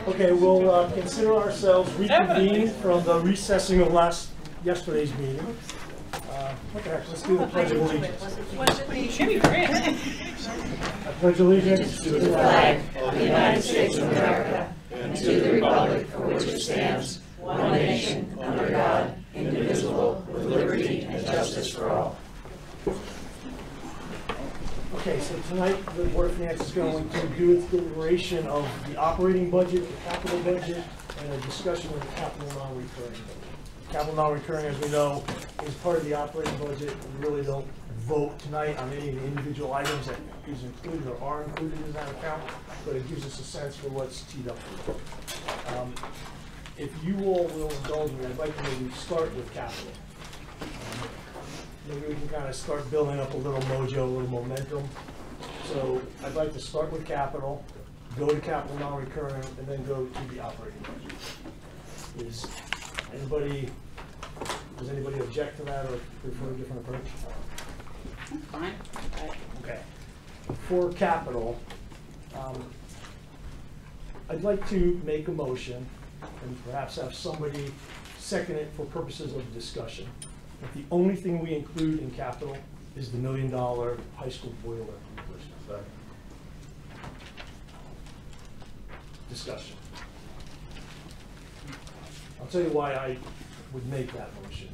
Okay, we'll consider ourselves reconvened from the recessing of yesterday's meeting. What the heck? Let's do the Pledge of Allegiance. I pledge allegiance to the flag of the United States of America and to the republic for which it stands, one nation, under God, indivisible, with liberty and justice for all. Okay, so tonight the Board of Finance is going to do its deliberation of the operating budget, the capital budget, and a discussion of the capital non-recurring budget. Capital non-recurring, as we know, is part of the operating budget. We really don't vote tonight on any of the individual items that is included or are included in that account, but it gives us a sense for what's teed up for. If you all will indulge me, I'd like to maybe start with capital. Maybe we can kind of start building up a little mojo, a little momentum. So I'd like to start with capital, go to capital non-recurring, and then go to the operating budget. Does anybody object to that or prefer a different approach? Fine. Okay. For capital, I'd like to make a motion and perhaps have somebody second it for purposes of discussion. But the only thing we include in capital is the $1 million high school boiler replacement. Discussion. I'll tell you why I would make that motion.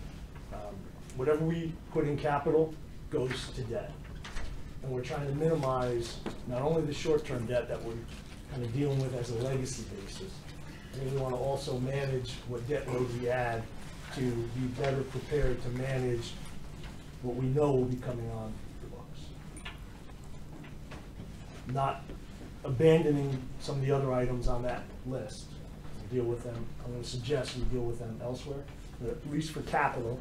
Whatever we put in capital goes to debt. And we're trying to minimize not only the short-term debt that we're kind of dealing with as a legacy basis, and we want to also manage what debt load we add to be better prepared to manage what we know will be coming on the books. Not abandoning some of the other items on that list. We'll deal with them. I'm going to suggest we deal with them elsewhere. But at least for capital,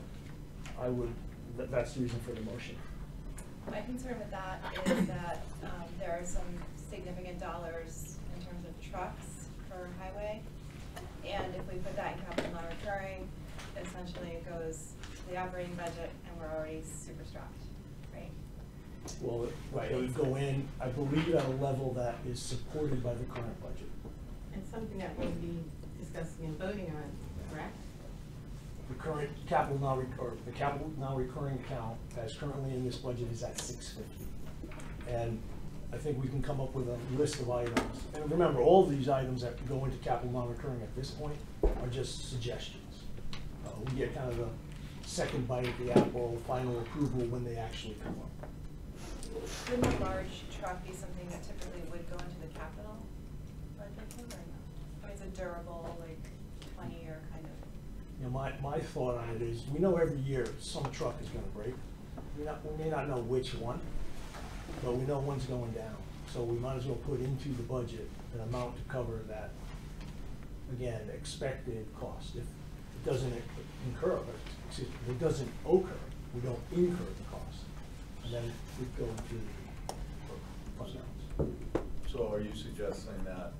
that's the reason for the motion. My concern with that is that there are some significant dollars in terms of trucks for highway. And if we put that in capital non-recurring, essentially it goes to the operating budget and we're already super strapped, right? Well, right, it would go in, I believe, at a level that is supported by the current budget. And something that we'll be discussing and voting on, correct? The current capital non-recurring account as currently in this budget is at $650. And I think we can come up with a list of items. And remember, all of these items that go into capital non-recurring at this point are just suggestions. We get kind of a second bite at the apple, final approval when they actually come up. Wouldn't a large truck be something that typically would go into the capital budget or no? I mean, it's a durable, like 20-year kind of. You know, my thought on it is, we know every year some truck is going to break. We may not know which one, but we know one's going down. So we might as well put into the budget an amount to cover that, again, expected cost. If it doesn't incur, excuse me, if it doesn't occur, we don't incur the cost. And then we go into the fund balance. So are you suggesting that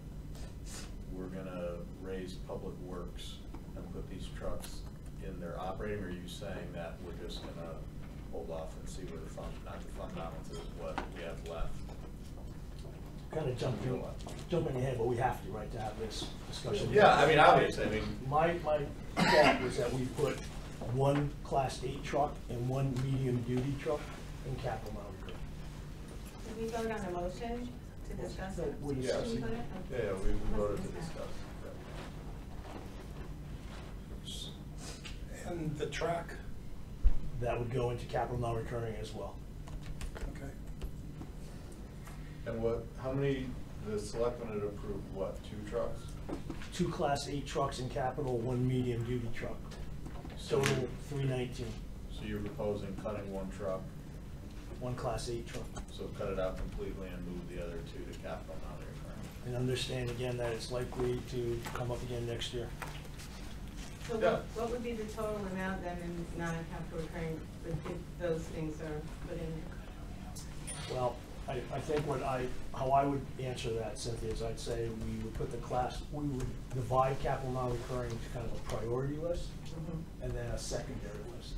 we're going to raise public works and put these trucks in their operating, or are you saying that we're just going to hold off and see where the fund balance is, what we have left? Kind of jumping ahead, but we have to, right, to have this discussion. Yeah, I mean, obviously, I mean. My thought was that we put one Class 8 truck and one medium-duty truck in capital non-recurring. Did we vote on a motion to discuss it? We Yeah, discussed it. yeah, we voted to discuss. And the track? That would go into capital non-recurring as well. Okay. And how many, the selectmen had approved what, 2 trucks? 2 Class 8 trucks in capital, 1 medium-duty truck. Total 319. So you're proposing cutting 1 truck, 1 Class 8 truck. so cut it out completely and move the other 2 to capital non-recurring. And understand again that it's likely to come up again next year. So Yeah. what would be the total amount then in non-capital recurring if those things are put in there? Well, I think how I would answer that, Cynthia, is I'd say we would divide capital non-recurring to kind of a priority list and then a secondary list.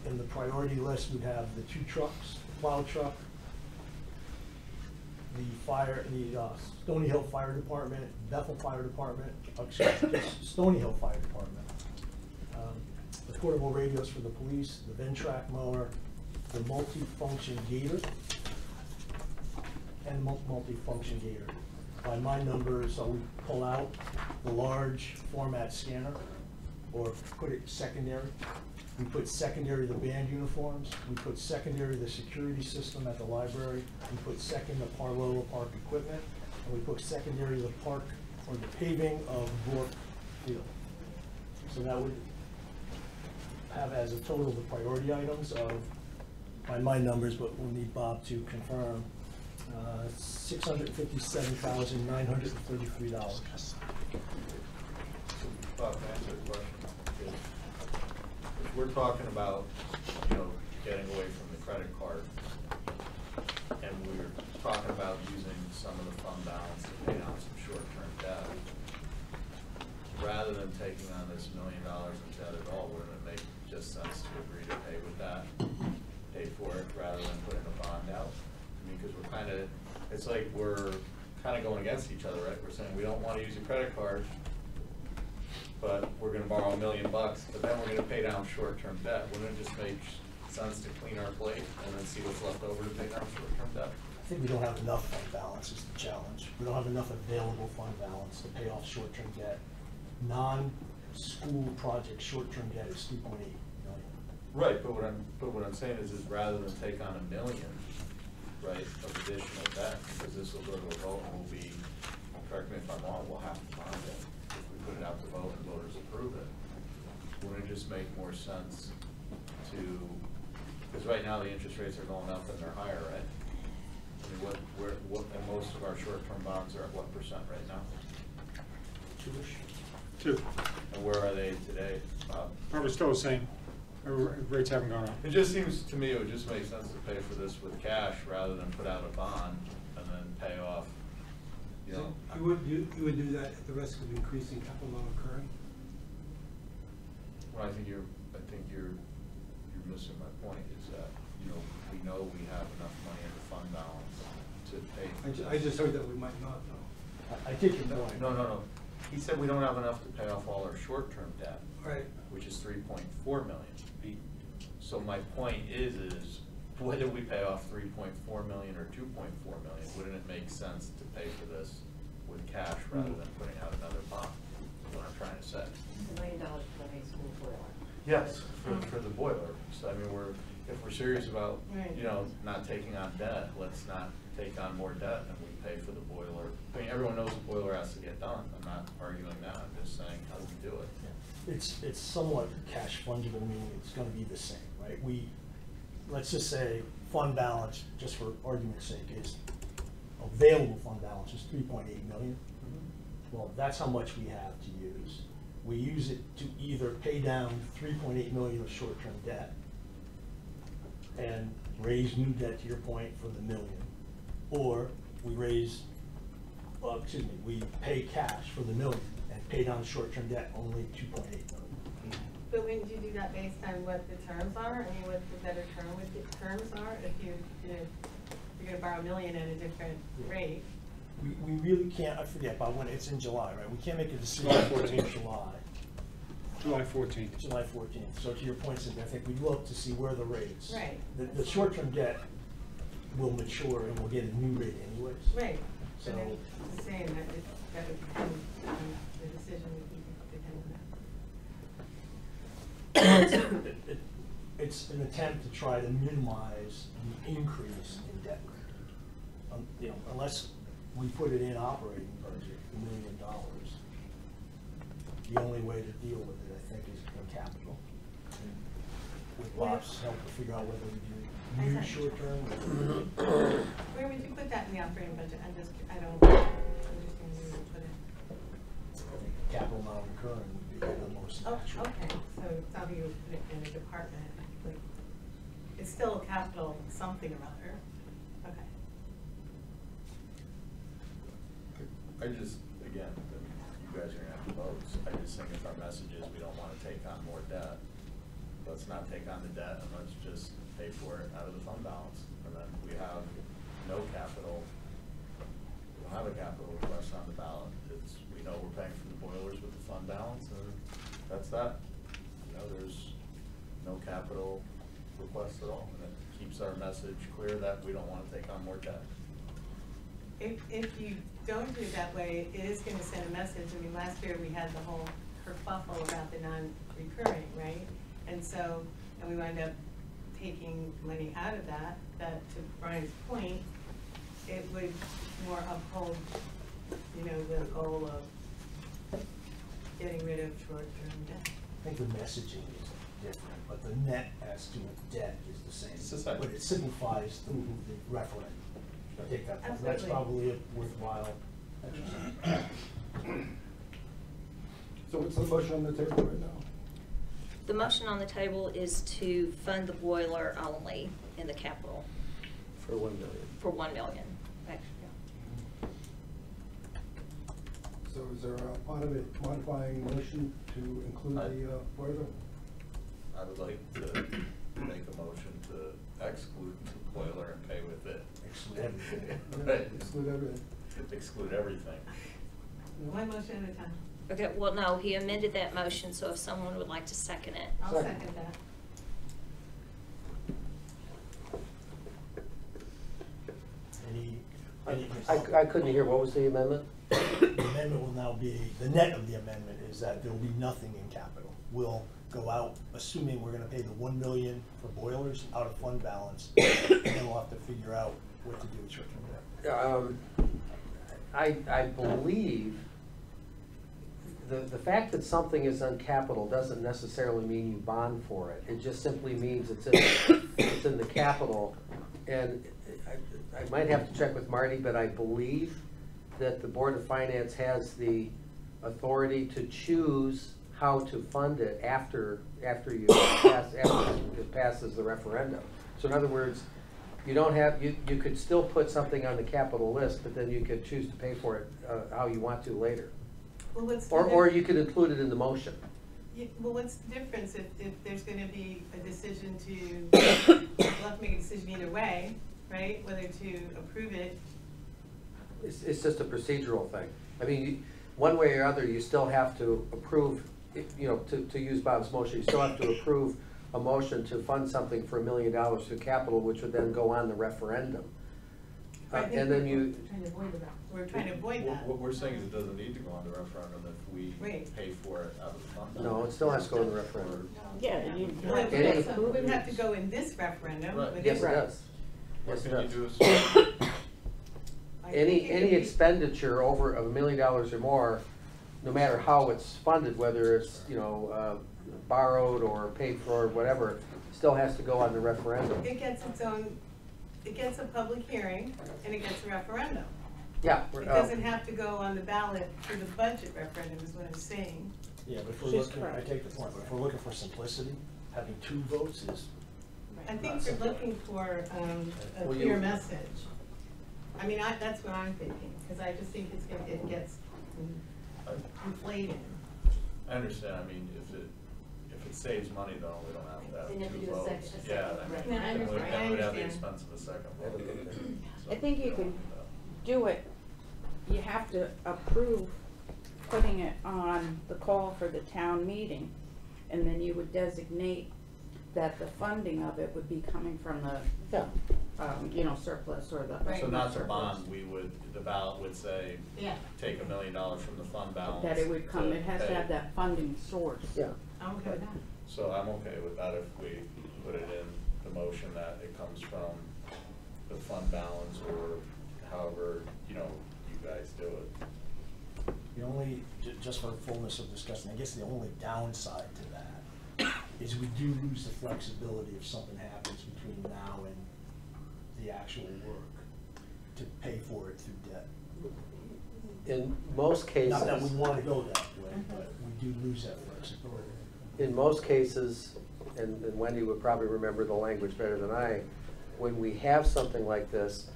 In the priority list, we'd have the 2 trucks, the plow truck, the Stony Hill Fire Department, Bethel Fire Department, just Stony Hill Fire Department. The portable radios for the police, the Ventrac mower, the multi-function gator, and multi-function gator. By my numbers, so we pull out the large format scanner, or put it secondary. We put secondary the band uniforms, we put secondary the security system at the library, we put second the Parloa Park equipment, and we put secondary the park, or the paving of Bork Field. So that would have as a total the priority items of, by my numbers, but we'll need Bob to confirm, $657,933. Bob, can I answer the question? If we're talking about, getting away from the credit card, and we're talking about using some of the fund balance to pay down some short-term debt, rather than taking on this $1 million in debt at all, wouldn't it make just sense to agree to pay with that, pay for it, rather than putting a bond out? I mean, because it's like we're kind of going against each other, right? We're saying we don't want to use a credit card, but we're gonna borrow $1 million, but then we're gonna pay down short-term debt. Wouldn't it just make sense to clean our plate and then see what's left over to pay down short-term debt? I think we don't have enough fund balance is the challenge. We don't have enough available fund balance to pay off short-term debt. Non-school project short-term debt is $3.8 million. Right, but what I'm saying is rather than take on $1 million, right, of additional debt, because this will go to a vote and we'll be, correct me if I'm wrong, we'll have to bond it. If we put it out to vote and voters approve it, wouldn't it just make more sense to, because right now the interest rates are going up and they're higher, right? I mean, and most of our short-term bonds are at what % right now? 2-ish. 2. And where are they today, Bob? Probably still the same. Rates haven't gone up. It just seems to me it would just make sense to pay for this with cash rather than put out a bond and then pay off, You would do that at the risk of increasing capital non-recurring? Well, I think you're missing my point, is that, we know we have enough money in the fund balance to pay. I just heard that we might not, though. I take your point. No. He said we don't have enough to pay off all our short-term debt. Right. Which is $3.4 million. So my point is whether we pay off $3.4 million or $2.4 million, wouldn't it make sense to pay for this with cash rather than putting out another bond? Is what I'm trying to say. $1 million for the high school boiler. Yes, for the boiler. So I mean, if we're serious about, Right. not taking on debt, let's not take on more debt and we pay for the boiler. I mean, everyone knows the boiler has to get done. I'm not arguing that. I'm just saying, how do we do it? It's somewhat cash fungible, meaning it's gonna be the same, right? Let's just say fund balance, just for argument's sake, is available fund balance is $3.8 million. Well, that's how much we have to use. We use it to either pay down $3.8 million of short-term debt and raise new debt, to your point, for the $1 million, or we we pay cash for the $1 million and pay down short-term debt only $2.8 million. But wouldn't you do that based on what the terms are? I mean, what the better terms are? If you're gonna borrow $1 million at a different rate. We really can't, I forget, but when it's in July, right? We can't make a decision July until 14th. July. July 14th. July 14th. So to your point, Cynthia, I think we'd look to see where the rates. Right. The short-term debt will mature and we'll get a new rate anyways. Right. So- So then it's saying that that would depend on the decision would depend on that. It's an attempt to try to minimize the increase in debt. Unless we put it in operating budget, $1 million, the only way to deal with it, I think, is in capital. And with Bob's help to figure out whether we do new short-term. Where would you put that in the operating budget? I don't understand where you would put it. I think capital non-recurring would be the most Oh, natural. okay, so it's not you would put it in a department, like, it's still capital something or other, okay. I just, again, you guys are gonna have to vote. I just think if our message is we don't wanna take on more debt, let's not take on the debt and let's just pay for it out of the fund balance. And then we have no capital have a capital request on the ballot. It's, we know we're paying for the boilers with the fund balance, and that's that. You know, there's no capital request at all, and it keeps our message clear that we don't wanna take on more debt. If you don't do it that way, it is gonna send a message. I mean, last year we had the whole kerfuffle about the non-recurring, right? And so, and we wound up taking money out of that, to Brian's point, it would more uphold, you know, the goal of getting rid of short-term debt. I think the messaging is different, but the net as to debt is the same. It's the same. But it signifies the referendum. I think that's Absolutely. probably a worthwhile exercise. So what's the motion on the table right now? The motion on the table is to fund the boiler only in the capital For 1 million. for 1 million. So is there a part of it modifying motion to include the boiler? I would like to make a motion to exclude the boiler and pay with it. Exclude everything. Right. Exclude everything. Exclude everything. One motion at a time. Okay, well, no, he amended that motion, so if someone would like to second it. I'll Second. second that. Any, I couldn't hear, what was the amendment? the amendment will now be, the net of the amendment is that there will be nothing in capital. We'll go out, assuming we're gonna pay the 1 million for boilers out of fund balance, and then we'll have to figure out what to do with short-term debt. I believe the fact that something is on capital doesn't necessarily mean you bond for it. It just simply means it's in the capital. And I might have to check with Marty, but I believe that the Board of Finance has the authority to choose how to fund it after it passes the referendum. So in other words, you don't have, you could still put something on the capital list, but then you could choose to pay for it how you want to later. Well, what's the Or you could include it in the motion. Well, what's the difference if there's gonna be a decision to, we'll have to make a decision either way, right? Whether to approve it. It's just a procedural thing. I mean, one way or other, you still have to approve, you know, to use Bob's motion, you still have to approve a motion to fund something for $1 million through capital, which would then go on the referendum. I think And then you, we're trying to avoid that. What we're saying is it doesn't need to go on the referendum if we Right. pay for it out of the fund. no, it still has to go in the referendum. Yeah, Well, it Any- would have to go in this referendum. Right. would Yes, it it? does. What Yes, it can you does. do is, I think it Any could be- expenditure over $1 million or more, no matter how it's funded, whether it's, you know, borrowed or paid for, or whatever, still has to go on the referendum. It gets its own, it gets a public hearing and it gets a referendum. Yeah. It doesn't have to go on the ballot for the budget referendum is what I'm saying. Yeah, but if we're looking, I take the point, but if we're looking for simplicity, having 2 votes is, I think you're looking for a Well, clear you- message. I mean, that's what I'm thinking, because I just think it gets inflated. I understand, I mean, if it saves money though, we don't have to have Then you have to 2 do a votes. second- Yeah, second, I right. mean, No, I then we understand. would have the I expense of a second vote. I think you can do it, you have to approve putting it on the call for the town meeting, and then you would designate that the funding of it would be coming from the, you know, surplus or the. Right. So not the surplus. bond, the ballot would say, Yeah, take $1 million from the fund balance. That it would come, to it has to pay. have that funding source. Yeah. I'm okay with that. So I'm okay with that if we put it in the motion that it comes from the fund balance or however, you know, you guys do it. the only, just for fullness of discussion, I guess the only downside to that is we do lose the flexibility if something happens between now and the actual work to pay for it through debt. In most cases. Not that we want to go that way, but we do lose that flexibility. In most cases, and Wendy would probably remember the language better than I, when we have something like this,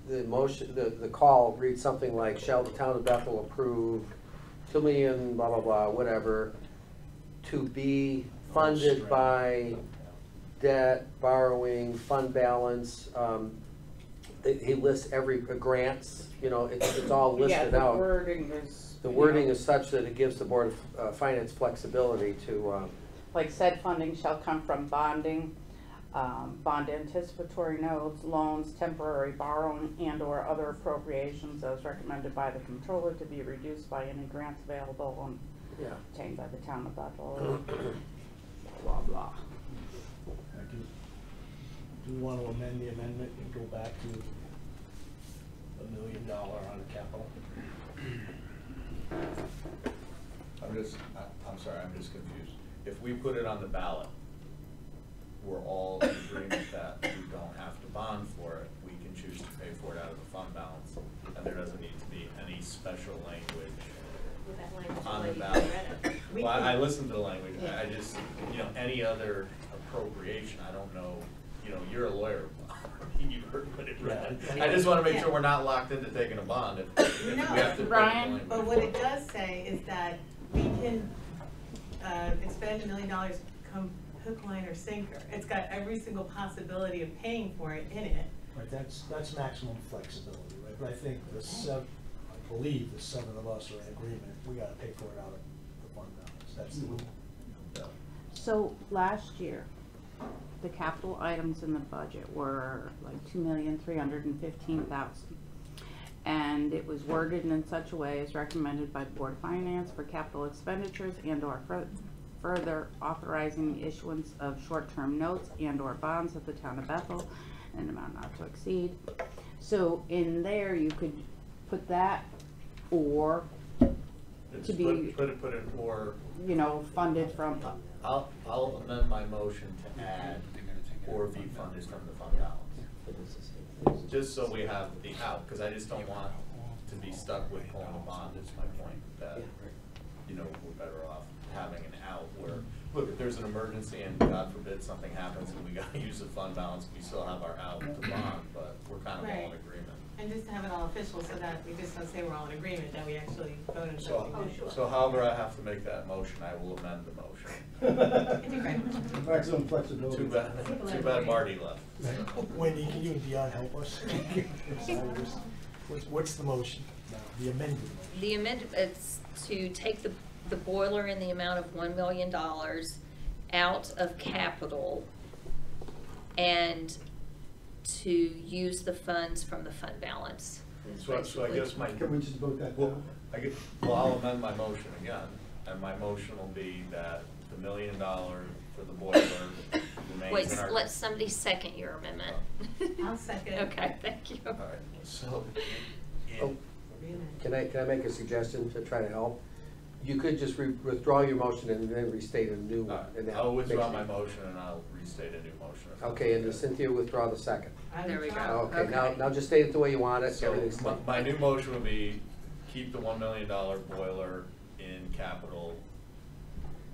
the motion, the call reads something like, shall the town of Bethel approve $2 million, blah, blah, blah, whatever, to be funded by debt, borrowing, fund balance, he lists every, grants, you know, it's all Yeah, listed the out. wording is. The you wording know, is such that it gives the Board of Finance flexibility to, Like said funding shall come from bonding, bond anticipatory notes, loans, temporary borrowing, and/or other appropriations as recommended by the controller to be reduced by any grants available and yeah. obtained by the town of Bethel. Blah, blah. Do we want to amend the amendment and go back to $1 million on capital? I'm sorry, I'm just confused. If we put it on the ballot, we're all in agreement that we don't have to bond for it. We can choose to pay for it out of the fund balance, and there doesn't need to be any special language With that language, on the like you ballot. read it. We Well, can- I listened to the language, Yeah. I just, you know, any other appropriation, I don't know, you know, you're a lawyer. You heard what it read. Yeah. I just wanna make sure Yeah. we're not locked into taking a bond if we No, have to. Brian? But what it does say is that we can, expend $1 million come hook, line, or sinker. It's got every single possibility of paying for it in it. Right, that's maximum flexibility, right? But I think I believe the 7 of us are in agreement, we gotta pay for it out of the fund balance, that's the rule. So last year, the capital items in the budget were like $2,315,000. And it was worded in such a way as recommended by the Board of Finance for capital expenditures and/or further authorizing the issuance of short-term notes and/or bonds of the town of Bethel in an amount not to exceed. So in there, you could put that or It's to be, Put it, or, you know, funded from, I'll amend my motion to add or be funded from the fund balance. Just so we have the out, because I just don't want to be stuck with pulling a bond, is my point, that, you know, we're better off having an out where, look, if there's an emergency and God forbid something happens and we gotta use the fund balance, we still have our out to bond, but we're kind of all in Right. agreement. And just to have it all official so that we just don't say we're all in agreement, that we actually vote on something. So however I have to make that motion, I will amend the motion. Maximum flexibility. Too bad Marty left. Wendy, can you and Dion help us? What's the motion now, the amended motion? The amendment is to take the boiler in the amount of $1 million out of capital and to use the funds from the fund balance. is So I basically- guess my. Can we just vote that Well, down? I'll amend my motion again, and my motion will be that the $1 million for the boiler remains Wait, in our. let somebody second your amendment. I'll second. Okay, thank you. All right, so. Oh, can I make a suggestion to try to help? You could just withdraw your motion and then restate a new one. and that I'll withdraw makes- my motion and I'll restate a new motion. if that's Okay, and does Cynthia withdraw the second? There we go. Okay, now, Okay. now just state it the way you want it, So everything's. my new motion would be keep the $1 million boiler in capital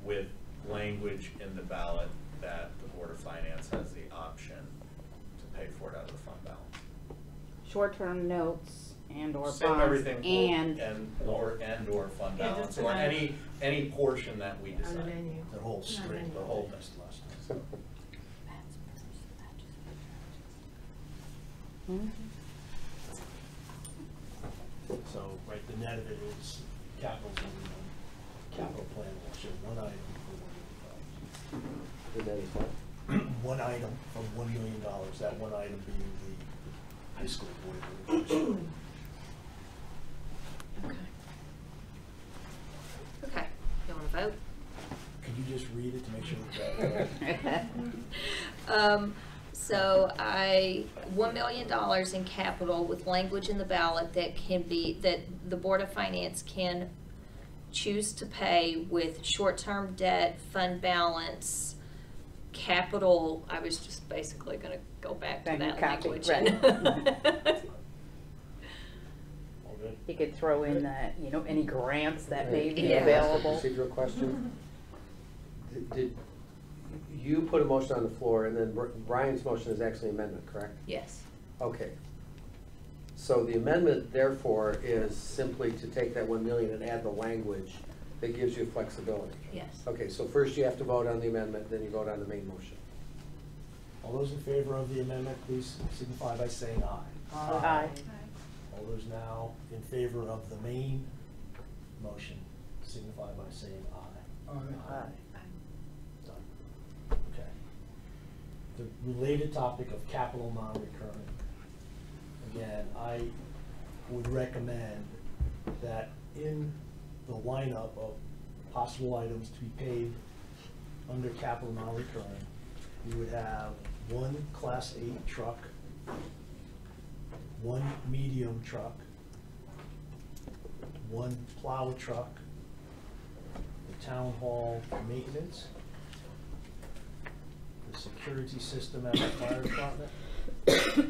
with language in the ballot that the Board of Finance has the option to pay for it out of the fund balance. short-term notes and/or Same bonds everything, or or fund Yeah, balance, just or amend- any portion that we On the decide. menu. The whole string, the whole list last time. Hmm? So, right, the net of it is capital plan will show one item for $1 million. And that is what? One item from $1 million, that one item being the high school boiler. Okay. Okay, you wanna vote? Could you just read it to make sure that? So $1 million in capital with language in the ballot that can be, that the Board of Finance can choose to pay with short-term debt, fund balance, capital. I was just basically gonna go back to Then that copy, language. right. All good? You could throw in that, you know, any grants that may be Yeah. available. Procedural question. Did you put a motion on the floor, and then Brian's motion is actually amendment, correct? Yes, Okay. So the amendment therefore is simply to take that 1 million and add the language that gives you flexibility. yes. Okay, so first you have to vote on the amendment, then you vote on the main motion. All those in favor of the amendment, please signify by saying aye. Aye. All those now in favor of the main motion signify by saying aye. Aye. Done. Okay. The related topic of capital non-recurring. Again, I would recommend that in the lineup of possible items to be paid under capital non-recurring, you would have one Class 8 truck, one medium truck, one plow truck, the town hall maintenance, the security system at the fire department, the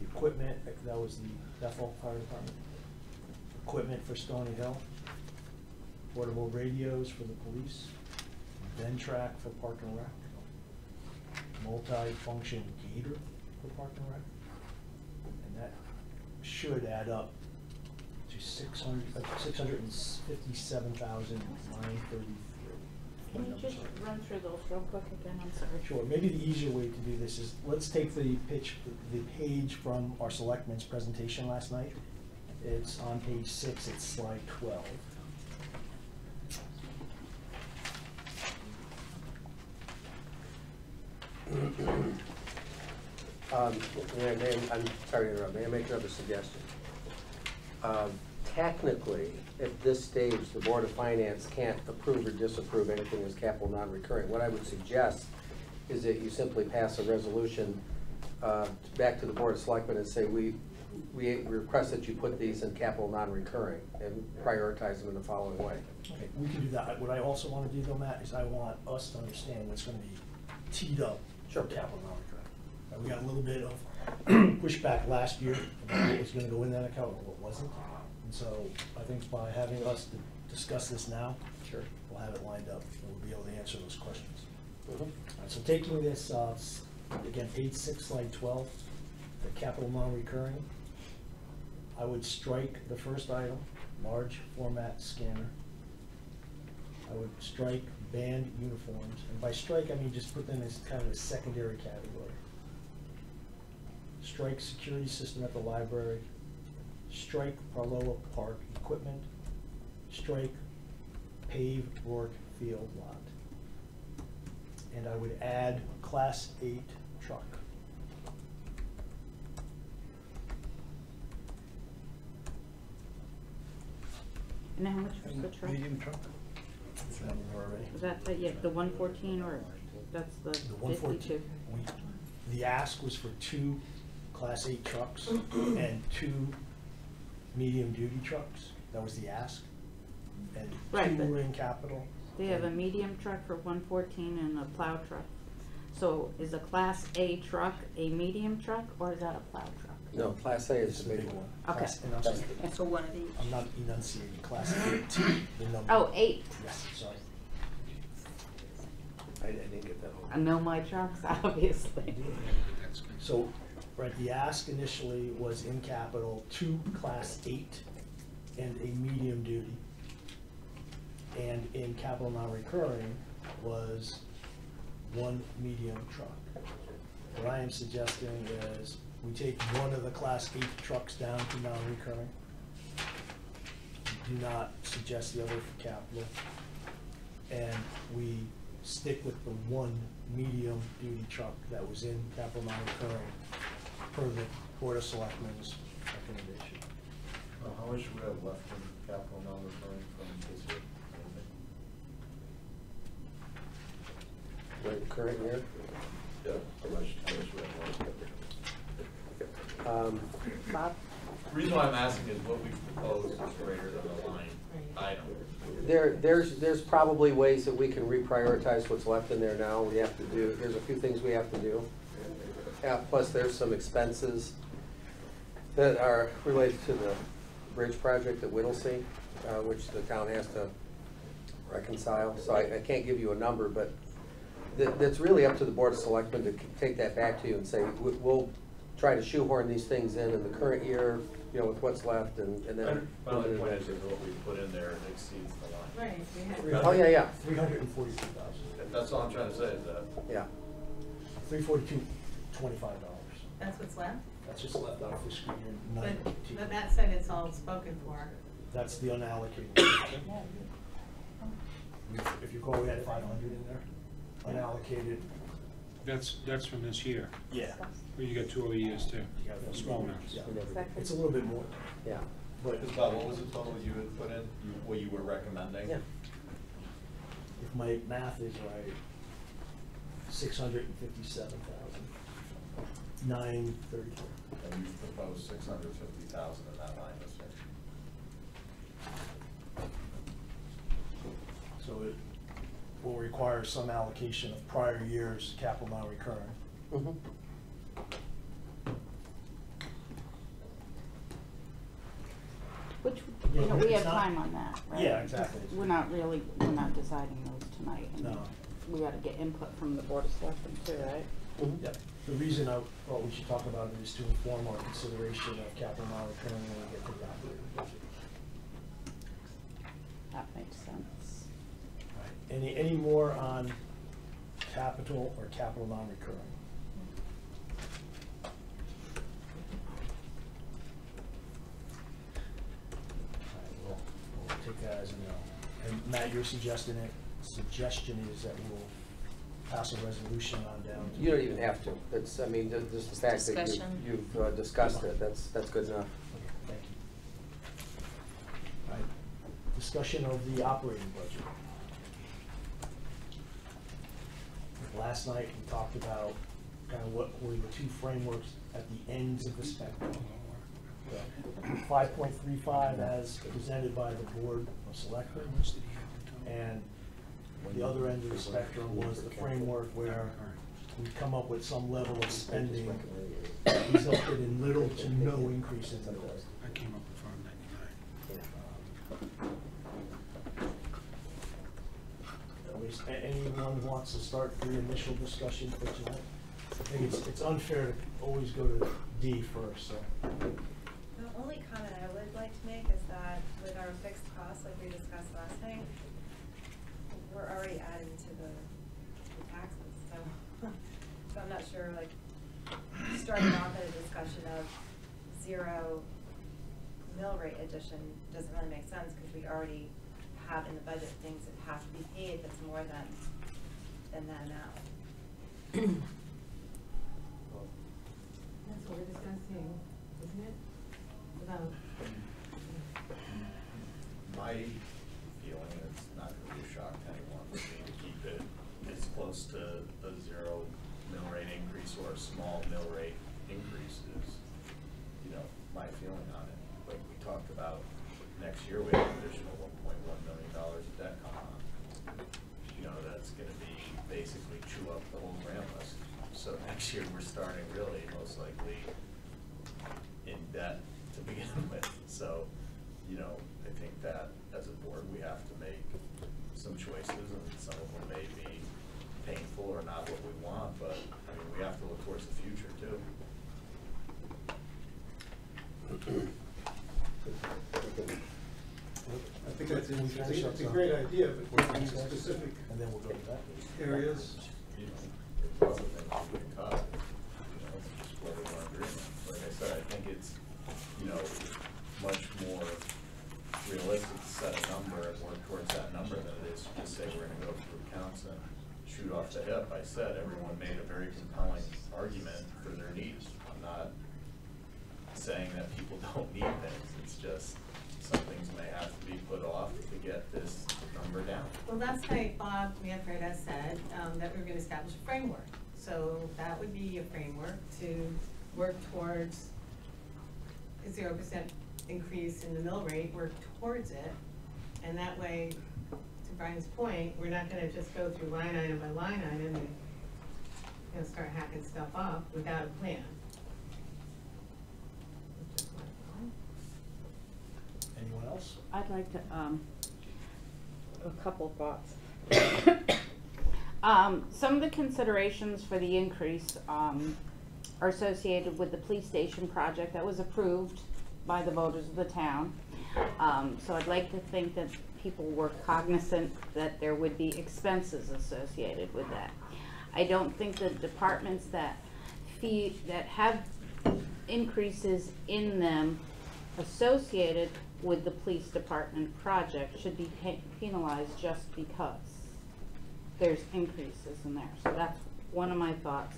equipment, that was the Bethel Fire Department, equipment for Stony Hill, portable radios for the police, Ventrac for Park and Rec, multi-function gator for Park and Rec, and that should add up to $657,933. Can you just run through those real quick again? I'm sorry. Sure, maybe the easier way to do this is, let's take the page from our selectmen's presentation last night. It's on page 6, it's slide 12. I'm sorry to interrupt, may I make another suggestion? Technically, at this stage, the Board of Finance can't approve or disapprove anything as capital non-recurring. What I would suggest is that you simply pass a resolution back to the Board of Selectmen and say, we request that you put these in capital non-recurring and prioritize them in the following way. Okay, we can do that. What I also want to do though, Matt, is I want us to understand what's going to be teed up for capital non-recurring. We got a little bit of pushback last year about what was going to go in that account and what wasn't. And so I think by having us to discuss this now, we'll have it lined up and we'll be able to answer those questions. All right, so taking this, again, page 6, slide 12, the capital non-recurring, I would strike the first item, large format scanner. I would strike band uniforms, and by strike I mean just put them as kind of a secondary category. Strike security system at the library, strike Parloa Park equipment, strike paved Rourke Field lot. And I would add Class 8 truck. And how much was the truck? Medium truck? Is that in there already? Was that the 114 or that's the 52? The ask was for 2 Class 8 trucks and 2 medium-duty trucks. That was the ask. And Right, 2 but were in capital. They have a medium truck for 114 and a plow truck. So is a Class A truck a medium truck or is that a plow truck? No, Class A is It's the big one. Okay. Class- and I'm sorry, So one of each. I'm not enunciating. Class 8, the number. Oh, 8. Yes, sorry. I didn't get that one. I know my trucks, obviously. So, right, the ask initially was in capital, 2 Class 8 and a medium duty. And in capital non-recurring was 1 medium truck. What I am suggesting is we take one of the Class 8 trucks down to non-recurring. Do not suggest the other for capital. And we stick with the 1 medium duty truck that was in capital non-recurring per the Board of Selectmen's recommendation. How much we have left in capital non-recurring from this year? Right, current year? Yeah, how much we have left? Bob? The reason why I'm asking is what we propose is greater than the line item. There's probably ways that we can reprioritize what's left in there now. We have to do, there's a few things we have to do. Plus there's some expenses that are related to the bridge project at Whittlesey, which the town has to reconcile. So I can't give you a number, but that's really up to the Board of Selectmen to take that back to you and say, we'll try to shoehorn these things in the current year, you know, with what's left and then. But the point is what we put in there exceeds the line. Right, we had. Oh, yeah. 342,000. That's all I'm trying to say is that. Yeah. 342, $25. That's what's left? That's just left out for fiscal year But 19. Matt said it's all spoken for. That's the unallocated. If you recall, we had 500 in there, unallocated. That's from this year. Yeah. Well, you got 2 other years too, You got that. small amounts. Yeah. Exactly. It's a little bit more, Yeah. but Because Bob, what was the total you had put in, what you were recommending? Yeah. if my math is right, 657,000, 934. And you proposed 650,000 in that line this year. So it will require some allocation of prior years' capital non-recurring. Mhm. Which, Yeah, you know, we it's have not- time on that, right? Yeah, exactly. We're not deciding those tonight. and No. We gotta get input from the Board of Selectmen too, right? Mhm. Yeah, the reason I thought we should talk about it is to inform our consideration of capital non-recurring when we get to the operating budget. That makes sense. Any more on capital or capital non-recurring? All right, we'll take that as a no. And Matt, your suggestion is that we'll pass a resolution on down to. You don't even have to. It's, I mean, just the fact that Discussion. you've discussed it, that's good enough. Okay, thank you. All right, discussion of the operating budget. Last night, we talked about kind of what were the two frameworks at the ends of the spectrum. 5.35 as presented by the Board of Selectmen, and the other end of the spectrum was the framework where we come up with some level of spending that resulted in little to no increase in the cost. I came up with 599. At least anyone wants to start the initial discussion for tonight? I think it's unfair to always go to D first, so. The only comment I would like to make is that with our fixed costs, like we discussed last night, we're already adding to the taxes, so, so I'm not sure, like, starting off at a discussion of 0 mill rate addition doesn't really make sense, because we already have in the budget things that have to be paid that's more than that amount. That's what we're discussing, isn't it? About, My feeling, it's not gonna be a shock to anyone, but we can keep it as close to the 0 mill rate increase or a small mill rate increase is, my feeling on it. Like we talked about, next year we have an additional $1.1 million of debt coming on. That's gonna be basically chew up the whole grant list. So next year, we're starting really most likely in debt to begin with. So, I think that as a board, we have to make some choices, and some of them may be painful or not what we want, but, we have to look towards the future too. I think that's a great idea, but we need specific And then we'll go to that. areas. There's other things we can cut, just whether we're agreeing. Like I said, I think it's, much more realistic to set a number and work towards that number than it is to just say we're gonna go through accounts and shoot off the hip. I said everyone made a very compelling argument for their needs. I'm not saying that people don't need things, it's just some things may have to be put off to get this number down. well, last night, Bob Manfreda said, that we were gonna establish a framework. So that would be a framework to work towards a 0% increase in the mill rate, work towards it. And that way, to Brian's point, we're not gonna just go through line item by line item and, start hacking stuff up without a plan. Anyone else? I'd like to, a couple thoughts. Some of the considerations for the increase, are associated with the police station project that was approved by the voters of the town. So I'd like to think that people were cognizant that there would be expenses associated with that. I don't think the departments that have increases in them associated with the police department project should be penalized just because there's increases in there. So that's one of my thoughts.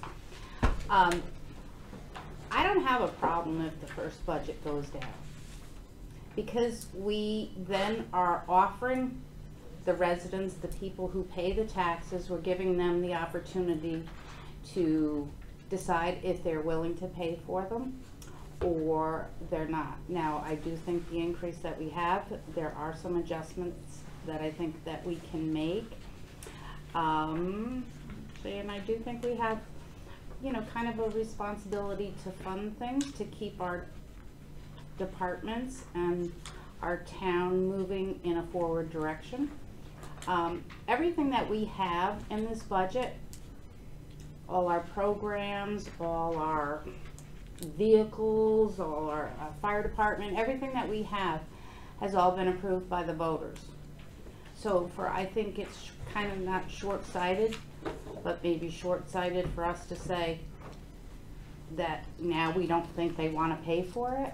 I don't have a problem if the first budget goes down, because we then are offering the residents, the people who pay the taxes, we're giving them the opportunity to decide if they're willing to pay for them or they're not. Now, I do think the increase that we have, there are some adjustments that I think that we can make. And I do think we have, you know, kind of a responsibility to fund things, to keep our departments and our town moving in a forward direction. Everything that we have in this budget, all our programs, all our vehicles, all our fire department, everything that we have has all been approved by the voters. So I think it's kind of not short-sighted, but maybe short-sighted for us to say that now we don't think they want to pay for it.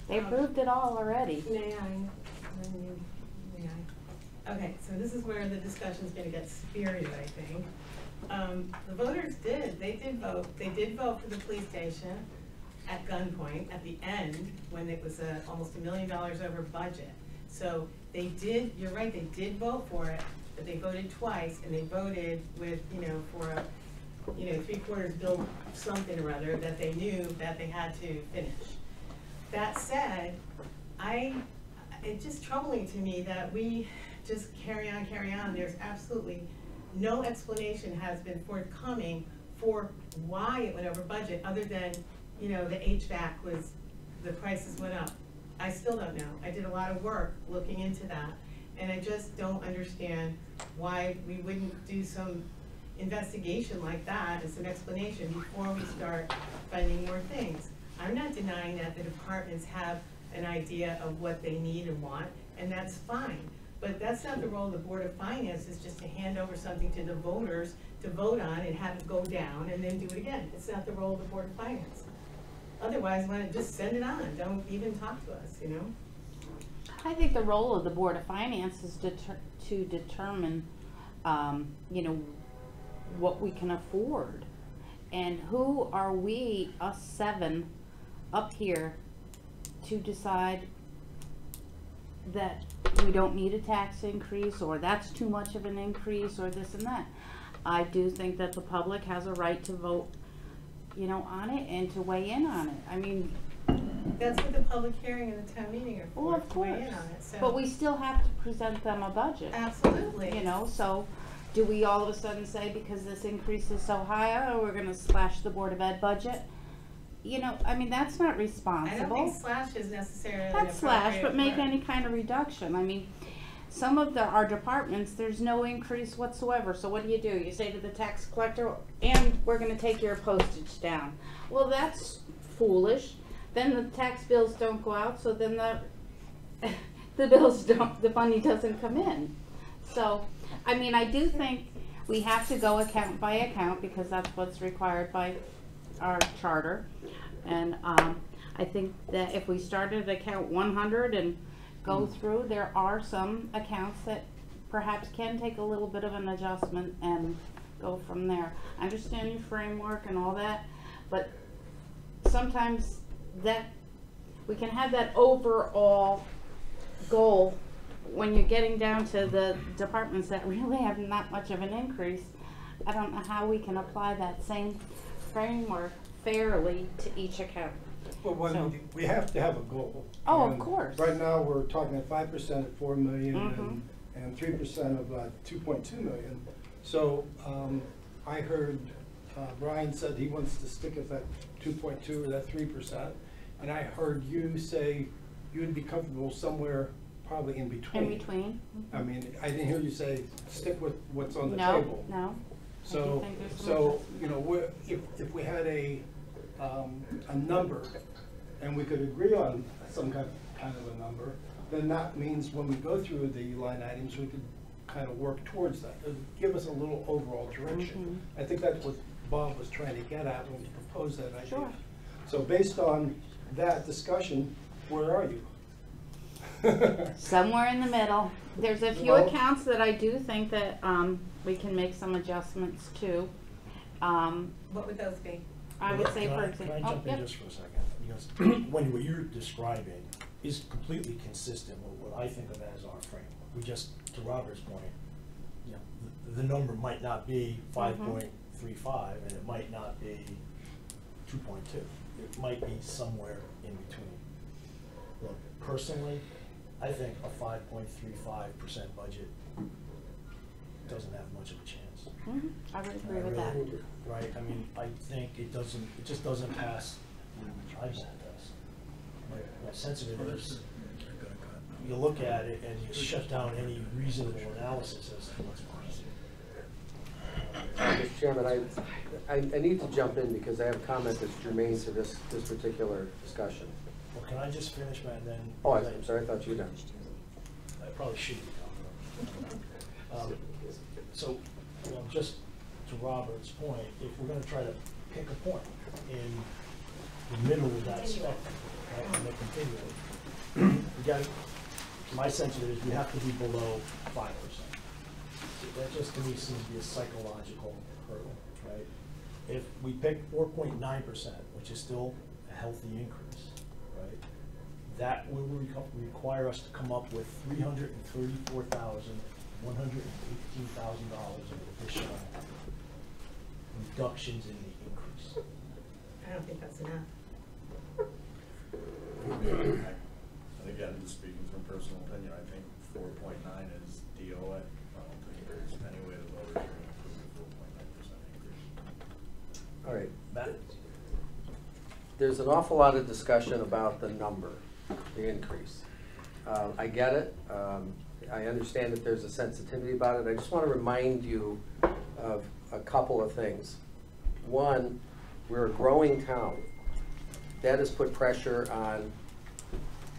They approved it all already. May I? Okay, so this is where the discussion's gonna get spirited, I think. The voters they did vote for the police station at gunpoint at the end, when it was almost $1 million over budget. So they did, you're right, they did vote for it, but they voted twice, and they voted with, you know, for a, you know, 3/4 bill something or other that they knew that they had to finish. That said, it's just troubling to me that we just carry on. There's absolutely no explanation has been forthcoming for why it went over budget, other than, you know, the HVAC the prices went up. I still don't know. I did a lot of work looking into that, and I just don't understand why we wouldn't do some investigation like that and some explanation before we start finding more things. I'm not denying that the departments have an idea of what they need and want, and that's fine. But that's not the role of the Board of Finance, is just to hand over something to the voters to vote on and have it go down and then do it again. It's not the role of the Board of Finance. Otherwise, why not just send it on? Don't even talk to us, you know? I think the role of the Board of Finance is to determine, you know, what we can afford. And who are we, us 7, up here to decide that we don't need a tax increase, or that's too much of an increase, or this and that. I do think that the public has a right to vote, you know, on it and to weigh in on it. I mean, that's what the public hearing and the town meeting are for, well, of to weigh course, in on it. So. But we still have to present them a budget. Absolutely. You know, so do we all of a sudden say, because this increase is so high, oh, we're gonna slash the Board of Ed budget? You know, I mean, that's not responsible. I don't think slash is necessarily Not slash, but make word. any kind of reduction. I mean, some of our departments, there's no increase whatsoever. So what do? You say to the tax collector, and we're gonna take your postage down. Well, that's foolish. Then the tax bills don't go out, so then the money doesn't come in. So, I mean, I do think we have to go account by account, because that's what's required by our charter. And I think that if we started at account 100 and go through, there are some accounts that perhaps can take a little bit of an adjustment and go from there. I understand your framework and all that, but sometimes that we can have that overall goal when you're getting down to the departments that really have not much of an increase. I don't know how we can apply that same framework fairly to each account. Well, So- we have to have a goal. Oh, of And course. Right now, we're talking at 5% at 4 million Mhm. and 3% of 2.2 million. So I heard Brian said he wants to stick at that 2.2 or that 3%. And I heard you say you'd be comfortable somewhere probably in between. In between? I mean, I didn't hear you say stick with what's on the No, table. no. So, think there's some so, adjustment. you know, if we had a number, and we could agree on some kind of a number, then that means when we go through the line items, we could kind of work towards that. It'd give us a little overall direction. I think that's what Bob was trying to get at when he proposed that idea. Sure. So based on that discussion, where are you? Somewhere in the middle. There's a few Well- accounts that I do think that, we can make some adjustments to. What would those be? I would say, Can for Can example, I oh, jump in yep. just for a second? Because Wendy, what you're describing is completely consistent with what I think of as our framework. We just, to Robert's point, you know, the number might not be 5.35 and it might not be 2.2. It might be somewhere in between. Look, personally, I think a 5.35% budget doesn't have much of a chance. I would agree with I that. really do, right? I mean, I think it just doesn't pass the eyeball test. My sense of it is, you look at it and you shut down any reasonable analysis as to what's possible. Mr. Chairman, I need to jump in because I have a comment that's germane to this particular discussion. Well, can I just finish my, and then? Oh, I'm sorry, I thought you were done. I probably should be talking. So, you know, just to Robert's point, if we're gonna try to pick a point in the middle of that spectrum, right, and the continuum, we got, my sense of it is we have to be below 5%. That just to me seems to be a psychological hurdle, right? If we pick 4.9%, which is still a healthy increase, right? That will require us to come up with $334,118,000 of additional reductions in the increase. I don't think that's enough. And again, speaking from personal opinion, I think 4.9 is DOA. I don't think there's any way the voters are going to approve a 4.9% increase. All right. Matt? There's an awful lot of discussion about the number, the increase. I get it. I understand that there's a sensitivity about it. I just want to remind you of a couple of things. One, we're a growing town. That has put pressure on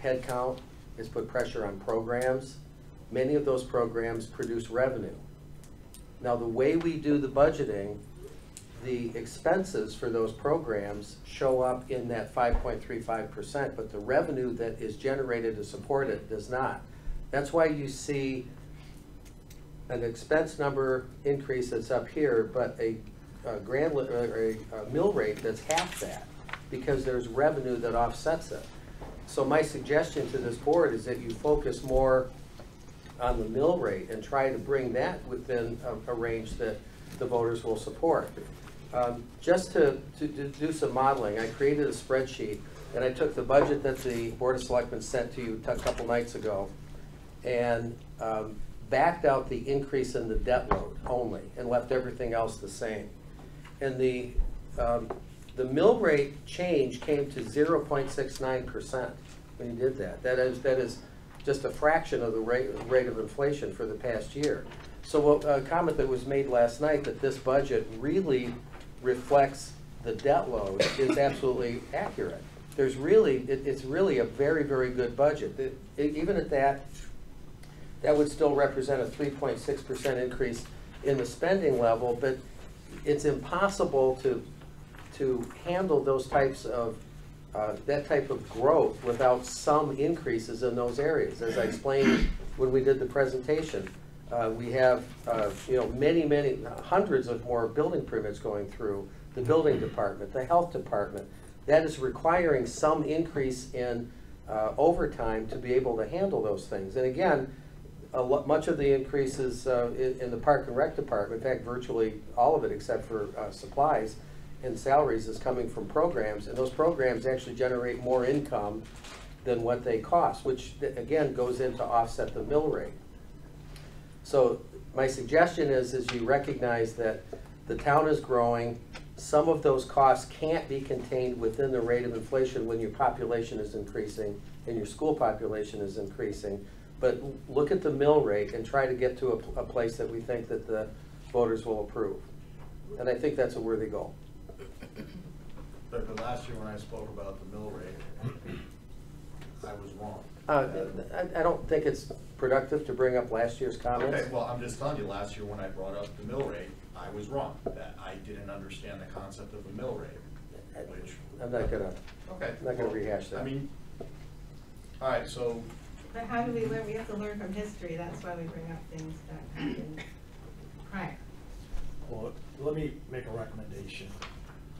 head count, has put pressure on programs. Many of those programs produce revenue. Now, the way we do the budgeting, the expenses for those programs show up in that 5.35%, but the revenue that is generated to support it does not. That's why you see an expense number increase that's up here, but a mill rate that's half that, because there's revenue that offsets it. So my suggestion to this board is that you focus more on the mill rate and try to bring that within a range that the voters will support. Just to do some modeling, I created a spreadsheet and I took the budget that the Board of Selectmen sent to you a couple nights ago and backed out the increase in the debt load only and left everything else the same. And the mill rate change came to 0.69% when you did that. That is just a fraction of the rate of inflation for the past year. So a comment that was made last night that this budget really reflects the debt load is absolutely accurate. There's really, it's really a very, very good budget. Even at that would still represent a 3.6% increase in the spending level, but it's impossible to handle those types of that type of growth without some increases in those areas. As I explained when we did the presentation, we have many hundreds of more building permits going through the building department, the health department. That is requiring some increase in overtime to be able to handle those things. And again, much of the increases in the Park and Rec department, in fact, virtually all of it except for supplies and salaries, is coming from programs, and those programs actually generate more income than what they cost, which again goes in to offset the mill rate. So my suggestion is you recognize that the town is growing. Some of those costs can't be contained within the rate of inflation when your population is increasing and your school population is increasing. But look at the mill rate and try to get to a place that we think that the voters will approve. And I think that's a worthy goal. But last year when I spoke about the mill rate, I was wrong. I don't think it's productive to bring up last year's comments. Okay, well, I'm just telling you, last year when I brought up the mill rate, I was wrong. That I didn't understand the concept of the mill rate, which I'm not gonna, Okay. I'm not gonna rehash that. I mean, all right, so, But how do we learn? We have to learn from history. That's why we bring up things that happened prior. Well, let me make a recommendation.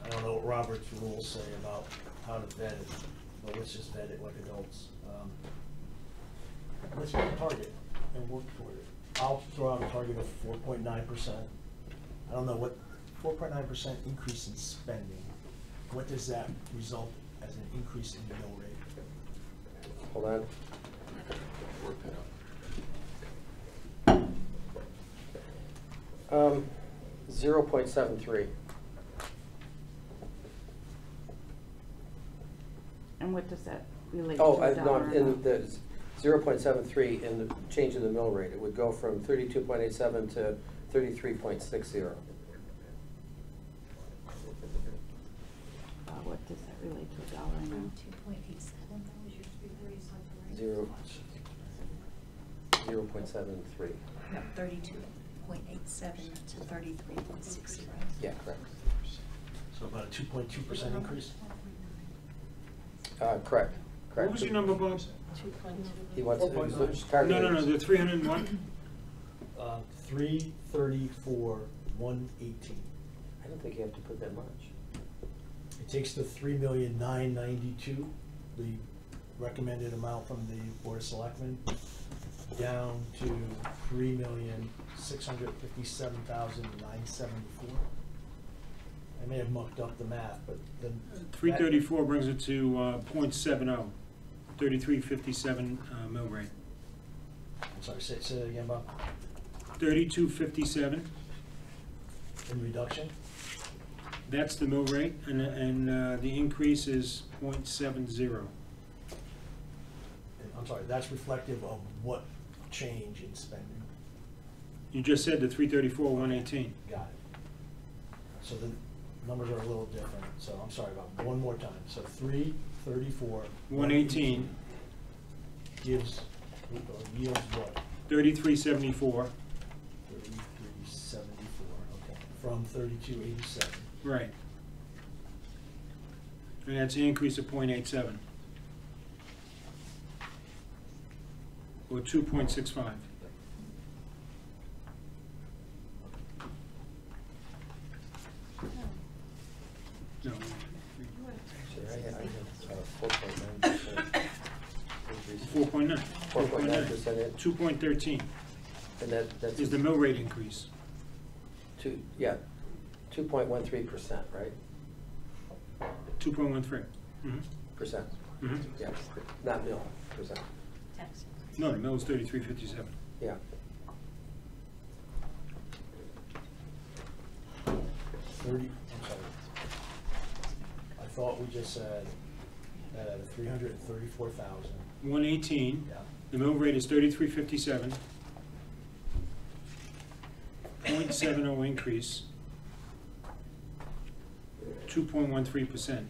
I don't know what Robert's rules say about how to vet it, but let's just vet it like adults. Let's pick a target and work toward it. I'll throw out a target of 4.9%. I don't know what, 4.9% increase in spending. What does that result as an increase in the mill rate? Hold on. Work that out. 0.73. And what does that relate Oh, to a no, dollar in amount? the 0.73 in the change in the mill rate, it would go from 32.87 to 33.60. What does that relate to a dollar amount? 0.73. No, 32.87 to 33.60. Yeah, correct. So about a 2.2% increase? Correct. What was your number, Bob? He wants, 4.9. his target No, no, no, is- the 301? 334, 118. I don't think you have to put that much. It takes the 3,992,000, the recommended amount from the Board of Selectmen, down to 3,657,974. I may have mucked up the math, but then. 334 brings it to .70, 33.57 mill rate. I'm sorry, say that again, Bob. 32.57, In reduction? that's the mill rate, and the increase is .70. I'm sorry, that's reflective of what change in spending? You just said the 334, 118. Got it. So the numbers are a little different, so I'm sorry about, one more time. So 334. 118. Gives, yields what? 33.74, 3374, okay, from 3287. right. And that's an increase of .87. Or 2.65. No. Actually, I had 4.9%. 4.9. 4.9%. 2.13 And that's. is the mill rate increase. 2.13%, right? 2.13. Percent. Mhm. Yes, not mill, percent. No, the mill is 33.57. Yeah. 30, I'm sorry. I thought we just said that at a 334,000. 118, Yeah. the mill rate is 33.57. .70 increase. 2.13%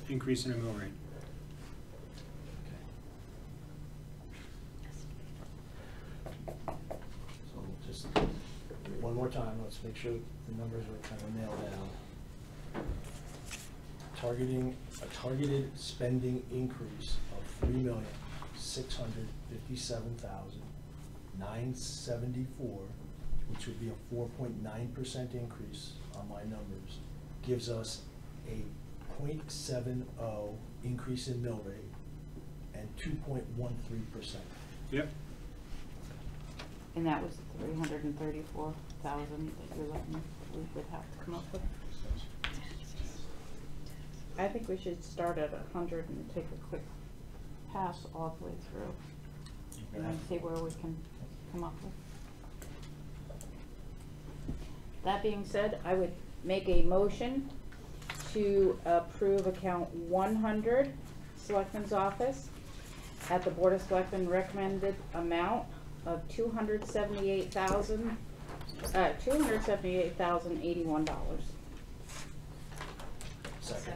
increase in the mill rate. So just one more time, let's make sure the numbers are kind of nailed down. Targeting a targeted spending increase of 3,657,974, which would be a 4.9% increase on my numbers, gives us a 0.70 increase in mill rate and 2.13%. Yep. And that was 334,000 that you're looking, we would have to come up with? I think we should start at 100 and take a quick pass all the way through. And then see where we can come up with. That being said, I would make a motion to approve account 100, Selectmen's Office, at the Board of Selectmen recommended amount of $278,081. Second.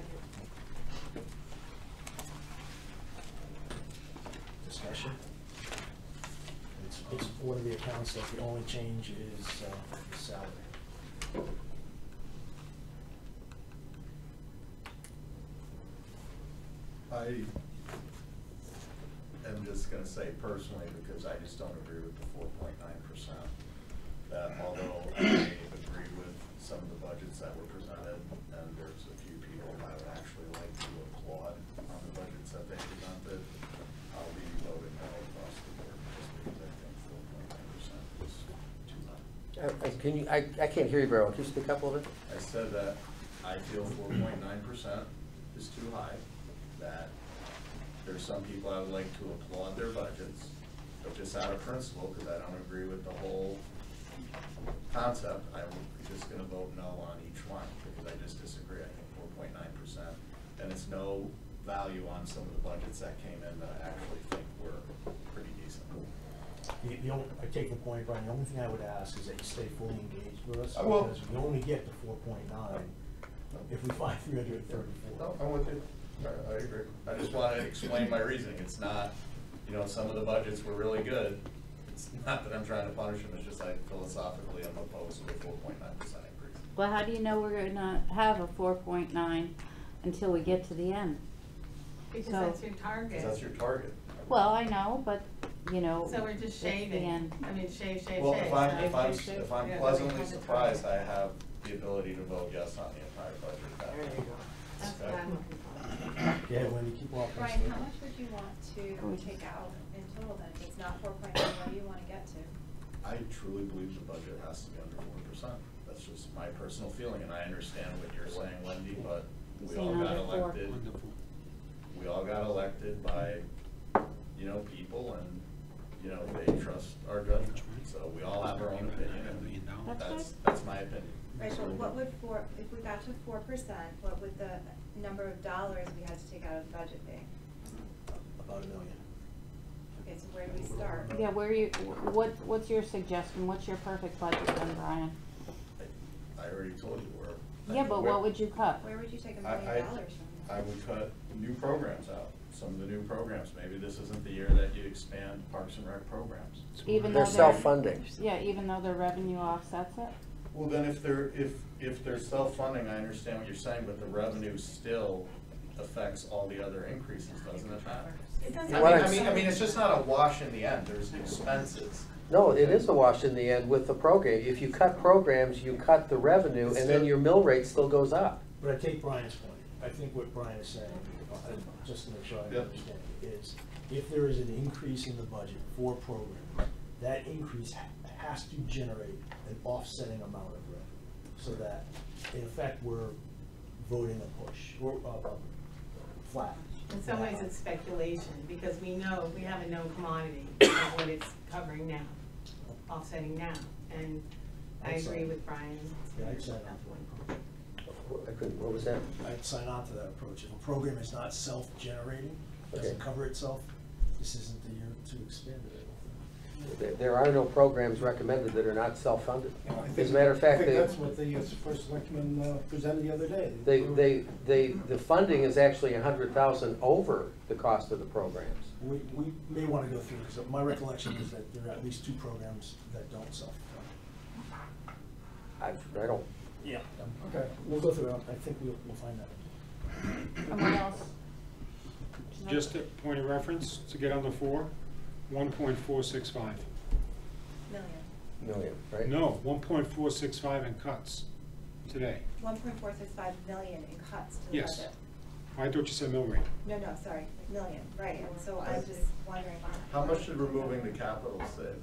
Discussion? It's one of the accounts that the only change is salary. I am just gonna say personally, because I just don't agree with the 4.9%. That although I agree with some of the budgets that were presented, and there's a few people I would actually like to applaud on the budgets that they presented, I'll be voting no across the board, just because I think 4.9% is too high. Can you, I can't hear you very well. Can you speak up a little bit? I said that I feel 4.9% is too high, that there's some people I would like to applaud their budgets, but just out of principle, because I don't agree with the whole concept, I'm just gonna vote no on each one, because I just disagree. I think 4.9%, and it's no value on some of the budgets that came in that I actually think were pretty decent. I take the point, Brian, the only thing I would ask is that you stay fully engaged with us. I will. Because we only get to 4.9 if we find 334. No, I'm with you. I agree. I just want to explain my reasoning. It's not, some of the budgets were really good. It's not that I'm trying to punish them, it's just like philosophically I'm opposed to a 4.9% increase. Well, how do you know we're gonna have a 4.9 until we get to the end? Because So- that's your target. Because that's your target. Well, I know, but, So we're just it's the shaving. end. I mean, shave, shave, Well, shave. if I'm Yeah, pleasantly we have the surprised, I target. have the ability to vote yes on the entire budget. There you go. That's what I'm looking for. Yeah, Wendy, keep walking. Brian, how much would you want to take out in total then? If it's not 4.9, what do you want to get to? I truly believe the budget has to be under 4%. That's just my personal feeling, and I understand what you're saying, Wendy, but we all Saying got under 4. elected. Wonderful. We all got elected by, people, and, they trust our judgment. So we all have our own opinion, and that's my opinion. Right, but what would if we got to 4%, what would the number of dollars we had to take out of the budget be? About $1 million. Okay, so where do we start? Yeah, what's your suggestion? What's your perfect budget then, Brian? I already told you where. Yeah, but what would you cut? Where would you take $1 I- million from? I would cut new programs out, some of the new programs. Maybe this isn't the year that you expand Parks and Rec programs. Even They're though self-funding. Yeah, even though their revenue offsets it? Well, then if they're self-funding, I understand what you're saying, but the revenue still affects all the other increases, doesn't it, Matt? It doesn't. I mean, it's just not a wash in the end. There's expenses. No, it is a wash in the end with the program. If you cut programs, you cut the revenue, and then your mill rate still goes up. But I take Brian's point. I think what Brian is saying, just to make sure I Yep. understand, is if there is an increase in the budget for programs, that increase has to generate an offsetting amount of revenue, so that, in effect, we're voting a push, or flat. In some ways, it's speculation, because we have a known commodity of what it's covering now, offsetting now. And I agree with Brian. Yeah, I'd sign on to that approach. I couldn't, what was that? I'd sign on to that approach. If a program is not self-generating, Okay. doesn't cover itself, this isn't the year to expand it, I don't think. There are no programs recommended that are not self-funded. I think- As a matter of fact, I think they, that's what the first selectman presented the other day. the funding is actually 100,000 over the cost of the programs. We may want to go through, because my recollection is that there are at least 2 programs that don't self-fund. I don't, Yeah. Okay, we'll go through it. I think we'll find that. And what else? Just a point of reference, to get under 4, 1.465. Million. million, right? No, 1.465 in cuts today. 1.465 million in cuts to the Yes. budget. I thought you said mill rate. No, sorry, million, right, and so I'm just wondering. How much did removing the capital save?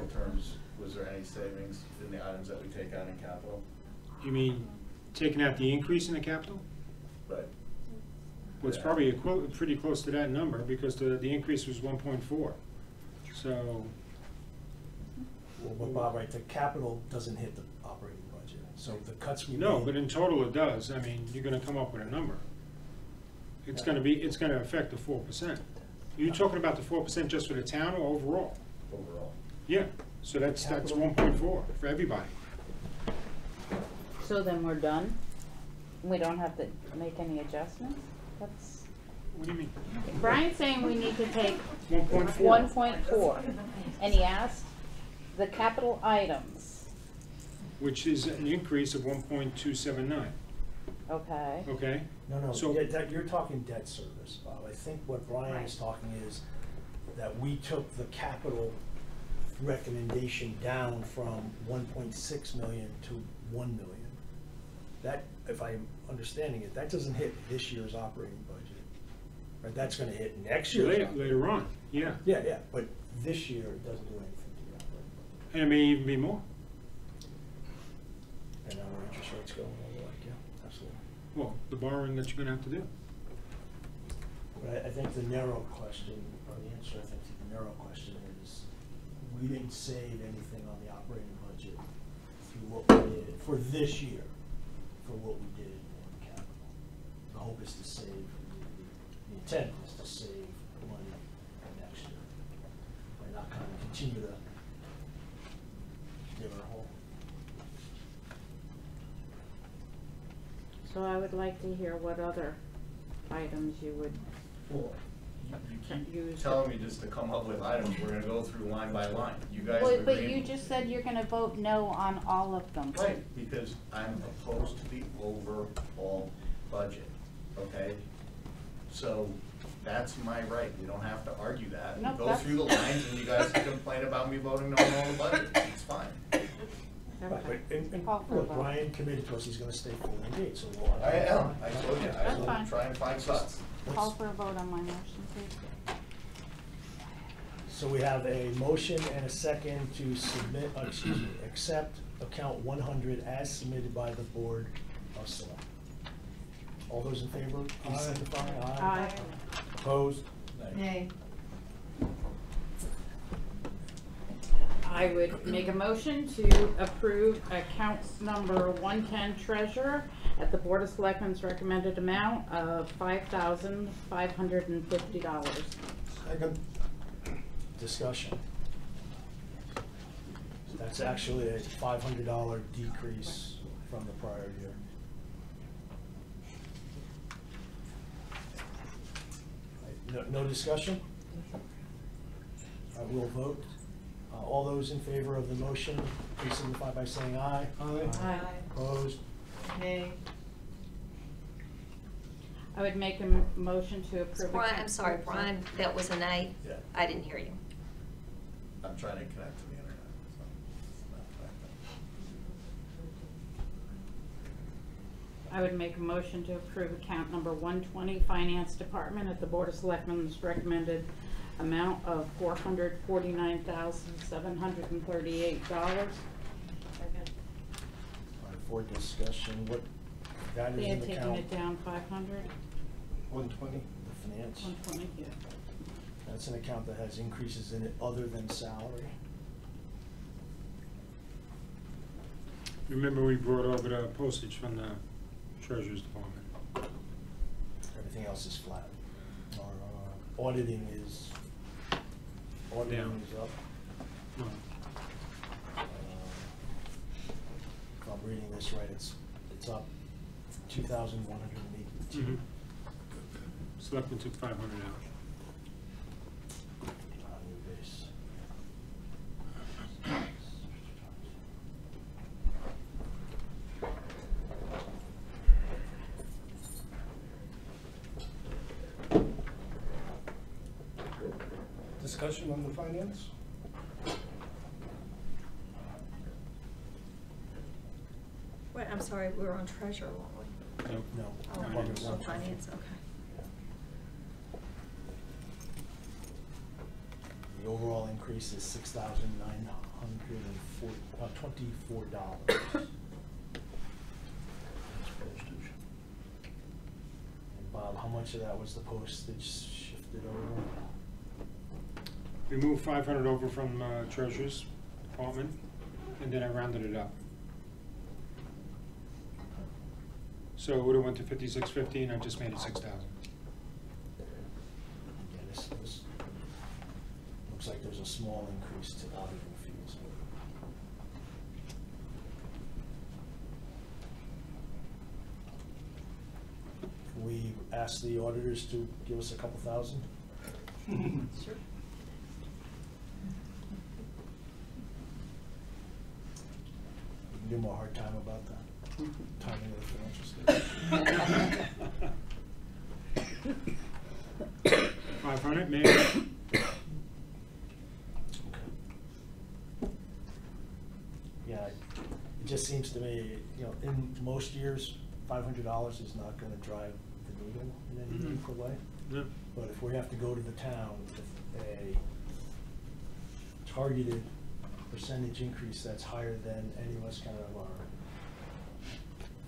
In terms, was there any savings in the items that we take out in capital? You mean taking out the increase in the capital? Right. Well, it's Yeah. probably pretty close to that number, because the increase was 1.4. So, Well, but Bob, right, the capital doesn't hit the operating budget, so the cuts we no, made- but in total it does. I mean, you're gonna come up with a number. It's gonna affect the 4%. Are you talking about the 4% just for the town or overall? Overall. Yeah, so that's 1.4 for everybody. So then we're done? We don't have to make any adjustments? That's, What do you mean? Brian's saying we need to take 1.4. 1.4, and he asked the capital items. Which is an increase of 1.279. Okay. okay? No, So- you're talking debt service, Bob. I think what Brian is talking is that we took the capital recommendation down from 1.6 million to 1 million. That, if I'm understanding it, that doesn't hit this year's operating budget. Right, that's gonna hit next year's. Later on, yeah. Yeah, but this year it doesn't do anything to the operating budget. And it may even be more. And our interest rates go all the way, yeah, absolutely. Well, the borrowing that you're gonna have to do. But I think the narrow question, or the answer, I think to the narrow question is, we didn't save anything on the operating budget through what we did for this year, for what we did in capital. The hope is to save, the intent is to save money next year, by not kind of continue to dig our hole. So I would like to hear what other items you would Well, you use. keep telling me just to come up with items, we're gonna go through line by line. You guys Well, are but agreeing. you just said you're gonna vote no on all of them. Right, because I'm opposed to the overall budget, okay? So that's my right, we don't have to argue that. Nope, Go that's- through the lines and you guys can complain about me voting no on all the budget, it's fine. Right, but, and Call for a look, vote. Brian committed to us, he's gonna stay fully engaged, so we'll. I am, I told you, I That's will fine. try and find cuts. Call for a vote on my motion, please. So we have a motion and a second to submit, accept account 100 as submitted by the Board of Selectmen. All those in favor, please Aye. signify. Aye. Opposed? Nay. I would make a motion to approve accounts number 110 treasurer at the Board of Selectmen's recommended amount of $5,550. Second. Discussion. That's actually a $500 decrease from the prior year. No discussion? I will vote. All those in favor of the motion, please signify by saying aye. Aye. Opposed? Nay. I would make a motion to approve. Brian, account- I'm sorry, Brian, that was a nay? Yeah. I didn't hear you. I'm trying to connect to the internet, so it's not connecting. I would make a motion to approve account number 120, Finance Department at the Board of Selectmen's recommended amount of $449,738. Second. All right, for discussion, what, that They is had an taken account, it down 500, 120. the finance, 120, yeah. that's an account that has increases in it other than salary. Remember, we brought over the postage from the Treasurer's Department. Everything else is flat. Our auditing is up. No. If I'm reading this right, it's up 2,182. Mhm. Selectmen took 500 out. New base. Discussion on the finance? Wait, I'm sorry, we were on treasurer, weren't we? Nope. No. Oh, Department on 120. finance, okay. The overall increase is $6,924. And Bob, how much of that was the postage shifted over? We moved 500 over from Treasurer's Department, and then I rounded it up. So it would've went to 5650, and I just made it 6,000. Yeah, this looks like there's a small increase to auditing fees. Can we ask the auditors to give us a couple thousand? Sure. Give them a hard time about that. timing of the financial statement. 500 maybe? Yeah, it just seems to me, you know, in most years, $500 is not gonna drive the needle in any Mhm. meaningful way. No. But if we have to go to the town with a targeted percentage increase that's higher than any of us kind of are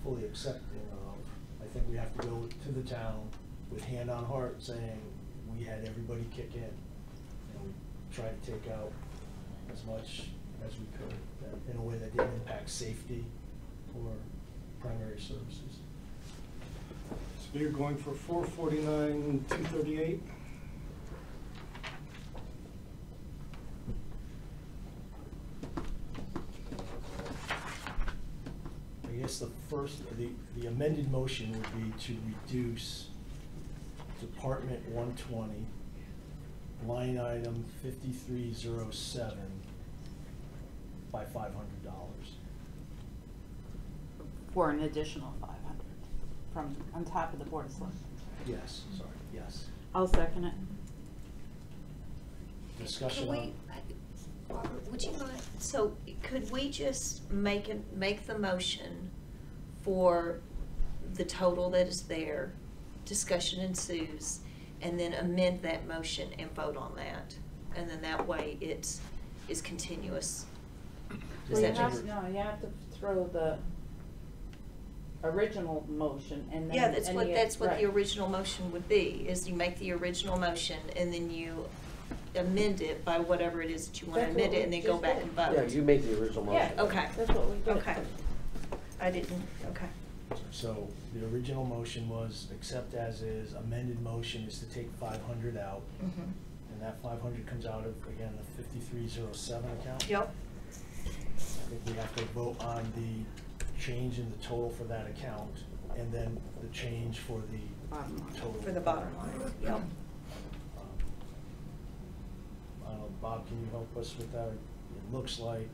fully accepting of, I think we have to go to the town with hand on heart saying, we had everybody kick in. And we try to take out as much as we could, in a way that didn't impact safety or primary services. So you're going for 449, 238? I guess the amended motion would be to reduce Department 120, line item 5307 by $500. For an additional 500 from, on top of the Board of Selectmen. Yes, sorry, yes. I'll second it. Discussion Can on, we, Barbara, would you mind, so could we just make the motion for the total that is there, discussion ensues, and then amend that motion and vote on that? And then that way it's continuous. Does Well, you that have, make- no, you have to throw the original motion and then. Yeah, that's what the right. original motion would be, is you make the original motion and then you amend it by whatever it is that you want to That's amend what it, and we then go just back did. and vote. Yeah, you made the original motion. Yeah, Okay. that's what we did. Okay. I didn't, okay. so the original motion was accept as is, amended motion is to take 500 out. Mhm. And that 500 comes out of, again, the 5307 account. Yep. I think we have to vote on the change in the total for that account, and then the change for the Bottom line. total. For the bottom line, yep. I don't know, Bob, can you help us with that? It looks like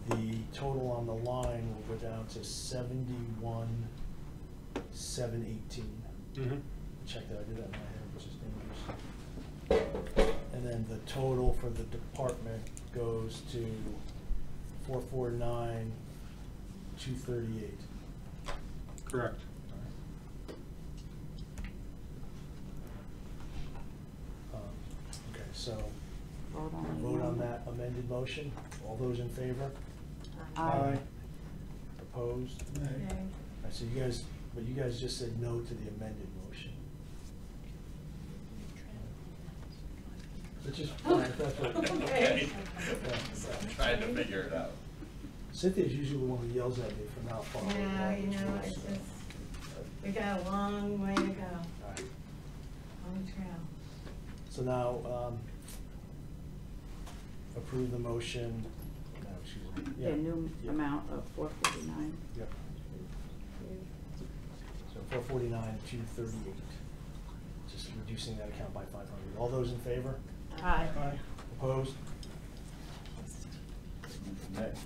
the total on the line will go down to 71,718. Mhm. Check that, I did that in my head, which is dangerous. And then the total for the department goes to 449,238. Correct. Okay, so Vote on the vote on amendment. that amended motion. All those in favor? Aye. Opposed? Okay. All right, so you guys just said no to the amended motion. Which is fine, if that's what. Okay. Yeah. I'm trying to figure it out. Cynthia's usually the one who yells at me for not following. Yeah, you Robert's know, rules, it's so. just, we got a long way to go, All right. long trail. So now, approve the motion, no, excuse me. The Yeah, new yeah, amount of 449. Yep. So 449,238, just reducing that account by 500. All those in favor? Aye. Opposed? Next.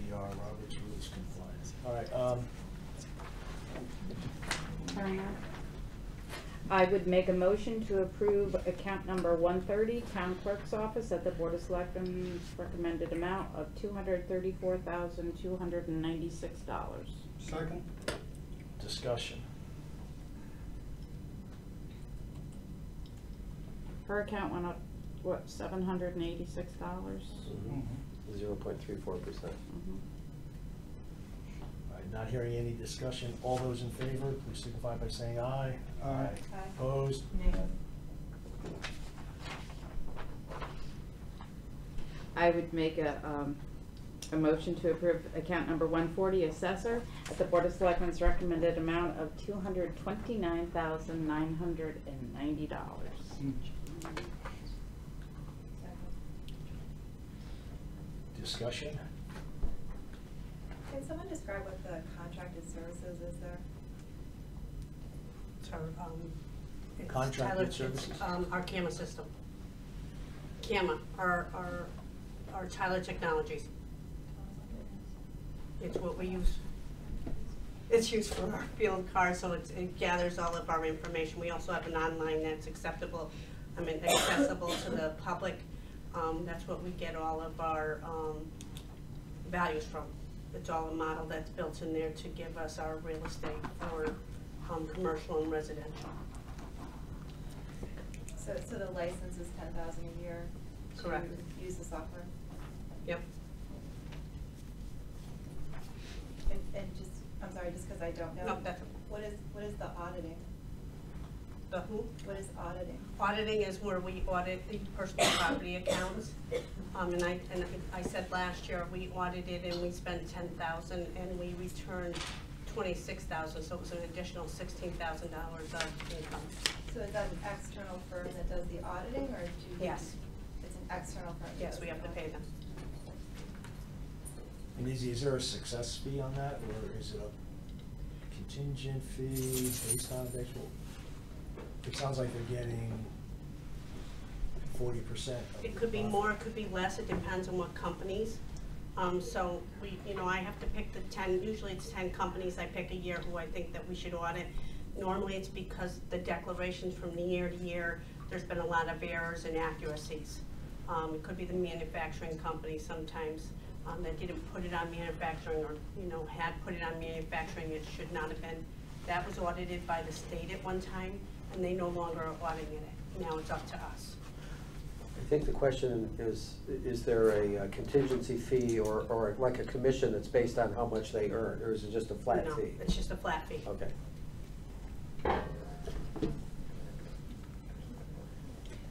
We are Robert's Rules compliant. All right, Turner. I would make a motion to approve account number 130, Town Clerk's Office, at the Board of Selectmen's recommended amount of $234,296. Second? discussion. Her account went up, what, $786? Mhm. 0.34%. All right, not hearing any discussion. All those in favor, please signify by saying aye. Aye. Aye. Opposed? I would make a motion to approve account number 140, Assessor, at the Board of Selectmen's recommended amount of $229,990. Discussion? Can someone describe what the contracted services is there? So, it's Contracted Tyler- services? it's, our CAMA system. CAMA, our Tyler Technologies. It's what we use. It's used for our field cars, so it gathers all of our information. We also have an online that's accessible to the public. That's what we get all of our values from. It's all a model that's built in there to give us our real estate for commercial and residential. So the license is $10,000 a year Correct. to use the software? Yep. And just, I'm sorry, just because I don't know. No, that's, What is the auditing? the who? What is auditing? Auditing is where we audit the personal property accounts. And I said last year we audited and we spent $10,000 and we returned $26,000, so it was an additional $16,000 of income. So is that an external firm that does the auditing, or do you? Yes. It's an external firm? that Yes, does we the have to pay auditing. them. And is there a success fee on that, or is it a contingent fee based on the actual? It sounds like they're getting 40%. It could be more, it could be less, it depends on what companies. So I have to pick the 10, usually it's 10 companies I pick a year who I think that we should audit. Normally it's because the declarations from the year to year, there's been a lot of errors and inaccuracies. It could be the manufacturing company sometimes that didn't put it on manufacturing, or had put it on manufacturing, it should not have been. That was audited by the state at one time, and they no longer are auditing it. Now it's up to us. I think the question is there a contingency fee or like a commission that's based on how much they earn, or is it just a flat No, fee? it's just a flat fee. Okay.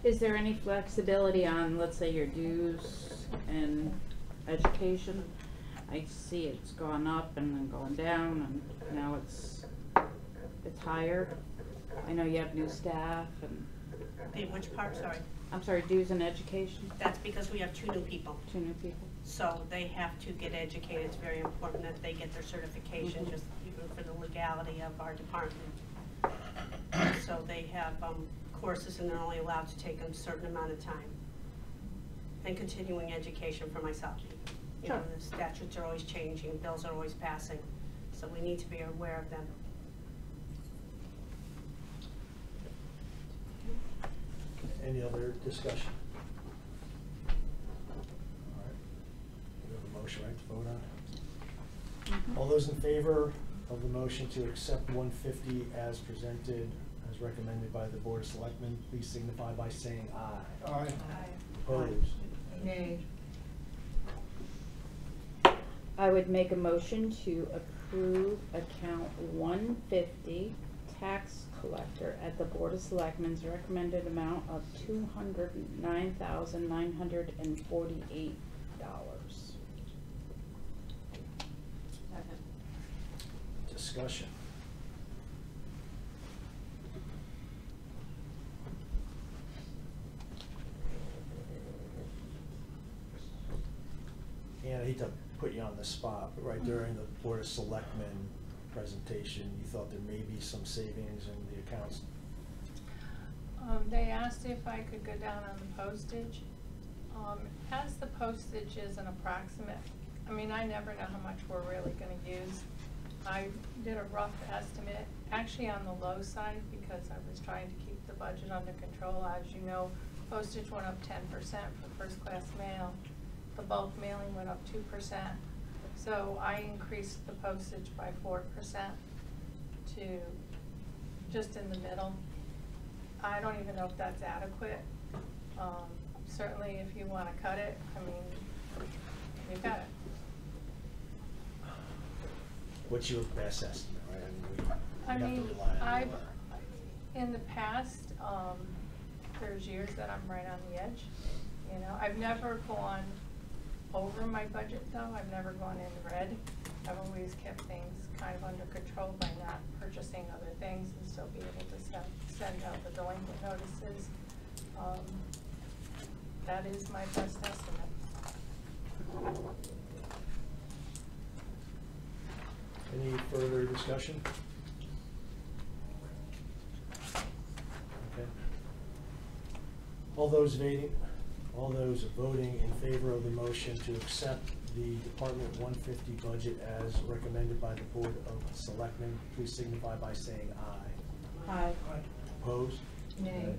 Is there any flexibility on, let's say, your dues and education? I see it's gone up and then going down, and now it's higher. I know you have new staff and, Which part, sorry? I'm sorry, dues and education, That's because we have 2 new people. 2 new people. So they have to get educated. It's very important that they get their certification, just even for the legality of our department. So they have courses, and they're only allowed to take a certain amount of time. And continuing education for myself. Sure. The statutes are always changing, bills are always passing, so we need to be aware of them. Any other discussion? All right. We have a motion, right, to vote on? All those in favor of the motion to accept 150 as presented, as recommended by the Board of Selectmen, please signify by saying aye. Aye. Opposed? Nay. I would make a motion to approve account 150, tax collector, at the Board of Selectmen's recommended amount of $209,948. Discussion. And I hate to put you on the spot, but right during the Board of Selectmen presentation, you thought there may be some savings in the accounts. They asked if I could go down on the postage. As the postage is an approximate, I mean, I never know how much we're really gonna use. I did a rough estimate, actually on the low side, because I was trying to keep the budget under control. As you know, postage went up 10% for first class mail. The bulk mailing went up 2%. So I increased the postage by 4% to just in the middle. I don't even know if that's adequate. Certainly if you want to cut it, I mean, you got it. What's your best estimate, right? I We have mean, to rely on I've, your- in the past, there's years that I'm right on the edge. I've never gone over my budget though. I've never gone in red. I've always kept things kind of under control by not purchasing other things and still be able to send out the delinquent notices. That is my best estimate. Any further discussion? Okay. All those voting in favor of the motion to accept the Department 150 budget as recommended by the Board of Selectmen, please signify by saying aye. Aye. Opposed? Nay.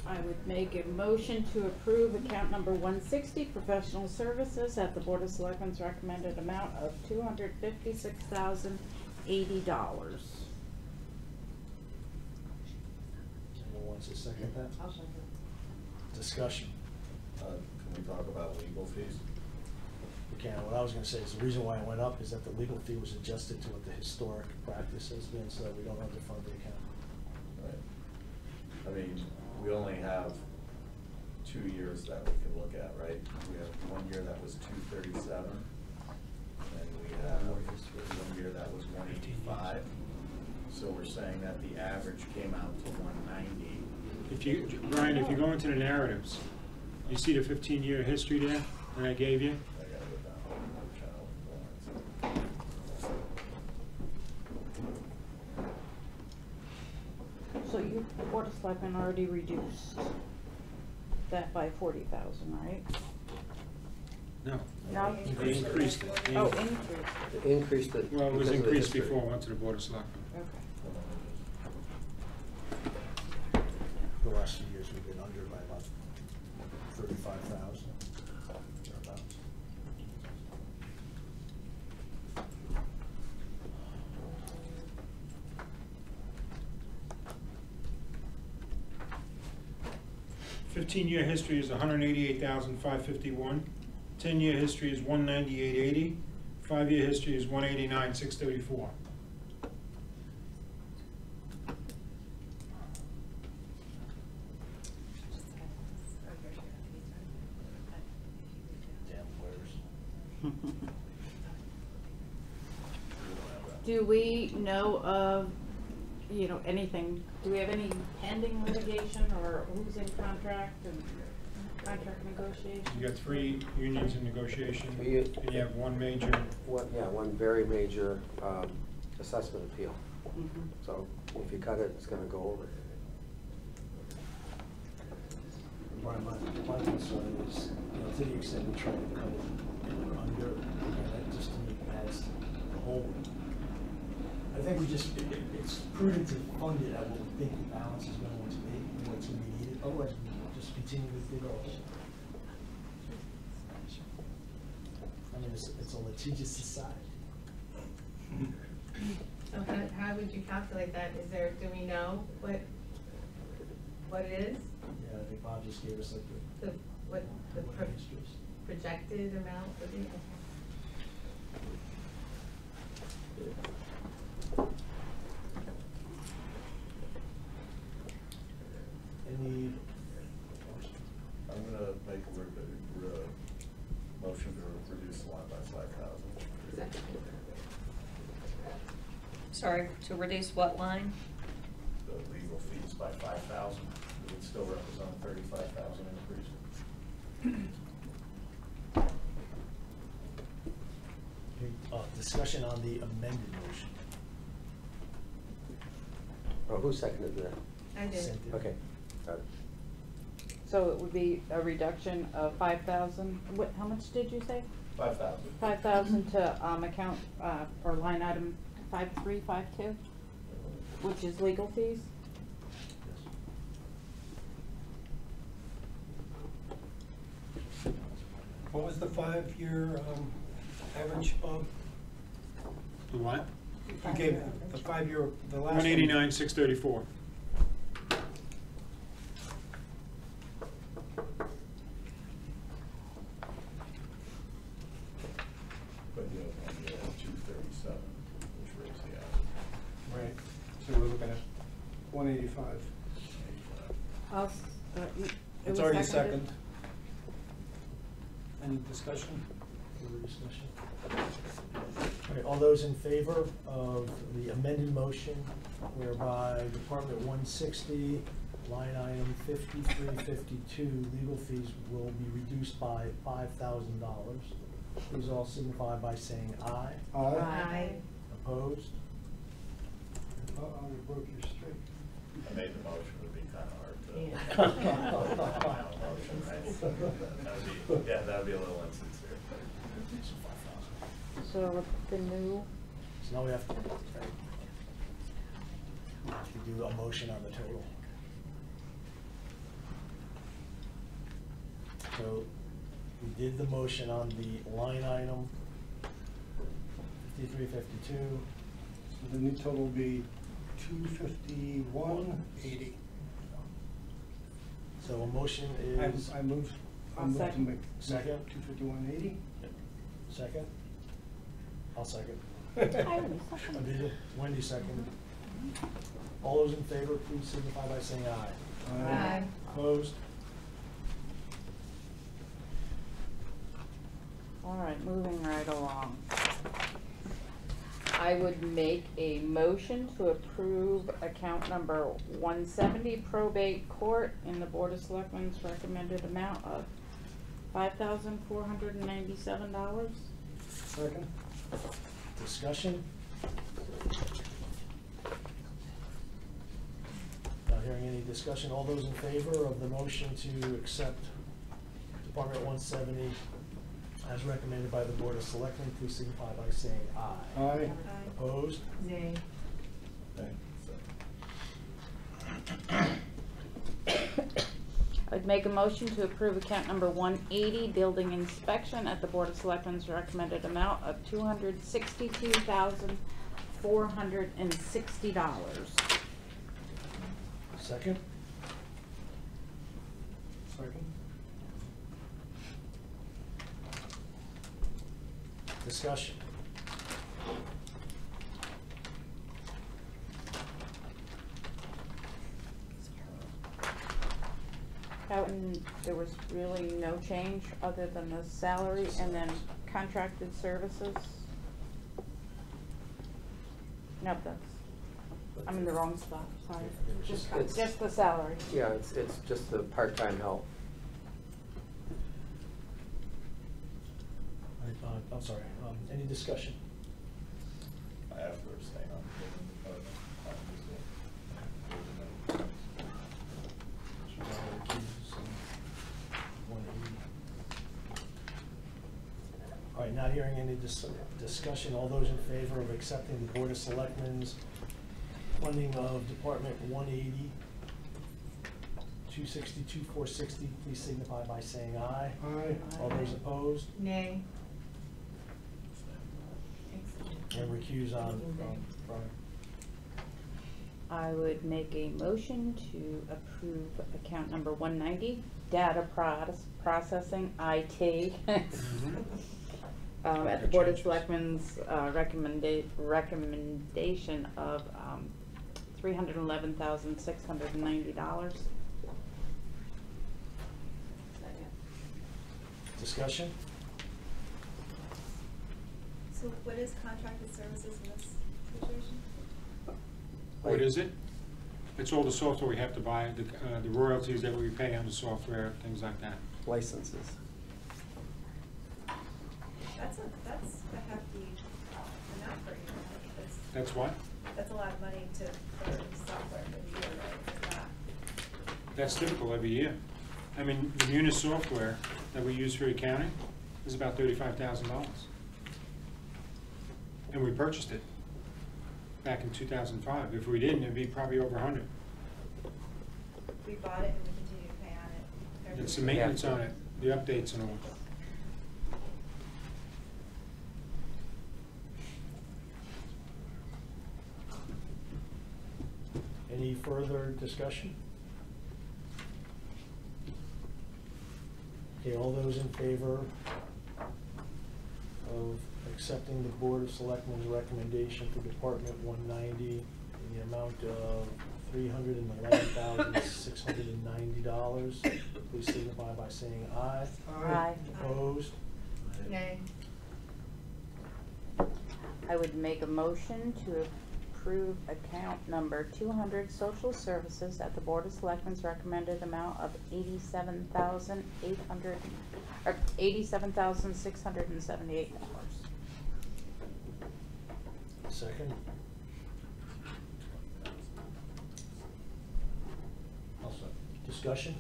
I would make a motion to approve account number 160, professional services, at the Board of Selectmen's recommended amount of $256,080. Anyone wants to second that? I'll second. Discussion. Can we talk about legal fees? We can. What I was gonna say is the reason why it went up is that the legal fee was adjusted to what the historic practice has been, so that we don't have to fund the account. Right. I mean, we only have 2 years that we can look at, right? We have 1 year that was 237, and we have 1 year that was 185. So we're saying that the average came out to 190. If you, Brian, if you go into the narratives, you see the 15-year history there that I gave you? I gotta go down. So you, the Board of Selectmen already reduced that by 40,000, right? No. No? They increased it. They- Oh, increased. Increased it. Well, it was because of the increased history. before it went to the Board of Selectmen. Okay. The last few years, we've been under by about 35,000. thereabouts. Fifteen-year history is 188,551. 10-year history is 198,80. 5-year history is 189,634. Damn lawyers. Do we know of, you know, anything, do we have any pending litigation or who's in contract and contract negotiations? You got 3 unions in negotiation, You- and you have one major. One very major assessment appeal. Mhm. So if you cut it, it's gonna go over. Brian, my concern is, you know, to the extent we try to cut it under, and that just to me adds to the whole. I think we just, it's prudent to fund it at what we think the balance is going to be, and what's going to be needed, otherwise we just continue with the goals. I mean, it's a litigious society. So how would you calculate that? Is there, do we know what it is? Yeah, I think Bob just gave us like What the what the history is. projected amount would be? Any, I'm gonna make a motion to reduce the line by 5,000. Sorry, to reduce what line? The legal fees by 5,000, it would still represent a 35,000 increase. discussion on the amended motion. Oh, who seconded that? I did. Cynthia. Okay, got it. So it would be a reduction of 5,000, what, how much did you say? 5,000. 5,000 to, account, or line item 5352, which is legal fees? What was the 5-year average, Bob? The what? You gave the 5-year, the last one. 189,634. But you have 237, which raised the average. Right, so we're looking at 185. I'll, it It's was already seconded. second. Any discussion? Further discussion? All right, all those in favor of the amended motion whereby Department 160, line item 5352, legal fees will be reduced by $5,000. Please all signify by saying aye. Aye. Aye. Opposed? Uh-oh, you broke your streak. I made the motion, it would be kind of hard to. Yeah. Motion, right? That'd be a little insincere. So the new, So now we have to, you do a motion on the total. So we did the motion on the line item, 5352. So the new total will be 251.80. So a motion is. I move I'll to second. make. Second. 251.80. Second? I'll second. I already seconded. Did you? Wendy seconded. All those in favor, please signify by saying aye. Aye. Opposed? All right, moving right along. I would make a motion to approve account number 170 probate court in the Board of Selectmen's recommended amount of $5,497. Second. Discussion? Not hearing any discussion. All those in favor of the motion to accept Department 170 as recommended by the Board of Selectmen, please signify by saying aye. Aye. Opposed? Nay. I'd make a motion to approve account number 180, building inspection at the Board of Selectmen's recommended amount of $262,460. Second? Second. Discussion? And there was really no change other than the salary and then contracted services? No, I'm in the wrong spot, sorry. It's- Just the salary. Yeah, it's just the part-time help. I'm sorry, any discussion? I have to abstain on All right, not hearing any discussion, all those in favor of accepting the Board of Selectmen's funding of Department 180, 262,460, please signify by saying aye. Aye. All those opposed? Nay. And recuse on, Brian. I would make a motion to approve account number 190, data processing, IT. At the Board of Selectmen's recommendation of $311,690. Discussion? So what is contracted services in this situation? What is it? It's all the software we have to buy, the royalties that we pay on the software, things like that. Licenses. That's a hefty amount for you. That's what? That's a lot of money for software for the year, right? Is that? That's typical every year. I mean, the Munis software that we use for accounting is about $35,000. And we purchased it back in 2005. If we didn't, it'd be probably over 100. We bought it and we continue to pay on it. every It's the year. maintenance on it, the updates and all. Any further discussion? Okay, all those in favor of accepting the Board of Selectmen's recommendation for Department 190 in the amount of $311,690, please signify by saying aye. Aye. Opposed? Nay. I would make a motion to approve account number 200 social services at the Board of Selectmen's recommended amount of $87,678. Second? Discussion?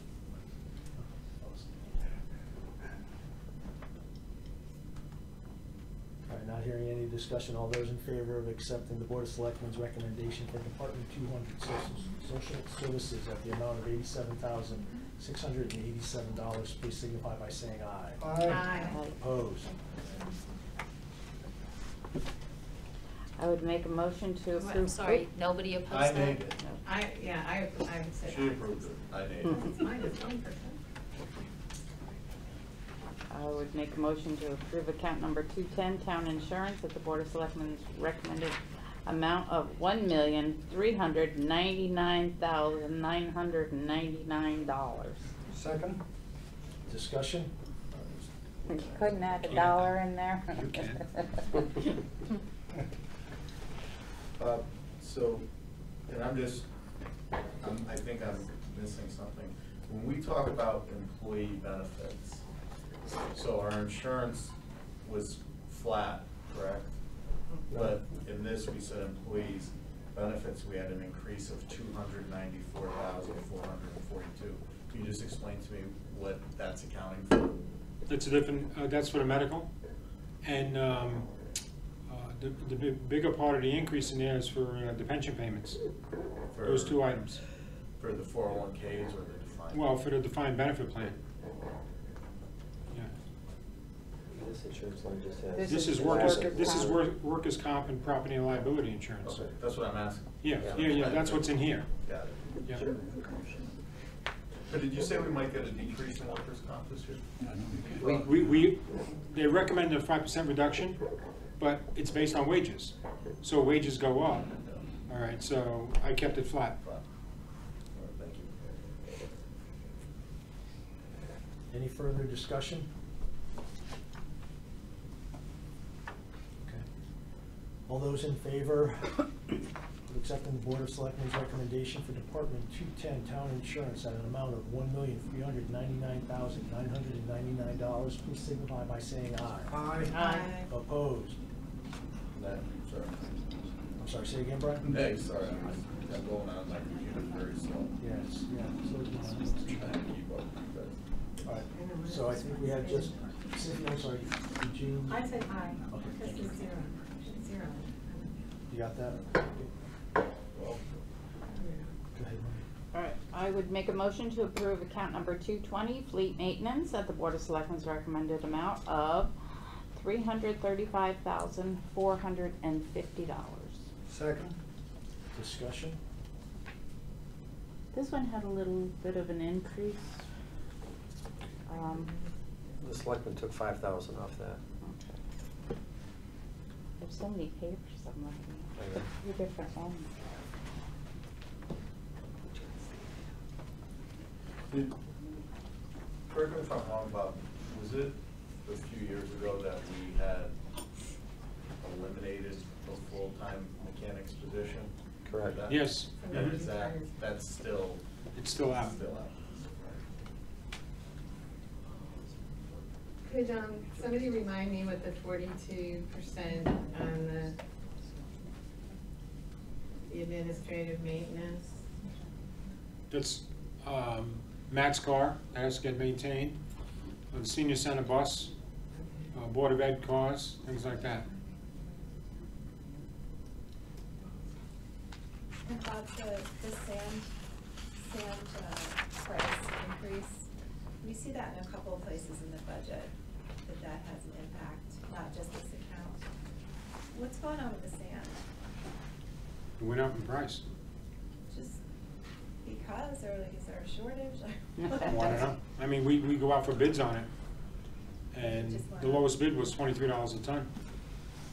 All right, not hearing any discussion. All those in favor of accepting the Board of Selectmen's recommendation for Department 200 Social Services at the amount of $87,687, please signify by saying aye. Aye. Opposed? I would make a motion to approve. I'm sorry, nobody opposed I that? named it. I said. She approved it. I named it. It's minus 1%. I would make a motion to approve account number 210, Town Insurance, at the Board of Selectmen's recommended amount of $1,399,999. Second? Discussion? You couldn't add a dollar in there? You can. So, and I think I'm missing something. When we talk about employee benefits, so our insurance was flat, correct? But in this, we said employees' benefits, we had an increase of $294,442. Can you just explain to me what that's accounting for? It's a different, that's for the medical. And the bigger part of the increase in there is for the pension payments. For- Those two items. For the 401Ks or the defined? Well, for the defined benefit plan. Yeah. This insurance line just has. This is workers' comp and property and liability insurance. Okay, that's what I'm asking. Yeah, that's what's in here. Got it. Yeah. But did you say we might get a decrease in workers' comp this year? They recommend a 5% reduction, but it's based on wages. So wages go up. All right, so I kept it flat. Fine. All right, thank you. Any further discussion? Okay. All those in favor of accepting the Board of Selectmen's recommendation for Department 210 Town Insurance at an amount of $1,399,999, please signify by saying aye. Aye. Opposed? Nay, sorry. I'm sorry, say again, Brian? Nay, sorry, I'm going on my computer very slow. Yes, yeah. Trying to keep up with you guys. All right, so I think we had just, I'm sorry, did you? I said aye, Okay, because thank you. it's zero. It's zero. You got that? Okay. Well, Go ahead, Mike. All right, I would make a motion to approve account number 220, Fleet Maintenance, at the Board of Selectmen's recommended amount of $335,450. Second? Discussion? This one had a little bit of an increase. The selectmen took 5,000 off that. Okay. There's so many papers I'm looking Oh, at. yeah. Three different ones. Correct me if I'm wrong, Bob, was it a few years ago that we had eliminated a full-time mechanics position? Correct. That- Yes. And is that's still? It's still out. Still out. Could, somebody remind me what the 42% on the administrative maintenance? That's Matt's car, that has to get maintained, the senior center bus, Board of Ed cars, things like that. And Bob, the sand price increase, we see that in a couple of places in the budget, that has an impact, not just this account. What's going on with the sand? It went up in price. Just because, or like, is there a shortage? I don't know. I mean, we go out for bids on it, and Just went the up. lowest bid was $23 a ton.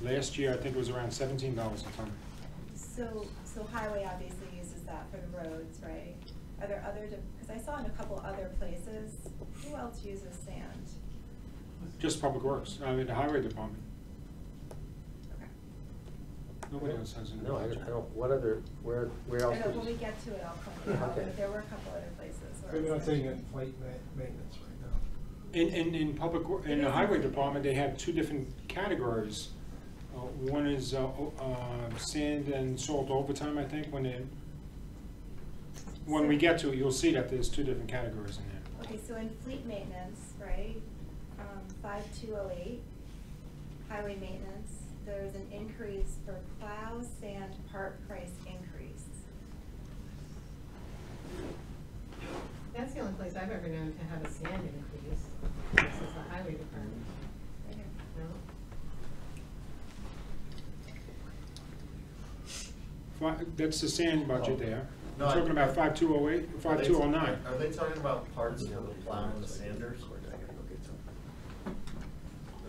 Last year, I think it was around $17 a ton. So highway obviously uses that for the roads, right? Are there other, because I saw in a couple other places, who else uses sand? Just Public Works, I mean, the Highway Department. Okay. Nobody else has it. No, I don't, what other, where I else? know, would when you- we get to it, I'll point it out, Okay. but there were a couple other places where. Maybe it not was saying mentioned. in flight maintenance right now. In in the Highway Department, they have two different categories. One is sand and salt overtime, I think, when they, When we get to it, you'll see that there's two different categories in there. Okay, so in fleet maintenance, right, 5208, highway maintenance, there's an increase for plow, sand, part price increase. That's the only place I've ever known to have a sand increase. This is the highway department. Right here. No? That's the sand budget there. No, I'm talking about 5208, 5209. Are they talking about parts for the plow and the sanders?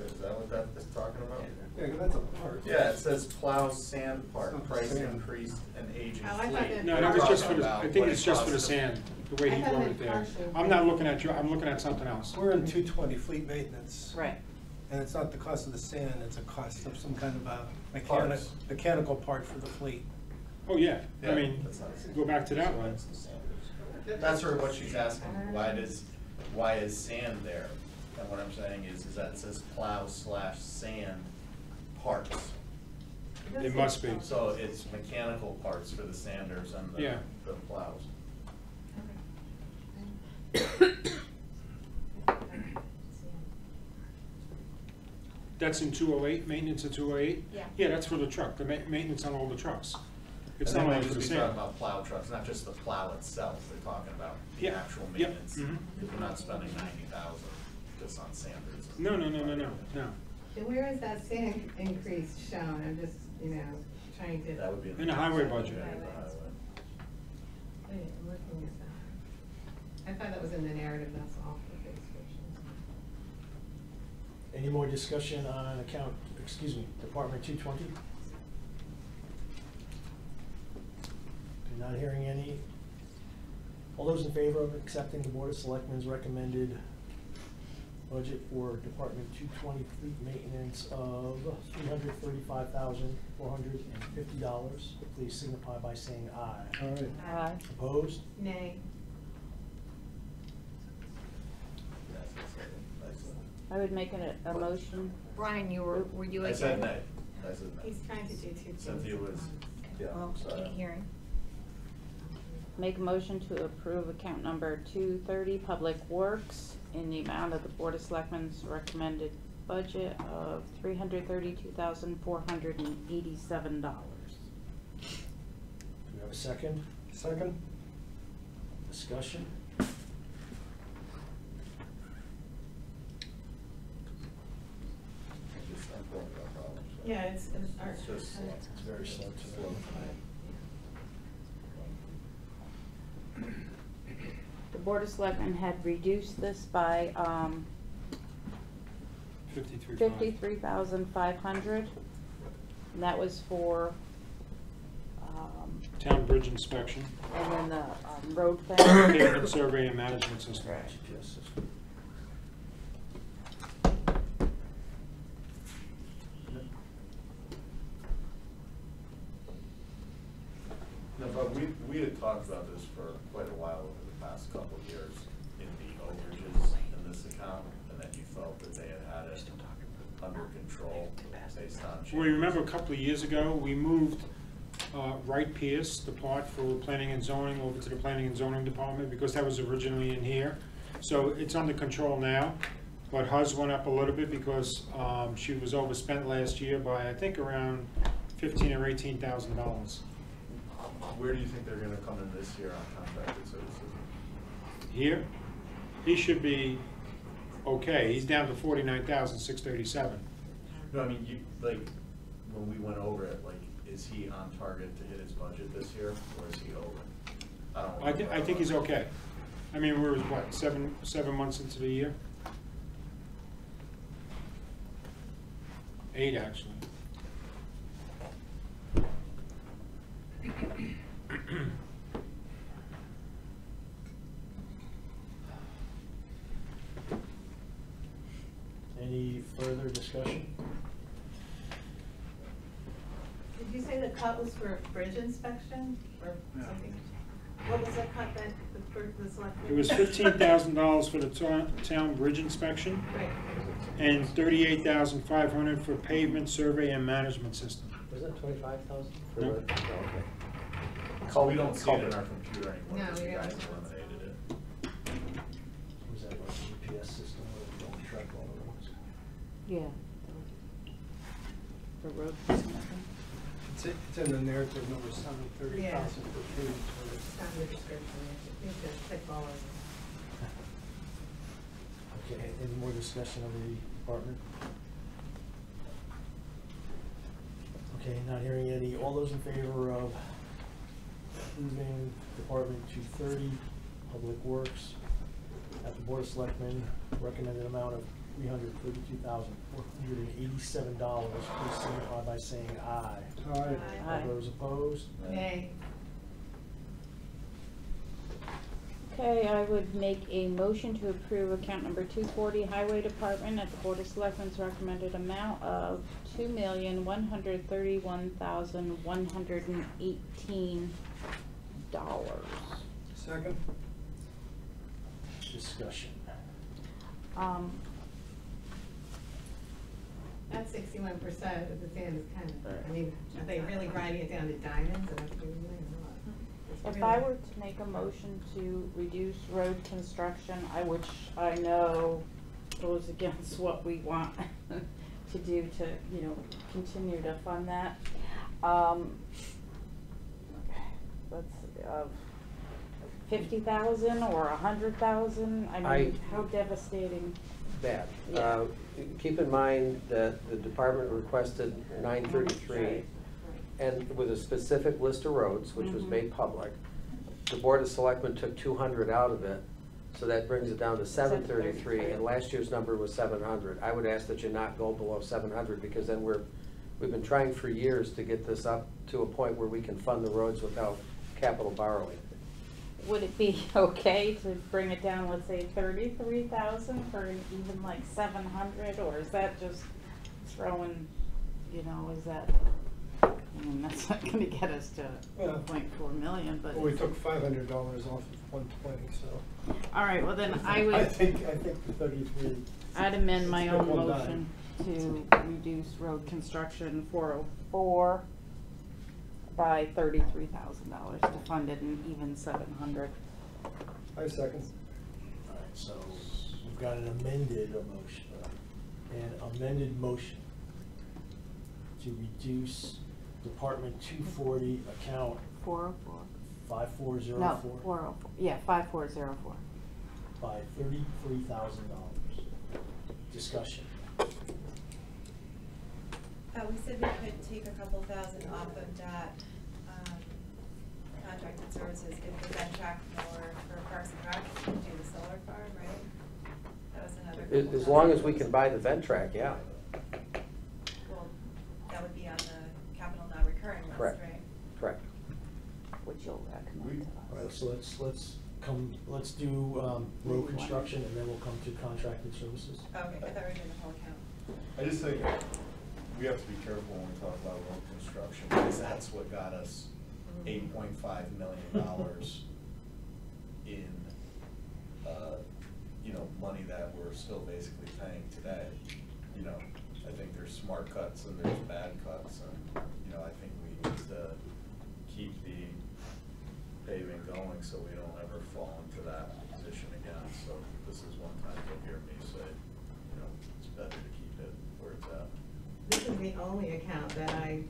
Is that what that is talking about? Yeah, that's a part. Yeah, it says plow sand part, price increase and aging Oh, I thought fleet. that- No, that was just for the, Talking I think about it's just for the what it sand, the way I he thought wrote it it there. partially- I'm not looking at you, I'm looking at something else. We're in 220 fleet maintenance. Right. And it's not the cost of the sand, it's a cost of some kind of a Parts. mechanical part for the fleet. Oh, yeah, I Yeah, mean, that's not sand. go back to that one. That's sort of what she's asking, why is sand there? And what I'm saying is that it says plow/sand parts. It must be. So it's mechanical parts for the sanders and Yeah. the plows. That's in 208, maintenance of 208? Yeah. Yeah, that's for the truck, the maintenance on all the trucks. It's And not then only they for the just be talking sand. about plow trucks, not just the plow itself, they're talking about the Yeah, actual yep, maintenance. mhm. We're not spending 90,000 just on sanders. No. And where is that sand increase shown? I'm just, trying to. That would be In the highway budget. Yeah, in the highway. Wait, I'm looking at that. I thought that was in the narrative, that's all for the description. Any more discussion on Department 220? Not hearing any. All those in favor of accepting the Board of Selectmen's recommended budget for Department 220 fleet maintenance of $335,450, please signify by saying aye. All right. Aye. Opposed? Nay. Yes, that's it. I would make a motion. Brian, were you I again? said nay. I said nay. He's trying to do two things. Cynthia was, yeah, Well, sorry. can't hear him. Make a motion to approve account number 230, Public Works, in the amount of the Board of Selectmen's recommended budget of $332,487. Do we have a second? Second? Discussion? I'm going without problems, so. Yeah, it's It's just slow. It's very slow tonight. The Board of Selectmen had reduced this by 53,500, and that was for, Town bridge inspection, and then the road thing. pavement survey and management system. GPS system. No, but we had talked about this for quite a while over the past couple of years in the overages in this account, and that you felt that they had it under control based on changes. Well, you remember a couple of years ago, we moved Wright Pierce, the part for planning and zoning, over to the planning and zoning department, because that was originally in here. So it's under control now, but HUS went up a little bit because she was overspent last year by, I think, around $15,000 or $18,000. Where do you think they're gonna come in this year on contracted services? Here, he should be okay, he's down to $49,637. No, I mean, when we went over it, is he on target to hit his budget this year, or is he over? I think he's okay. I mean, we're, what, seven months into the year? 8, actually. Any further discussion? Did you say the cut was for bridge inspection or something? What was the cut that the selectmen? It was $15,000 for the town bridge inspection Right. and $38,500 for pavement survey and management system. Was that 25,000? No. Okay. So we don't see it in our computer anymore, No, because we you guys don't. eliminated it. Was that like a GPS system where we don't track all the roads? Yeah. The road discussion. It's in the narrative number 730,000 per page. It's not in the description, you have to click all of them. Okay, any more discussion of the department? Okay, not hearing any. All those in favor of approving Department 230, Public Works, at the Board of Selectmen, recommended amount of $332,487, please signify by saying aye. Aye. All those opposed? Nay. Okay, I would make a motion to approve account number 240, Highway Department, at the Board of Selectmen's recommended amount of $2,131,118. Second? Discussion. That 61% at the end is kind of, I mean, are they really writing it down to diamonds, or are they really not? It's If I really- were to make a motion to reduce road construction, which I know goes against what we want to do to, continue to fund that. Let's, 50,000 or 100,000, I mean, how devastating. Bad. Yeah. Keep in mind that the department requested 933, Right. and with a specific list of roads, which was Mhm. made public. The Board of Selectmen took 200 out of it, so that brings it down to 733, and last year's number was 700. I would ask that you not go below 700, because then we've been trying for years to get this up to a point where we can fund the roads without capital borrowing. Would it be okay to bring it down, let's say 33,000 for an even like 700, or is that just throwing, is that, that's not gonna get us to Yeah. 1.4 million, but. Well, we took $500 off of 120, so. All right, well then I would. I think the 33. I'd amend my Let's own pick one motion to reduce road construction 404 by $33,000 to fund it in even 700. 5 seconds. All right, so we've got an amended motion to reduce Department 240 account 404. 5404. No, 404. Yeah, 5404. by $33,000. Discussion. We said we could take a couple thousand off of that, contracted services if we then track more for Parks and Rec, to do the solar farm, right? That was another. As long as we can buy the Ventrac, yeah. Well, that would be on the capital non-recurring list, Correct. right? Correct. Which you'll recommend to All right, us. so let's do road construction, and then we'll come to contracted services. Okay, I thought we were doing the whole account. I just think we have to be careful when we talk about road construction, because that's what got us $8.5 million in, money that we're still basically paying today. I think there's smart cuts and there's bad cuts, and, I think we need to keep the paving going so we don't ever fall into that position again. So this is one time you'll hear me say, it's better to keep it where it's at. This is the only account that I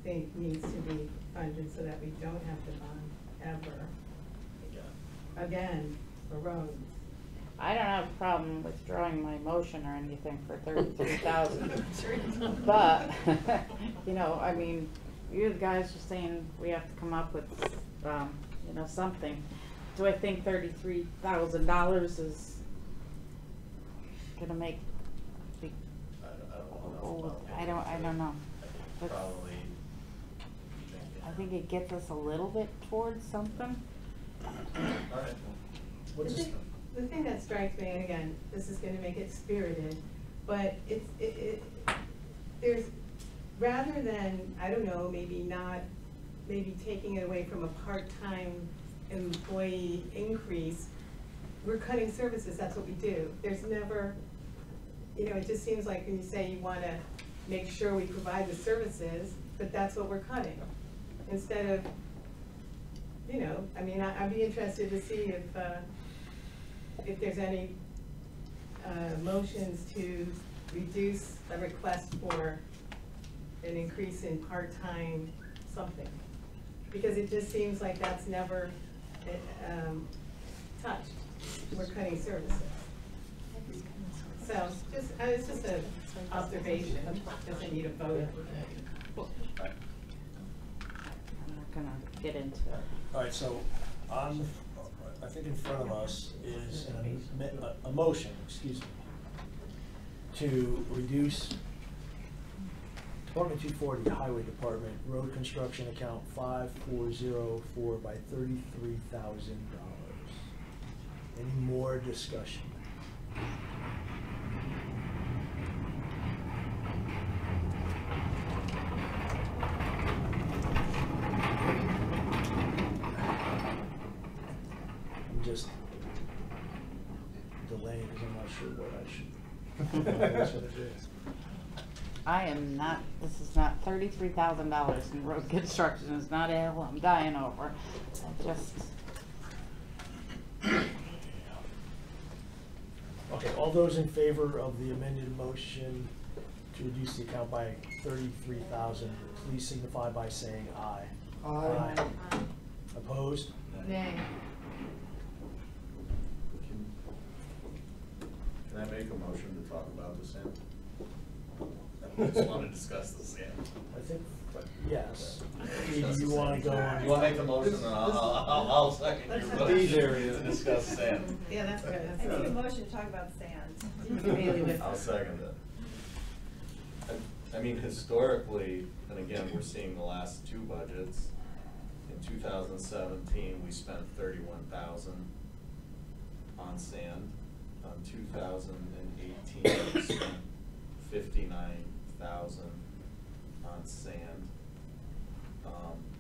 think needs to be funded so that we don't have to bond ever again for roads. I don't have a problem withdrawing my motion or anything for 33,000. But, I mean, you guys are saying we have to come up with, something. Do I think $33,000 is gonna make the, I don't know. I don't know. That's- Probably. I think it gets us a little bit towards something. All right. What's this? The thing that strikes me, and again, this is gonna make it spirited, but there's, rather than, I don't know, maybe taking it away from a part-time employee increase, we're cutting services, that's what we do. There's never, it just seems like when you say you wanna make sure we provide the services, but that's what we're cutting. Instead of you know, I mean, I'd be interested to see if there's any motions to reduce a request for an increase in part-time something. Because it just seems like that's never touched. We're cutting services. So, it's just an observation, doesn't need a vote. I'm not gonna get into it. All right, so on, I think in front of us is a motion, excuse me, to reduce Department 240, Highway Department, Road Construction Account 5404 by $33,000. Any more discussion? I'm just delaying because I'm not sure what I should. That's what it is. I am not, this is not $33,000 in road construction, it's not a hill I'm dying over. I just, Okay, all those in favor of the amended motion to reduce the account by $33,000, please signify by saying aye. Aye. Opposed? Nay. Can I make a motion to talk about the sand? I just want to discuss the sand. I think, yes. Do you want to go on? You want to make the motion, and I'll second your motion. These areas. To discuss sand. Yeah, that's good. I need a motion to talk about sand. I'll second it. I mean, historically, and again, we're seeing the last two budgets. In 2017, we spent $31,000 on sand. 2018, we spent $59,000 on sand.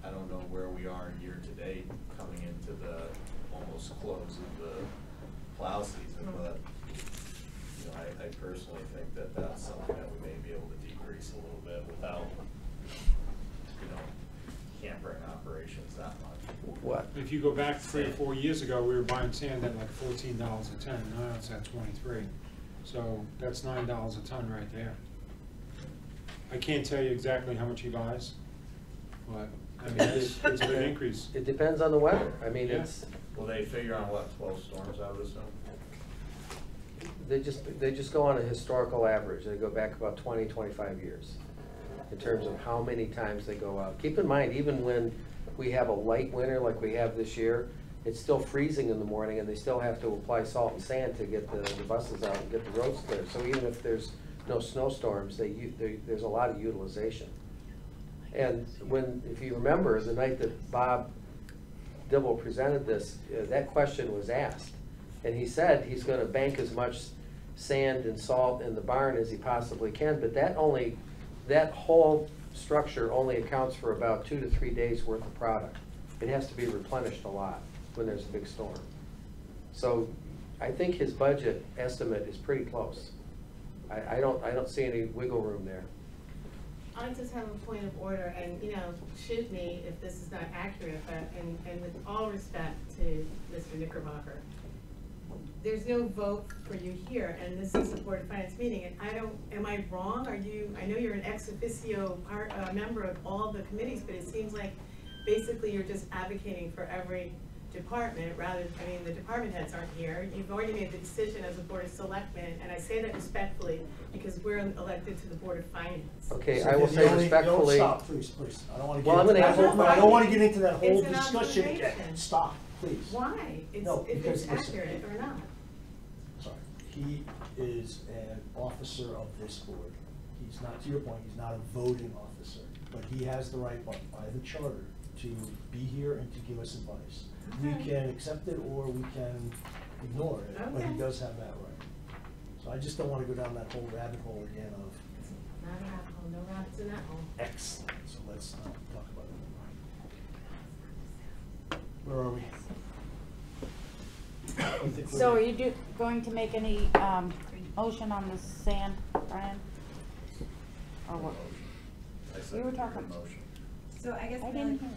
I don't know where we are year to date, coming into the almost close of the plow season, but you know, I personally think that that's something that we may be able to decrease a little bit without, you know, can't bring operations that much. What? If you go back 3 or 4 years ago, we were buying sand at like $14 a ton, now it's at 23. So that's $9 a ton right there. I can't tell you exactly how much he buys, but I mean, it's a big increase. It depends on the weather. I mean, Yeah. it's, Will they figure on what, 12 storms, I would assume? they just go on a historical average. They go back about 20, 25 years in terms of how many times they go out. Keep in mind, even when we have a light winter like we have this year, it's still freezing in the morning and they still have to apply salt and sand to get the buses out and get the roads clear. So even if there's no snowstorms, there's a lot of utilization. And if you remember, the night that Bob Dibble presented this, that question was asked. And he said he's gonna bank as much sand and salt in the barn as he possibly can, but that whole structure only accounts for about 2 to 3 days worth of product. It has to be replenished a lot when there's a big storm. So I think his budget estimate is pretty close. I don't see any wiggle room there. I just have a point of order, and, you know, shoot me if this is not accurate, but, and with all respect to Mr. Knickerbocker, there's no vote for you here, and this is a Board of Finance meeting, and am I wrong? I know you're an ex officio member of all the committees, but it seems like basically you're just advocating for every department the department heads aren't here. You've already made the decision as a Board of Selectmen, and I say that respectfully because we're elected to the Board of Finance. Okay, So I will the say only- respectfully. Don't stop, please. I don't want to Well, I'm get into gonna that answer- whole, I don't want to get into that whole It's an discussion again. observation. Stop, please. Why? No, If because it's listen. accurate or not. Sorry. He is an officer of this board. He's not, to your point, he's not a voting officer, but he has the right by the charter to be here and to give us advice. We Okay. can accept it or we can ignore it, but he Okay. does have that right. So I just don't want to go down that whole rabbit hole again of Not a rabbit hole, no rabbits in that hole. excellent, so let's not talk about it. Where are we? I think so are we're- you going to make any, motion on the sand, Brian? Or what? I We second were your talking. motion. So I guess I my didn't only, hear.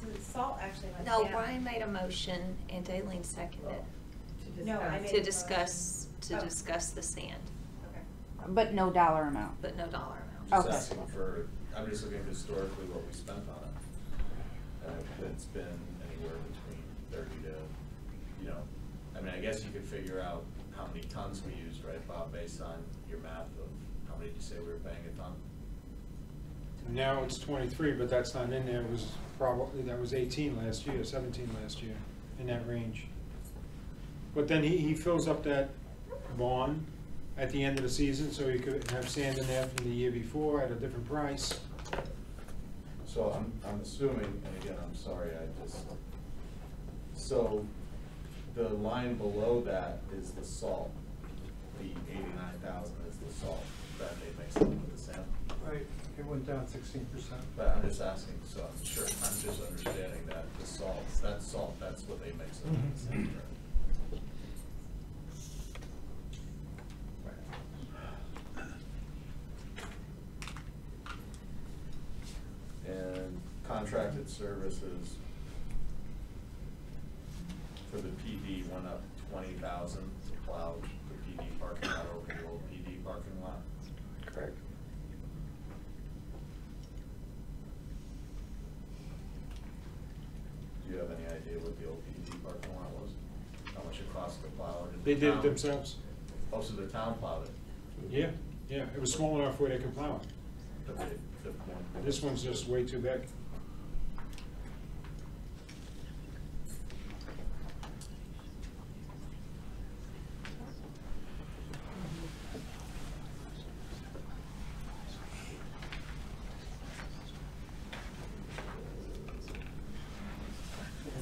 So the salt actually went down. No, Brian made a motion and Daleen seconded No, I made to a discuss, motion. Oh. discuss the sand, Okay. But no dollar amount. but no dollar amount. Just Okay. asking for, I'm just looking historically what we spent on it. It's been anywhere between 30 to, you know, I mean, I guess you could figure out how many tons we used, right, Bob, based on your math of, how many did you say we were paying a ton? Now it's 23, but that's not in there, it was probably, that was 18 last year, 17 last year, in that range. But then he fills up that bond at the end of the season, so you could have sand in there from the year before at a different price. So I'm assuming, and again, I'm sorry, so the line below that is the salt, the 89,000 is the salt, that they mix up with the sand? Right, it went down 16%. But I'm just asking, so I'm sure, I'm just understanding that the salt, that's what they mix up with the sand, right? And contracted services for the PD went up 20,000 to plow the PD parking lot over the old PD parking lot. Correct. Do you have any idea what the old PD parking lot was? How much it cost to plow it? They did it themselves. Oh, so the town plowed it? Yeah, yeah, it was small enough where they could plow it. But This one's just way too big.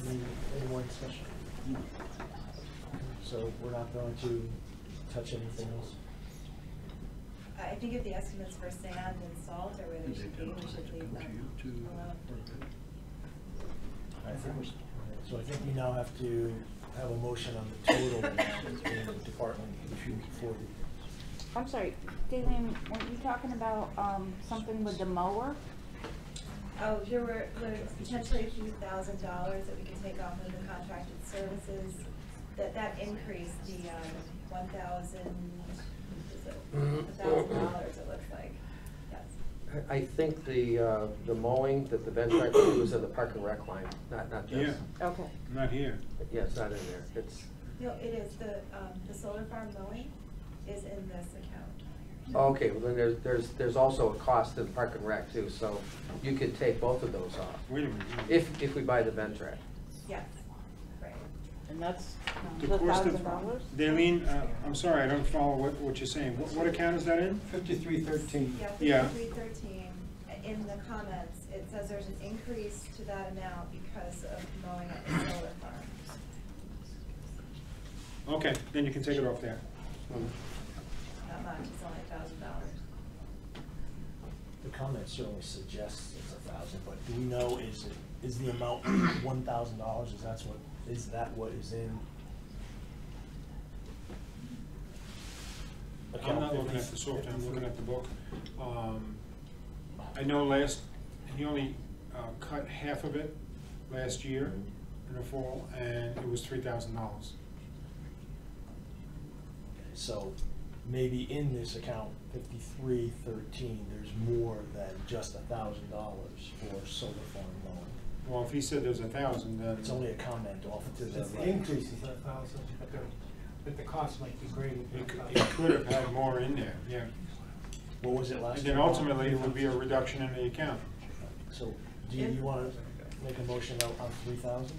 Any more discussion? So we're not going to touch anything else? I think if the estimates for sand and salt are where they should be, we should leave them alone. So I think we now have to have a motion on the total in the Department 240. I'm sorry, Daleen, weren't you talking about, something with the mower? Oh, there were potentially a few $1,000s that we could take off of the contracted services, that increased the, $1,000, it looks like, yes. I think the mowing that the Ventrac will do is in the park and rec line, not Yeah, just. Okay. not here. Yeah, it's not in there. It's, No, it is, the solar farm mowing is in this account. oh, okay, well then there's also a cost to the park and rec too, so you could take both of those off. Wait a minute. If we buy the Ventrac. Yes, right. And that's The the cost of, $1,000? Daleen, I'm sorry, I don't follow what you're saying. What account is that in? 5313. Yeah. 5313, in the comments, it says there's an increase to that amount because of mowing at the solar farm. Okay, then you can take it off there. Not much, it's only $1,000. The comment certainly suggests it's 1,000, but do we know, is the amount $1,000? Is that what is in? I'm not looking at the software, I'm looking at the book. I know he only cut half of it last year in the fall, and it was $3,000. So maybe in this account, 5313, there's more than just $1,000 for solar farm loan. Well, if he said there's 1,000, then. It's only a comment off to the The right. increase is 1,000, but the cost might be greater. It could have had more in there, yeah. What was it last And year? then ultimately, it would be a reduction in the account. So do you want to make a motion on 3,000?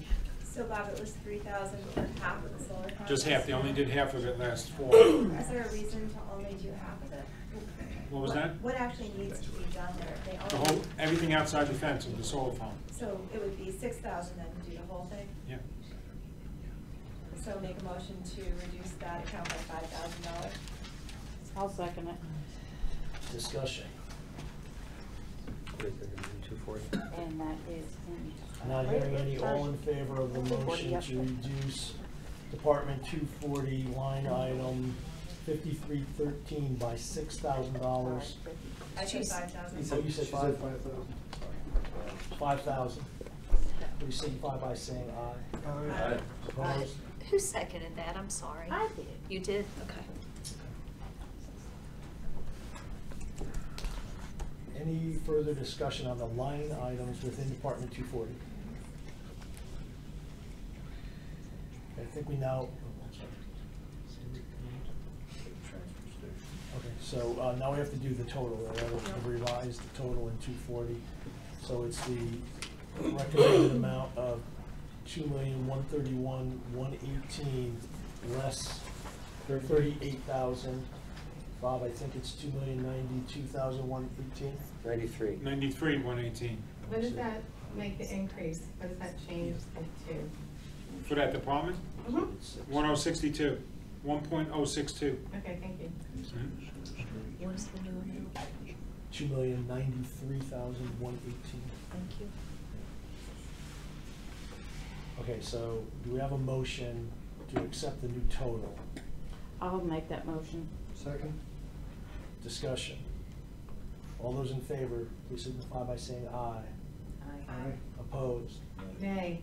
So Bob, it was 3,000 for half of the solar farm? Just half, they only did half of it last fall. Is there a reason to only do half of it? What was that? What actually needs to be done there? They The only, whole, everything outside the fence of the solar farm, so it would be 6,000 then to do the whole thing? yeah. So make a motion to reduce that account by $5,000? I'll second it. Discussion. 240. And that is in. Not hearing any, all in favor of the motion to reduce Department 240 line item 5313 by $6,000. I said Jeez. 5,000. Oh, you said She 5,000. said 5,000. 5,000. please signify by saying aye. Aye. Opposed? Who seconded that? I'm sorry. I did. You did? Okay. Any further discussion on the line items within Department 240? I think we now, okay, so now we have to do the total, right? The revised total in 240. So it's the recommended amount of 2,131,118 less 38,000. Bob, I think it's 2,092,118. 93. 93, 118. What does that make the increase? What does that change it to? For that department, Mm-hmm. 1062, 1.062. Okay, thank you. What's the new amount? 2,093,118. Thank you. Okay, so do we have a motion to accept the new total? I'll make that motion. Second? Discussion. All those in favor, please signify by saying aye. Aye. Opposed? Nay.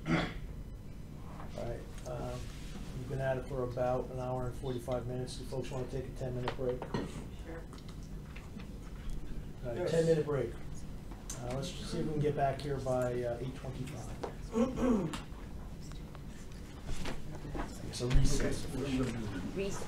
All right, we've been at it for about an hour and 45 minutes. Do folks want to take a 10-minute break? Sure. All right, Yes. 10-minute break. Let's see if we can get back here by 8:25. I guess a recess. Recess.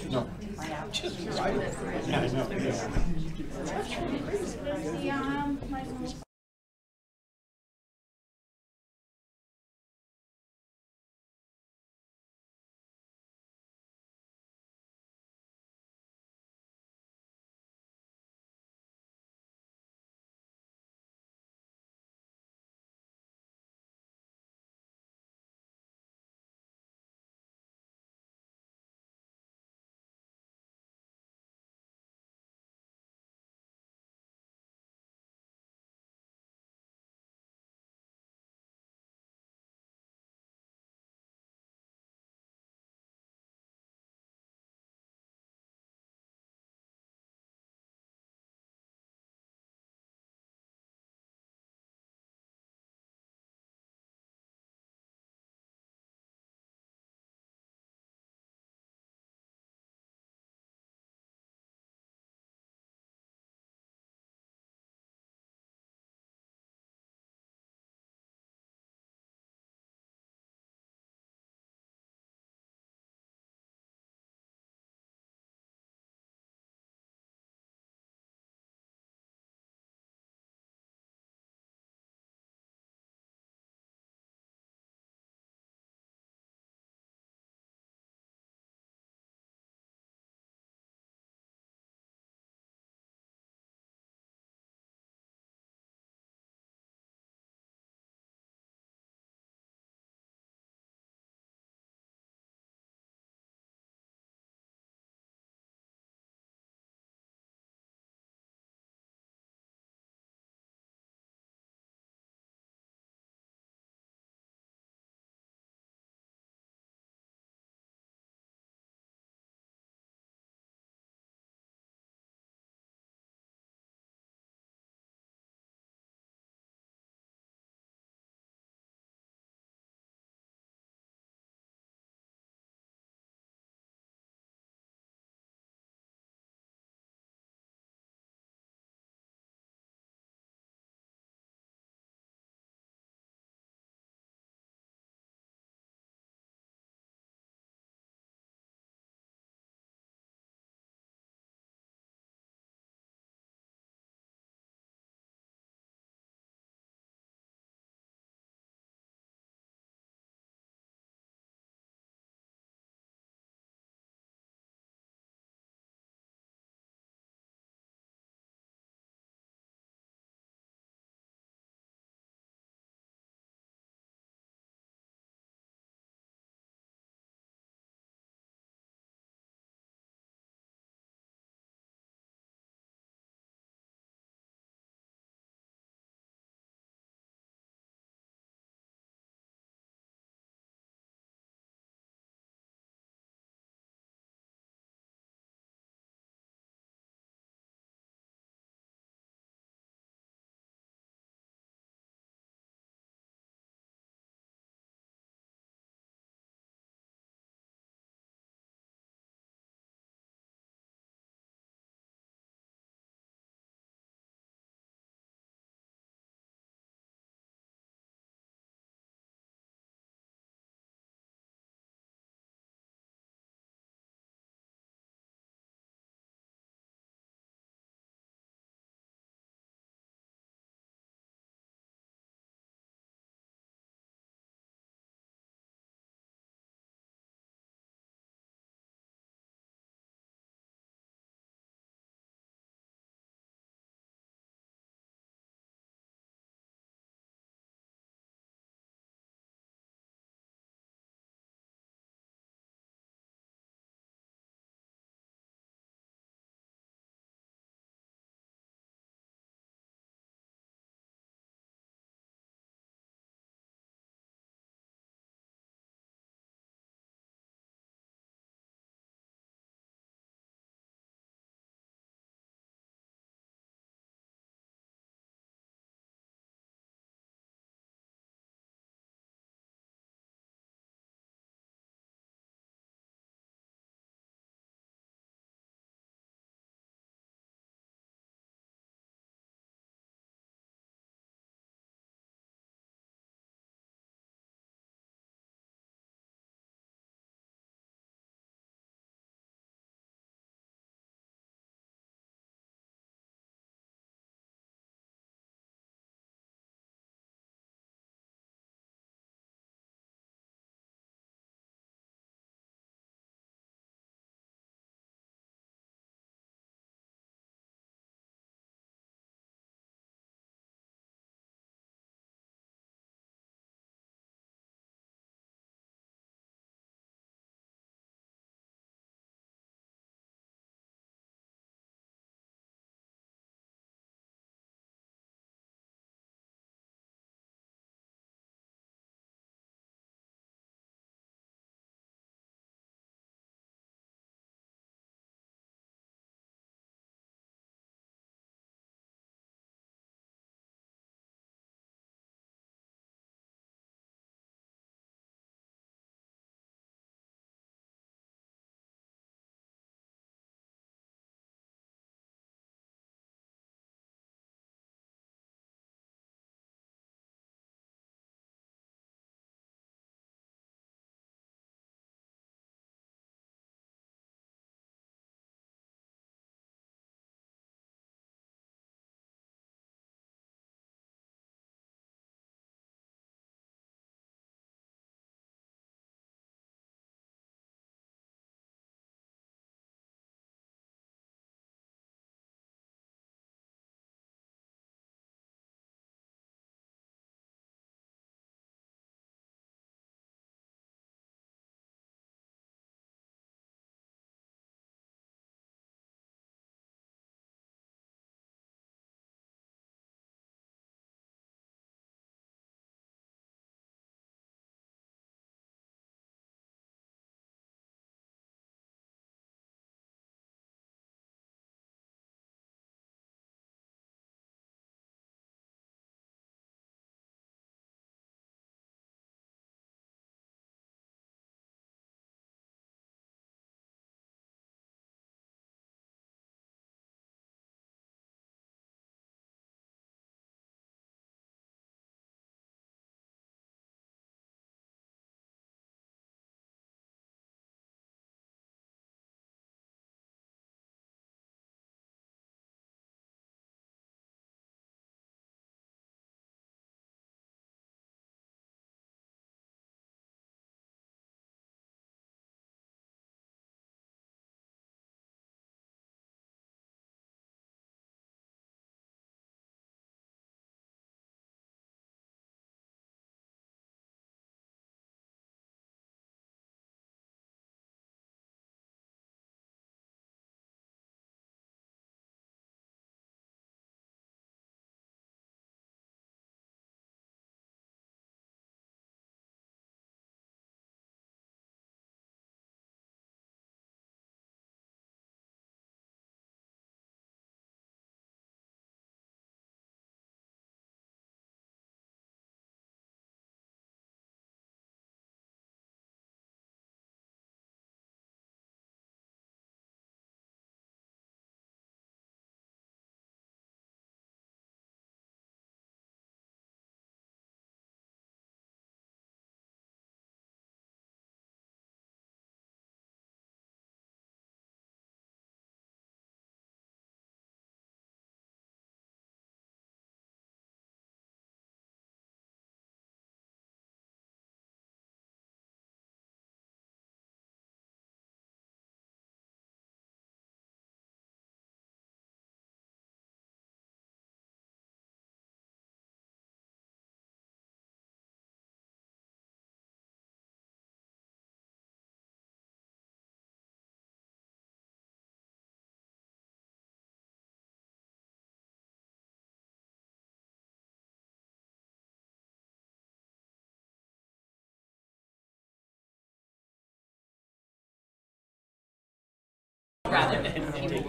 No. Yeah, I know. The,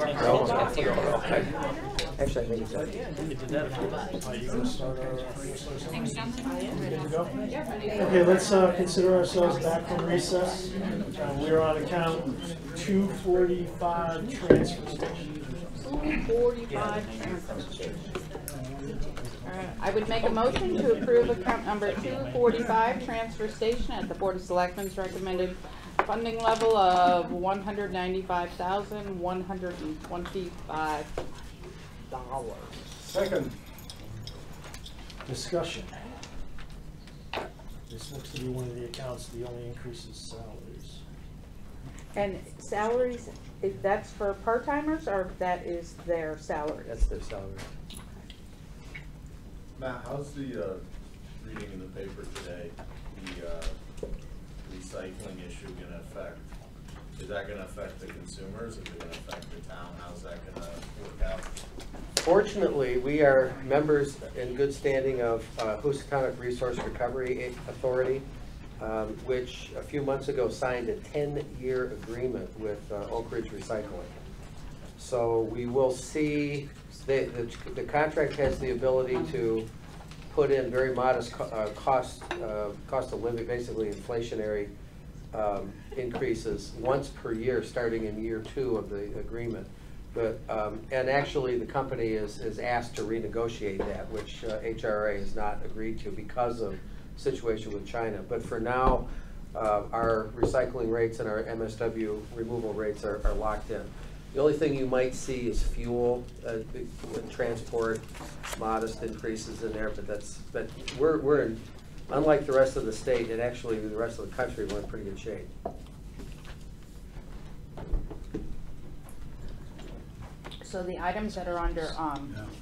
Actually, I think it's. Are you gonna start our? Thanks, Johnson. Good to go? Okay, let's consider ourselves back from recess. We're on account 245 transfer station. 245 transfer station. I would make a motion to approve account number 245 transfer station at the Board of Selectmen's recommended funding level of $195,125. Second. Discussion. This looks to be one of the accounts, the only increase is salaries. And salaries, if that's for part-timers or if that is their salary? That's their salary. Matt, how's the, reading in the paper today, the recycling issue gonna affect? Is that gonna affect the consumers? Is it gonna affect the town? How's that gonna work out? Fortunately, we are members in good standing of Housatonic Resource Recovery Authority, which a few months ago signed a 10-year agreement with Oak Ridge Recycling. So we will see, the contract has the ability to put in very modest cost of living, basically inflationary increases once per year, starting in year 2 of the agreement. But and actually, the company is asked to renegotiate that, which HRA has not agreed to because of situation with China. But for now, our recycling rates and our MSW removal rates are locked in. The only thing you might see is fuel, with transport, modest increases in there, but we're in, unlike the rest of the state, and actually the rest of the country, we're in pretty good shape. So the items that are under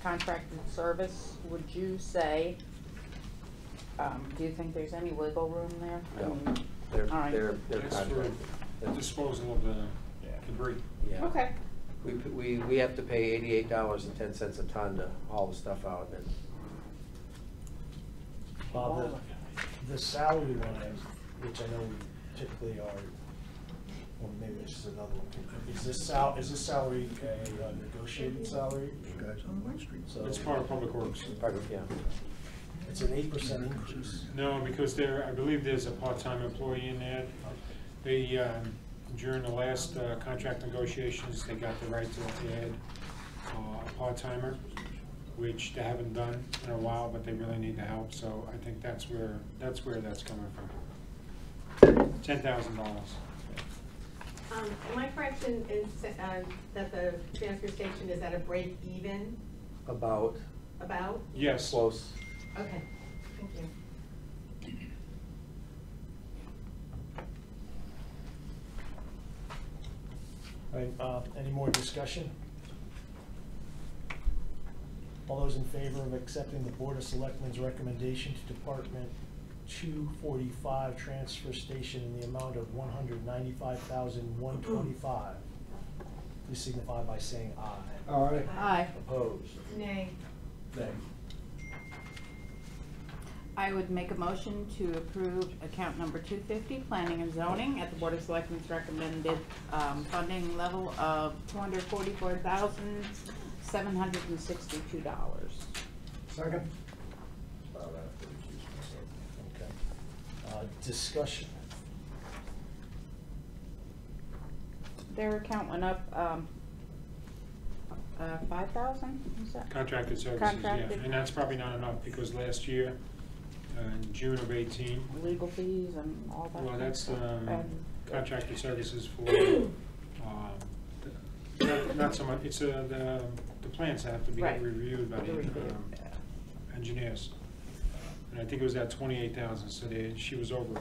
contracted service, would you say, do you think there's any wiggle room there? No. I mean, They're all right. they're That's for contracted. disposal of the debris. Yeah. Okay. We have to pay $88.10 a ton to haul the stuff out, and Bob, the salary line, which I know we typically are, or maybe this is another one. Is this salary a negotiated salary? Guys on White Street. So It's part of Public Works. yeah. it's an 8% increase. No, because I believe there's a part-time employee in there. They, during the last contract negotiations, they got the right to add a part-timer, which they haven't done in a while, but they really need the help, so I think that's where that's coming from. $10,000. Am I correct in that the transfer station is at a break even? About Yes. close. Okay, thank you. All right, any more discussion? All those in favor of accepting the Board of Selectmen's recommendation to Department 245 transfer station in the amount of $195,125, please signify by saying aye. All right. Aye. Opposed? Nay. Nay. I would make a motion to approve account number 250, planning and zoning, at the Board of Selectmen's recommended funding level of $244,762. Second. Okay. Discussion. Their account went up 5,000, is that? Contracted services, Contracted. yeah, and that's probably not enough, because last year, in June of 18, Legal fees and all that. well, that's And- contracted services for, not so much, it's the plans have to be Right. reviewed by the engineers. And I think it was at 28,000, so she was over.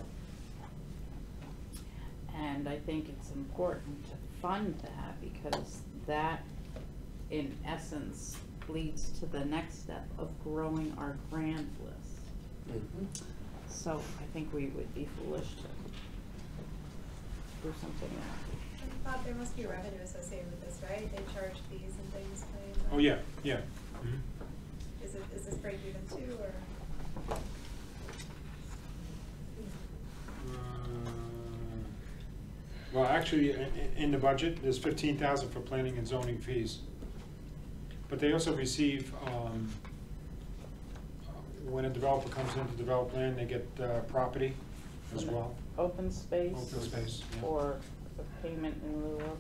And I think it's important to fund that, because that, in essence, leads to the next step of growing our grant list. So I think we would be foolish to do something like Bob, there must be revenue associated with this, right? They charge fees and things. Oh, yeah, yeah. Mhm. Is this break even too, or? Well, actually, in the budget, there's 15,000 for planning and zoning fees. But they also receive, when a developer comes in to develop land, they get property as well. Open space. Open space, yeah. Or a payment in lieu of.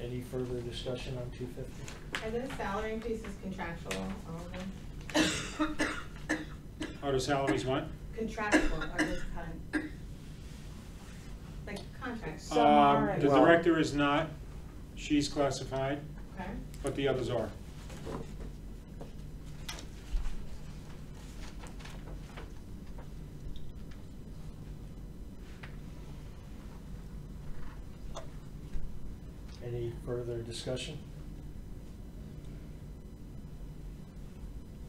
Any further discussion on 250? Are those salary increases contractual, all of them? Oh, the salaries what? Contractual, or just like contracts? Some are The and- director is not, she's classified, Okay. but the others are. Any further discussion?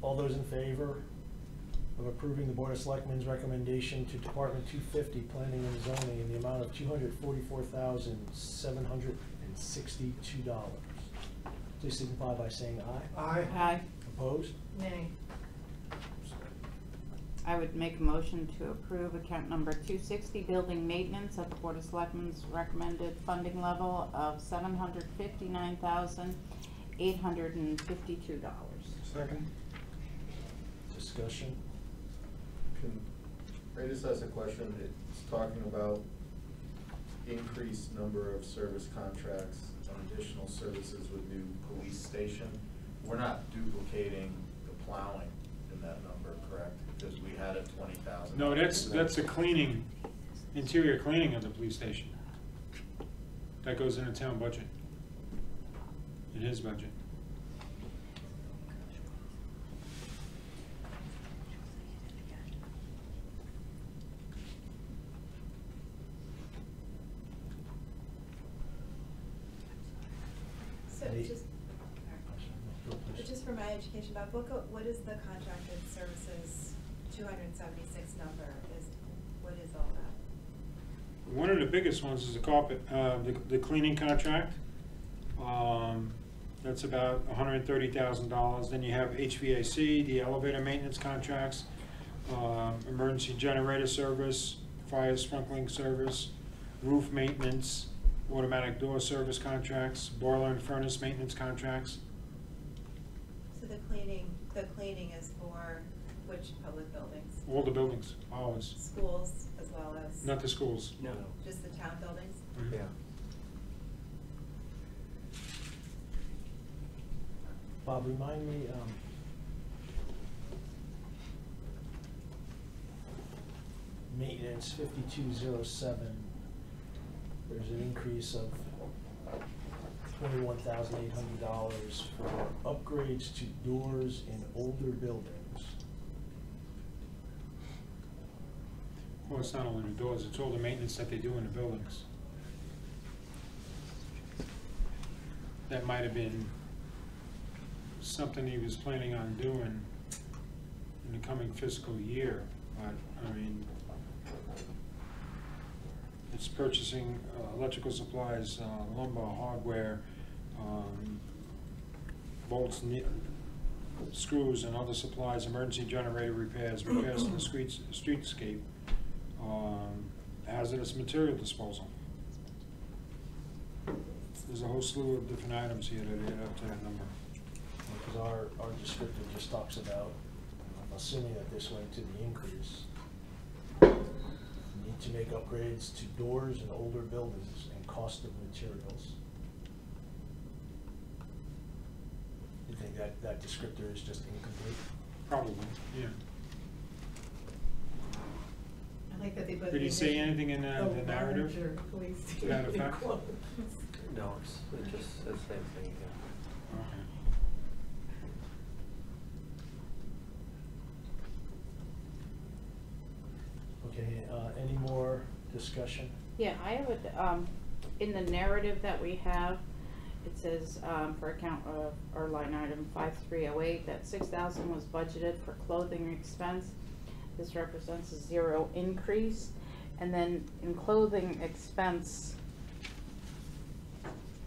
All those in favor of approving the Board of Selectmen's recommendation to Department 250, Planning and Zoning, in the amount of $244,762. Please signify by saying aye. Aye. Aye. Opposed? Nay. I would make a motion to approve account number 260, building maintenance at the Board of Selectmen's recommended funding level of $759,852. Second. Discussion? I just ask a question, it's talking about increased number of service contracts on additional services with new police station. We're not duplicating the plowing in that number, correct? Because we had a 20,000. No, that's the cleaning, interior cleaning of the police station. That goes in the town budget, in his budget. So just for my education, Bob, what is the contracted services 276 number? What is all that? One of the biggest ones is the carpet, the cleaning contract. That's about $130,000. Then you have HVAC, the elevator maintenance contracts, emergency generator service, fire sprinkling service, roof maintenance, automatic door service contracts, boiler and furnace maintenance contracts. So the cleaning is for which public buildings? All the buildings, always. Schools as well as? Not the schools. No. Just the town buildings? Mhm. Yeah. Bob, remind me, maintenance 5207, there's an increase of $21,800 for upgrades to doors in older buildings. Well, it's not only the doors, it's all the maintenance that they do in the buildings. That might have been something he was planning on doing in the coming fiscal year, but, I mean, it's purchasing electrical supplies, lumber, hardware, bolts, screws and other supplies, emergency generator repairs, repairs to the streetscape, hazardous material disposal. There's a whole slew of different items here that add up to that number. Because our descriptor just talks about, I'm assuming that this went to the increase. Need to make upgrades to doors in older buildings and cost of materials. You think that descriptor is just incomplete? Probably, yeah. I like that they put. Did he say anything in the narrative larger police to that station effect? quotes. No, it just says the same thing again. Okay, any more discussion? Yeah, I would, in the narrative that we have, it says, for account of, or line item 5308, that 6,000 was budgeted for clothing expense. This represents a 0 increase. And then in clothing expense,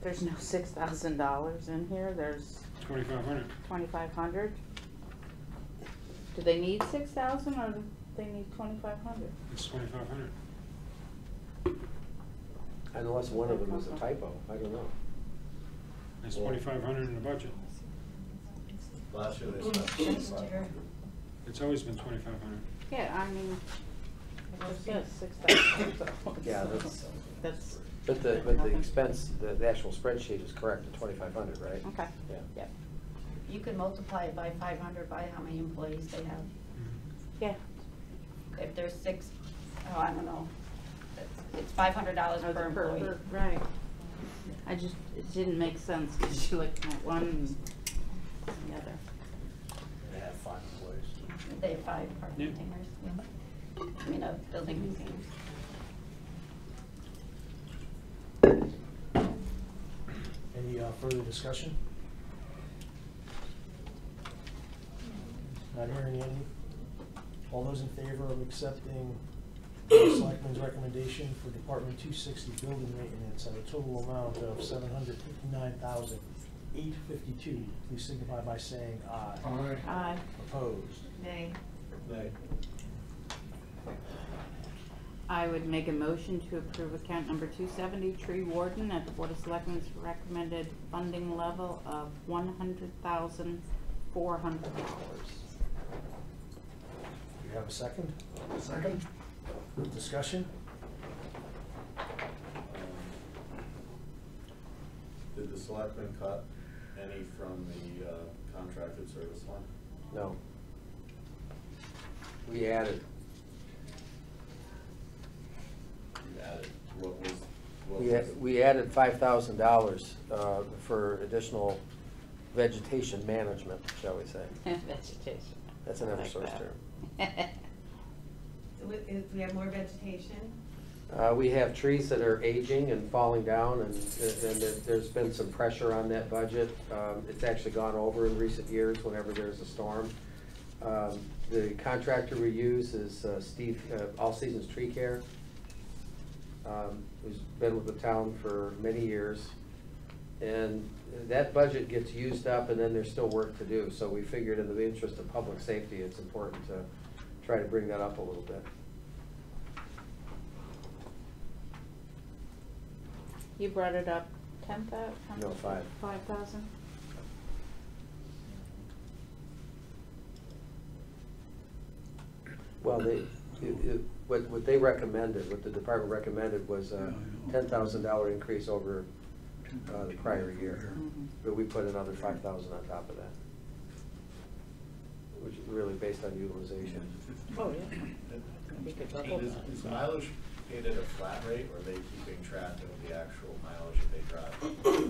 there's no $6,000 in here, there's $2,500. $2,500. Do they need 6,000 or do they need 2,500? It's 2,500. Unless one of them is a typo, I don't know. It's 2,500 in the budget. Last year they spent 2,500. It's always been 2,500. Yeah, I mean, it says 6,000. Yeah, that's. But the expense, the actual spreadsheet is correct at 2,500, right? Okay. Yeah. Yep. You can multiply it by 500 by how many employees they have. Yeah. If there's six, oh, I don't know, it's $500 per employee. Right. I just, it didn't make sense because you're looking at one and the other. They have 5 employees. They have 5 park Yeah. maintainers, yeah. I mean, building maintainers. Any further discussion? Not hearing any. All those in favor of accepting the Selectmen's recommendation for Department 260 building maintenance at a total amount of $759,852, please signify by saying aye. Aye. Aye. Opposed? Nay. Nay. I would make a motion to approve account number 270, tree warden, at the Board of Selectmen's recommended funding level of $100,400. Do you have a second? Second? Discussion? Did the selectmen cut any from the contracted service line? No. We added. You added, what was? We added $5,000 for additional vegetation management, shall we say. Vegetation. That's an Like Eversource that. term. Do we have more vegetation? We have trees that are aging and falling down, and there's been some pressure on that budget. It's actually gone over in recent years whenever there's a storm. The contractor we use is Steve, All Seasons Tree Care, who's been with the town for many years. And that budget gets used up, and then there's still work to do. So we figured in the interest of public safety, it's important to try to bring that up a little bit. You brought it up 10,000? No, 5. 5,000? Well, what they recommended, what the department recommended was a $10,000 increase over the prior year. But we put another 5,000 on top of that, which is really based on utilization. Oh, yeah. We could double that. Is mileage paid at a flat rate, or are they keeping track of the actual mileage that they drive?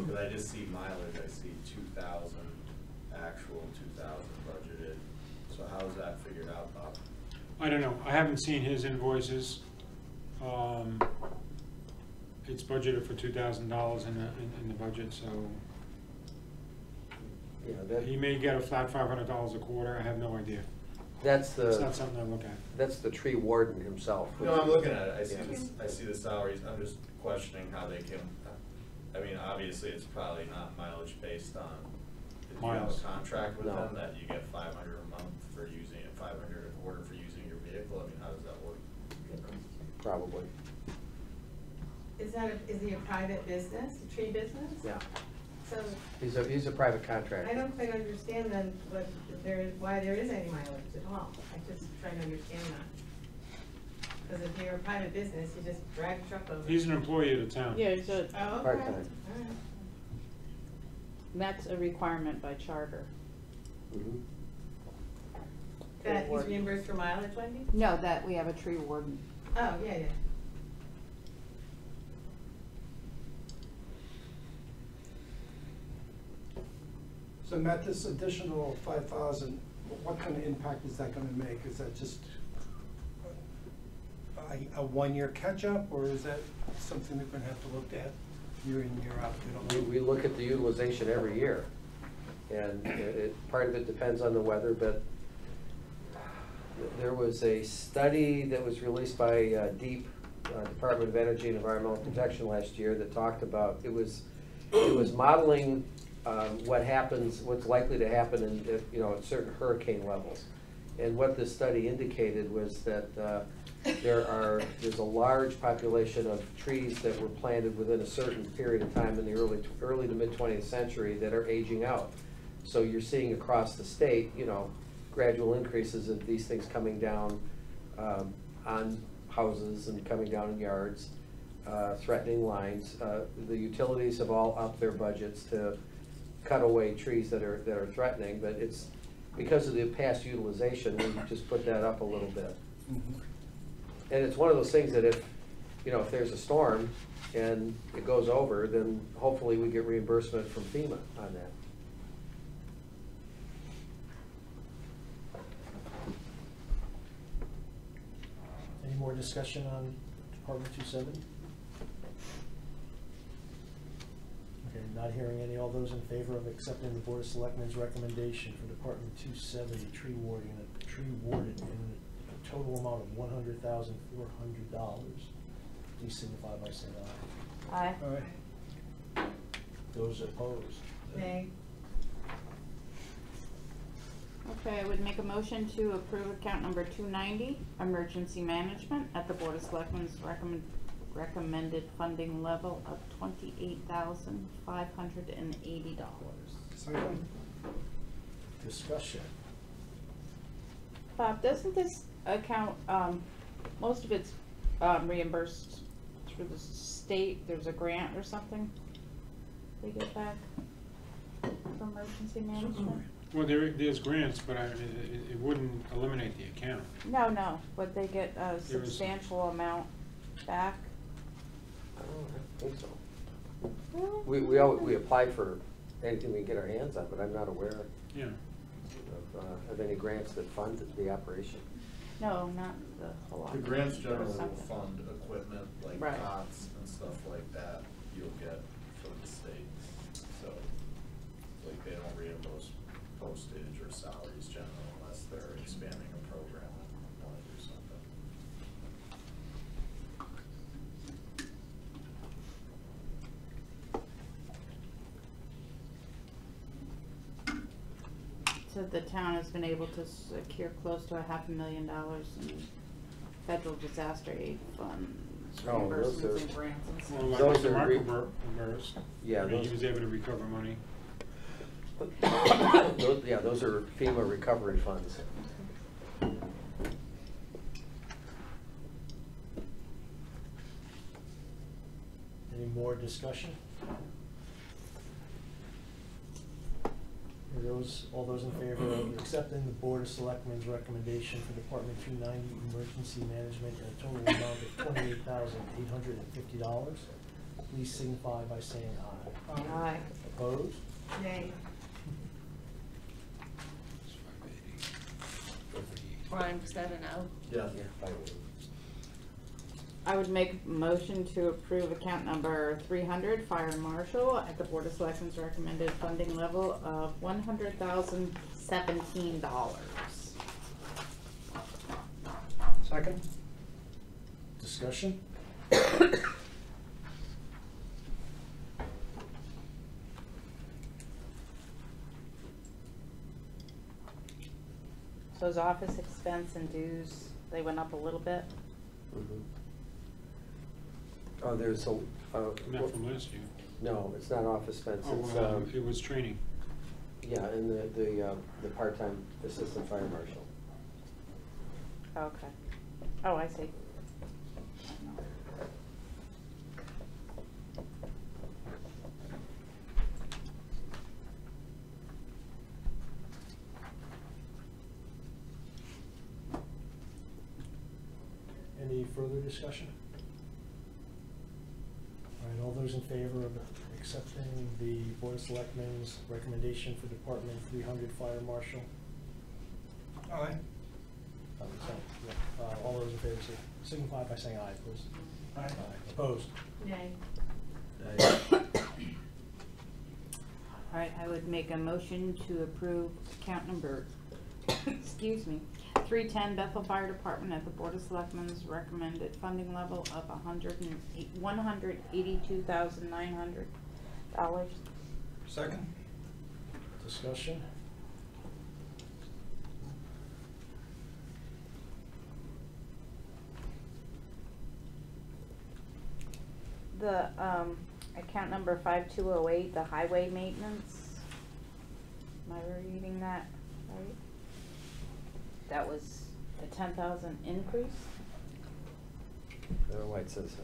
Because I just see mileage, I see 2,000 actual, 2,000 budgeted. So how is that figured out, Bob? I don't know. I haven't seen his invoices. It's budgeted for $2,000 in the budget, so Yeah, he may get a flat $500 a quarter. I have no idea. that's It's not the, something I look at. that's the tree warden himself. No, I'm looking at it, I see Yeah. this, I see the salaries, I'm just questioning how they can, I mean, obviously, it's probably not mileage based on, do you have Miles. a contract with No. them that you get 500 a month for using it, 500 a quarter for using your vehicle? I mean, how does that work? Probably, Is he a private business, a tree business? yeah. So He's a private contractor. I don't quite understand then why there is any mileage at all. I just try to understand that. Because if you're a private business, you just drag a truck over. He's an employee of the town. Yeah, it's a, Oh, okay. Part-time. All right. that's a requirement by charter. Mhm. That he's reimbursed for mileage, Wendy? No, that we have a tree warden. Oh, yeah. So Matt, this additional 5,000, what kind of impact is that gonna make? Is that just a one-year catch-up, or is that something we're gonna have to look at year in, year out? We don't know. We look at the utilization every year, and part of it depends on the weather, but there was a study that was released by DEEP, Department of Energy and Environmental Protection last year, that talked about, it was modeling what happens, what's likely to happen in, at certain hurricane levels. And what this study indicated was that there's a large population of trees that were planted within a certain period of time in the early to mid-20th century that are aging out. So you're seeing across the state, you know, gradual increases of these things coming down on houses and coming down in yards, threatening lines. The utilities have all upped their budgets to cut away trees that are threatening, but it's because of the past utilization, we just put that up a little bit. Mhm. And it's one of those things that if there's a storm and it goes over, then hopefully we get reimbursement from FEMA on that. Any more discussion on Department 270? Okay, not hearing any. All those in favor of accepting the Board of Selectmen's recommendation for Department 270 tree warding in a total amount of $100,400, please signify by saying aye. Aye. Aye. Those opposed? Nay. Okay, I would make a motion to approve account number 290, emergency management, at the Board of Selectmen's recommended funding level of $28,580. Second. Discussion. Bob, doesn't this account, most of it's reimbursed through the state? There's a grant or something they get back for emergency management? Well, there's grants, but it wouldn't eliminate the account. No, but they get a substantial amount back. I don't think so. Really? We apply for anything we can get our hands on, but I'm not aware Yeah. of any grants that fund the operation. No, not the whole lot. The grants generally will Something. fund equipment like Right. cots and stuff like that you'll get from the state. So, like, they don't reimburse postage or salaries generally unless they're expanding a program and want to do something. So the town has been able to secure close to $500,000 in federal disaster aid funds, Oh, those reimbursements are- and grants and stuff. Well, like Those Mr. are Marco burst. Yeah, I mean, he those- was able to recover money. Those are FEMA recovery funds. Any more discussion? All those in favor of accepting the Board of Selectmen's recommendation for Department 290 emergency management in a total amount of $28,850, please signify by saying aye. Aye. Opposed? Nay. Brian, was that a no? Yeah. I would make a motion to approve account number 300, Fire Marshal, at the Board of Selectmen's recommended funding level of $100,017. Second. Discussion? So his office expense and dues, they went up a little bit? Mhm. Oh, there's a. Not from last year. No, it's not office expense. It's, Oh, it was training. yeah, and the part-time assistant fire marshal. Okay. Oh, I see. Any further discussion? All right, all those in favor of accepting the Board of Selectmen's recommendation for Department 300 Fire Marshal? Aye. All those in favor signify by saying aye, please. Aye. Opposed? Nay. All right, I would make a motion to approve account number, excuse me, 310 Bethel Fire Department at the Board of Selectmen's recommended funding level of $182,900. Second. Discussion? the, account number 5208, the highway maintenance. Am I reading that right? That was a 10,000 increase? I don't know why it says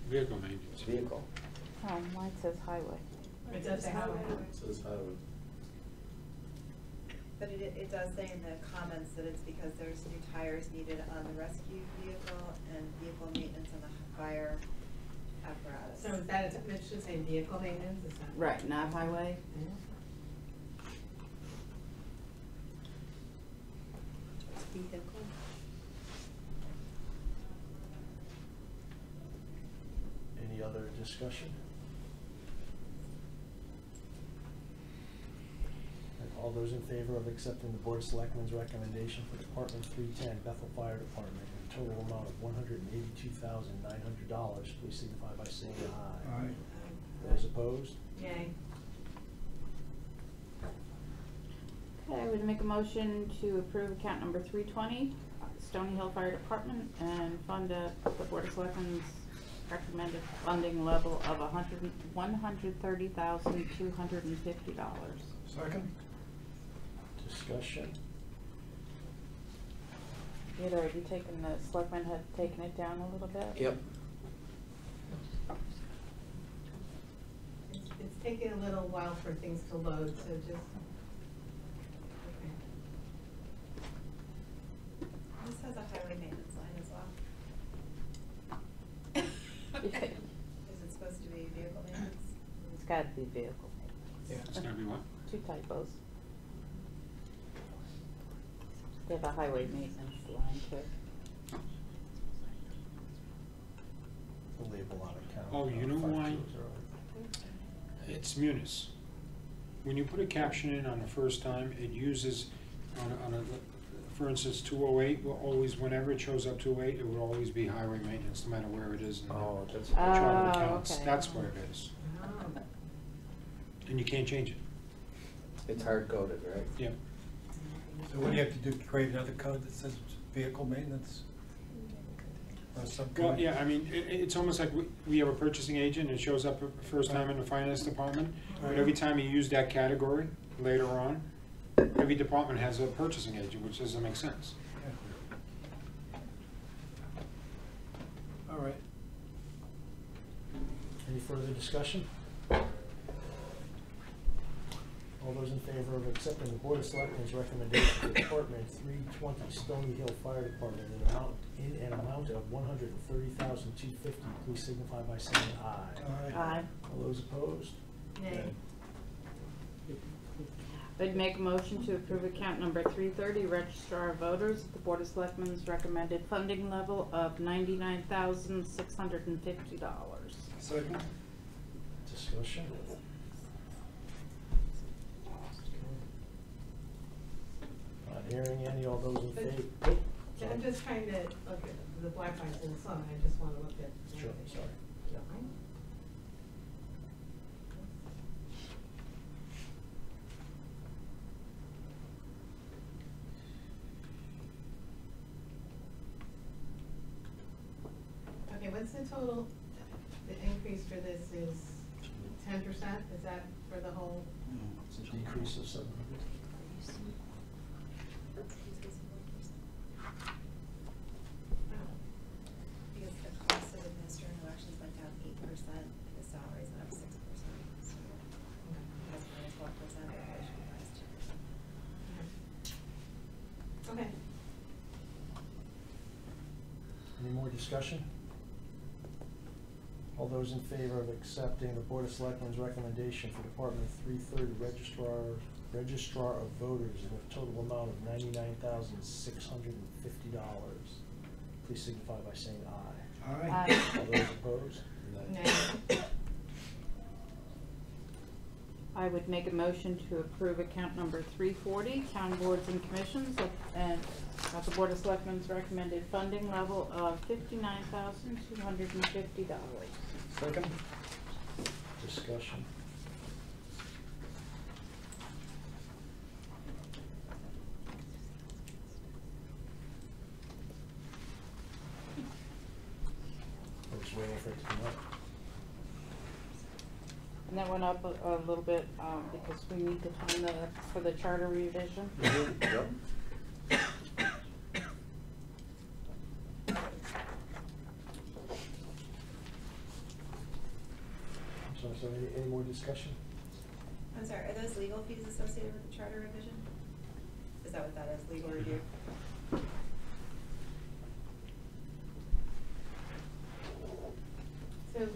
Vehicle maintenance. vehicle. Oh, mine says highway. It does say highway. Says highway. But it does say in the comments that it's because there's new tires needed on the rescue vehicle and vehicle maintenance on the fire apparatus. So is that, it should say vehicle maintenance, is that? Right, not highway? Vehicle. Any other discussion? And all those in favor of accepting the Board of Selectmen's recommendation for Department 310 Bethel Fire Department in a total amount of $182,900, please signify by saying aye. Aye. Those opposed? Yay. Okay, I would make a motion to approve account number 320, Stony Hill Fire Department, and fund the Board of Selectmen's recommended funding level of $130,250. Second? Discussion? You had already taken, the selectmen had taken it down a little bit? Yep. It's taking a little while for things to load, so just. This has a highway maintenance line as well. Yeah. Is it supposed to be vehicle maintenance? It's gotta be vehicle. It's gonna be what? Two typos. They have a highway maintenance line too. The label on account. Oh, you know why? It's Munis. When you put a caption in on the first time, it uses, for instance, 208 will always, whenever it shows up 208, it will always be highway maintenance, no matter where it is in the That's. chart of Oh, accounts. okay. That's what it is. Oh. And you can't change it. It's hard coded, right? Yep. So what do you have to do, create another code that says vehicle maintenance? Or Well, subcode? yeah, I mean, it's almost like we have a purchasing agent, it shows up first time in the finance department, but every time you use that category later on, every department has a purchasing agent, which doesn't make sense. All right. Any further discussion? All those in favor of accepting the Board of Selectmen's recommendation for Department 320 Stony Hill Fire Department in an amount of $130,250, please signify by saying aye. Aye. All those opposed? Nay. I'd make a motion to approve account number 330, Registrar of Voters, the Board of Selectmen's recommended funding level of $99,650. Second? Discussion? Not hearing any, all those in favor? Oh, sorry. I'm just trying to look at the black lines in the sun, I just wanna look at. Sure, sorry. Yeah. Okay, what's the total, the increase for this is 10%, is that for the whole? It's a decrease of 700. Because the cost of administering elections went down 8%, the salaries went up 6%. So that's minus 1% inflation last year. Okay. Any more discussion? All those in favor of accepting the Board of Selectmen's recommendation for Department 330 Registrar of Voters in a total amount of $99,650, please signify by saying aye. Aye. All those opposed? Nay. I would make a motion to approve account number 340, Town Boards and Commissions, and at the Board of Selectmen's recommended funding level of $59,250. Second? Discussion. I was waiting for it to come up. And that went up a little bit, because we need to find for the charter revision. Yep. So any more discussion? I'm sorry, are those legal fees associated with the charter revision? Is that what that is, legal review? So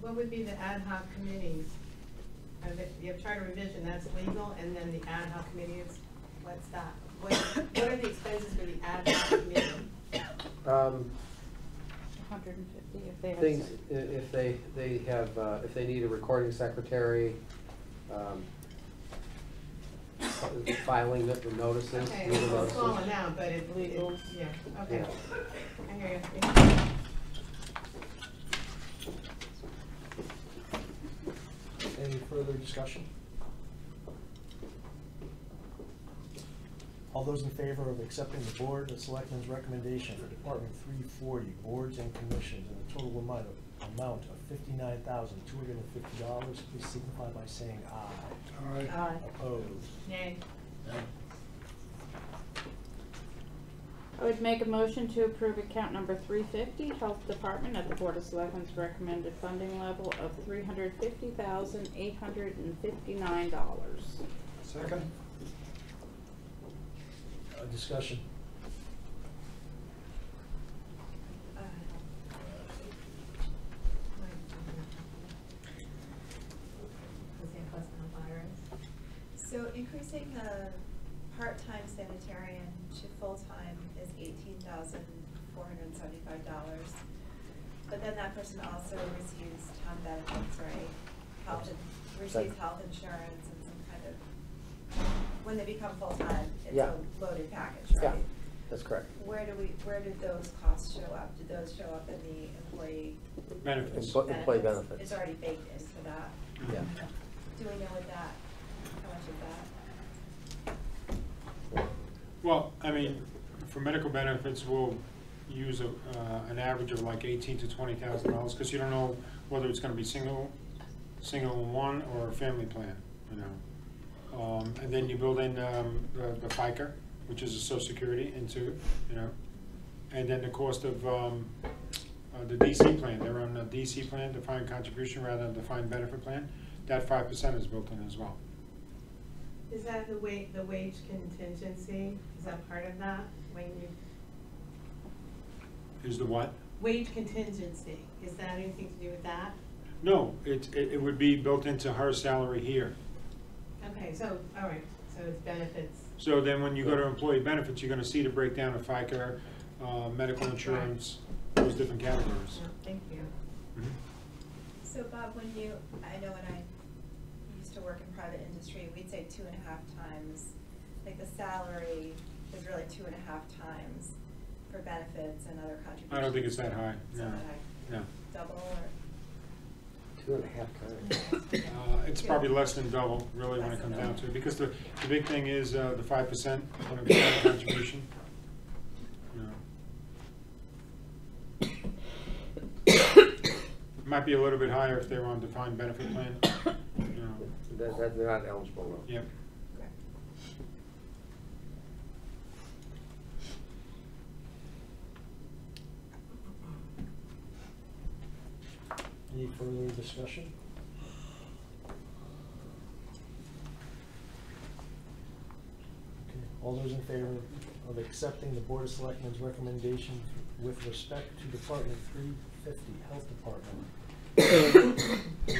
what would be the ad hoc committees? You have charter revision, that's legal, and then the ad hoc committees, what's that? What are the expenses for the ad hoc committee? 150 if they have. Things, if they have, if they need a recording secretary, filing the notices, Okay, legal it's a notices. small amount, but it, Legals. yeah, okay. Yeah. I hear you. Any further discussion? All those in favor of accepting the Board of Selectmen's recommendation for Department 340, boards and commissions, in a total amount of $59,250, please signify by saying aye. Aye. Aye. Opposed? Nay. I would make a motion to approve account number 350, Health Department, at the Board of Selectmen's recommended funding level of $350,859. Second? Discussion. So increasing the part-time sanitarian to full-time is $18,475. But then that person also receives town benefits, right? Receives health insurance and some kind of, when they become full-time, it's Yeah. a loaded package, right? Yeah, that's correct. Where did those costs show up? Did those show up in the employee Benefits. Employee benefits. It's already baked into that. Yeah. Do we know what that, how much of that? Well, I mean, for medical benefits, we'll use an average of like $18,000 to $20,000, because you don't know whether it's gonna be single one or a family plan, you know. And then you build in the FICA, which is a Social Security, into it, you know. And then the cost of the DC plan, they're on the DC plan, defined contribution rather than defined benefit plan. That 5% is built in as well. Is that the wage contingency? Is that part of that? When you, Is the what? wage contingency, is that anything to do with that? No, it would be built into her salary here. Okay, so, all right, so it's benefits. So then when you go to employee benefits, you're gonna see the breakdown of FICA, medical insurance, those different categories. No, thank you. Mhm. So Bob, I know when I used to work in private industry, we'd say 2.5 times, like the salary is really 2.5 times for benefits and other contributions. I don't think it's that high, It's no, not that high. no. Double or? 2.5 times. It's probably less than double, really, when it comes down to it, because the big thing is the 5% when it comes down to contribution. You know. Might be a little bit higher if they were on defined benefit plan, you know. They're not eligible, though. Yep. Okay. Any further discussion? Okay, all those in favor of accepting the Board of Selectmen's recommendation with respect to Department 350, Health Department, the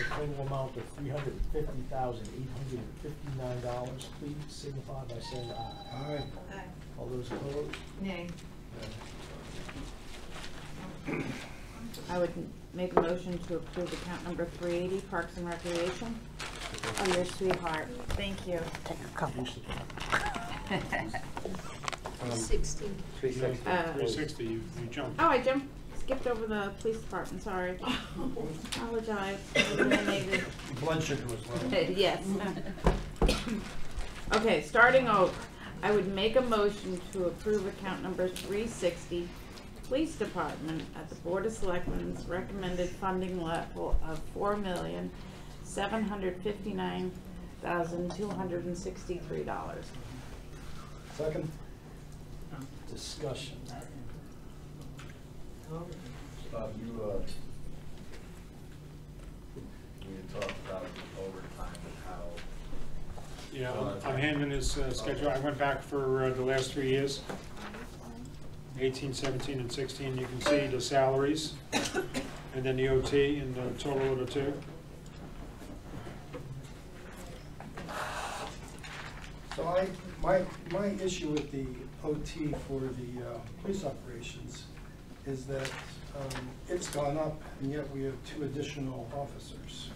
total amount of $350,859, please signify by saying aye. Aye. Aye. All those opposed? Nay. I would make a motion to approve account number 380, Parks and Recreation. Oh, your sweetheart. Thank you. Take a couple. 60. 360. 360, you jumped. Oh, I skipped over the police department, sorry. Apologize. Blood sugar was low. Yes. Okay, starting over. I would make a motion to approve account number 360, Police Department, at the Board of Selectmen's recommended funding level of $759,263. Second? Discussion. Bob, you had talked about the overtime and how. Yeah, I'm handling this schedule. I went back for the last 3 years, 18, 17, and 16. You can see the salaries, and then the OT, and the total of the two. So my issue with the OT for the police operations is that it's gone up, and yet we have 2 additional officers.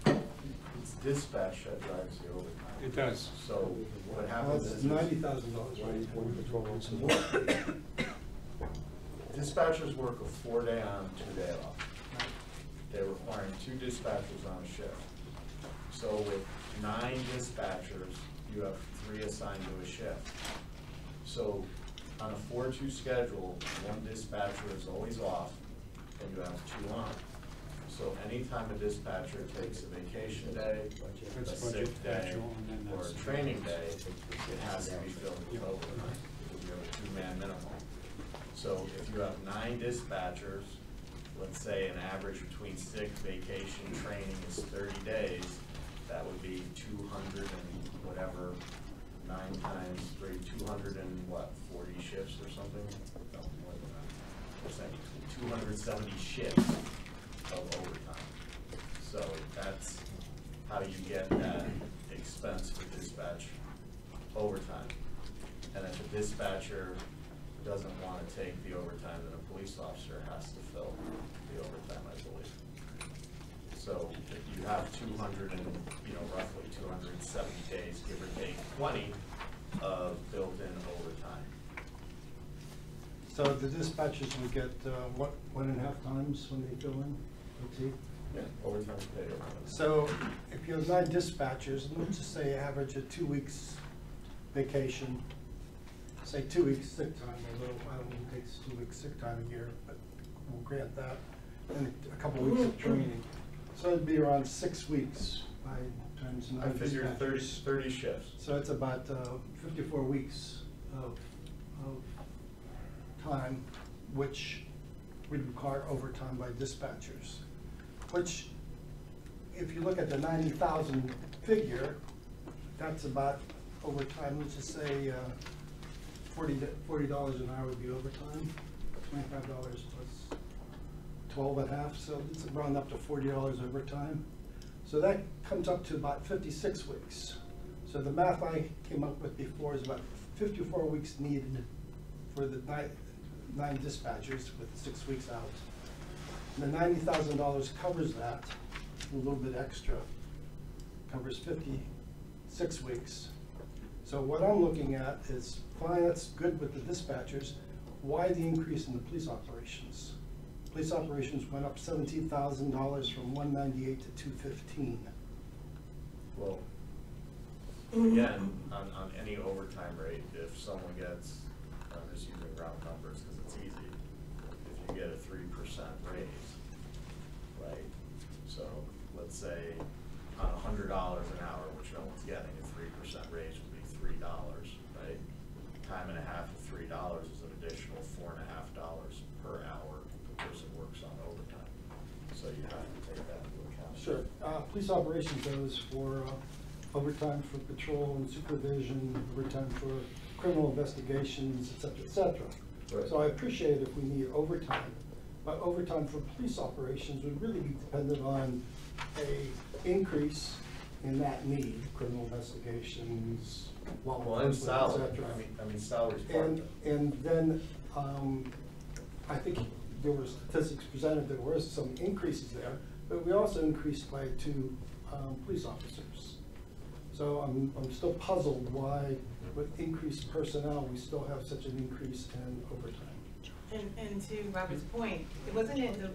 It's dispatch that drives the overtime. It does. So what Well, happens it's is. $90,000, right? Dispatchers work a 4-day on, 2-day off. They're requiring 2 dispatchers on a shift. So with 9 dispatchers, you have 3 assigned to a shift. So on a 4-2 schedule, 1 dispatcher is always off, and you have 2 on. So anytime a dispatcher takes a vacation day, a That's budget sick day, actual, and then or a that's- training day, it has to be filled with overtime, because you have a 2-man minimum. So if you have 9 dispatchers, let's say an average between sick, vacation, training is 30 days, that would be 200 and whatever, 9 times 3, 200 and what, 40 shifts or something? No, more than that. What's that? 270 shifts of overtime. So that's how you get that expense for dispatch overtime. And if a dispatcher doesn't want to take the overtime, then a police officer has to fill the overtime, I believe. So if you have 200 and, roughly 270 days, give or take 20 of built-in overtime. So the dispatchers would get, 1.5 times when they fill in OT? Yeah, overtime's paid overtime. So if you have 9 dispatchers, and let's just say average of 2 weeks vacation, say 2 weeks sick time, although I don't think it takes 2 weeks sick time a year, but we'll grant that, and a couple weeks of training. So it'd be around 6 weeks by times 9 I figured dispatchers. 30 shifts. So it's about 54 weeks of time, which would require overtime by dispatchers. Which, if you look at the 90,000 figure, that's about overtime, let's just say $40 an hour would be overtime, $25 plus 12.5, so it's round up to $40 overtime. So that comes up to about 56 weeks. So the math I came up with before is about 54 weeks needed for the 9 dispatchers with 6 weeks out. And the $90,000 covers that, a little bit extra, covers 56 weeks. So what I'm looking at is, fine, that's good with the dispatchers. Why the increase in the police operations? Police operations went up $17,000 from 198 to 215. Well, again, on any overtime rate, if someone gets, I'm just using round numbers because it's easy, if you get a 3% raise, right? So let's say on $100 an hour, which no one's getting, a 3% raise would be $3, right? Time and a half of $3 is an additional $4.50 per hour the person works on overtime. So you have to take that into account. Sure. Police operations goes for overtime for patrol and supervision, overtime for criminal investigations, et cetera, et cetera. Right. So I appreciate if we need overtime, but overtime for police operations would really be dependent on a increase in that need, criminal investigations, law Well, and enforcement, salary, et cetera. I mean, salary's part of it. And then, I think there were statistics presented, there were some increases there, but we also increased by 2 police officers. So I'm still puzzled why, with increased personnel, we still have such an increase in overtime. And to Robert's point, it wasn't in the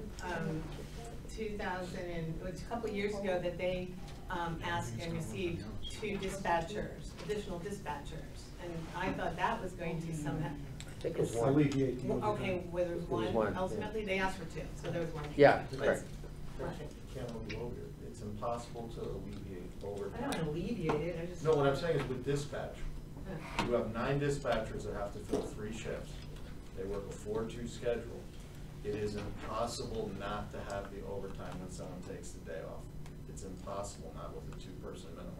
2000 and, it was a couple of years ago that they asked and received 2 dispatchers, additional dispatchers. And I thought that was going to somehow. I think it was one. Alleviate the overtime. Okay, whether it was It was one, one, yeah. ultimately they asked for 2, so there was 1. Yeah, correct. Can't alleviate it. It's impossible to alleviate overtime. I don't alleviate it, I just. No, what I'm saying is with dispatch, you have 9 dispatchers that have to fill 3 shifts. They work a 4-2 schedule. It is impossible not to have the overtime when someone takes the day off. It's impossible not with a 2-person minimum.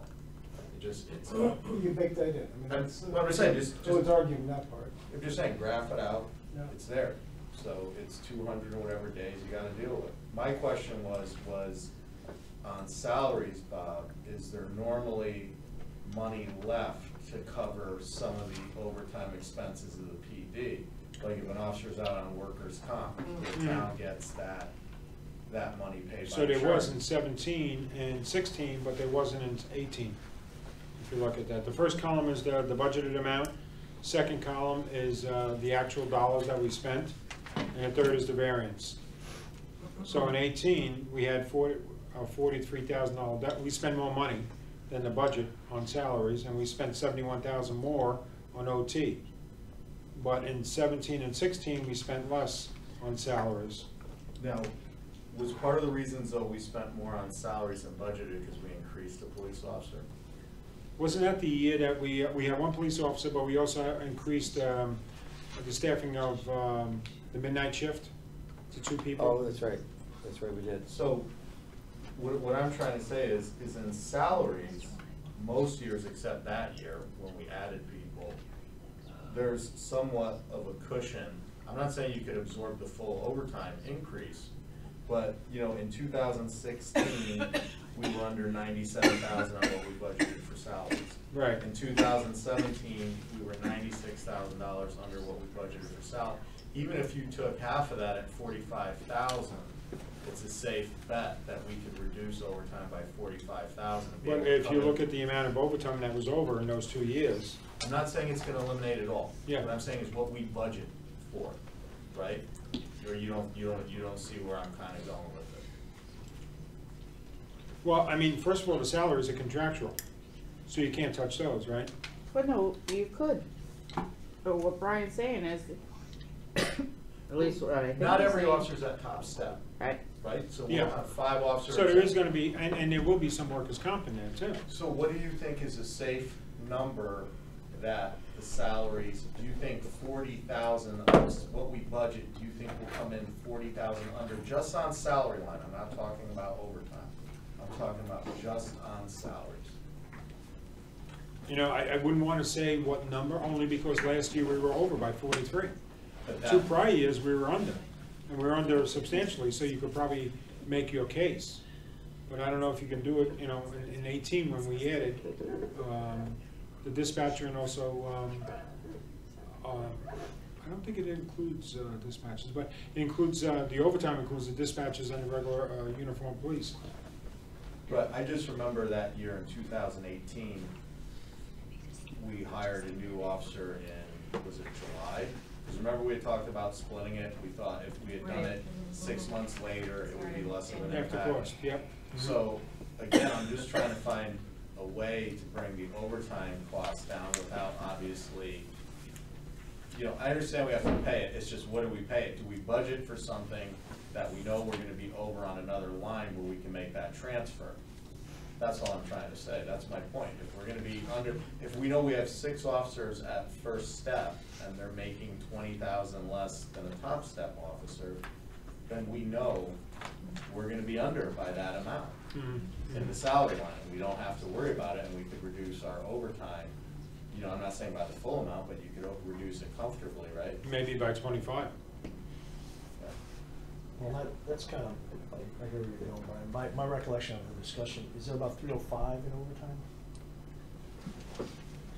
It just, it's. You bake that in. I mean, that's. What I'm saying, just. So it's arguing that part. I'm just saying, graph it out, Yeah. it's there. So it's 200 or whatever days you gotta deal with. My question was on salaries, Bob, is there normally money left to cover some of the overtime expenses of the PD? Like if an officer's out on workers' comp, the town gets that money paid by So there insurance. was in 17 and 16, but there wasn't in 18, if you look at that. The first column is the budgeted amount, second column is the actual dollars that we spent, and the third is the variance. So in 18, we had $43,000 debt. We spend more money than the budget on salaries, and we spent $71,000 more on OT. But in 17 and 16, we spent less on salaries. Now, was part of the reasons though we spent more on salaries than budgeted because we increased the police officer? Wasn't that the year that we had 1 police officer, but we also increased the staffing of the midnight shift to 2 people? Oh, that's right, we did. So, what I'm trying to say is in salaries, most years except that year, when we added people, there's somewhat of a cushion. I'm not saying you could absorb the full overtime increase, but, you know, in 2016, we were under 97,000 on what we budgeted for salaries. Right. In 2017, we were $96,000 under what we budgeted for salary. Even if you took half of that at 45,000, it's a safe bet that we could reduce overtime by 45,000. But if you look at the amount of overtime that was over in those 2 years. I'm not saying it's gonna eliminate it all. Yeah. What I'm saying is what we budget for, right? Or you don't see where I'm kinda going with it. Well, I mean, first of all, the salaries are contractual, so you can't touch those, right? But no, you could. But what Brian's saying is, at least what I think. Not he's every saying- officer's at top step, Right. right? So Yeah. we'll have 5 officers. So there is gonna be, and there will be some workers' comp in there too. So what do you think is a safe number that the salaries, do you think 40,000, what we budget, do you think will come in 40,000 under just on salary line? I'm not talking about overtime. I'm talking about just on salaries. You know, I wouldn't wanna say what number, only because last year we were over by 43. But that- 2 prior years, we were under, and we were under substantially, so you could probably make your case. But I don't know if you can do it, you know, in 18 when we added the dispatcher and also, I don't think it includes dispatchers, but it includes, the overtime includes the dispatchers and the regular uniformed police. But I just remember that year in 2018, we hired a new officer in, was it July? Because remember we had talked about splitting it, we thought if we had done it 6 months later, it would be less of an After impact. cost, yep. So, again, I'm just trying to find a way to bring the overtime costs down without obviously, you know, I understand we have to pay it, it's just what do we pay it? Do we budget for something that we know we're gonna be over on another line where we can make that transfer? That's all I'm trying to say, that's my point. If we're gonna be under, if we know we have 6 officers at first step and they're making 20,000 less than a top step officer, then we know we're gonna be under by that amount in the salary line. We don't have to worry about it and we could reduce our overtime. You know, I'm not saying by the full amount, but you could reduce it comfortably, right? Maybe by 25. Well, that's kind of, I hear where you're going, Brian. My recollection of the discussion, is there about 305 in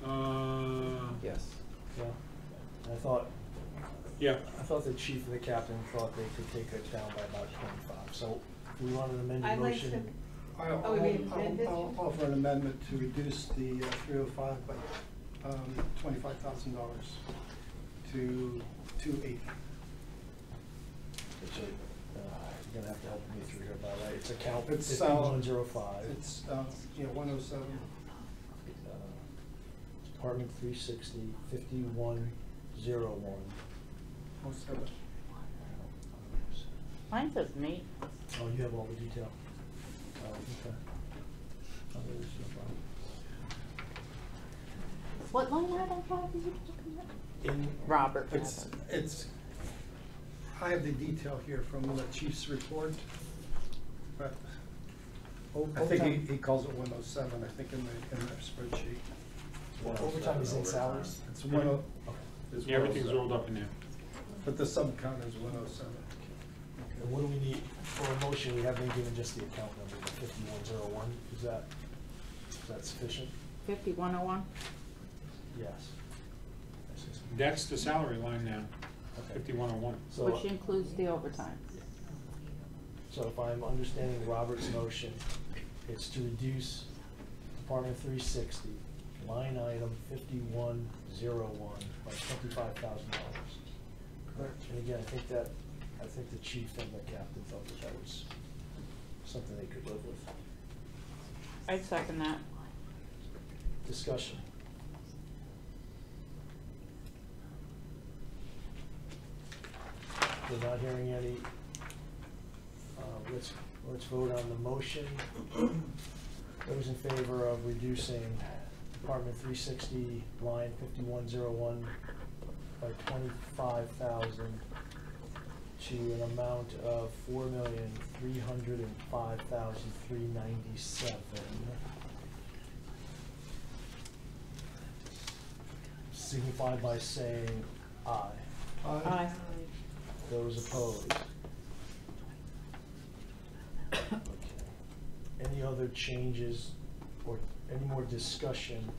overtime? Yes. Yeah. I thought Yeah. the chief and the captain thought they could take it down by about 25. So if we want an amended I'd like motion. Oh, we made amended? I'll offer an amendment to reduce the 305 by $25,000 to 280. You're gonna have to help me through here, by the way. It's account It's 5105. It's 107. Department 360, 5101. 07. Mine says me. Oh, you have all the detail? Oh, okay. Oh, there's no problem. What line item are you looking at? In Robert. It's, I have the detail here from the chief's report, but I think he calls it 107, I think in their spreadsheet. Overtime is in salaries? It's 10, Okay. It's Yeah, everything's 107. rolled up in there. but the sub count is 107. And what do we need for a motion? We haven't given just the account number, the 5101. Is that sufficient? 5101? Yes. That's the salary line now, Okay. 5101. So, Which includes the overtime. so if I'm understanding Robert's motion, it's to reduce Department 360, line item 5101 by $25,000. Correct. And again, I think the chief and the captain felt that was something they could live with. I second that. Discussion. We're not hearing any. Let's vote on the motion. Those in favor of reducing Department 360, line 5101 by 25,000 to an amount of 4,305,397. Signify by saying aye. Aye. Those opposed? Okay. Any other changes or any more discussion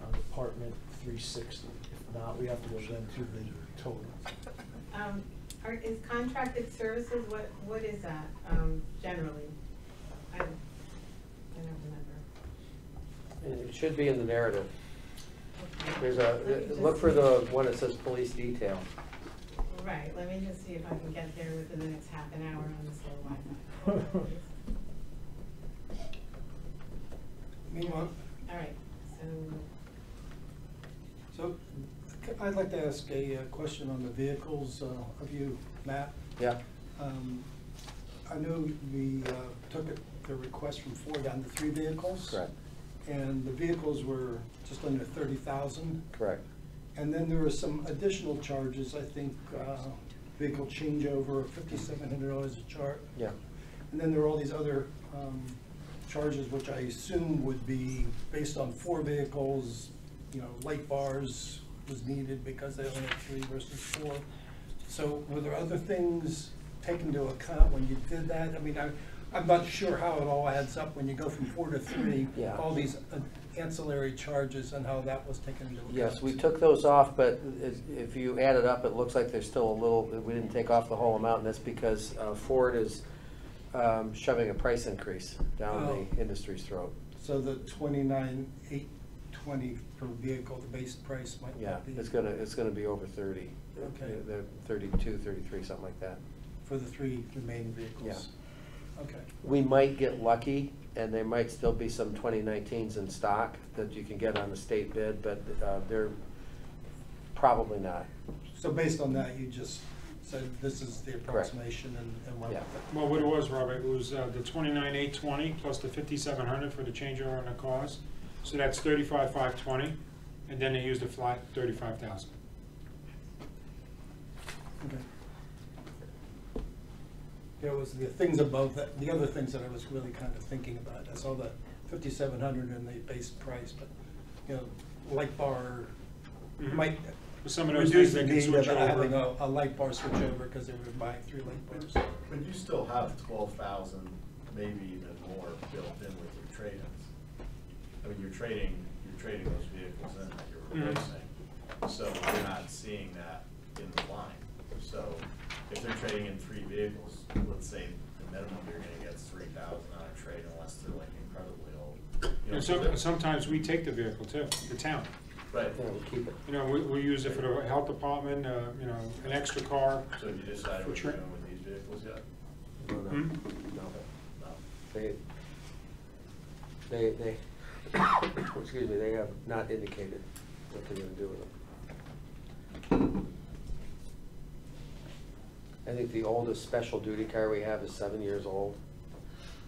on Department 360? If not, we have to go then to the total. Is contracted services, what is that, generally? I don't remember. It should be in the narrative. There's Let me look just for see. the one that says police detail. Right, let me just see if I can get there within the next half an hour on this little line. Meanwhile, All right, so I'd like to ask a question on the vehicles of you, Matt. Yeah. I know we took the request from Ford down to 3 vehicles. Correct. And the vehicles were just under 30,000. Correct. And then there were some additional charges, I think, vehicle changeover, $5,700 a chart. Yeah. And then there were all these other charges, which I assume would be based on 4 vehicles, you know, light bars was needed because they only had 3 versus 4. So were there other things taken into account when you did that? I mean, I'm not sure how it all adds up when you go from 4 to 3. Yeah. All these ancillary charges and how that was taken into account. Yes, we took those off, but if you add it up, it looks like there's still a little, we didn't take off the whole amount, and that's because Ford is shoving a price increase down the industry's throat. So the $29,820 per vehicle, the base price might Yeah, not be. it's gonna be over 30. Okay. They're 32, 33, something like that. For the 3 remaining vehicles? Yeah. Okay. We might get lucky, and there might still be some 2019s in stock that you can get on the state bid, but they're probably not. So based on that, you just said this is the approximation and went with Yeah. it? Well, what it was, Robert, it was the 29,820 plus the 5,700 for the changeover on the cars. So that's 35,520, and then they used a flat 35,000. Okay. There was the things above that, the other things that I was really kind of thinking about. I saw the 5,700 in the base price, but, you know, light bar Mhm. might Some of those reduce things the they can need of switch having over. a light bar switch over because they were buying 3 light bars. But you still have 12,000, maybe even more built in with your trade-ins. I mean, you're trading those vehicles in that you're Mhm. replacing. So you're not seeing that in the line. So if they're trading in 3 vehicles, let's say the minimum you're gonna get is 3,000 on a trade unless they're like incredibly old. You know, And so that- sometimes we take the vehicle too, the town. Right. Yeah, we'll keep it. You know, we use it for the health department, you know, an extra car. So have you decided what For you're tra- doing with these vehicles yet? No, no, Hmm? no. No. They, excuse me, they have not indicated what they're gonna do with them. I think the oldest special duty car we have is 7 years old,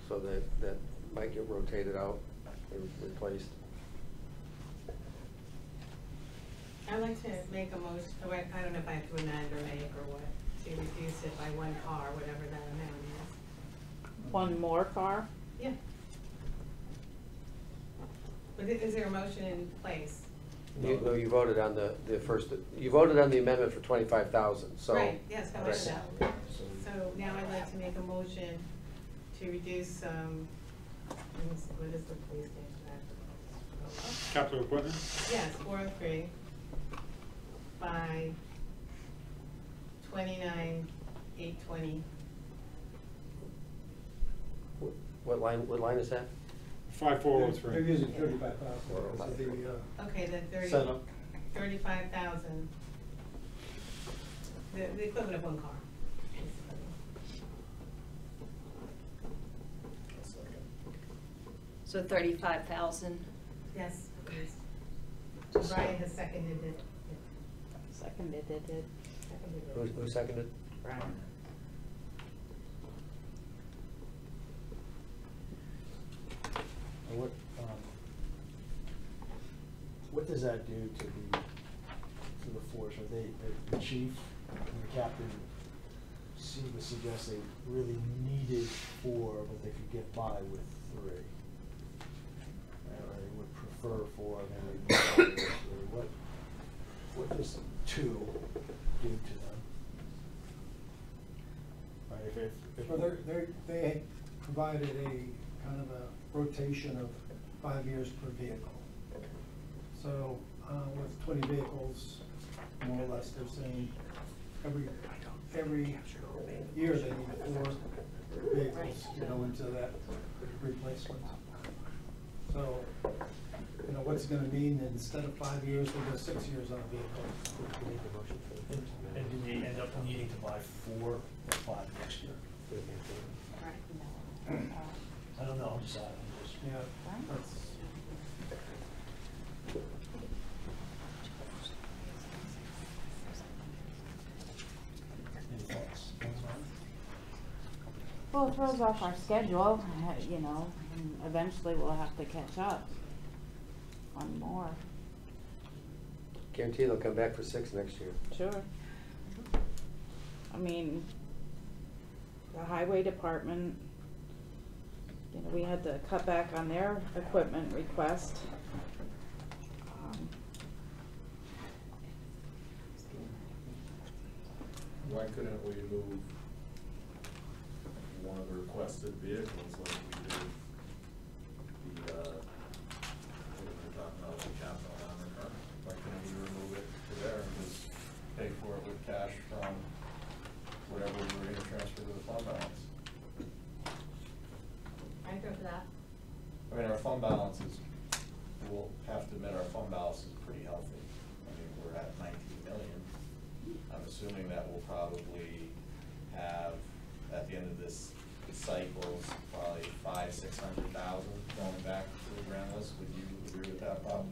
so that might get rotated out and replaced. I'd like to make a motion, I don't know if I have to amend or make or what, to reduce it by one car, whatever that amount is. One more car? Yeah. But is there a motion in place? No, you voted on the first, you voted on the amendment for 25,000, so. Right, yes, I Right. voted that. So now I'd like to make a motion to reduce, what is the police station? Capital equipment? Yes, 403 by 29,820. What line is that? 5403. They're using 35,000 because of the, Okay, then setup. 35,000. The equivalent of one car. So 35,000. Yes, please. Brian has seconded it. Seconded it. Seconded it. Who seconded? Brian. What does that do to the force? Are the chief and the captain seem to suggest they really needed 4, but they could get by with 3? Or they would prefer 4, and then they get by with 3. What does 2 do to them? Right, well, they provided a kind of a rotation of 5 years per vehicle. So with 20 vehicles, more or less, they're saying every year they need 4 vehicles to go into that replacement. So, what's it gonna mean, instead of 5 years, they go 6 years on a vehicle? and do we end up needing to buy 4 or 5 next year? I don't know, I'm just Yeah, that's, any thoughts? Well, it throws off our schedule, and eventually we'll have to catch up on more. Guarantee they'll come back for 6 next year. Sure. I mean, the highway department, we had to cut back on their equipment request. Why couldn't we move one of the requested vehicles like we did what we were talking about, the capital non-recurring? Why couldn't we remove it to there and just pay for it with cash from whatever we were gonna transfer to the fund balance? I go for that. I mean, our fund balance is, we'll have to admit, our fund balance is pretty healthy. I mean, we're at 19 million. I'm assuming that we'll probably have, at the end of this cycle, probably 500,000-600,000 going back to the grand list. Would you agree with that, Bob?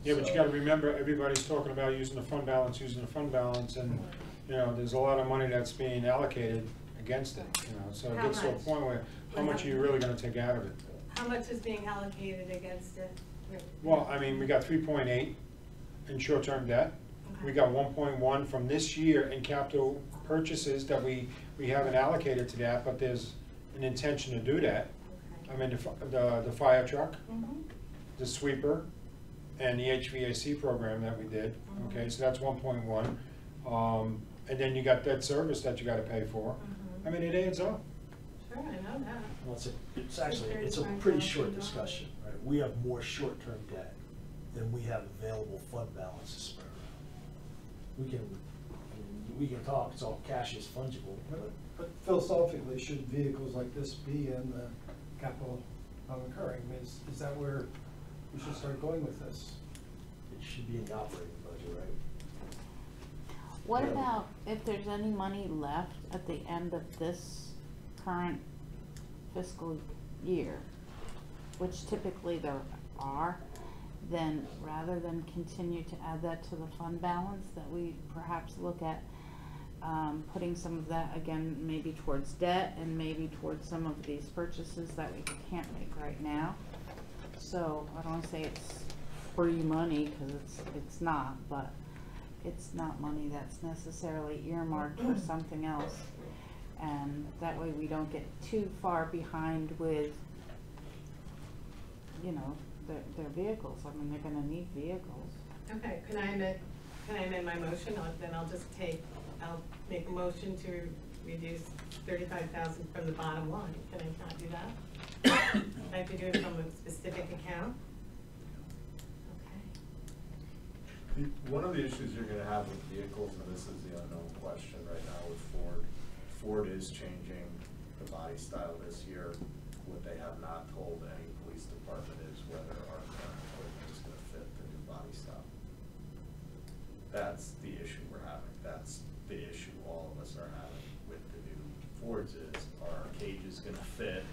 Yeah, but you gotta remember, everybody's talking about using the fund balance, and, there's a lot of money that's being allocated against it, so it How gets to a much? point where, how much are you really gonna take out of it? How much is being allocated against it? Well, I mean, we got 3.8 in short-term debt. We got 1.1 from this year in capital purchases that we haven't allocated to that, but there's an intention to do that. I mean, the fire truck, the sweeper, and the HVAC program that we did, okay, so that's 1.1. And then you got debt service that you gotta pay for. I mean, it adds up. Sure, I know that. Well, it's a pretty short discussion, right? We have more short-term debt than we have available fund balance to spread around. We can talk, it's all cash is fungible. but philosophically, should vehicles like this be in the capital non-recurring? I mean, is that where we should start going with this? It should be in the operating budget, right? What about if there's any money left at the end of this current fiscal year, which typically there are, then rather than continue to add that to the fund balance, that we perhaps look at putting some of that again, maybe towards debt and maybe towards some of these purchases that we can't make right now. So I don't wanna say it's free money, cause it's not, but it's not money that's necessarily earmarked for something else. And that way we don't get too far behind with, you know, their vehicles. I mean, they're gonna need vehicles. Okay, can I amend my motion? Then I'll make a motion to reduce 35,000 from the bottom line. Can I not do that? I have to do it from a specific account? Okay. One of the issues you're gonna have with vehicles, and this is the unknown question right now with Ford, Ford is changing the body style this year. What they have not told any police department is whether our current equipment is gonna fit the new body style. That's the issue we're having. That's the issue all of us are having with the new Fords is, are our cages gonna fit?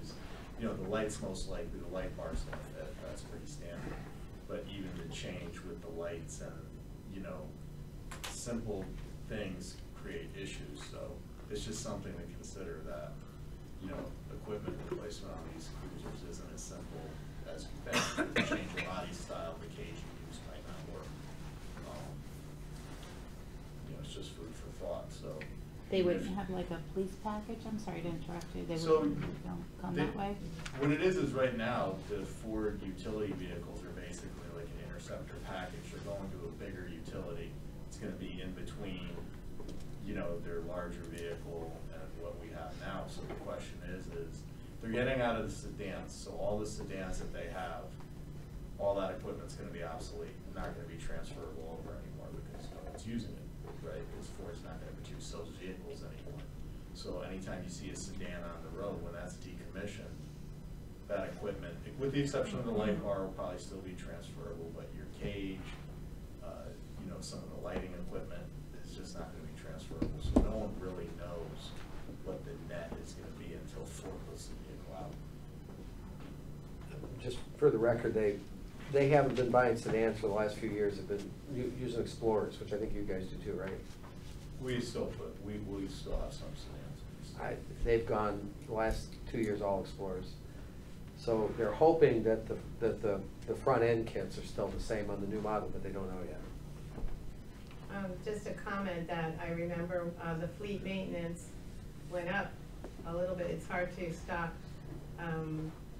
Is, you know, the lights most likely, the light bar's gonna fit, that's pretty standard. But even the change with the lights and, you know, simple things create issues, so it's just something to consider that, you know, equipment replacement on these cruisers isn't as simple as you think. To change the body style, the cage you use might not work. You know, it's just food for thought, so. They wouldn't have like a police package? I'm sorry to interrupt you. They So, wouldn't come that way? What it is right now, the Ford utility vehicles are basically like an Interceptor package. They're going to a bigger utility. It's gonna be in between, you know, their larger vehicle and what we have now. So the question is they're getting out of the sedans. So all the sedans that they have, all that equipment's gonna be obsolete, not gonna be transferable over anymore because no one's using it, right? Because Ford's not gonna produce those vehicles anymore. So anytime you see a sedan on the road, when that's decommissioned, that equipment, with the exception of the light bar, will probably still be transferable, but your cage, you know, some of the lighting equipment is just not gonna be transferable. So no one really knows what the net is gonna be until Ford puts the vehicle out. Just for the record, they haven't been buying sedans for the last few years. They've been using Explorers, which I think you guys do too, right? We still have some sedans. They've gone the last 2 years all Explorers. So they're hoping that the front end kits are still the same on the new model, but they don't know yet. Just a comment that I remember the fleet maintenance went up a little bit. It's hard to stock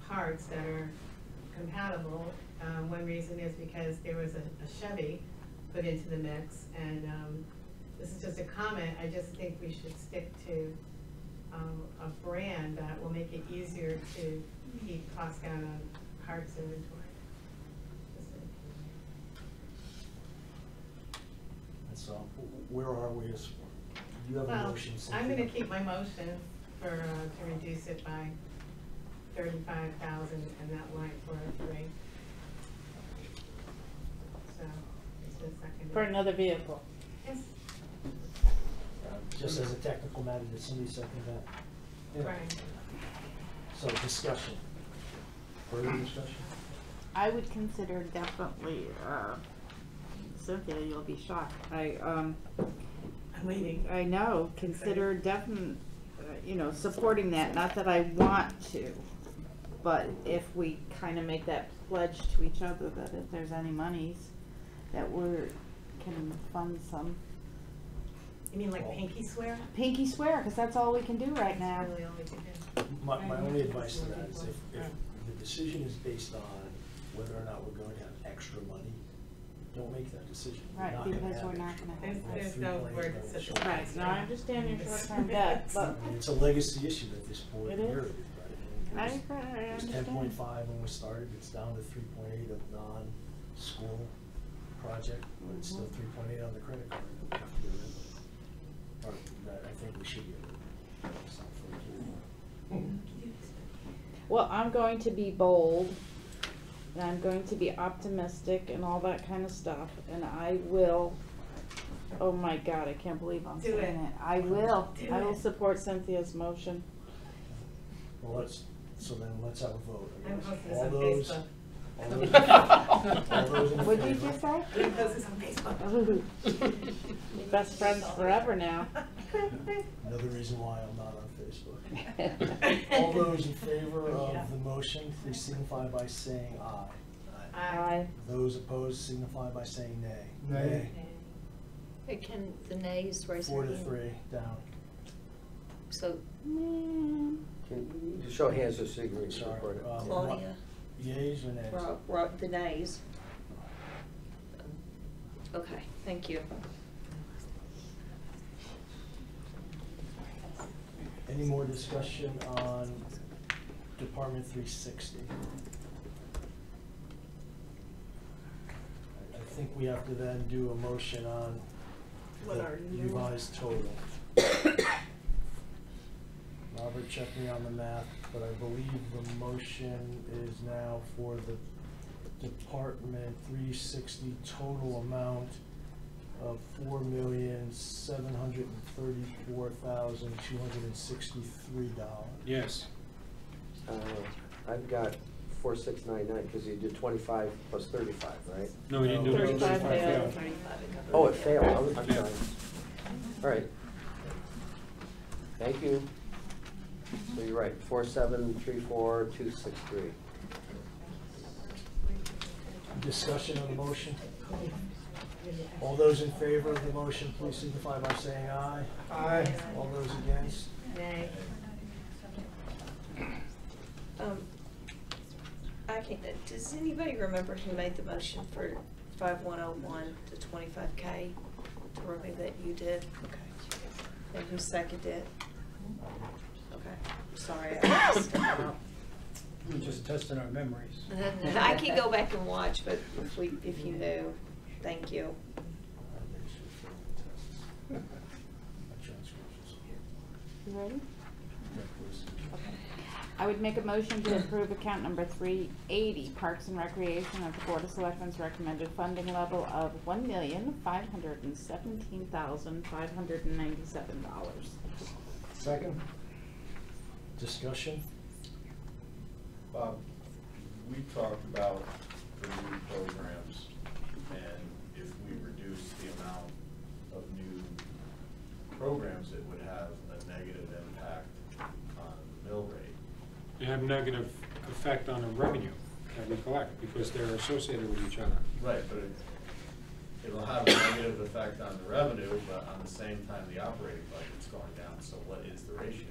parts that are compatible. One reason is because there was a Chevy put into the mix, and this is just a comment. I just think we should stick to a brand that will make it easier to keep costs down on parts inventory. So where are we as, you have a Well, motion? I'm gonna keep my motion for, to reduce it by 35,000 and that line for 3. So, it's the second. For another vehicle? Yes. Just as a technical matter, did somebody second that? Yeah. Right. So discussion, further discussion? I would consider definitely, Cynthia, you'll be shocked. I'm waiting. I know, consider you know, supporting that, not that I want to, but if we kind of make that pledge to each other that if there's any monies that can fund some. You mean like pinky swear? Pinky swear, because that's all we can do right now. That's really all we can do. My only advice to that is if the decision is based on whether or not we're going to have extra money, don't make that decision. Right, because we're not gonna have that. There's no word that says. Right, no, I understand your short-term debt, but. It's a legacy issue that this board It is. inherited, right? I agree, I It was understand. 10.5 when we started, it's down to 3.8 of non-school project, but it's still 3.8 on the credit card that we have to get rid of. Or that I think we should get rid of. Well, I'm going to be bold, and I'm going to be optimistic and all that kind of stuff, and I will, oh my God, I can't believe I'm Do saying it. it. I will Do it. support Cynthia's motion. Well, so then let's have a vote. I I'm guess. posting this All on those Facebook. All those in What'd you favor? just say? He posts this on Facebook. Best friends forever now. Another reason why I'm not on Facebook. All those in favor of the motion, please signify by saying aye. Aye. Those opposed signify by saying nay. Nay. Hey, can the nays raise their 4 to hand? 3, down. So Man. Can you show hands just so you can Sorry. record it? Claudia, Yeas or nays? the nays. Okay, thank you. Any more discussion on Department 360? I think we have to then do a motion on What the are you? revised total. Robert, check me on the math, but I believe the motion is now for the Department 360 total amount of $4,734,263. Yes. I've got 4699, because you did 25 plus 35, right? No, you didn't do it. 35 failed. Oh, it failed, I'm sorry. All right. Thank you. So you're right, 4734263. Discussion on the motion? All those in favor of the motion, please signify by saying aye. Aye. All those against? Nay. I can't, does anybody remember who made the motion for 5101 to 25K to remove that? You did? Okay. And who seconded it? Okay, sorry, I messed it up. We're just testing our memories. I can go back and watch, but if you knew, thank you. You ready? I would make a motion to approve account number 380, Parks and Recreation at the Board of Selectmen's recommended funding level of $1,517,597. Second? Discussion? Bob, we talked about the new programs, and if we reduce the amount of new programs, it would have a negative impact on the mill rate. They have negative effect on the revenue that we collect because they're associated with each other. Right, but it'll have a negative effect on the revenue, but on the same time, the operating budget's going down, so what is the ratio?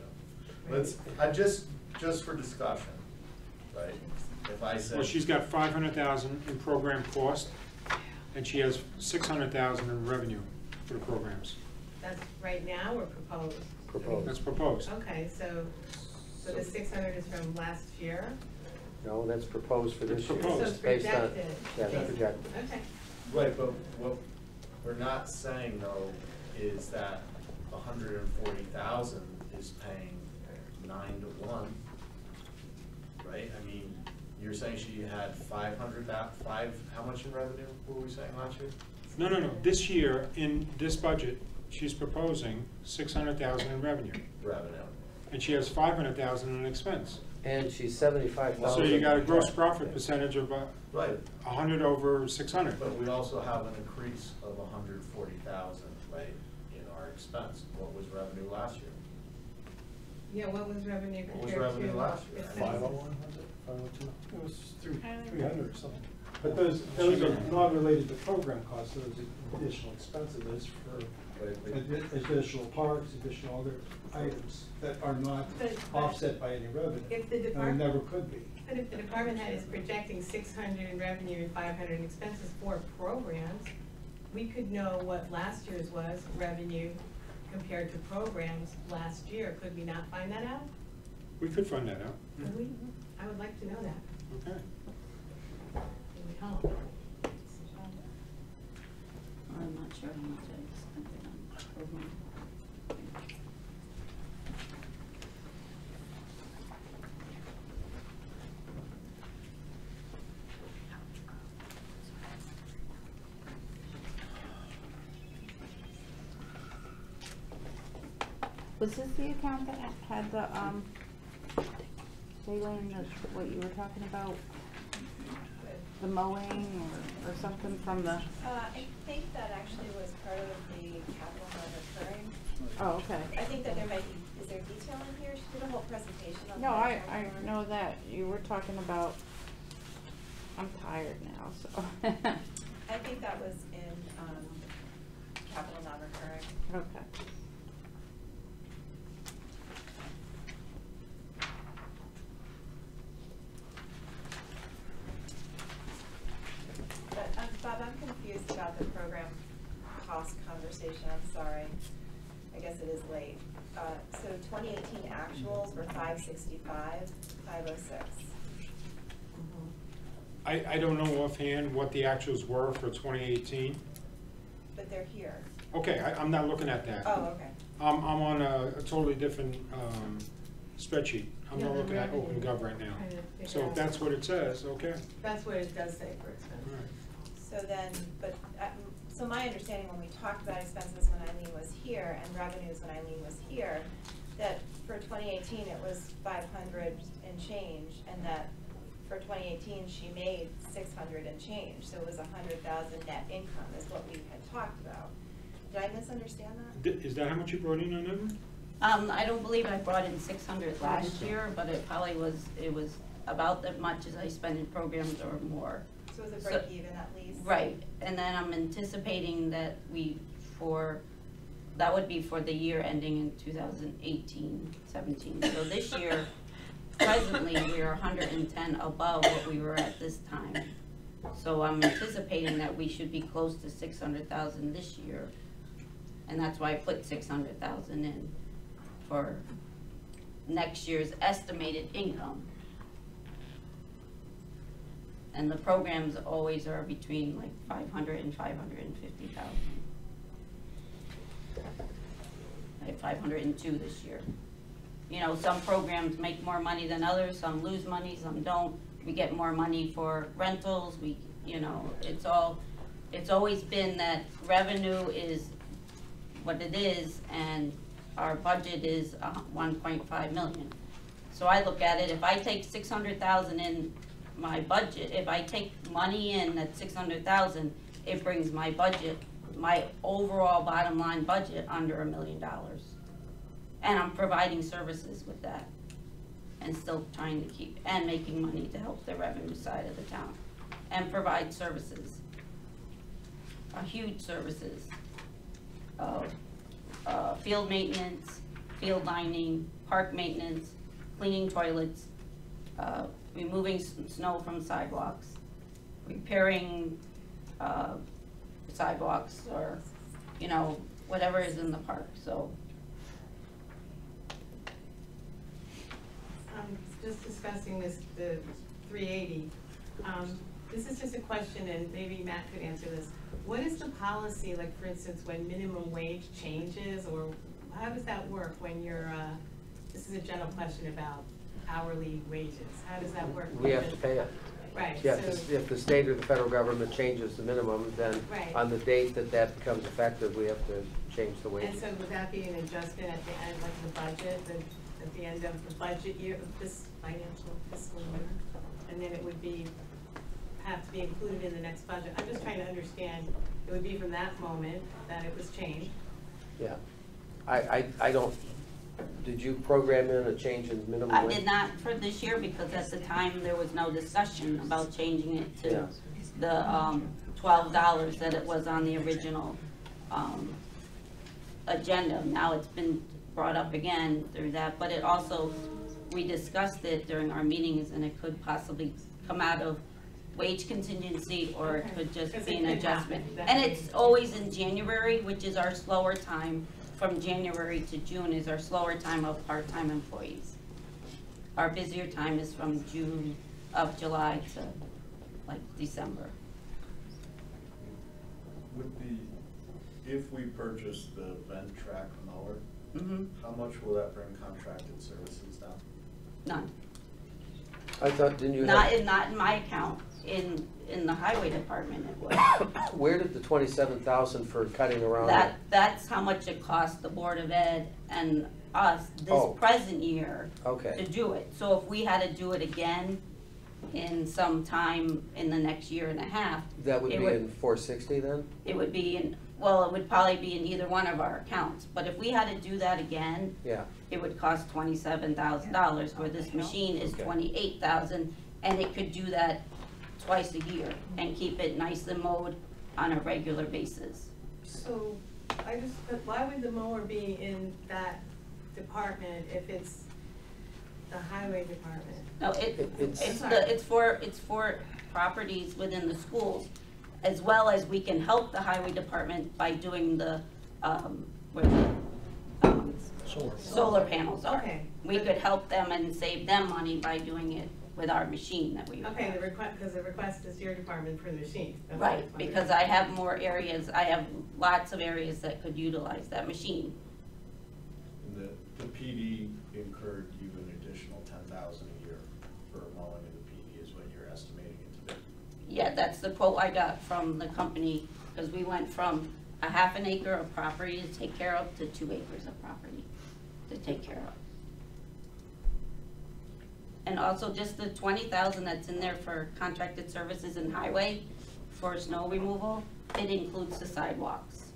Just for discussion, right? If I said. Well, she's got 500,000 in program cost, and she has 600,000 in revenue for the programs. That's right now or proposed? Proposed. That's proposed. Okay, so the 600 is from last year? No, that's proposed for this It's year. proposed. So it's Based on- projected. Yeah, it's projected. Okay. Right, but what we're not saying though is that 140,000 is paying 9 to 1, right? I mean, you're saying she had 500, how much in revenue were we saying last year? No. This year, in this budget, she's proposing 600,000 in revenue, Revenue. and she has 500,000 in expense. And she's 75,000. So you got a gross profit percentage of Right, 100 over 600. but we also have an increase of 140,000, right, in our expense. What was revenue last year? Yeah, what was revenue What was compared to? revenue last year? expenses? 501, was it? 502? It was 300 or something. But those are not related to program costs, those are additional expenses for additional parks, additional other items that are not But- offset by any revenue. If the And department. never could be. But if the department head is projecting 600 in revenue and 500 in expenses for programs, we could know what last year's was revenue compared to programs last year. Could we not find that out? We could find that out. Could we? I would like to know that. Okay. It would help. I'm not sure how much I spent it on program. Was this the account that had the, Shailene, what you were talking about? the mowing or something from the, I think that actually was part of the capital non-recurring. oh, okay. I think that there might be, is there detail in here? She did a whole presentation on No, that. I know that, you were talking about, I'm tired now, so. I think that was in, capital non-recurring. Okay. But, Bob, I'm confused about the program cost conversation, I'm sorry. I guess it is late. So 2018 actuals were 565, 506. I don't know offhand what the actuals were for 2018. But they're here. Okay, I'm not looking at that. Oh, okay. I'm on a totally different spreadsheet. I'm Yeah, not the looking at revenue. OpenGov right now. Trying to figure So if out. that's what it says, okay. That's what it does say for expenses. All right. So then, but, so my understanding when we talked about expenses when Eileen was here and revenues when Eileen was here, that for 2018 it was 500 and change, and that for 2018 she made 600 and change, so it was 100,000 net income is what we had talked about. Did I misunderstand that? Is that how much you brought in on that one? I don't believe I brought in 600 last year, but it probably was, it was about as much as I spent in programs or more. So it was a So- break even at least? Right, and then I'm anticipating that that would be for the year ending in 2018, 17. So this year, presently, we are 110 above what we were at this time. So I'm anticipating that we should be close to 600,000 this year. And that's why I put 600,000 in for next year's estimated income. And the programs always are between like 500 and 550,000. I have 502 this year. You know, some programs make more money than others, some lose money, some don't. We get more money for rentals, you know, it's always been that revenue is what it is and our budget is 1.5 million. So I look at it, if I take 600,000 in my budget, if I take money in at 600,000, it brings my budget, my overall bottom line budget under $1 million. And I'm providing services with that and still trying to keep, and making money to help the revenue side of the town and provide services, huge services. Field maintenance, field lining, park maintenance, cleaning toilets, removing snow from sidewalks, repairing sidewalks, or, you know, whatever is in the park, so. Just discussing this, the 380. This is just a question, and maybe Matt could answer this. What is the policy, like for instance, when minimum wage changes, or how does that work when you're, this is a general question about hourly wages. How does that work? We have to pay it. Right. Yeah, so- if the state or the federal government changes the minimum, then Right. on the date that becomes effective, we have to change the And wages. so would that be an adjustment at the end, like the budget, at the end of the budget year, of this financial fiscal year? And then it would have to be included in the next budget. I'm just trying to understand, it would be from that moment that it was changed. Yeah. I don't, did you program in a change in minimum I wage? did not for this year because at the time there was no discussion about changing it Yeah. to the $12 that it was on the original agenda. Now it's been brought up again through that, but it also, we discussed it during our meetings and it could possibly come out of wage contingency or it could just Because be it an could happen. adjustment. That And could it's be- always in January, which is our slower time. From January to June is our slower time of part-time employees. Our busier time is from July to like December. With if we purchase the vent track mower, Mm-hmm. how much will that bring contracted services down? None. I thought, didn't you Not have, in my account. In the highway department it was. where did the 27,000 for cutting around? That's how much it cost the Board of Ed and us this Oh. present year Okay. to do it. So if we had to do it again, in some time in the next year and a half. That would it be in 460 then? It would be in, well, it would probably be in either one of our accounts, but if we had to do that again, Yeah, it would cost $27,000, where this machine is Okay. $28,000, and it could do that twice a year and keep it nice and mowed on a regular basis. So, but why would the mower be in that department if it's the highway department? No, It's- it's for properties within the schools, as well as we can help the highway department by doing the, where the, solar panels are. Okay. We could help them and save them money by doing it with our machine that we would Okay, have. because the request is your department for the machine. That's what I was Right, wondering. because I have more areas, I have lots of areas that could utilize that machine. And the PD incurred you an additional 10,000 a year for mowing of the PD is what you're estimating it to be. Yeah, that's the quote I got from the company, because we went from a half an acre of property to take care of to 2 acres of property to take care of. And also just the 20,000 that's in there for contracted services and highway for snow removal, it includes the sidewalks.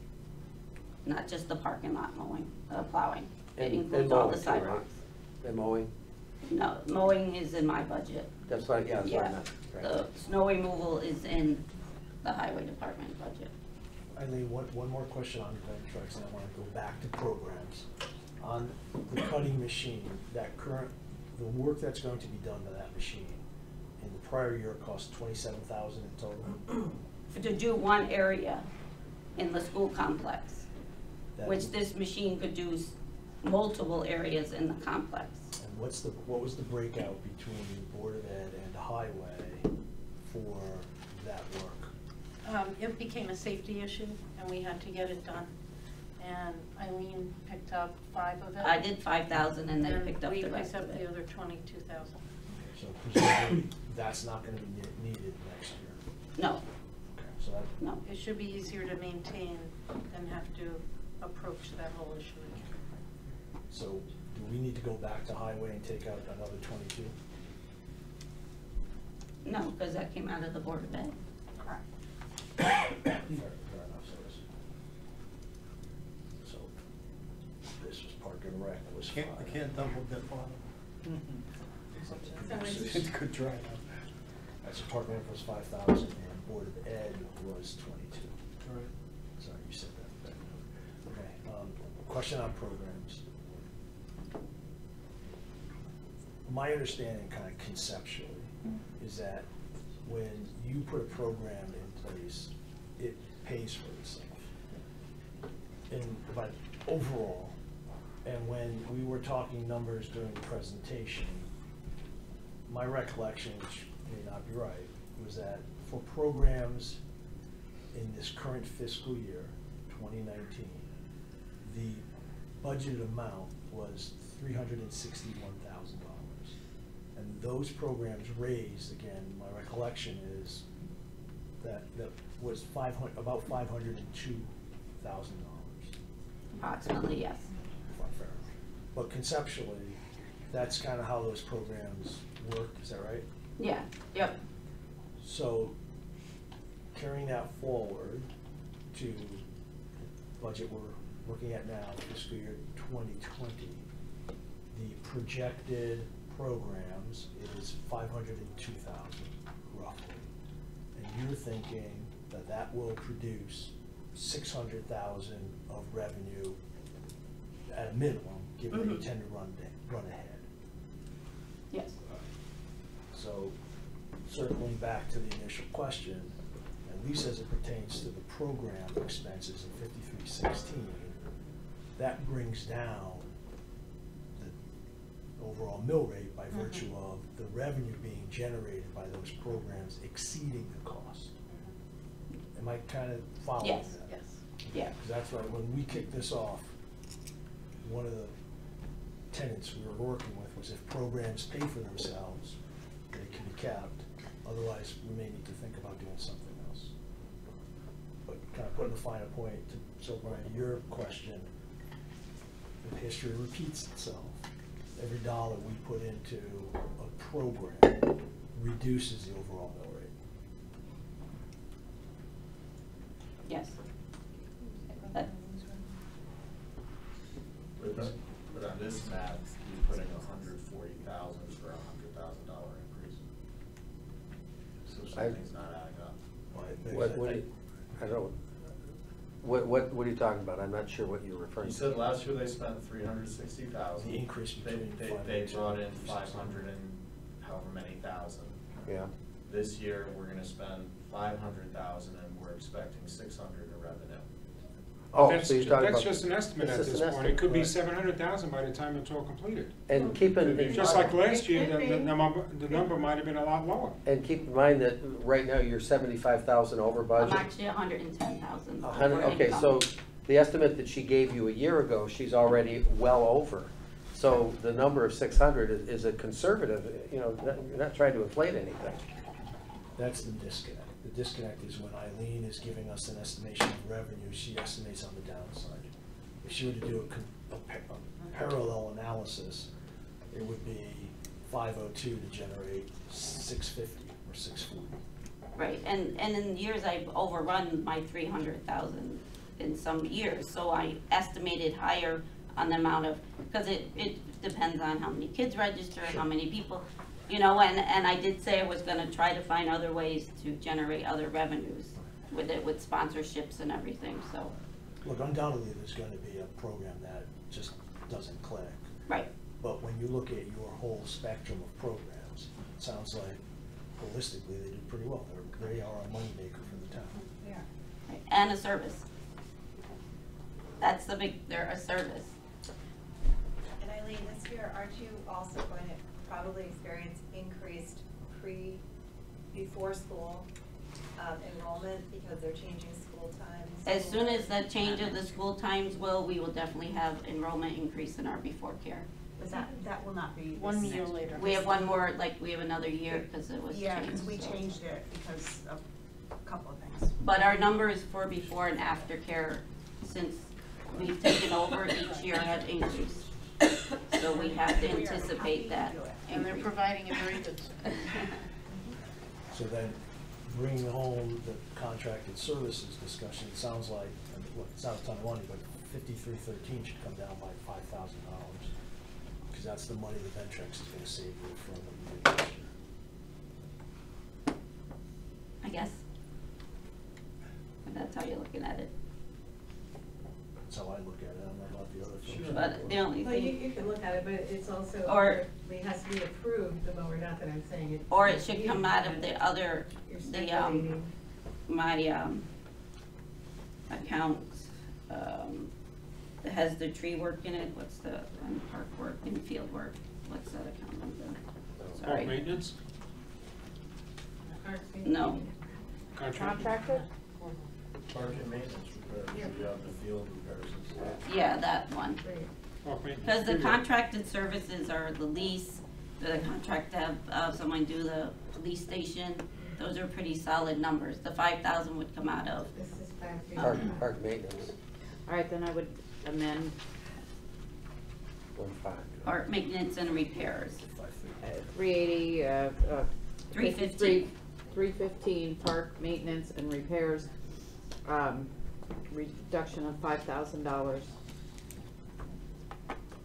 Not just the parking lot mowing, plowing. It includes all the mowing too, right? sidewalks. And mowing, No, mowing is in my budget. that's what, yeah, that's what I Yeah, meant. Right. the snow removal is in the highway department budget. Eileen, one more question on the trucks, and I want to go back to programs. On the cutting machine, the work that's going to be done to that machine, in the prior year, it cost $27,000 in total. To do one area in the school complex, That- which this machine could do multiple areas in the complex. And what was the breakout between Board of Ed and Highway for that work? It became a safety issue, and we had to get it done. And Eileen picked up 5 of it. I did 5,000 and they picked up the we rest picked of up the it. other 22,000. So presumably, that's not going to be needed next year. No, Okay, so that, no. It should be easier to maintain than have to approach that whole issue again. so do we need to go back to Highway and take out another 22? No, because that came out of the Board of Ed. Correct. Fair enough, so this was Park and Rec was Can't, five. I can't double dip on them. It's good try now. That's Park and Rec was 5,000 and Board of Ed was 22. Right. Sorry, you said that. Okay, question on programs. My understanding kind of conceptually is that when you put a program in place, it pays for itself. But overall, and when we were talking numbers during the presentation, my recollection, which may not be right, was that for programs in this current fiscal year, 2019, the budgeted amount was $361,000. And those programs raised, again, my recollection is that was about $502,000. Approximately, yes. Fair. But conceptually, that's kind of how those programs work, is that right? Yeah, yep. So carrying that forward to budget we're looking at now, fiscal year 2020, the projected programs is 502,000 roughly. And you're thinking that that will produce 600,000 of revenue at a minimum, given that you tend to run ahead. Yes. So circling back to the initial question, at least as it pertains to the program expenses in 5316, that brings down the overall mill rate by virtue of the revenue being generated by those programs exceeding the cost. Am I kind of following Yes, that? Yes. Yeah. Because that's right, when we kicked this off, one of the tenets we were working with was if programs pay for themselves, they can be capped. Otherwise, we may need to think about doing something else. But kind of putting a finer point to, so Brian, your question, if history repeats itself, every dollar we put into a program reduces the overall mill rate. Yes. But But on this math, you put in 140,000 for a $100,000 increase. So something's not adding up. I don't, what are you talking about? I'm not sure what you're referring You to. said last year they spent 360,000. The increase between They brought in 500 and however many thousand. Yeah. This year, we're gonna spend 500,000 and we're expecting 600 in revenue. Oh, That's so you're talking about. That's just an estimate it's at just this an point. It could be estimate, 700,000 by the time it's all completed. right. And keep in. Just like last year, It could the number might have been a lot lower. And keep in mind that right now you're 75,000 over I'm budget. actually 110,000. Okay, so the estimate that she gave you a year ago, she's already well over. So the number of 600 is a conservative, you know, you're not trying to inflate anything. That's the disconnect. The disconnect is when Eileen is giving us an estimation of revenue, she estimates on the downside. If she were to do a parallel analysis, it would be 502 to generate 650 or 640. Right, and in years I've overrun my 300,000 in some years, so I estimated higher on the amount of, because it depends on how many kids register, how many people, you know, and I did say I was gonna try to find other ways to generate other revenues with it, with sponsorships and everything, so. Look, undoubtedly, there's going to be a program that just doesn't click. Right. But when you look at your whole spectrum of programs, it sounds like holistically they do pretty well. They are a moneymaker for the town. Yeah. Right, and a service. That's the big, they're a service. And Eileen, this year, aren't you also going to probably experience increased before school enrollment because they're changing school times? As soon as the change of the school times we will definitely have enrollment increase in our before care. But that will not be. One year later. We have one more, like, we have another year because it was changed. Yeah, because we so. changed it because of a couple of things. But our numbers for before and after care, since we've taken over each year, have increased. So we have to anticipate that And they're increase. providing a very good service. So then, bringing home the contracted services discussion, it sounds like, look, it's not a ton of money, but 5313 should come down by $5,000. Because that's the money that Ventrex is going to save you from what you did this year. I guess. If that's how you're looking at it. That's how I look at it. I don't know about the other folks. Sure. But the only Well, thing. you can look at it, but it's also, Or- it has to be approved, the mower, not that I'm saying it. Or it should come out of the other, You're the, speculating. my, account, that has the tree work in it, what's the, park work and field work, what's that account number? Park Sorry, maintenance, no, Contracted? Park and maintenance repairs, you have the field repairs and stuff. yeah, that one. park maintenance. Because the contracted services are the lease, the contract to have, someone do the police station, those are pretty solid numbers. The 5,000 would come out of, This is back. Park maintenance, All right, then I would amend 1.5. art maintenance and repairs. 380, 315. 315, park maintenance and repairs, reduction of $5,000.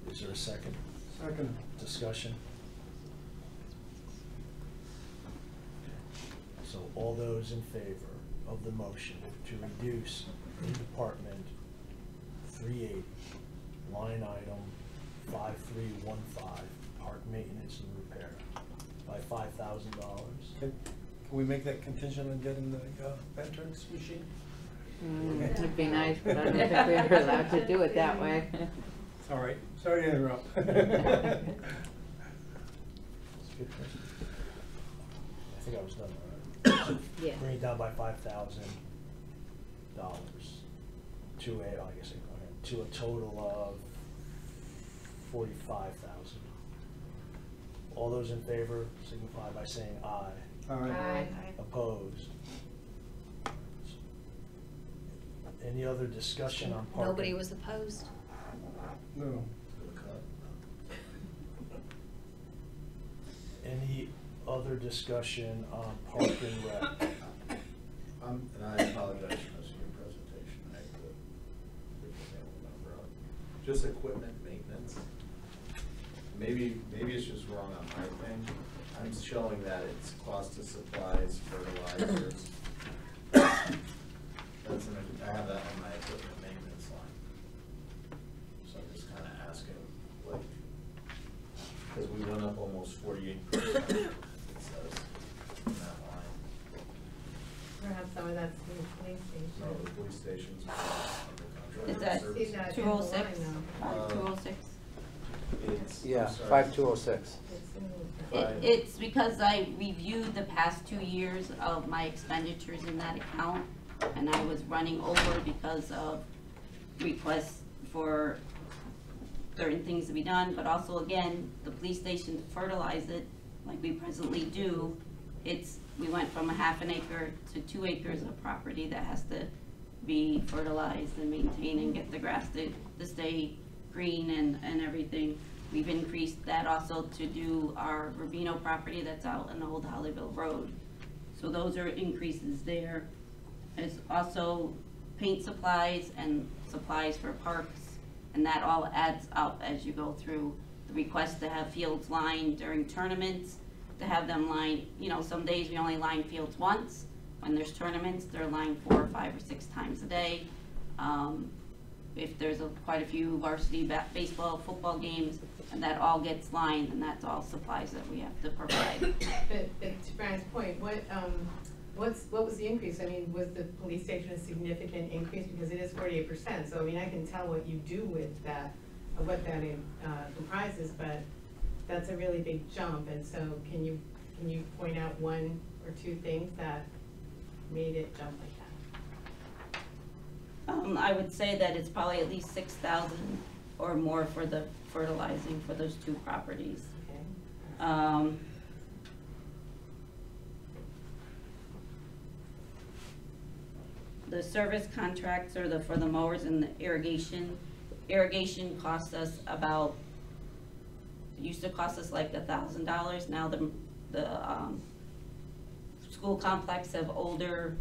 Is there a second? Second. Discussion? So all those in favor of the motion to reduce in Department 380, line item 5315, park maintenance and repair, by $5,000. Can we make that contingent on getting the Ventrex machine? It'd be nice, but I don't think we were allowed to do it that way. All right, sorry to interrupt. That's a good question. I think I was done, all right? Yeah. Bring it down by $5,000 to a total of 45,000. All those in favor signify by saying aye. All right. Aye. Opposed? Any other discussion on parking? Nobody was opposed. No. Any other discussion on Park and Rec? And I apologize for missing your presentation. I had to pick the number up. Just equipment maintenance. Maybe it's just wrong on my thing. I'm showing that it's cost of supplies, fertilizers. I have that on my equipment maintenance line. So I'm just kind of asking, like, because we went up almost 48%, it says, in that line. Perhaps some of that's in the police station. No, the police station's under contract. Is that services. 206? Uh, 206? It's, Yeah, I'm sorry. 5206. It's because I reviewed the past 2 years of my expenditures in that account, and I was running over because of requests for certain things to be done, but also, again, the police station to fertilize it, like we presently do, we went from a half an acre to 2 acres of property that has to be fertilized and maintained and get the grass to stay green and everything. We've increased that also to do our Rubino property that's out in Old Hollyville Road. So those are increases there. There's also paint supplies and supplies for parks, and that all adds up as you go through the request to have fields lined during tournaments, to have them lined, some days we only line fields once. When there's tournaments, they're lined 4 or 5 or 6 times a day. If there's quite a few varsity baseball, football games, and that all gets lined, and that's all supplies that we have to provide. But to Brian's point, what was the increase? I mean, was the police station a significant increase? Because it is 48%, so I mean, I can tell what you do with that, what that comprises, but that's a really big jump, and so can you point out 1 or 2 things that made it jump like that? I would say that it's probably at least 6,000 or more for the fertilizing for those 2 properties. Okay. The service contracts are for the mowers and the irrigation. Irrigation costs us about, it used to cost us like $1,000. Now the school complex have older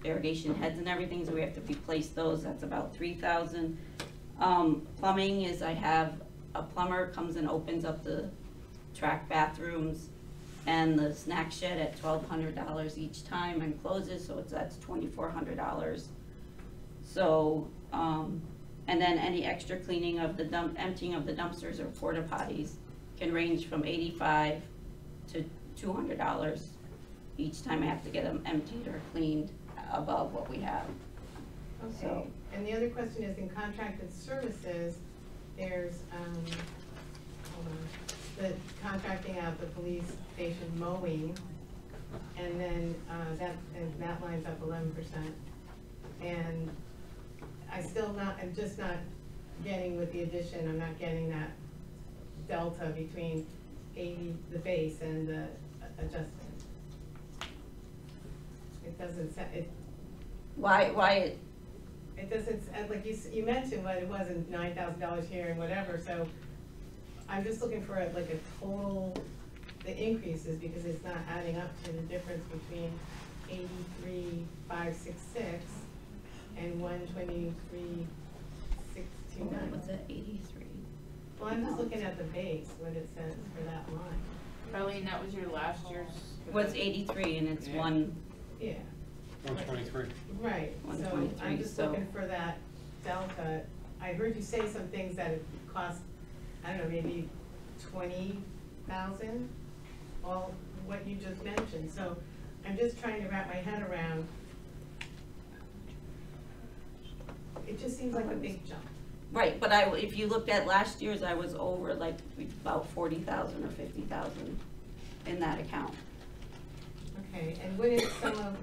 irrigation heads and everything, so we have to replace those. That's about $3,000. Plumbing is, I have a plumber comes and opens up the track bathrooms and the snack shed at $1,200 each time and closes, so that's $2,400. So, and then any extra cleaning of the emptying of the dumpsters or porta potties can range from $85 to $200 each time I have to get them emptied or cleaned above what we have. Okay, So. and the other question is, in contracted services, there's, hold on, the contracting out the police station mowing, and then that lines up 11%. And I'm just not getting with the addition, I'm not getting that delta between 80, the base, and the adjustment. It doesn't, Why it doesn't, like you mentioned, but it wasn't $9,000 here and whatever, so I'm just looking for like a total, the increases, because it's not adding up to the difference between 83,566 and 123,629. what's that, 83? Well, I'm just looking at the base, what it says for that line. Darlene, that was your last year's. What's 83 and it's one, Yeah. 123. Right, so 123, I'm just so- looking for that delta. I heard you say some things that it cost, I don't know, maybe 20,000, all what you just mentioned. So I'm just trying to wrap my head around. It just seems like a big jump. right, but if you looked at last year's, I was over like about 40,000 or 50,000 in that account. Okay, and wouldn't some of,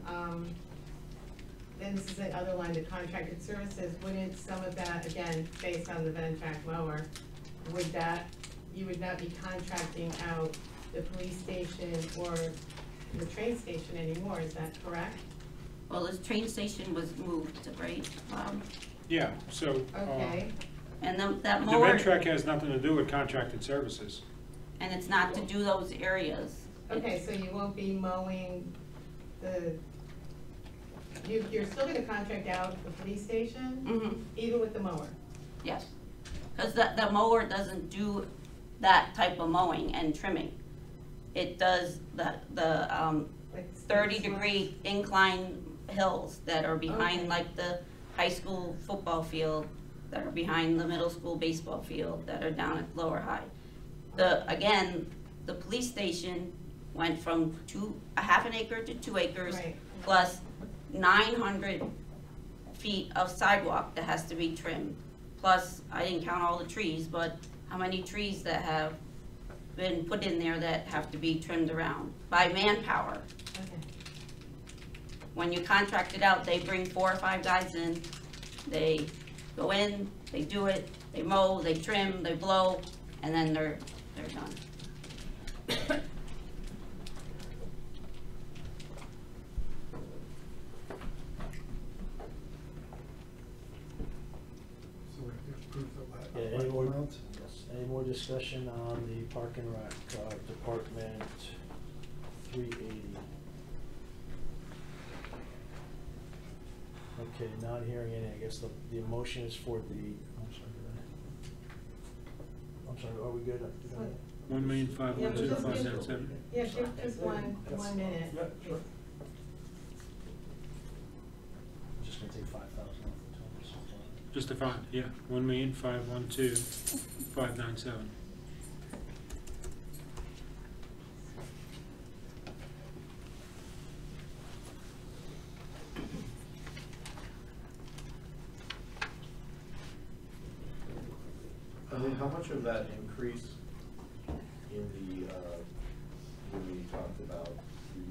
then this is the other line, the contracted services, wouldn't some of that, again, based on the Ventrac mower, you would not be contracting out the police station or the train station anymore, is that correct? Well, this train station was moved, right? Yeah, so. Okay, And that The mower. Ventrac has nothing to do with contracted services. and it's not to do those areas. Okay, so you won't be mowing you're still gonna contract out the police station, Mhm. even with the mower? Yes, because the mower doesn't do that type of mowing and trimming. It does the Like 30-degree incline hills that are behind Okay. like the high school football field, that are behind the middle school baseball field, that are down at Lower High. Again, the police station went from a half an acre to 2 acres, Right. plus 900 feet of sidewalk that has to be trimmed. Plus, I didn't count all the trees, but how many trees that have been put in there that have to be trimmed around by manpower. Okay. When you contract it out, they bring 4 or 5 guys in, they go in, they do it, they mow, they trim, they blow, and then they're done. So we have to approve the Yeah, la- any more, amount? yes, any more discussion on the Park and Rec, Department 380? Okay, not hearing any, I guess the motion is for the, I'm sorry, are we good? $1,502,597. Yeah, just one minute. Yeah, sure. I'm just gonna take 5,000 off the total, so far. Just a fund, yeah, 1,512,597. I mean, how much of that increase in the, when we talked about the,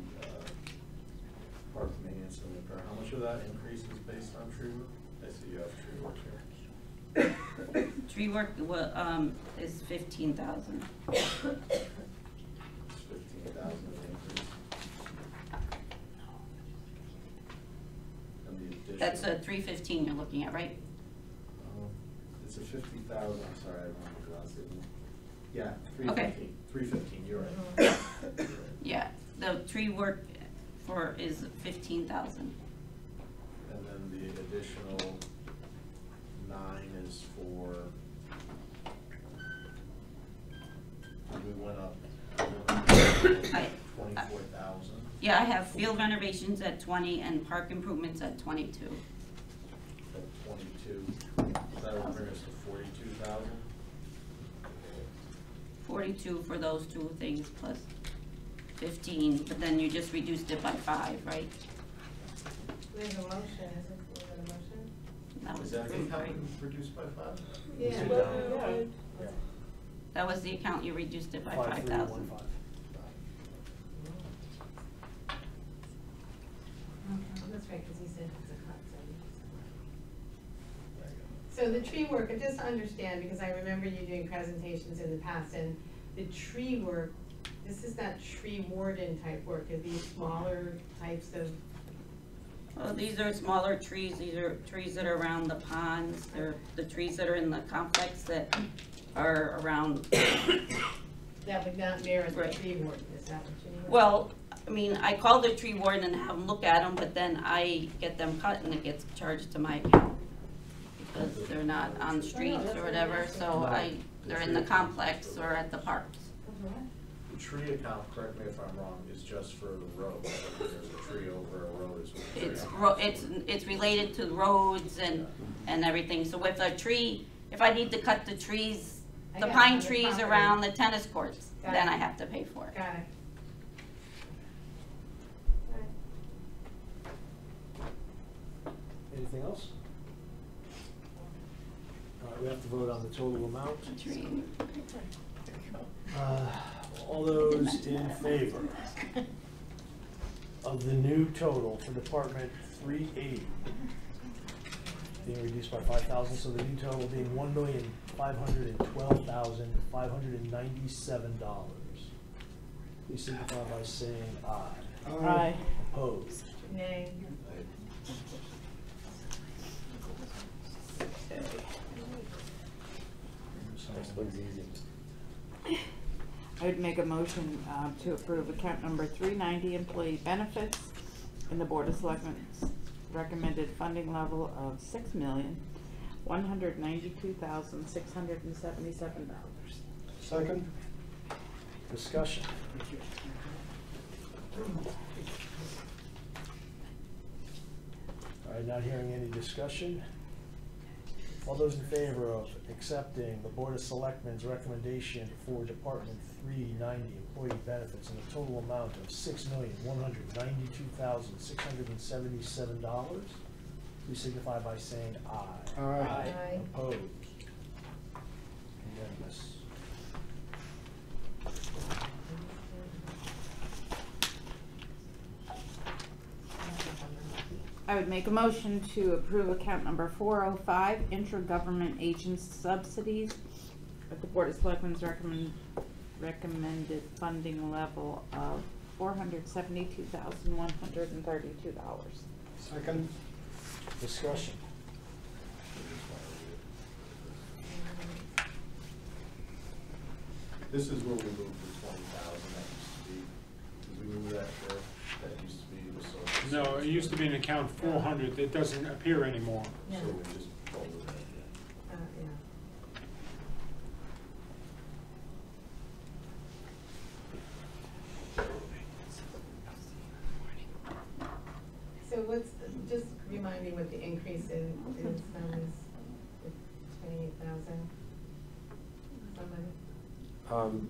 park maintenance and repair, how much of that increase is based on tree work? I see you have tree work here. Tree work, is 15,000. It's 15,000 increase. And the addition. That's a 315 you're looking at, right? It's a 50,000, I'm sorry, I don't have the glasses. Yeah, Okay. 315, you're right. Yeah, the tree work is 15,000. And then the additional 9 is for, we went up 24,000. Yeah, I have field renovations at 20 and park improvements at 22. At 22, that would bring us to 42,000. 42 for those 2 things plus 15, but then you just reduced it by 5, right? There's a motion, is it, was it a motion? That was Is that the approved, account right? reduced by 5? Yeah. Yeah. That was the account you reduced it by 5,000. 5315. That's right, because he said it's a cut, so. So the tree work, and just to understand, because I remember you doing presentations in the past, and the tree work, this is not tree warden type work, are these smaller types of? Well, these are smaller trees, these are trees that are around the ponds, they're the trees that are in the complex that are around. That would not merit the Right. tree warden, is that what you mean? Well, I mean, I call the tree warden and have them look at them, but then I get them cut and it gets charged to my account. Because they're not on the streets or whatever, so they're in the complex or at the parks. The tree account, correct me if I'm wrong, is just for the road. So if there's a tree over a road, is what the tree It's related to roads and everything, so if a tree, if I need to cut the trees, I the got it, pine on the trees property. around the tennis courts, Got then it. I have to pay for it. Got it. Anything else? All right, we have to vote on the total amount. All those in favor of the new total for Department 380 being reduced by 5,000, so the new total being $1,512,597. Please signify by saying aye. Aye. Opposed? Nay. Next one's easy. I would make a motion to approve account number 390, employee benefits, and the Board of Selectmen's recommended funding level of $6,192,677. Second? Discussion. All right, not hearing any discussion. All those in favor of accepting the Board of Selectmen's recommendation for Department 390 employee benefits in a total amount of $6,192,677, please signify by saying aye. Aye. Aye. Opposed? Unanimous. I would make a motion to approve account number 405, intergovernment agents subsidies, at the Board of Selectmen's recommended funding level of $472,132. Second? Discussion. This is where we moved the 20,000 that used to be, did we move that there? That used to be the social. No, it used to be an account 400, it doesn't appear anymore. Yeah. So we just pulled it in. Yeah. So what's, just remind me what the increase is from this, 28,000? Somebody?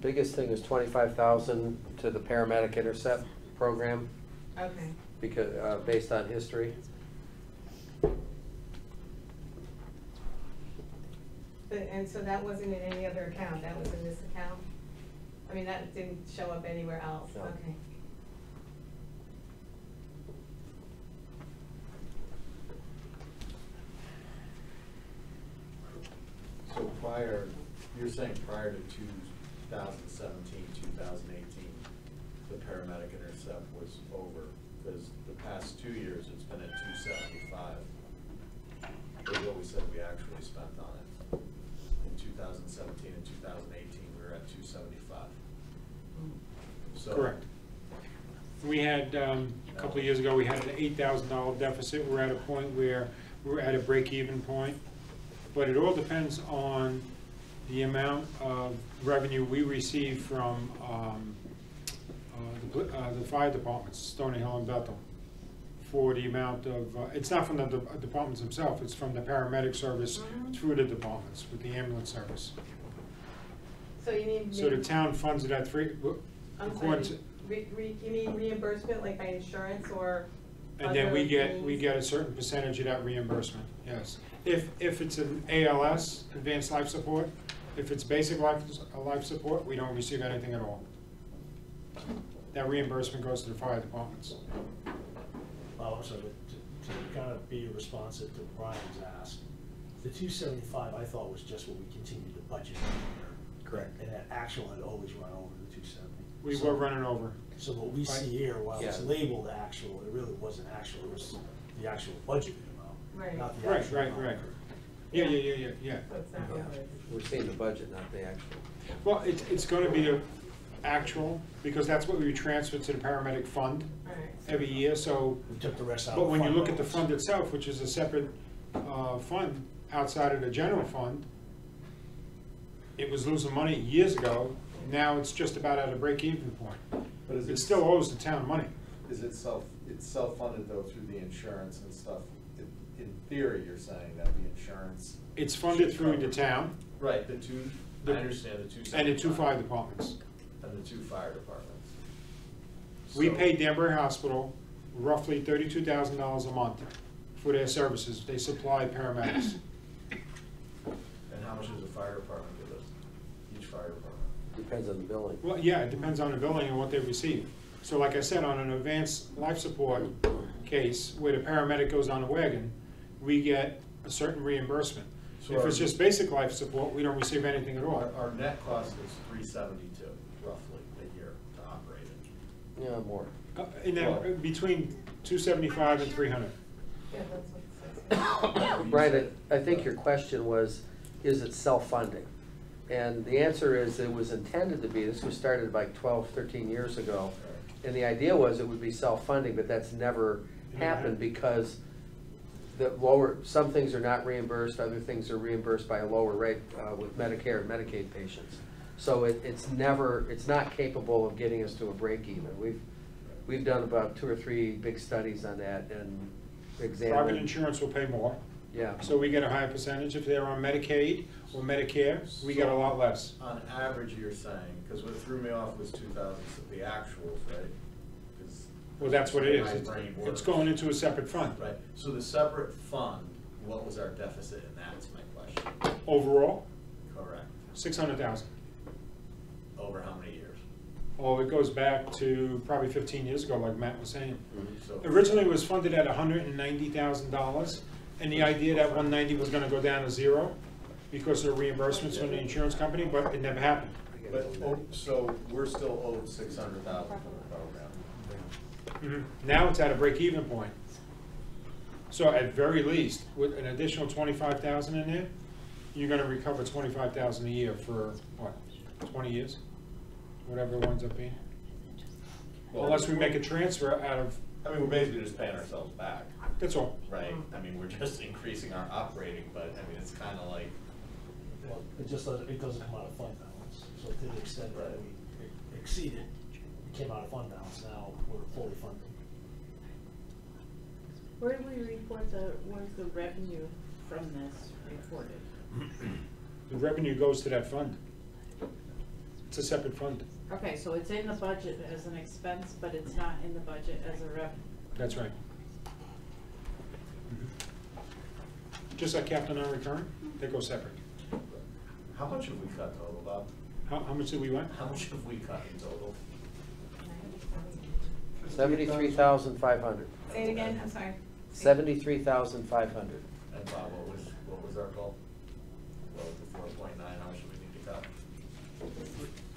Biggest thing is 25,000 to the paramedic intercept program, Okay. because, based on history. But, and so that wasn't in any other account, that was in this account? I mean, that didn't show up anywhere else, No. okay. So prior, you're saying prior to 2017, 2018, the paramedic intercept was over, because the past 2 years, it's been at 275. Is what we said we actually spent on it. In 2017 and 2018, we were at 275. So Correct. We had, a couple of years ago, we had an $8,000 deficit. We're at a point where we're at a break-even point. But it all depends on the amount of revenue we receive from the fire departments, Stony Hill and Bethel, for the amount of, it's not from the departments themselves, it's from the paramedic service through the departments with the ambulance service. So you need. So the town funds it at I'm according sorry, to, you mean reimbursement, like by insurance or? and then we other get means? a certain percentage of that reimbursement, yes. If it's an ALS, advanced life support, if it's basic life support, we don't receive anything at all. That reimbursement goes to the fire departments. Oh, so to kind of be responsive to Brian's ask, the 275 I thought was just what we continued to budget every year. Correct. And that actual had always run over the 270. We So- were running over. So what we see here, while it's Yeah. labeled actual, it really wasn't actual, it was the actual budgeted amount, Right. not the Right, actual right, amount. right. Yeah. So it's not Yeah. what it is. We're seeing the budget, not the actual. Well, it's gonna be the actual, because that's what we transfer to the paramedic fund Right. every year, so. We took the rest out. But of when you fund look at the balance. fund itself, which is a separate fund outside of the general fund, it was losing money years ago. Now it's just about at a break-even point. But is It it still owes the town money. Is it it's self-funded though through the insurance and stuff? In theory, you're saying that the insurance. It's funded should through the cover- town. Right, I understand the 275. And the 2 fire departments. And the 2 fire departments. We So- pay Danbury Hospital roughly $32,000 a month for their services. They supply paramedics. And how much does the fire department give us? Each fire department? Depends on the billing. Well, yeah, it depends on the billing and what they receive. So like I said, on an advanced life support case where the paramedic goes on a wagon, we get a certain reimbursement. So If it's our- just basic life support, we don't receive anything at all. Our net cost is $372 roughly a year to operate it. Yeah, more. In that, between 275 and 300. Yeah, that's what it says. Brian, I think your question was, is it self-funding? And the answer is it was intended to be, this was started like 12, 13 years ago. And the idea was it would be self-funding, but that's never happened because the lower, some things are not reimbursed, other things are reimbursed by a lower rate with Medicare and Medicaid patients. So it's not capable of getting us to a break even. We've done about 2 or 3 big studies on that and examined. Private insurance will pay more. Yeah. So we get a higher percentage. If they're on Medicaid or Medicare, we get a lot less. On average, you're saying, because what threw me off was 2000, the actuals, right? 'Cause Well, that's what it is. my brain It's works. going into a separate fund. Right, so the separate fund, what was our deficit in that is my question. Overall, Correct. 600,000. Over how many years? Oh, it goes back to probably 15 years ago, like Matt was saying. So Originally, it was funded at $190,000, and the idea that 190 was gonna go down to 0 because of reimbursements from the insurance company, but it never happened. But, so we're still owed 600,000 for the program. Now it's at a break-even point. So at very least, with an additional 25,000 in there, you're gonna recover 25,000 a year for, what, 20 years? Whatever it winds up being. Well, Unless we make a transfer out of, I mean, we're basically just paying ourselves back, that's all. right? I mean, we're just increasing our operating, but I mean, it's kind of like, Well, it doesn't come out of fund balance, so to the extent that we exceeded, it came out of fund balance, now we're fully funded. Where do we report where's the revenue from this reported? The revenue goes to that fund. It's a separate fund. Okay, so it's in the budget as an expense, but it's not in the budget as a revenue. That's right. Just like Captain Non-Recurring, they go separate. how much have we cut total, Bob? How much did we want? How much have we cut in total? 73,500. Say it again, I'm sorry. 73,500. And Bob, what was our goal? Well, the 4.9, how much do we need to cut?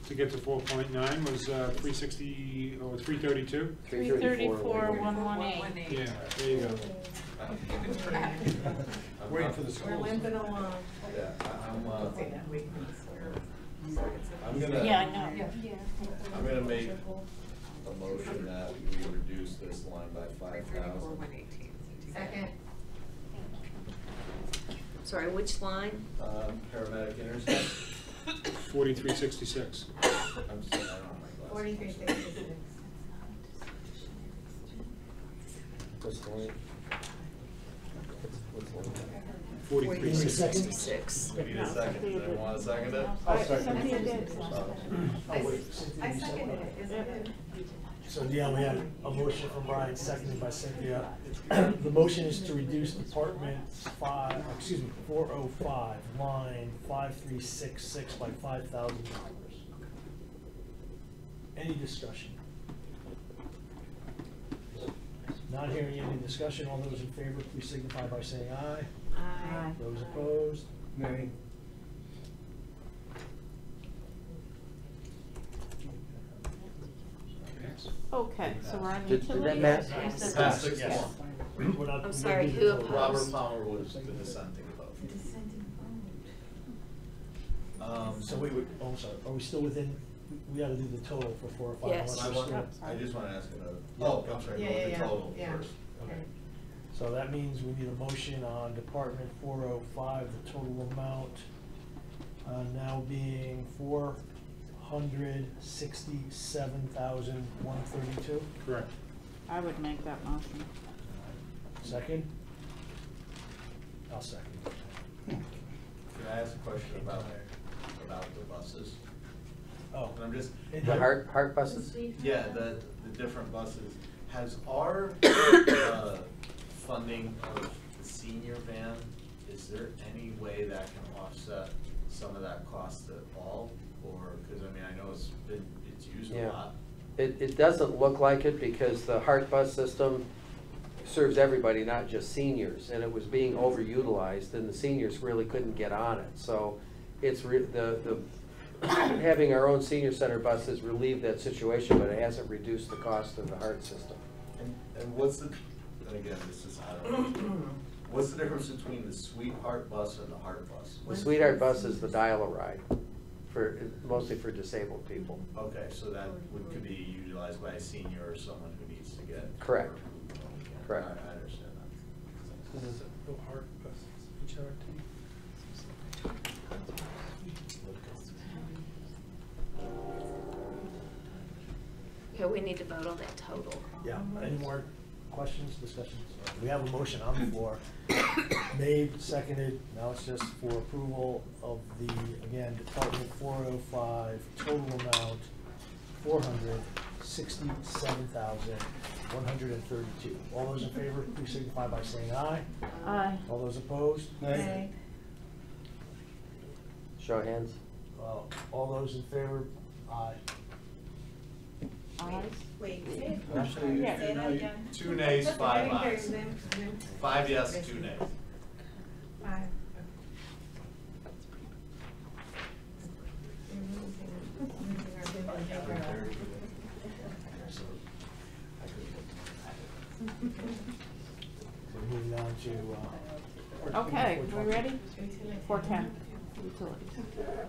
To get to 4.9 was 360, or 332? 334. 118. Yeah, there you go. Waiting for the We're schools. limping along. Yeah, I'm Yeah, gonna, I know. I'm gonna make a motion that we reduce this line by 5,000. Second. Sorry, which line? Paramedic intercept, 4366. I'm sorry, I don't have my glasses. 4366. What's the line? What's the line? 4366. We need a second, does anyone want to second it? I'll second Cynthia it. did. Oh, wait, Cynthia, I you said seconded what? it, isn't it? So, yeah, we had a motion from Brian, seconded by Cynthia. The motion is to reduce Department 405, line 5366 by $5,000. Any discussion? Not hearing any discussion, all those in favor, please signify by saying aye. Aye. Those opposed? Nay. Okay, so we're on Did utilities. that pass? Pass 6-1. Yes. We're not- I'm we sorry, don't do who the total. opposed? Robert Palmer was the dissenting vote. So we would, oh, I'm sorry, are we still within, we gotta do the total for 405? Yes. I just want to ask another, oh, I'm sorry, Yeah, what was the yeah, total yeah. first? Okay. So that means we need a motion on Department 405, the total amount now being $467,132. Correct. I would make that motion. Second? I'll second. Can I ask a question about the buses? Oh. And I'm just. The heart buses? Yeah, the different buses. Has our funding of the senior van, is there any way that can offset some of that cost at all? Or, because I mean, I know it's used a Yeah. lot. It doesn't look like it because the heart bus system serves everybody, not just seniors, and it was being overutilized, and the seniors really couldn't get on it. So it's having our own senior center buses relieved that situation, but it hasn't reduced the cost of the heart system. And what's the, and again, this is, I don't know, what's the difference between the Sweetheart bus and the Heart bus? The Sweetheart bus is the dial-a-ride. mostly for disabled people. Okay, so that could be utilized by a senior or someone who needs to get. Correct. Okay. Correct. I understand that. This is a hard, HRT. Okay, we need to vote on that total. Yeah, any more questions, discussions? We have a motion on the floor, made, seconded, now it's just for approval of the, again, Department 405, total amount, $467,132. All those in favor, please signify by saying aye. Aye. All those opposed? Nay. Show of hands. All those in favor, aye. Ayes? Wait, Actually, Yeah. say that again. 2 nays, 5 ayes. 5 yes, 2 nays. Five. So moving on to, Okay, we ready? 410, utilities. okay.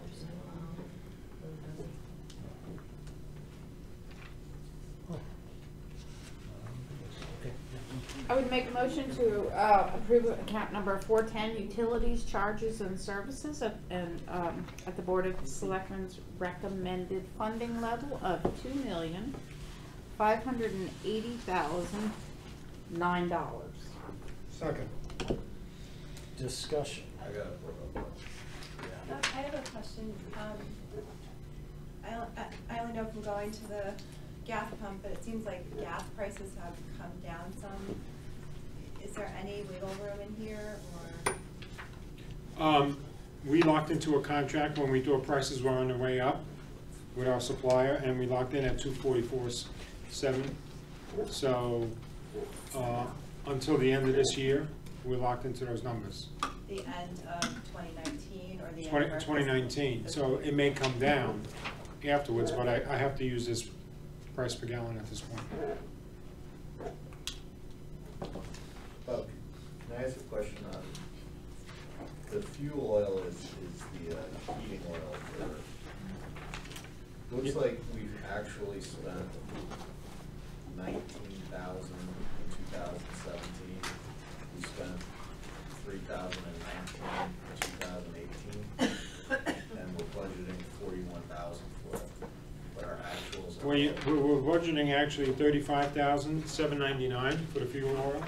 I would make a motion to approve account number 410, utilities, charges, and services at the Board of Selectmen's recommended funding level of $2,580,009. Second. Discussion. I got a I have a question. I only know from going to the gas pump, but it seems like gas prices have come down some. Is there any wiggle room in here, or? We locked into a contract when we thought prices were on their way up with our supplier, and we locked in at 244.7. So until the end of this year, we're locked into those numbers. The end of 2019 or the end of our 2019. So it may come down afterwards, but I have to use this price per gallon at this point. Bob, can I ask a question on, the fuel oil is the heating oil for, looks like we've actually spent $19,000 in 2017. We spent $3,019 in 2018, and we're budgeting $41,000 for it. But our actuals are. We're budgeting actually $35,799 for the fuel oil,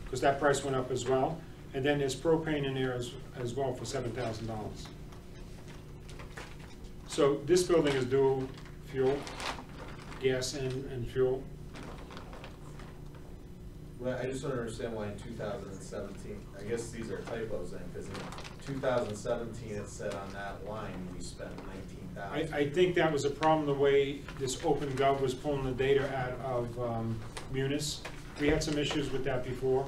because that price went up as well. And then there's propane in there as well for $7,000. So this building is dual fuel, gas and fuel. Well, I just don't understand why in 2017, I guess these are typos then, because in 2017, it said on that line, we spent $19,000. I think that was a problem, the way this OpenGov was pulling the data out of Munis. We had some issues with that before,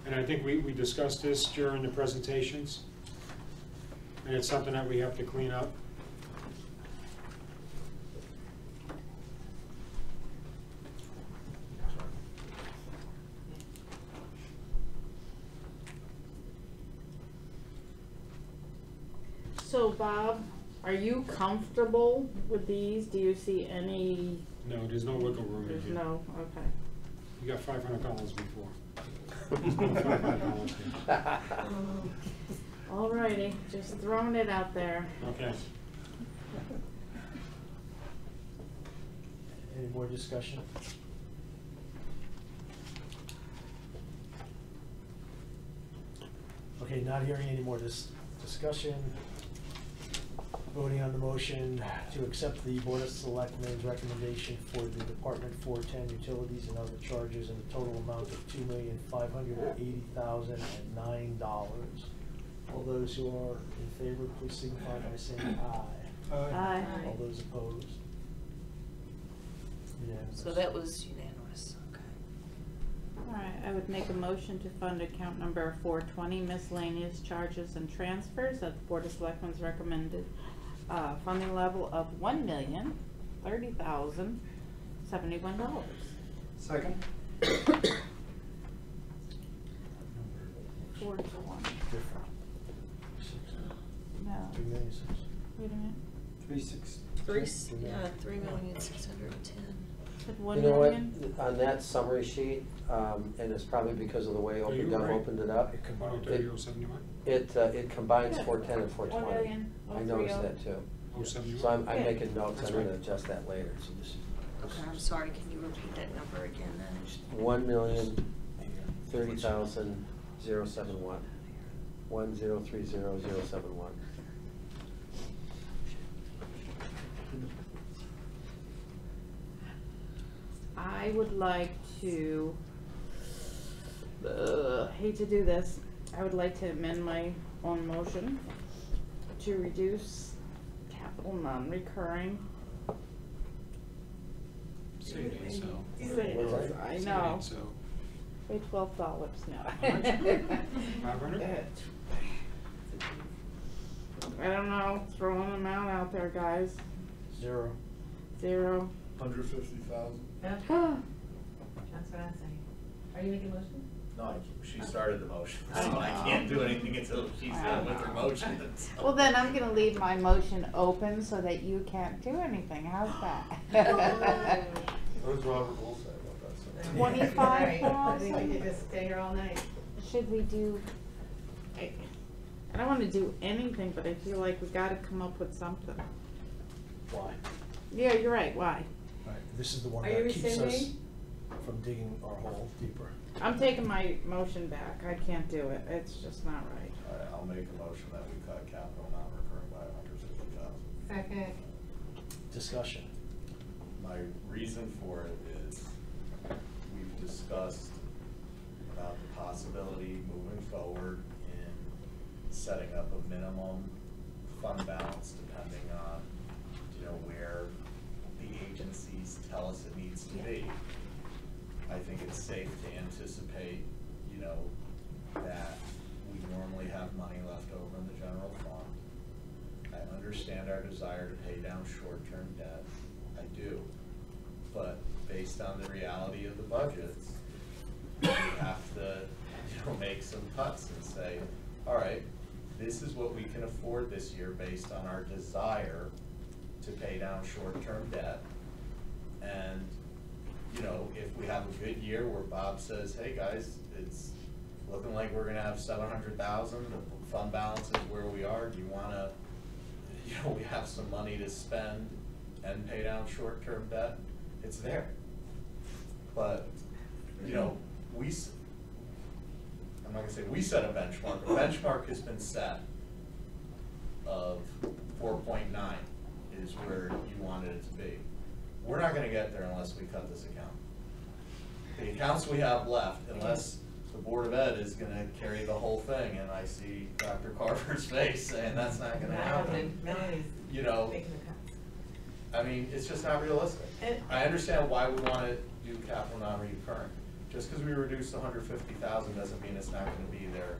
and I think we discussed this during the presentations, and it's something that we have to clean up. So Bob, are you comfortable with these? Do you see any? No, there's no wiggle room in There's here. no, okay. You got $500 before. There's no $500 here. Alrighty, just throwing it out there. Okay. Any more discussion? Okay, not hearing any more discussion. Voting on the motion to accept the Board of Selectmen's recommendation for the Department 410 utilities and other charges in the total amount of $2,580,009. All those who are in favor, please signify by saying aye. Aye. All those opposed? Unanimous. So that was unanimous, okay. Alright, I would make a motion to fund account number 420 miscellaneous charges and transfers at the Board of Selectmen's recommended funding level of $1,030,071. Second. 420. Different. No. 3,000,006. Wait a minute. 3,610,000. Said You 1 know what, million? on that summary sheet, and it's probably because of the way Oh, you Open were Gov right. opened it up. It combined 071? It combines Yeah. 410 and 420. 1,000,030. I noticed that too. 071? So I'm Yeah. making notes, That's I'm gonna right. adjust that later, so this is. Okay, I'm sorry, can you repeat that number again then? 1,030,071. 1,030,071. I would like to, hate to do this, I would like to amend my own motion to reduce capital non-recurring. Say it ain't so. I know. Say it ain't so. Pay $12 now. 500? I don't know, throwing them out there, guys. 0. 0. 150,000. That's what I'm saying. Are you making a motion? No, she started the motion, so I can't do anything until she's done with her motion. Well, then I'm gonna leave my motion open so that you can't do anything, how's that? What does Robert Rule say about that? 25,000? I think we could just stay here all night. Should we do, I don't wanna do anything, but I feel like we gotta come up with something. Why? Yeah, you're right, why? Right, this is the one Are you that keeps us rescinding? from digging our hole deeper. I'm taking my motion back, I can't do it, it's just not right. All right, I'll make a motion that we cut capital non-recurring by 150,000. Second. Discussion. My reason for it is, we've discussed about the possibility moving forward in setting up a minimum fund balance depending on, where the agencies tell us it needs to be. I think it's safe to anticipate, that we normally have money left over in the general fund. I understand our desire to pay down short-term debt, I do. But based on the reality of the budgets, we have to, make some cuts and say, all right, this is what we can afford this year based on our desire to pay down short-term debt. And, if we have a good year where Bob says, hey, guys, it's looking like we're gonna have 700,000, the fund balance is where we are, do you wanna, we have some money to spend and pay down short-term debt, it's there. But, I'm not gonna say we set a benchmark. The benchmark has been set of 4.9 is where you wanted it to be. We're not gonna get there unless we cut this account. The accounts we have left, unless the Board of Ed is gonna carry the whole thing, and I see Dr. Carver's face saying that's not gonna happen. Melanie's You know, making the cuts. I mean, it's just not realistic. I understand why we wanna do capital non-recurring. Just because we reduced 150,000 doesn't mean it's not gonna be there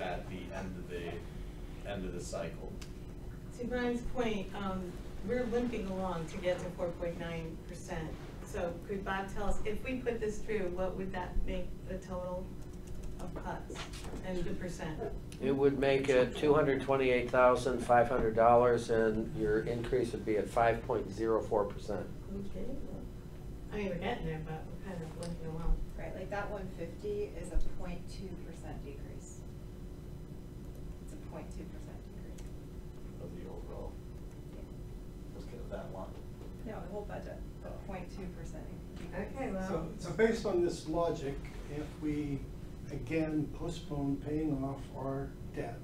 at the end of the cycle. To Brian's point, we're limping along to get to 4.9%. So could Bob tell us, if we put this through, what would that make the total of cuts and the percent? It would make it $228,500, and your increase would be at 5.04%. Okay. I mean, we're getting there, but we're kind of limping along. Right, like that 150 is a 0.2% decrease. It's a 0.2% decrease. Of the overall, let's get that one. No, the whole budget, a 0.2% decrease. Okay, well. So based on this logic, if we again postpone paying off our debt,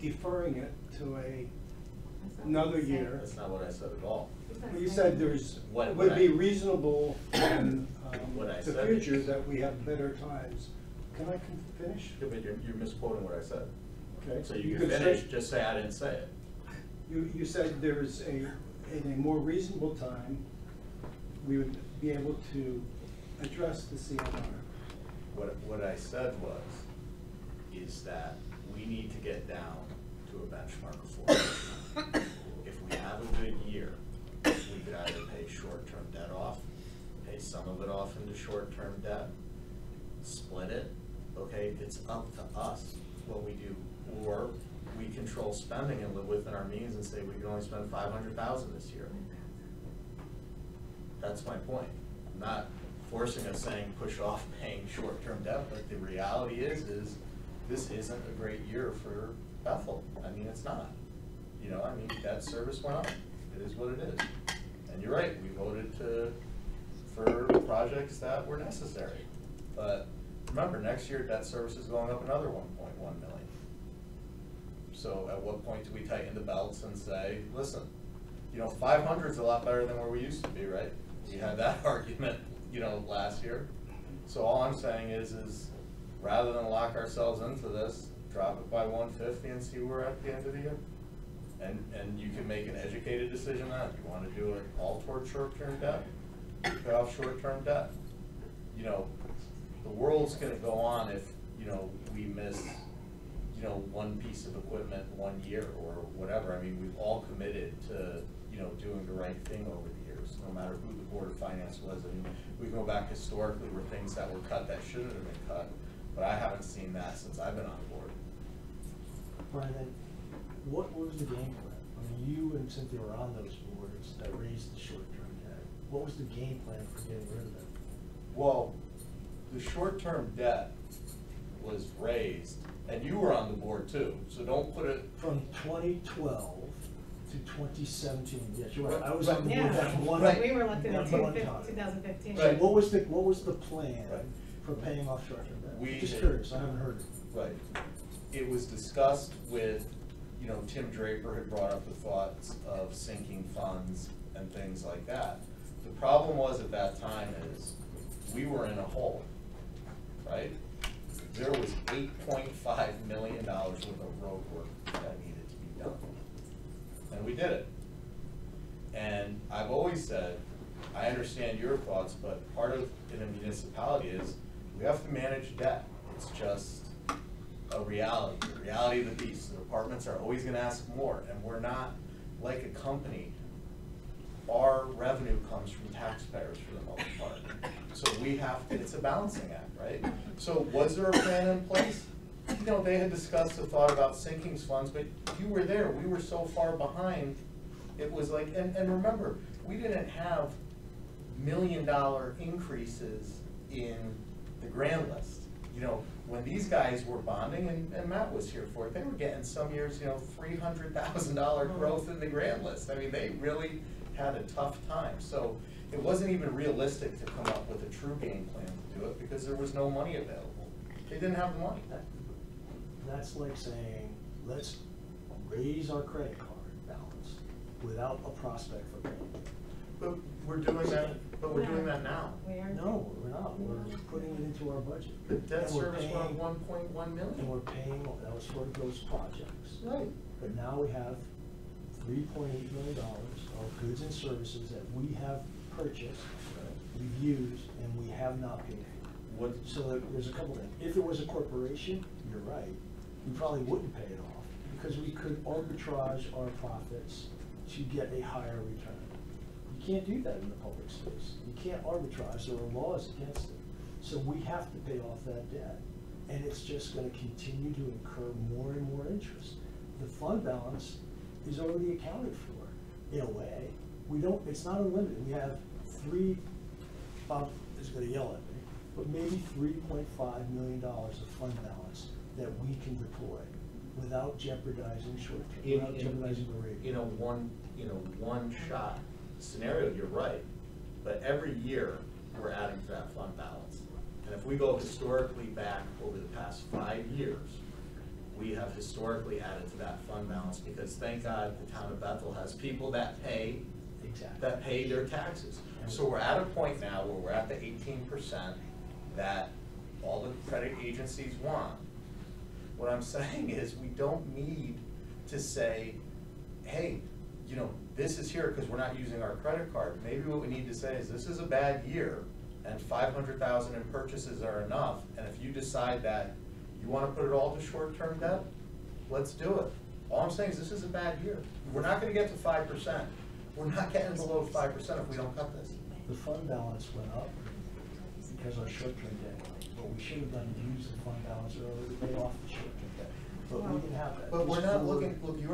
deferring it to another year. That's not what I said at all. Well, you said there's, What- it what would be I- reasonable in What I the said- future that we have better times. Can I finish? Yeah, but you're misquoting what I said. Okay. So you could can say- finish, just say I didn't say it. You said there's in a more reasonable time, we would be able to address the CNR. What I said is that we need to get down to a benchmark of 4. If we have a good year, we could either pay short-term debt off, pay some of it off into short-term debt, split it, okay, it's up to us what we do. Or we control spending and live within our means and say we can only spend 500,000 this year. That's my point. I'm not forcing us saying push off paying short-term debt, but the reality is this isn't a great year for Bethel. I mean, it's not. You know, I mean, debt service went up. It is what it is. And you're right, we voted for projects that were necessary. But remember, next year debt service is going up another 1.1 million. So at what point do we tighten the belts and say, listen, you know, 500 is a lot better than where we used to be, right? We had that argument, you know, last year. So all I'm saying is rather than lock ourselves into this, drop it by 150 and see where we're at the end of the year. And you can make an educated decision on it. You want to do it all towards short-term debt, pay off short-term debt. You know, the world's going to go on if, you know, we miss, you know, one piece of equipment 1 year or whatever. I mean, we've all committed to, you know, doing the right thing over the years, no matter who the Board of Finance was. I mean, we can go back historically where things that were cut that shouldn't have been cut, but I haven't seen that since I've been on the board. Brian, what was the game plan? I mean, you and Cynthia were on those boards that raised the short-term debt. What was the game plan for getting rid of it? Well, the short-term debt was raised, and you were on the board too, so don't put it. From 2012 to 2017, yes, you're right. I was on the Yeah. board that one. Right. We were elected in that one time. 2015. So what was the plan Right. for paying off short-term debt? We Just did- curious, I haven't heard it. Right. It was discussed with, you know, Tim Draper had brought up the thoughts of sinking funds and things like that. The problem was at that time is we were in a hole, right? There was $8.5 million worth of road work that needed to be done. And we did it. And I've always said, I understand your thoughts, but part of in a municipality is we have to manage debt. It's just a reality, the reality of the beast. The departments are always gonna ask more, and we're not like a company. Our revenue comes from taxpayers for the most part. So we have to, it's a balancing act, right? So was there a plan in place? You know, they had discussed the thought about sinking funds, but you were there, we were so far behind. It was like, and remember, we didn't have $1 million increases in the grand list. You know, when these guys were bonding, and Matt was here for it, they were getting some years, you know, $300,000 growth in the grand list. I mean, they really had a tough time. So it wasn't even realistic to come up with a true game plan to do it because there was no money available. They didn't have the money. That's like saying, let's raise our credit card balance without a prospect for payment. But we're doing that, doing that now. No, we're not. We're putting it into our budget. The debt And we're service went paying- 1.1 million. And we're paying, that was for those projects. Right. But now we have $3.8 million of goods and services that we have purchased, we've used, and we have not paid for. What? So there's a couple things. If it was a corporation, you're right, we probably wouldn't pay it off because we could arbitrage our profits to get a higher return. You can't do that in the public space. You can't arbitrage, there are laws against it. So we have to pay off that debt, and it's just gonna continue to incur more and more interest. The fund balance is already accounted for, in a way. We don't, it's not unlimited. We have Bob is gonna yell at me, but maybe $3.5 million of fund balance that we can deploy without jeopardizing short-term, without jeopardizing the rate. In a one shot scenario, you're right. But every year, we're adding to that fund balance. And if we go historically back over the past 5 years, we have historically added to that fund balance because thank God the town of Bethel has people that pay their taxes. So we're at a point now where we're at the 18% that all the credit agencies want. What I'm saying is we don't need to say, hey, you know, this is here because we're not using our credit card. Maybe what we need to say is this is a bad year and 500,000 in purchases are enough. And if you decide that you want to put it all to short-term debt, let's do it. All I'm saying is this is a bad year. We're not going to get to 5%. We're not getting below 5% if we don't cut this. The fund balance went up because our short-term debt went up. What we should have done is use the fund balance earlier to pay off the short-term debt. but we can have that. But we're Just not for- looking, look, we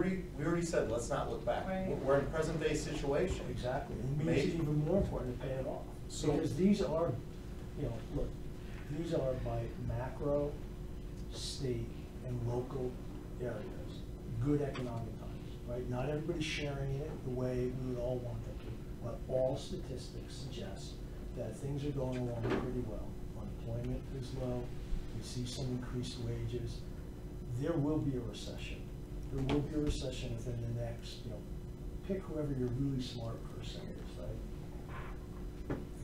already said, let's not look back. Right. We're in present day situation. Exactly, and it makes Maybe- it even more important to pay it off. So- Because these are, you know, look, these are by macro, state, and local areas, good economic times, right? Not everybody's sharing it the way we would all want them to, but all statistics suggest that things are going along pretty well. Unemployment is low, we see some increased wages. There will be a recession. There will be a recession within the next, you know, pick whoever your really smart person is, right?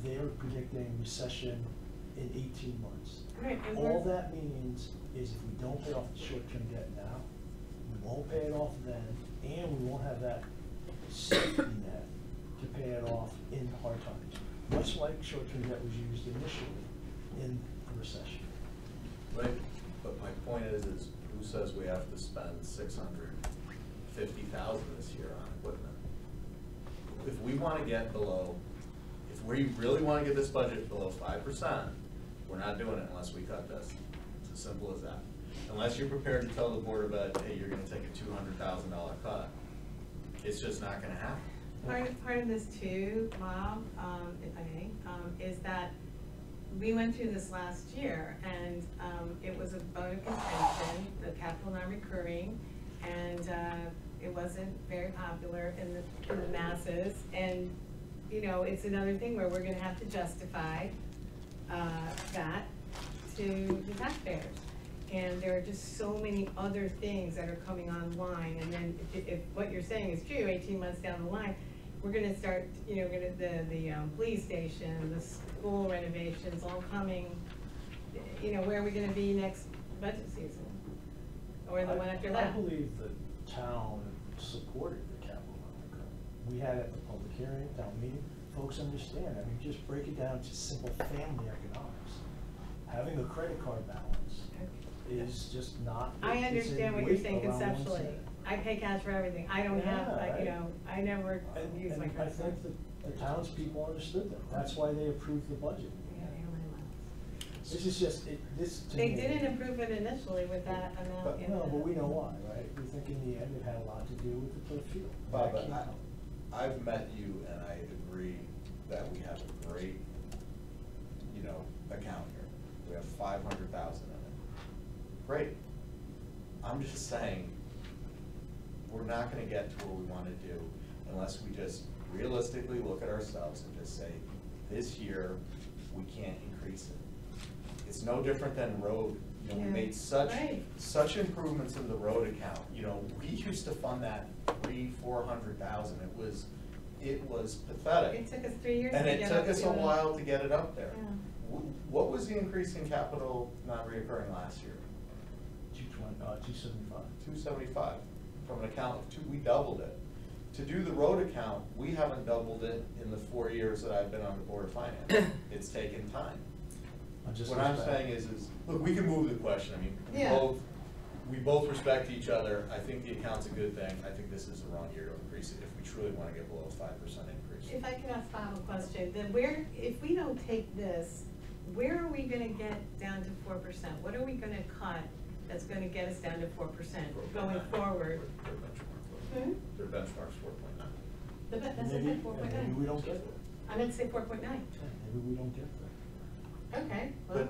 They're predicting recession in 18 months. Right, and All we're- that means is if we don't pay off the short-term debt now, we won't pay it off then, and we won't have that safety net to pay it off in hard times. Much like short-term debt was used initially in the recession. Right, but my point is who says we have to spend $650,000 this year on equipment? If we wanna get below, if we really wanna get this budget below 5%, we're not doing it unless we cut this. It's as simple as that. Unless you're prepared to tell the Board of Ed, hey, you're gonna take a $200,000 cut, it's just not gonna happen. Part of this too, Bob, if I may, is that we went through this last year, and it was a bone of contention, the capital non-recurring, and it wasn't very popular in the masses, and, you know, it's another thing where we're gonna have to justify that to the taxpayers. And there are just so many other things that are coming online, and then if what you're saying is true, 18 months down the line, we're gonna start, you know, the police station, the school renovations all coming, you know, where are we gonna be next budget season? Or the one after that? I believe the town supported the capital non-recurring. We had at the public hearing, town meeting, folks understand, I mean, just break it down to simple family economics. Having a credit card balance is just not. I it's a understand what you're weight saying around conceptually. $1. I pay cash for everything. I don't have, Yeah, like, you right. know, I never use my And I credit card. think that the townspeople understood that, that's why they approved the budget. Yeah, how many months? This is just, this to They me- didn't approve it initially with that amount. But, in no, the- but we know why, right? We think in the end it had a lot to do with the turf field. Bob, That came I- out. I've met you and I agree that we have a great, you know, account here. We have 500,000 in it. Great. I'm just saying, we're not gonna get to where we wanna do unless we just realistically look at ourselves and just say, this year, we can't increase it. It's no different than road, you know, we Yeah, made such, right. such improvements in the road account, you know, we used to fund that 300,000-400,000, it was pathetic. It took us 3 years And to it get took up us to a it. while to get it up there. Yeah. What was the increase in capital non-reoccurring last year? 275. 275, from an account of two, we doubled it. To do the road account, we haven't doubled it in the 4 years that I've been on the Board of Finance. It's taken time. What I'm saying is, look, we can move the question, I mean, Yeah. we both respect each other, I think the account's a good thing, I think this is the wrong year to increase it if we truly wanna get below a 5% increase. If I can ask Bob a question, then where, if we don't take this, where are we gonna get down to 4%? What are we gonna cut that's gonna get us down to 4% going forward? Their benchmark, Hmm? their benchmark's 4.9. That's Maybe, at 4.9. maybe we don't get there. I meant to say 4.9. Maybe we don't get there. Okay, well,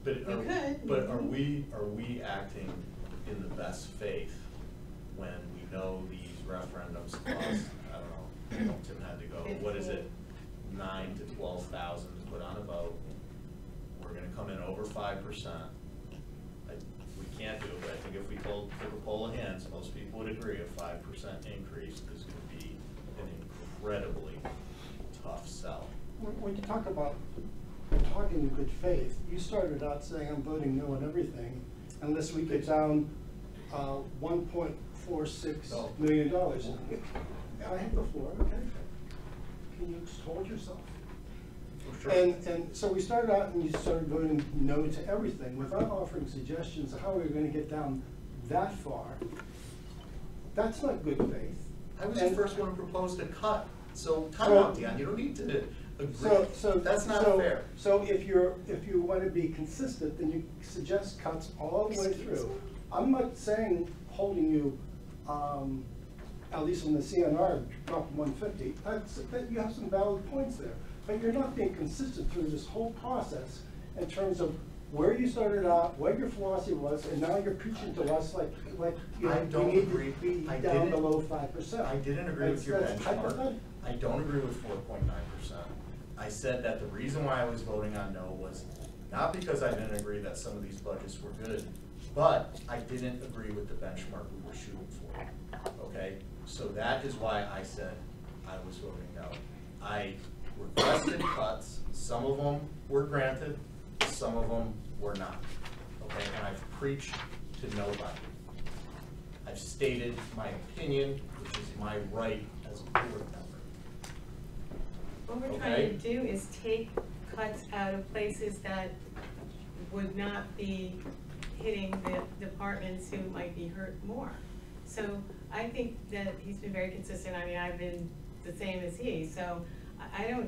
But we could. But are we acting in the best faith when we know these referendums cost, I don't know, Tim had to go, what is it, 9,000 to 12,000 to put on a vote? We're gonna come in over 5%. We can't do it, but I think if we took a poll of hands, most people would agree a 5% increase is gonna be an incredibly tough sell. When you talk about talking in good faith, you started out saying I'm voting no on everything unless we get down $1.46 million. I have the floor, okay? Can you just hold yourself? Sure. And so we started out and you started voting no to everything without offering suggestions of how we were gonna get down that far. That's not good faith. I was the first one to propose to cut, so time So- out, Dion, you don't need to agree. That's not fair. So if you want to be consistent, then you suggest cuts all the way through. I'm not saying holding you, at least when the CNR dropped 150, that you have some valid points there. But you're not being consistent through this whole process in terms of where you started out, what your philosophy was, and now you're preaching to us like you I know, don't we need agree. to be I down didn't- below 5%. I didn't agree with your That's benchmark. hypothetical. I don't agree with 4.9%. I said that the reason why I was voting on no was not because I didn't agree that some of these budgets were good, but I didn't agree with the benchmark we were shooting for, okay? So that is why I said I was voting no. I requested cuts, some of them were granted, some of them were not, okay? And I've preached to nobody. I've stated my opinion, which is my right as a board member. What we're Okay. trying to do is take cuts out of places that would not be hitting the departments who might be hurt more. So I think that he's been very consistent. I mean, I've been the same as he, so I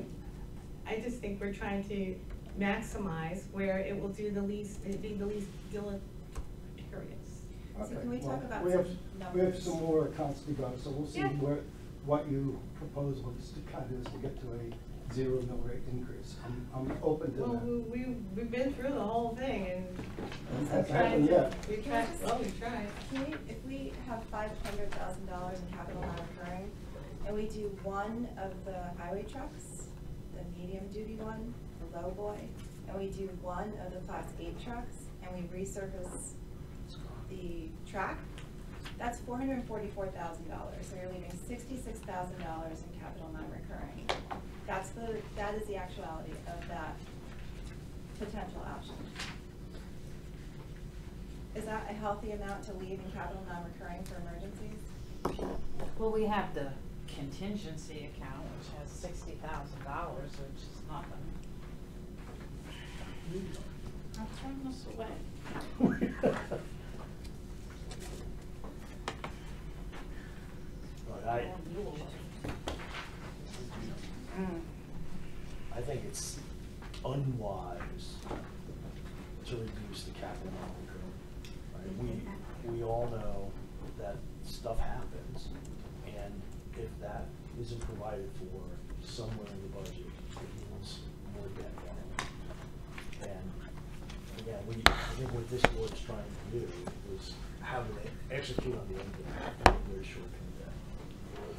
just think we're trying to maximize where it will do the least, be the least deleterious. Okay, can we talk well, about we have, some we have numbers? some more accounts to go, so we'll see Yeah. what you propose was to cut is to get to a 0 mill rate increase. I'm open to Well, that. we've been through the whole thing and Hasn't we're trying happened to, yet. we tried, well, we tried. Can we, if we have $500,000 in capital non-recurring, and we do one of the highway trucks, the medium duty one, the low boy, and we do one of the class 8 trucks, and we resurface the track, that's $444,000. So you're leaving $66,000 in capital non-recurring. That is the actuality of that potential option. Is that a healthy amount to leave in capital non-recurring for emergencies? Well, we have the contingency account, which has $60,000, which is nothing. I'll turn this away. I think it's unwise to reduce the capital non-recurring. Right? We all know that stuff happens, and if that isn't provided for somewhere in the budget, it means more debt going. And again, I think what this board's trying to do is have an execute on the end game, in a very short-term debt.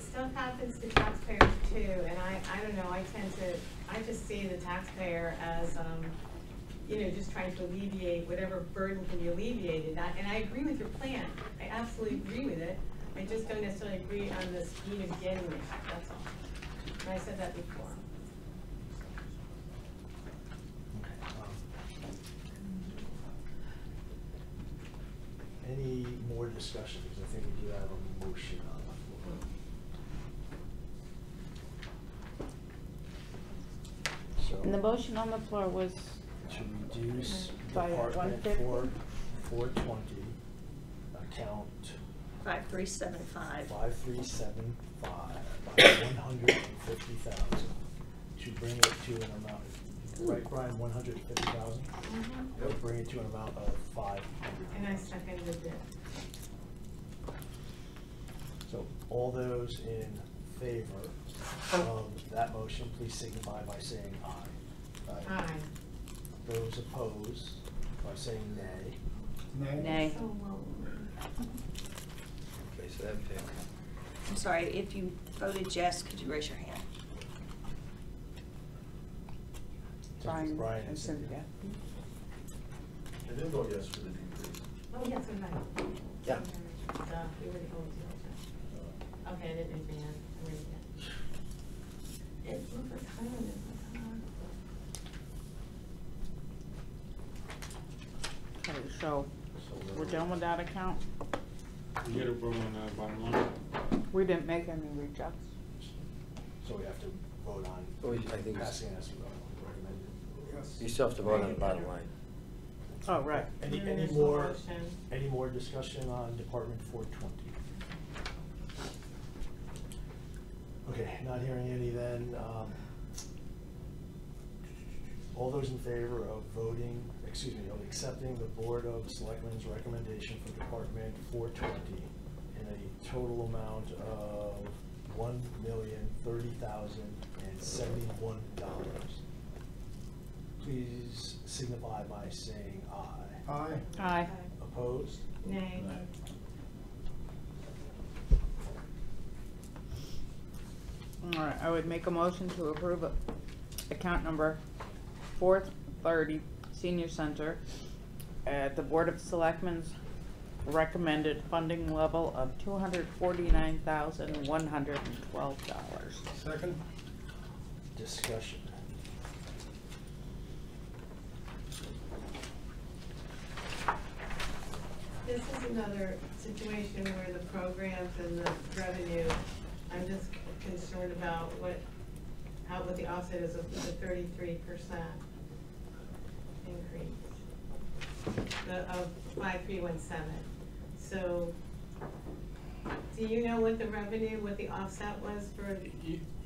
Stuff happens to taxpayers too, and I don't know, I just see the taxpayer as, you know, just trying to alleviate whatever burden can be alleviated. And I agree with your plan, I absolutely agree with it. I just don't necessarily agree on the speed of getting there, that's all. And I said that before. Any more discussion, because I think we do have a motion on the floor. And the So, motion on the floor was to reduce by Department 150? 420, account 5375. 5375 by 150,000, to bring it to an amount, right, Brian, 150,000? Mm-hmm. To bring it to an amount of 500. And I seconded it. So all those in favor of that motion, please signify by saying aye. Aye. Those opposed by saying nay. Nay. So low. Okay, so that failed. I'm sorry, if you voted yes, could you raise your hand? Brian and Cynthia. I did vote yes for the decrease. Oh, yes, I'm right. Yeah. We already voted yes. Okay, I didn't raise my hand. I raised it. It looks like higher than Okay, so we're done with that account? You gotta vote on the bottom line. We didn't make any rejects. So we have to vote on Oh, I think passing as recommended. Yes. You still have to vote on the bottom line. Oh, right. Any There's more, no motion. any more discussion on Department 420? Okay, not hearing any then, All those in favor of of accepting the Board of Selectmen's recommendation for Department 420 in a total amount of $1,030,071. Please signify by saying aye. Aye. Aye. Opposed? Nay. All right, I would make a motion to approve account number 430, Senior Center, at the Board of Selectmen's recommended funding level of $249,112. Second? Discussion. This is another situation where the programs and the revenue, I'm just concerned about what the offset is of the 33% increase. Of 5317. So, do you know what the revenue, what the offset was for the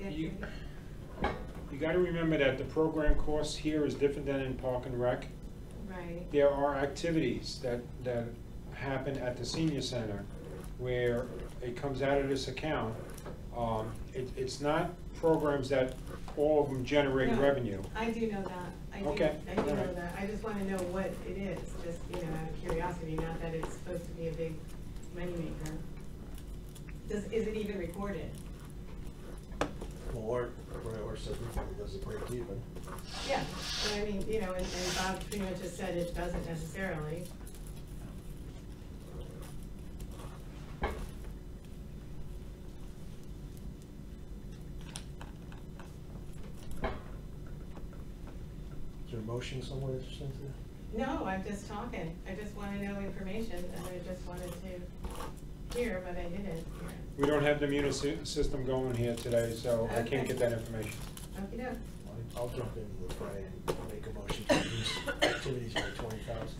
activity? You gotta remember that the program cost here is different than in Park and Rec. Right. There are activities that happen at the senior center where it comes out of this account. It's not programs that all of them generate No, revenue. I do know that. I do Okay, know all right. that. I just want to know what it is, just, out of curiosity, not that it's supposed to be a big moneymaker. Is it even recorded? Or said it doesn't break even. Yeah, but I mean, and Bob pretty much just said it doesn't necessarily. Is there a motion somewhere, Cynthia? No, I'm just talking. I just want to know information, and I just wanted to hear, but I didn't hear. We don't have the Munis system going here today, so I can't get that information. Okey-doke. I'll jump into the fray and make a motion to reduce activities by 20,000.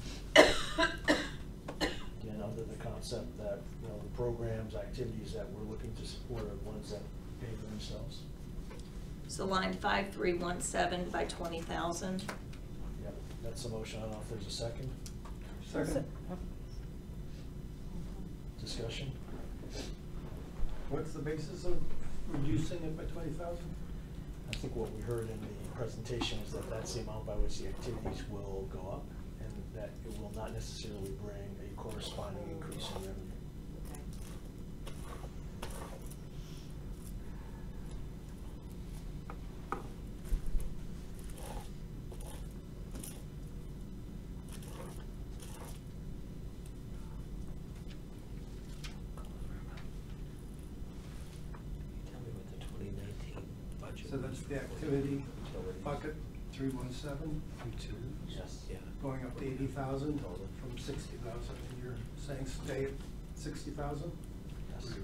Again, under the concept that, the programs, activities that we're looking to support are ones that pay for themselves. So line 5317 by 20,000. Yep, that's the motion. I don't know if there's a second. Second. Discussion? What's the basis of reducing it by 20,000? I think what we heard in the presentation is that that's the amount by which the activities will go up, and that it will not necessarily bring a corresponding increase in revenue. So that's the activity bucket, 317? Yes. Going up to 80,000 from 60,000, and you're saying stay at 60,000? Yes.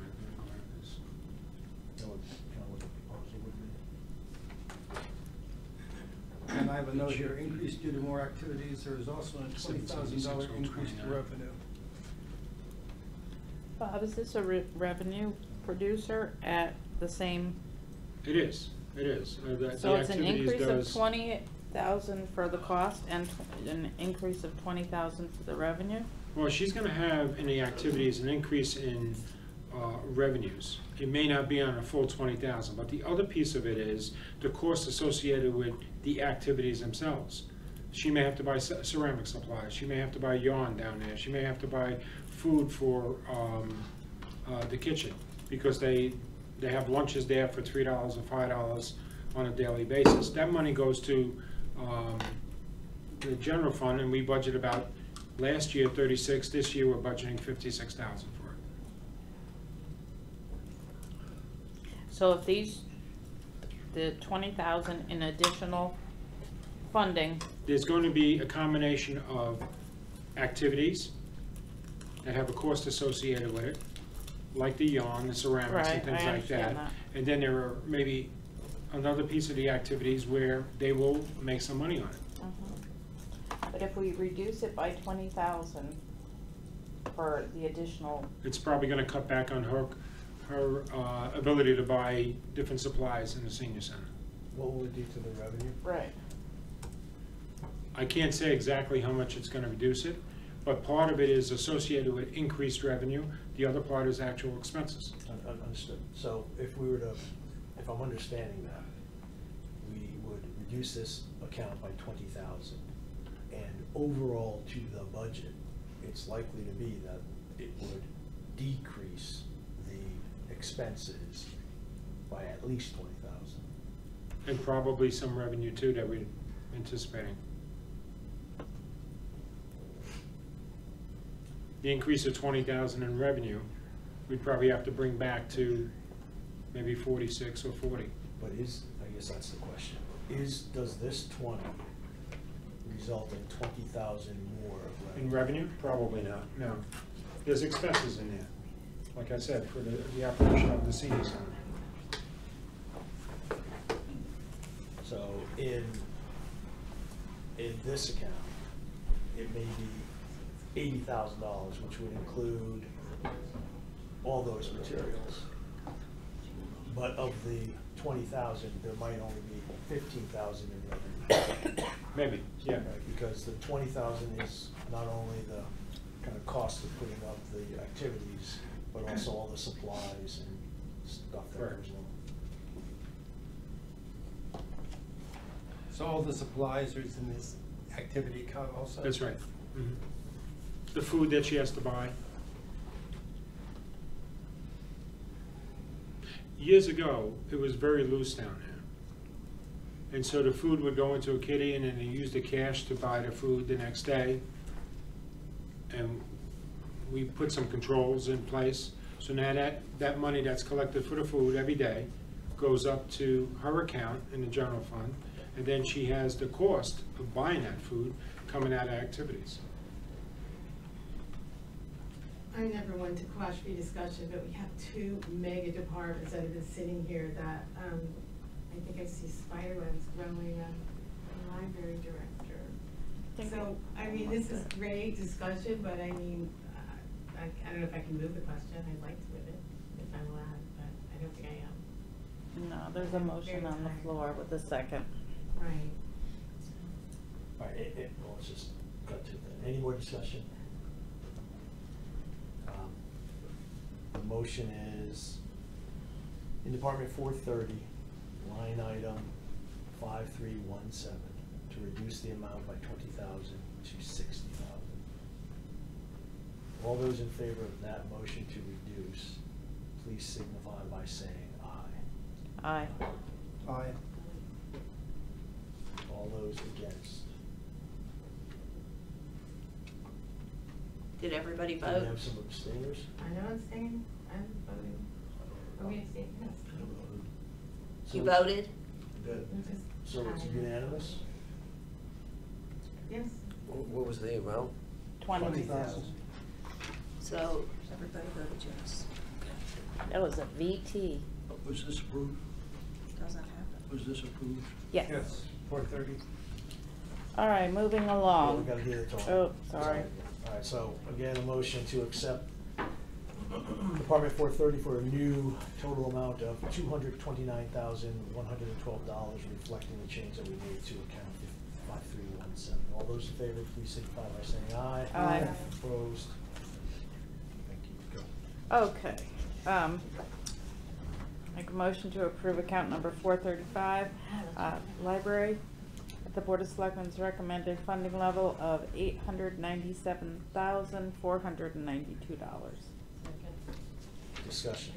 That would kind of what the proposal would be. And I have a note here, increase due to more activities, there is also a $20,000 increase to revenue. Bob, is this a revenue producer at the same? It is. It is. So it's an increase of 20,000 for the cost and an increase of 20,000 for the revenue? Well, she's gonna have in the activities an increase in revenues. It may not be on a full 20,000, but the other piece of it is the cost associated with the activities themselves. She may have to buy ceramic supplies. She may have to buy yarn down there. She may have to buy food for the kitchen because they have lunches there for $3 or $5 on a daily basis. That money goes to the general fund, and we budget about, last year 36, this year we're budgeting 56,000 for it. So if the 20,000 in additional funding. There's going to be a combination of activities that have a cost associated with it, like the yarn, the ceramics, and things like that. And then there are maybe another piece of the activities where they will make some money on it. But if we reduce it by 20,000 for the additional. It's probably going to cut back on her ability to buy different supplies in the senior center. What will it do to the revenue? Right. I can't say exactly how much it's gonna reduce it, but part of it is associated with increased revenue, the other part is actual expenses. Understood. So if we were to, if I'm understanding that, we would reduce this account by 20,000. And overall to the budget, it's likely to be that it would decrease the expenses by at least 20,000. And probably some revenue too that we're anticipating. The increase of 20,000 in revenue, we'd probably have to bring back to maybe 46 or 40. But I guess that's the question, does this 20 result in 20,000 more of revenue? In revenue? Probably not, no. There's expenses in there, like I said, for the operation of the senior center. So in this account, it may be $80,000, which would include all those materials. But of the 20,000, there might only be 15,000 in revenue. Maybe, yeah. Right, because the 20,000 is not only the kind of cost of putting up the activities, but also all the supplies and stuff that Correct. goes along. So all the supplies are in this activity account also? That's right. Mhm. The food that she has to buy. Years ago, it was very loose down there. And so the food would go into a kitty and then they used the cash to buy the food the next day. And we put some controls in place. So now that money that's collected for the food every day goes up to her account in the general fund. And then she has the cost of buying that food coming out of activities. I never went to Quashby discussion, but we have two mega departments that have been sitting here that, I think I see spiderwebs growing on the library director. So, I mean, this is great discussion, but I mean, I don't know if I can move the question, I'd like to move it, if I'm allowed, but I don't think I am. No, there's a motion on the floor with a second. Right. All right, well, let's just cut to it then. Any more discussion? The motion is in Department 430, line item 5317, to reduce the amount by 20,000 to 60,000. All those in favor of that motion to reduce, please signify by saying aye. Aye. Aye. All those against? Did everybody Do vote? we have some abstainers? I know I'm staying, I'm voting. Are we abstaining? Yes. You voted? Good. Just So it's aye. unanimous? Yes. What was the amount? 20,000. So everybody voted yes. That was a VT. Was this approved? Doesn't happen. Was this approved? Yes. Yes, 430. All right, moving Well, along. we gotta do the total. Oh, sorry. All right, so again, a motion to accept Department 430 for a new total amount of $229,112, reflecting the change that we made to account 5317. All those in favor, please signify by saying aye. Aye. Opposed? Thank you. Go. Okay. Make a motion to approve account number 435, library. At the Board of Selectmen's recommended funding level of $897,492. Discussion.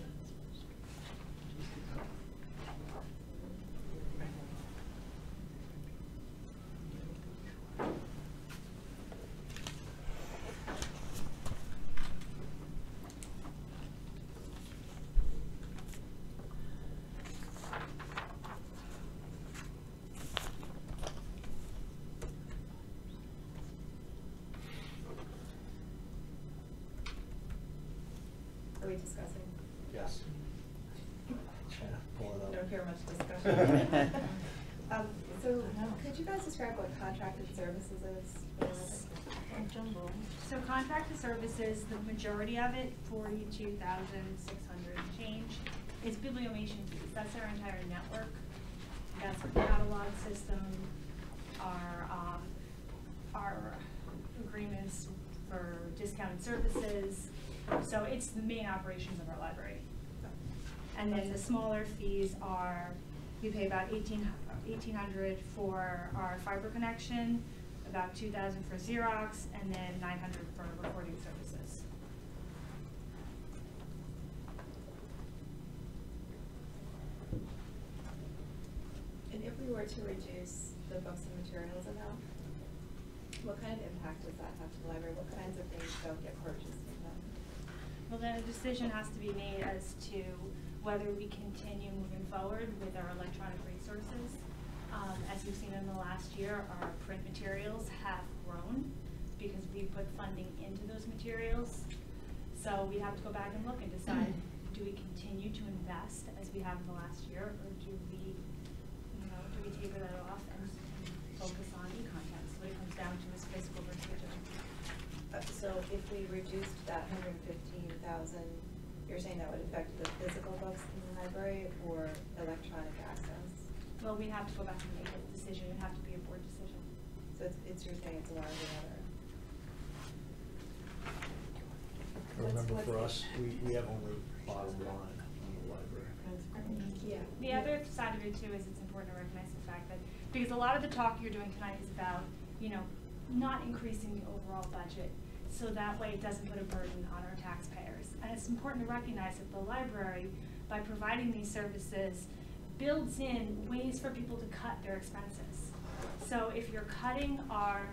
Are we discussing? Yes. Trying to pull it up. Don't hear much discussion. So could you guys describe what contracted services is? So contracted services, the majority of it, 42,600 change, is bibliomation fees. That's our entire network. That's our catalog system, our services. So it's the main operations of our library. And then the smaller fees are, we pay about $1,800 for our fiber connection, about $2,000 for Xerox, and then $900 for recording services. And if we were to reduce the books and materials amount, what kind of impact does that have to the library? What kinds of things don't get purchased from them? Well, then a decision has to be made as to whether we continue moving forward with our electronic resources. As we've seen in the last year, our print materials have grown because we put funding into those materials. So we have to go back and look and decide, do we continue to invest as we have in the last year, or do we taper that off and focus on e-content? So what it comes down to is physical versus digital. So if we reduced that $115,000, you're saying that would affect the physical books in the library or electronic access? Well, we'd have to go back and make a decision. It'd have to be a board decision. So you're saying it's one or the other? Remember, for us, we have only bottom line on the library. Yeah. The other side of it too is it's important to recognize the fact that, because a lot of the talk you're doing tonight is about, not increasing the overall budget, so that way it doesn't put a burden on our taxpayers. And it's important to recognize that the library, by providing these services, builds in ways for people to cut their expenses. So if you're cutting our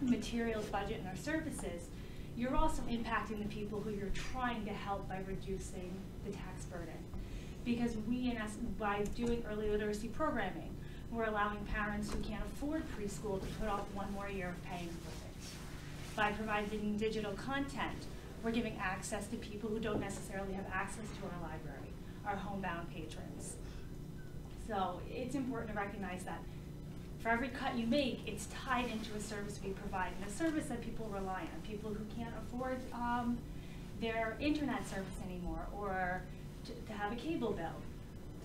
materials budget and our services, you're also impacting the people who you're trying to help by reducing the tax burden. Because we, in essence, by doing early literacy programming, we're allowing parents who can't afford preschool to put off one more year of paying for it. By providing digital content, we're giving access to people who don't necessarily have access to our library, our homebound patrons. So it's important to recognize that for every cut you make, it's tied into a service we provide, and a service that people rely on, people who can't afford their internet service anymore, or to have a cable bill.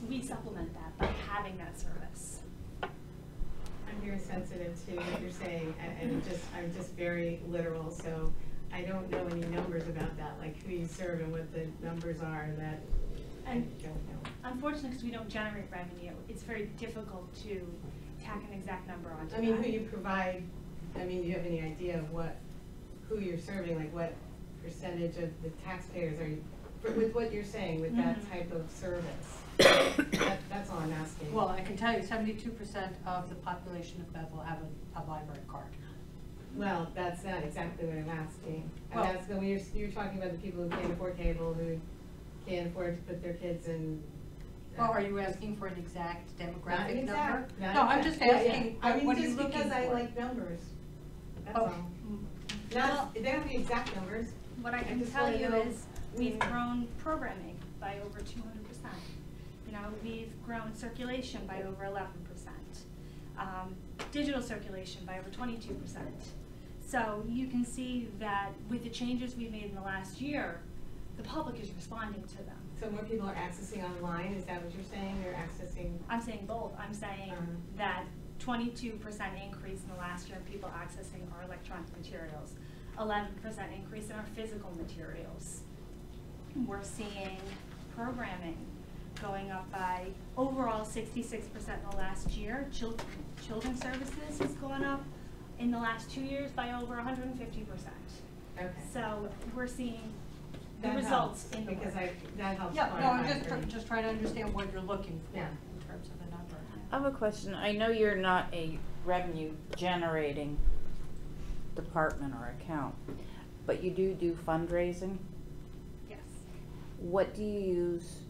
We supplement that by having that service. I'm very sensitive to what you're saying, and I'm just very literal, so I don't know any numbers about that, like who you serve and what the numbers are that I don't know. Unfortunately, because we don't generate revenue, it's very difficult to tack an exact number onto I mean, that. who you provide, do you have any idea of who you're serving, like what percentage of the taxpayers are you, with what you're saying, with that type of service? That's all I'm asking. Well, I can tell you 72% of the population of Bethel have a library card. Well, that's not exactly what I'm asking. Well, I'm asking when you're talking about the people who can't afford cable, who can't afford to put their kids in. Well, are you asking for an exact demographic Not number? exact, not No, I'm exact. just asking, I mean, what are you just looking because I for? like numbers. That's Oh. all. Not, they don't have to be exact numbers. What I can just tell wanna you know- is we've grown programming by over 200%. We've grown circulation by over 11%. Digital circulation by over 22%. So you can see that with the changes we've made in the last year, the public is responding to them. So more people are accessing online, is that what you're saying? They're accessing? I'm saying both. I'm saying that 22% increase in the last year in people accessing our electronic materials, 11% increase in our physical materials. We're seeing programming going up by overall 66% in the last year. Children's services has gone up in the last 2 years by over 150%. Okay. So we're seeing the That results helps, in the because work. that helps. Yeah, no, I'm quantify for just trying to understand what you're looking for Yeah. in terms of a number. I have a question. I know you're not a revenue generating department or account, but you do fundraising? Yes. What do you use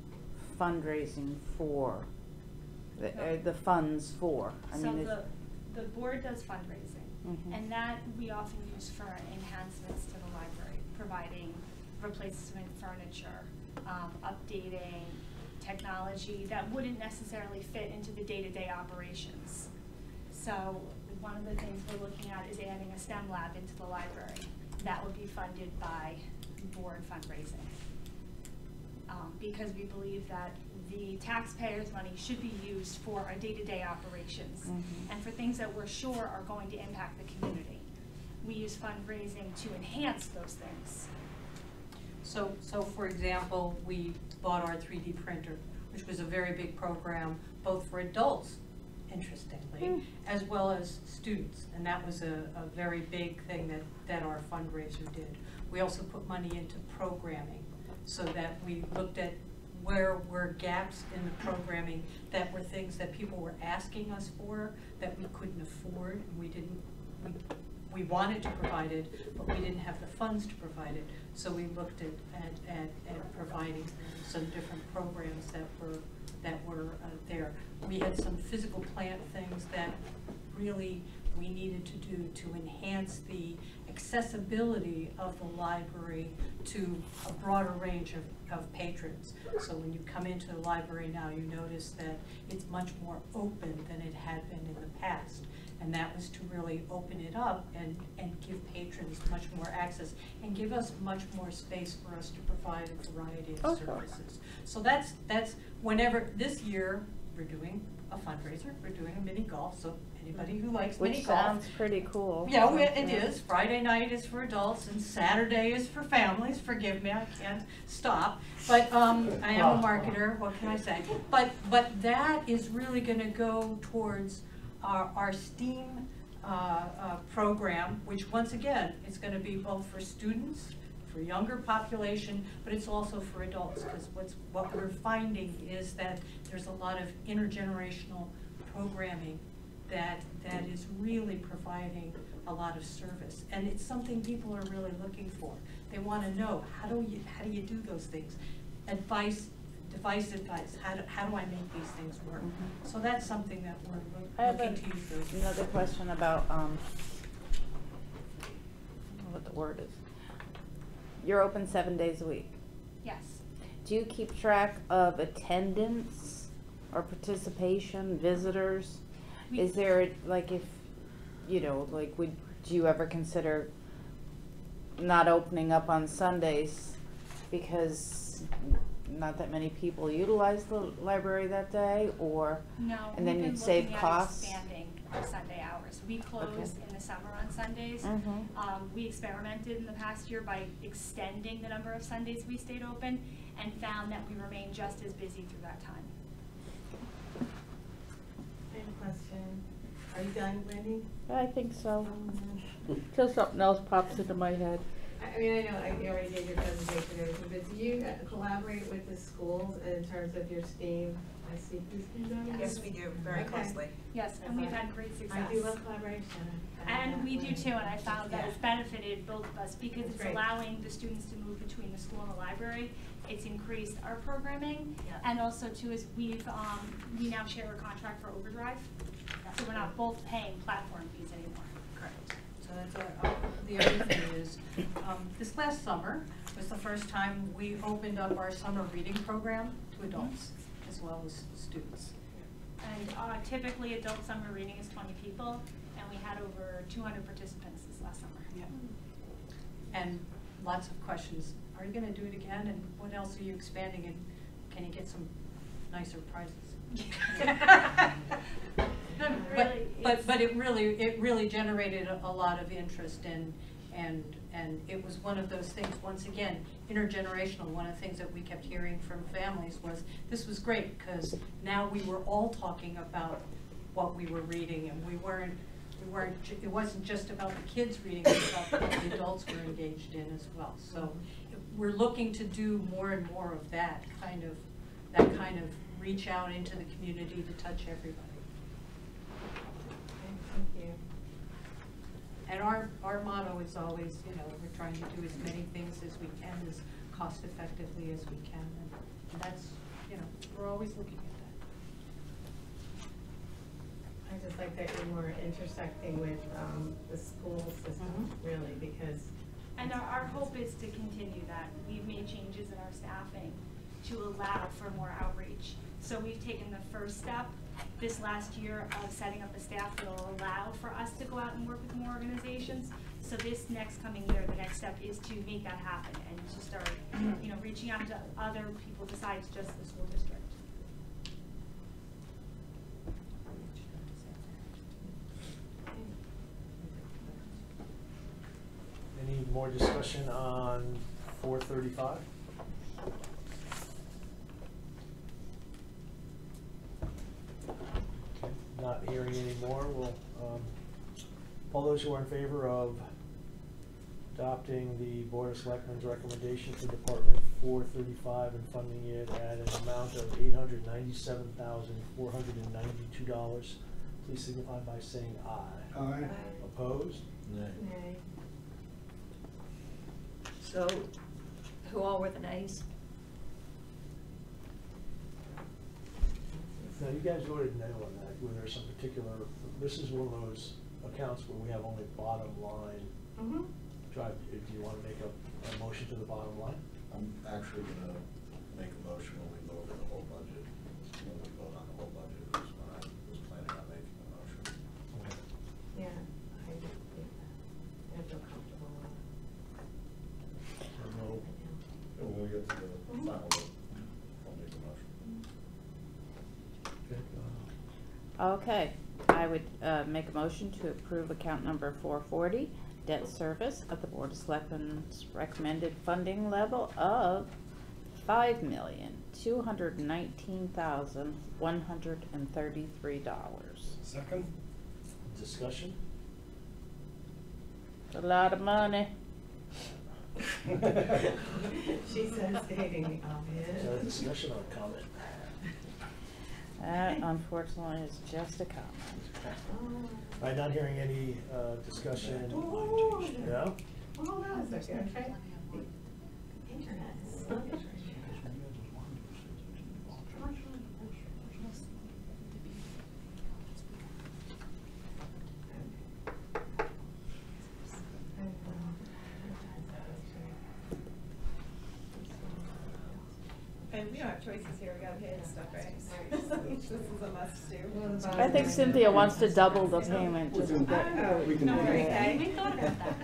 fundraising for? The funds for? So the board does fundraising, Mhm. and that we often use for enhancements to the library, providing replacement furniture, updating technology that wouldn't necessarily fit into the day-to-day operations. So one of the things we're looking at is adding a STEM lab into the library. That would be funded by board fundraising. Because we believe that the taxpayers' money should be used for our day-to-day operations Mhm. and for things that we're sure are going to impact the community. we use fundraising to enhance those things. So for example, we bought our 3D printer, which was a very big program, both for adults, interestingly, as well as students. And that was a very big thing that our fundraiser did. We also put money into programming so that we looked at where were gaps in the programming that were things that people were asking us for that we couldn't afford. We wanted to provide it, but we didn't have the funds to provide it. So we looked at providing some different programs that were there. We had some physical plant things that really we needed to do to enhance the accessibility of the library to a broader range of patrons. So when you come into the library now, you notice that it's much more open than it had been in the past. And that was to really open it up and give patrons much more access and give us much more space for us to provide a variety of services. So that's whenever, this year, we're doing a fundraiser, we're doing a mini golf, so anybody who likes mini golf. Which sounds pretty cool. Yeah, it is. Friday night is for adults and Saturday is for families. Forgive me, I can't stop. But I am a marketer, what can I say? But that is really gonna go towards our STEAM program, which once again, it's gonna be both for students, for younger population, but it's also for adults, because what we're finding is that there's a lot of intergenerational programming that is really providing a lot of service, and it's something people are really looking for. They want to know, how do you do those things? Advice. How do I make these things work? So that's something that we're looking to use those. Another question about I don't know what the word is. You're open 7 days a week. Yes. Do you keep track of attendance or participation, visitors? Is there, like, if, you know, like, do you ever consider not opening up on Sundays because not that many people utilize the library that day, or? No, and then you'd save costs? Expanding our Sunday hours. We close in the summer on Sundays. We experimented in the past year by extending the number of Sundays we stayed open and found that we remained just as busy through that time. I have a question. Are you done, Wendy? I think so. Till something else pops into my head. I mean, I know you already did your presentation and everything, but do you collaborate with the schools in terms of your STEAM ICP? Yes, we do, very closely. Yes, and we've had great success. I do love collaboration. And we do too, and I found that it's benefited both of us because it's allowing the students to move between the school and the library. It's increased our programming, and also too is we now share a contract for Overdrive, so we're not both paying platform fees anymore. Correct. So that's the other thing is, this last summer was the first time we opened up our summer reading program to adults as well as students. And typically adult summer reading is 20 people, and we had over 200 participants this last summer. Yeah. And lots of questions. Are you going to do it again? And what else are you expanding? And can you get some nicer prizes? But it really generated a lot of interest, and it was one of those things, once again, intergenerational. One of the things that we kept hearing from families was, this was great because now we were all talking about what we were reading, and it wasn't just about the kids reading, it was about what the adults were engaged in as well. So we're looking to do more and more of that kind of reach out into the community to touch everybody. Thank you. And our motto is always, you know, we're trying to do as many things as we can, as cost effectively as we can, and that's, you know, we're always looking at that. I just like that you're more intersecting with the school system, really, because. And our hope is to continue that. We've made changes in our staffing to allow for more outreach. So we've taken the first step this last year of setting up a staff that will allow for us to go out and work with more organizations. So this next coming year, the next step is to make that happen and to start, you know, reaching out to other people besides just the school district. more discussion on 435? Okay, not hearing any more, we'll, all those who are in favor of adopting the Board of Selectmen's recommendation for Department 435 and funding it at an amount of $897,492, please signify by saying aye. Aye. Opposed? Nay. So, who all were the nays? Now, you guys voted no on that, were there some particular, this is one of those accounts where we have only bottom line. Mm-hmm. Drive, do you want to make a motion to the bottom line? I'm actually gonna make a motion when we vote on the whole budget. When we vote on the whole budget, is when I was planning on making a motion. Yeah, I feel comfortable with So no, And when we get to the final vote, I'll make a motion. okay, Okay, I would make a motion to approve account number 440, debt service of the Board of Selectmen's recommended funding level of $5,219,133. Second? discussion? A lot of money. She says stating, Is that a discussion or a comment? That unfortunately is just a comment. All right, not hearing any discussion. Ooh. No? Hold on a second. Internet is sluggish right And we don't have choices here, we gotta pay this stuff, right? This is a must do. I think Cynthia wants to double the payment just to get. We can No, do worries, that. we thought about that.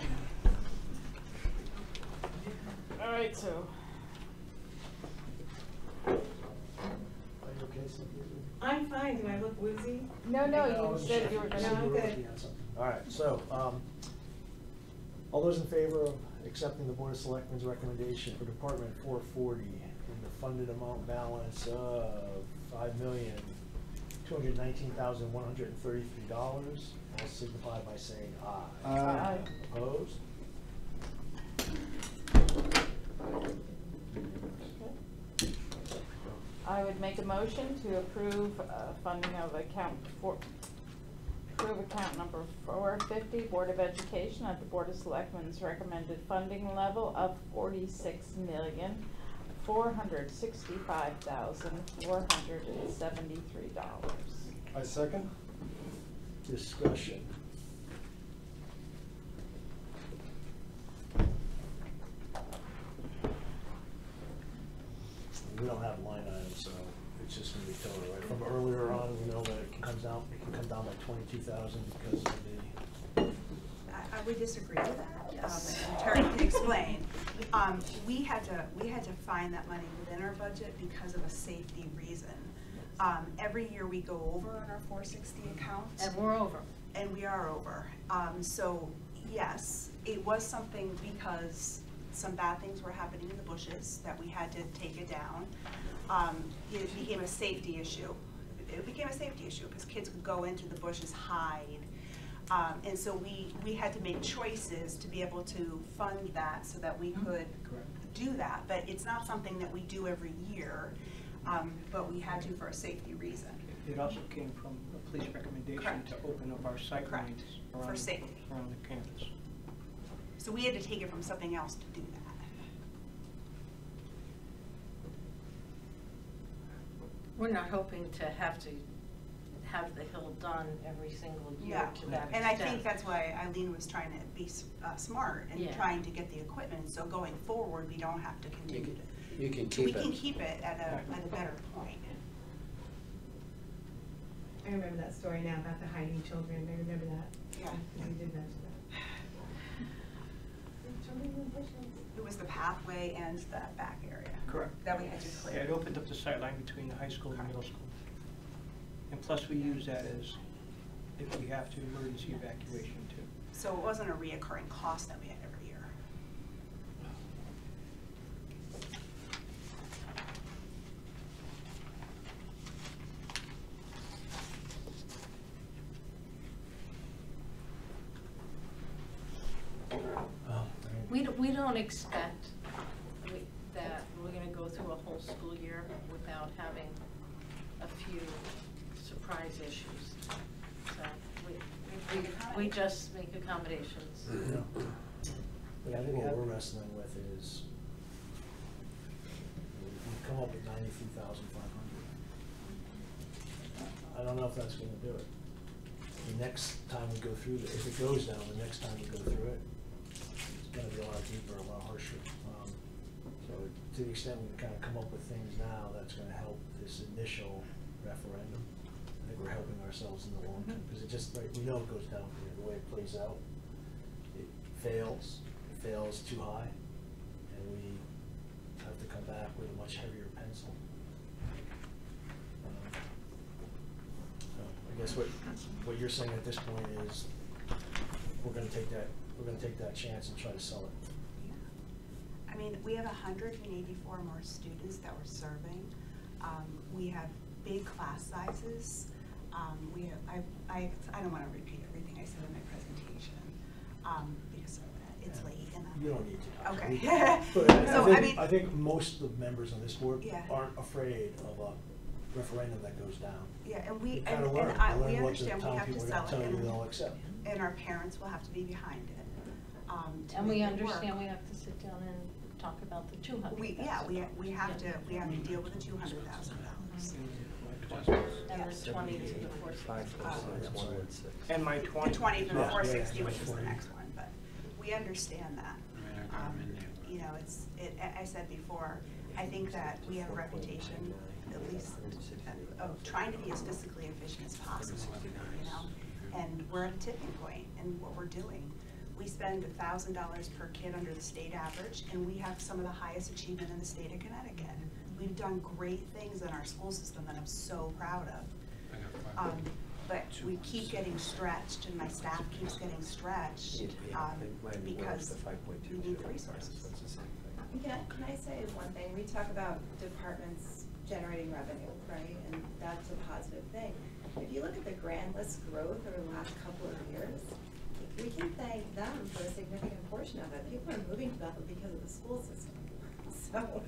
All right, so. Are you okay, Cynthia? I'm fine, do I look woozy? No, I you wasn't said sure you were if gonna. said you were good. working on something. All right, so, all those in favor of accepting the Board of Selectmen's recommendation for Department 440 in the funded amount balance of $5,219,133, all signify by saying aye. Aye. Opposed? I would make a motion to approve funding of account number 450, Board of Education at the Board of Selectmen's recommended funding level of $46,465,473. I second? Discussion. We don't have line items, so it's just gonna be total, right? From earlier on, we know that it can come down by 22,000 because of the, I would disagree with that, and Terry can explain. We had to find that money within our budget because of a safety reason. Every year we go over on our 460 account. And we're over. And we are over. So yes, it was something because some bad things were happening in the bushes that we had to take it down. It became a safety issue. It became a safety issue because kids could go into the bushes, hide. And so we had to make choices to be able to fund that so that we could do that. But it's not something that we do every year, but we had to for a safety reason. It also came from a police recommendation Correct. to open up our sight Correct. lines For around, safety. around the campus. So we had to take it from something else to do that. We're not hoping to have the hill done every single year Yeah, to that extent. and I think that's why Eileen was trying to be smart and Yeah. trying to get the equipment, so going forward, we don't have to continue to. You can We keep can it. keep it at a better point. I remember that story now about the hiding children, I remember that. Yeah. We did mention that. It was the pathway and that back area. Correct. That we had to Yeah, clear. it opened up the sight line between the high school and the middle school. And plus, we use that as, if we have to, emergency evacuation too. So it wasn't a reoccurring cost that we had every year. We don't expect that we're gonna go through a whole school year without having a few surprise issues. So we just make accommodations. Yeah. But I think what we're wrestling with is, we come up with 93,500. I don't know if that's gonna do it. The next time we go through this, if it goes down, the next time we go through it, it's gonna be a lot deeper, a lot harsher. So to the extent we can kind of come up with things now that's gonna help this initial referendum, I think we're helping ourselves in the long term, because it just, like, we know it goes down from here, the way it plays out. It fails too high, and we have to come back with a much heavier pencil. So I guess what you're saying at this point is, we're gonna take that chance and try to sell it. I mean, we have 184 more students that we're serving. We have big class sizes. We have, I don't want to repeat everything I said in my presentation because it's late. And you don't need to. Okay. But So, I think most of the members on this board Yeah. aren't afraid of a referendum that goes down. Yeah, and we kind of and learn I, what we the understand we town have to people are sell gonna tell it, you they'll accept. and our parents will have to be behind it. To And we make it work. understand we have to sit down and talk about the 200,000. We have to deal with the $200,000. And the 20 to the 460. And my 20. The 20 to the Yeah. 460, Yeah. which is the next one, but we understand that. You know, I said before, I think that we have a reputation, at least, of trying to be as fiscally efficient as possible, you know? And we're at a tipping point in what we're doing. We spend $1,000 per kid under the state average, and we have some of the highest achievement in the state of Connecticut. We've done great things in our school system that I'm so proud of. But we keep getting stretched, and my staff keeps getting stretched because we need the resources. Can I say one thing? We talk about departments generating revenue, right? And that's a positive thing. If you look at the grand list growth over the last couple of years, we can thank them for a significant portion of it. People are moving to Bethel because of the school system. So,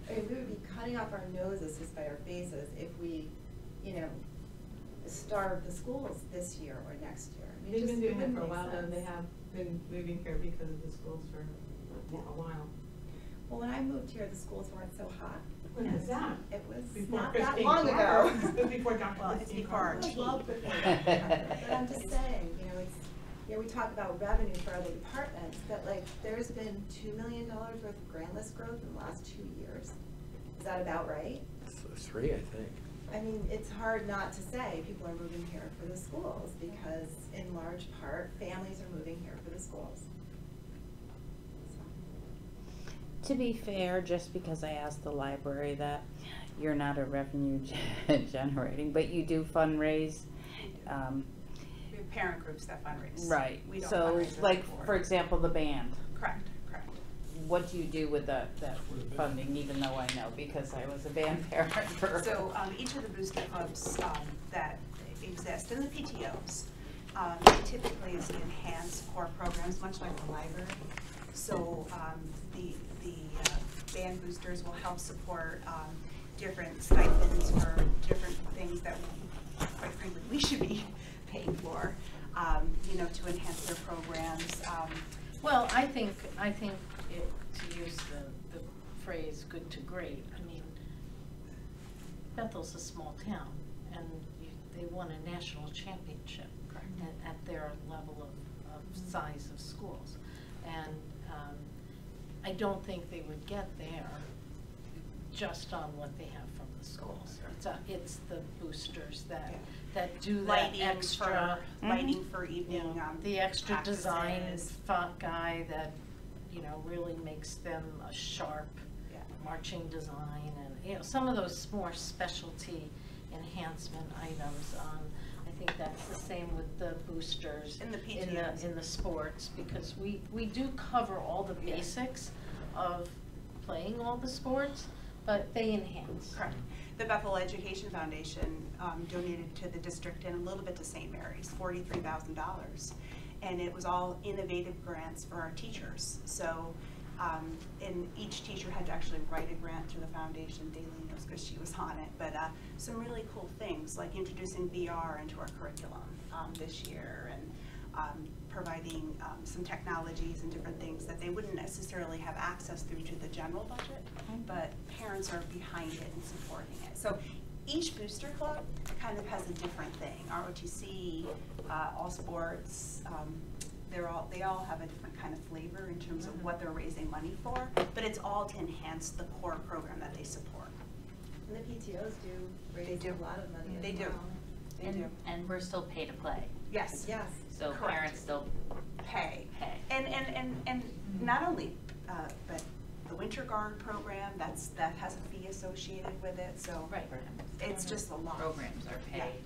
I mean, we would be cutting off our noses to spite our faces if we, starve the schools this year or next year. I mean, They've been doing it that for a wouldn't while, make though. They sense. have been moving here because of the schools for a while. Well, when I moved here, the schools weren't so hot. When was that? It was Before not that Christine long Carver. ago. It was before Dr. Well, it's Christine before our Carver. tea. Well before that. But I'm just saying, we talk about revenue for other departments, but like, there's been $2 million worth of grand list growth in the last 2 years. Is that about right? 3, I think. I mean, it's hard not to say people are moving here for the schools because in large part, families are moving here for the schools. To be fair, just because I asked the library that, you're not a revenue generating, but you do fundraise. We have parent groups that fundraise. Right, We don't so fundraise as a like, board. for example, the band. Correct. What do you do with that funding, even though I know, because I was a band parent for. So each of the booster clubs that exist, and the PTOs, typically is to enhance core programs, much like the library. So the band boosters will help support different stipends for different things that, quite frankly, we should be paying for, to enhance their programs. Well, I think to use the phrase "good to great," I mean, Bethel's a small town, and they won a national championship at their level of size of schools, and I don't think they would get there just on what they have from the schools. It's the boosters that do that Lighting extra lighting for evening. The extra design practices. font guy that really makes them a sharp marching design, and some of those more specialty enhancement items. I think that's the same with the boosters And the PTOs. in the sports, because we do cover all the basics of playing all the sports, but they enhance. Correct. The Bethel Education Foundation donated to the district and a little bit to St. Mary's, $43,000. and it was all innovative grants for our teachers. So, and each teacher had to actually write a grant through the foundation. Daleen knows because she was on it, but some really cool things like introducing VR into our curriculum this year, and providing some technologies and different things that they wouldn't necessarily have access through to the general budget, but parents are behind it and supporting it. So each booster club kind of has a different thing. ROTC, all sports, they all have a different kind of flavor in terms of what they're raising money for, but it's all to enhance the core program that they support. And the PTOs do raise a lot of money They as do. well. They do. And we're still pay to play. Yes. Yes. So Correct. parents still Pay. pay. And not only, but the Winter Guard program, that has a fee associated with it, so. Right. It's just a lot. Programs are Yeah. paid.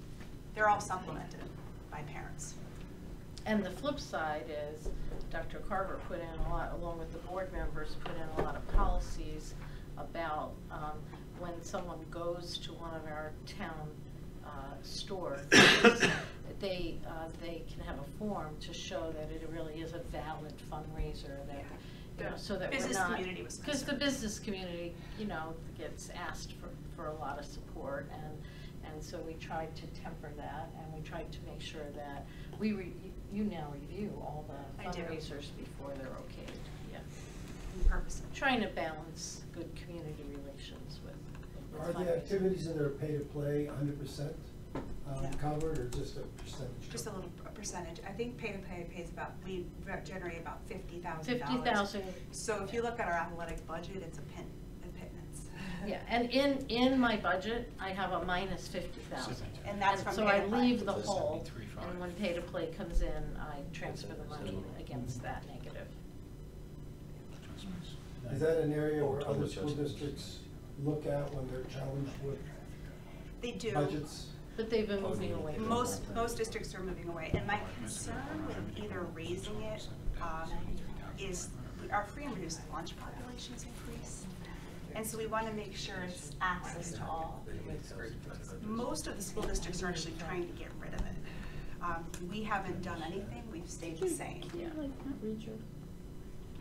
They're all supplemented by parents. And the flip side is Dr. Carver put in a lot, along with the board members, put in a lot of policies about when someone goes to one of our town stores, they can have a form to show that it really is a valid fundraiser, that, you know, so that we're not. Business community was Because the concerned. business community, you know, gets asked for a lot of support, and so we tried to temper that, and we tried to make sure that you now review all the I do. fundraisers before they're okayed, yeah. Purposely. Trying to balance good community relations with Are the fundraising. activities that are pay to play 100% covered, or just a percentage? Just a little percentage. I think Pay to Pay pays about, we generate about $50,000. 50,000. So if you look at our athletic budget, it's a pittance. Yeah, and in my budget, I have a minus 50,000. And that's from so pay I to play. leave the hole, and when pay to play comes in, I transfer the money against that negative. Is that an area where other school districts look at when they're challenged with They do. budgets? But they've been moving away from Most districts are moving away, and my concern with either raising it is our free and reduced lunch populations increase. And so we want to make sure it's access to all. Most of the school districts are actually trying to get rid of it. We haven't done anything, we've stayed the same.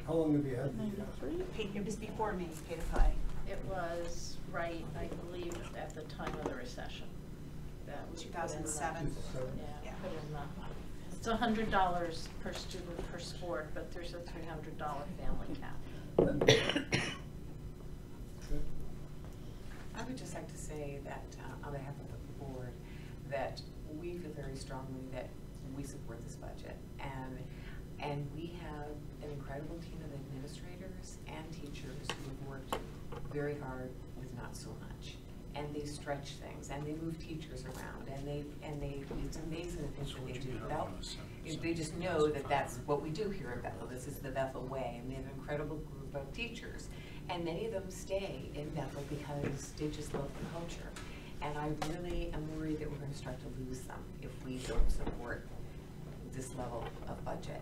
How long have you had the? It was before me, Pay to Play. It was right, I believe, at the time of the recession. That was 2007. Yeah, put in the, it's $100 per student per sport, but there's a $300 family cap. I would just like to say that on behalf of the board, that we feel very strongly that we support this budget, and we have an incredible team of administrators and teachers who've worked very hard with not so much, and they stretch things, and they move teachers around, and they it's amazing the things that they do. They just know that that's what we do here at Bethel. This is the Bethel way, and they have an incredible group of teachers. And many of them stay in Bethel because they just love the culture. And I really am worried that we're going to start to lose them if we don't support this level of budget.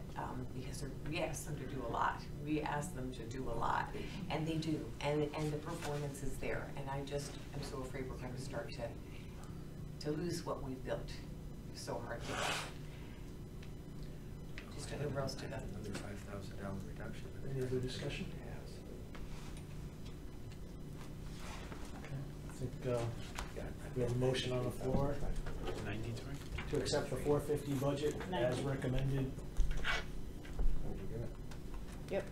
Because we ask them to do a lot. We ask them to do a lot. And they do. And the performance is there. And I just am so afraid we're going to start to lose what we've built so hard to get. Just to whoever else to that. Another $5,000 reduction. Any other discussion? I think we have a motion on the floor to accept the 450 budget as recommended. Yep.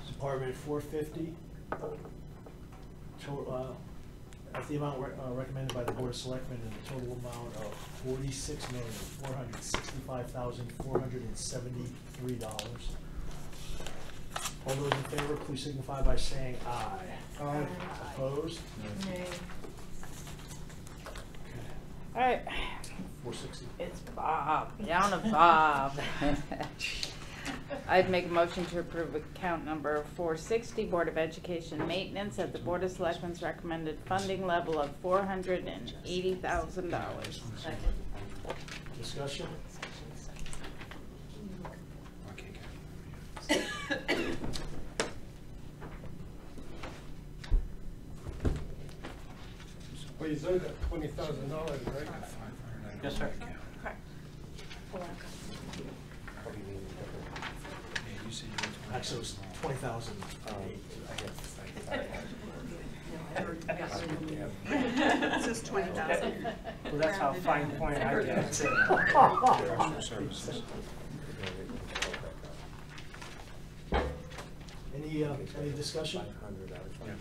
Department 450, that's the amount recommended by the Board of Selectmen, and the total amount of $46,465,473. All those in favor, please signify by saying aye. Aye. Opposed? Nay. All right. 460. It's Bob, down to Bob. I'd make a motion to approve account number 460, Board of Education Maintenance at the Board of Selectmen's recommended funding level of $480,000. Discussion? Well, you said that $20,000, right? Yes, sir. Correct. Actually, it was 20,000. This is 20,000. Well, that's how fine point I get. Any discussion? 500 out of 5,000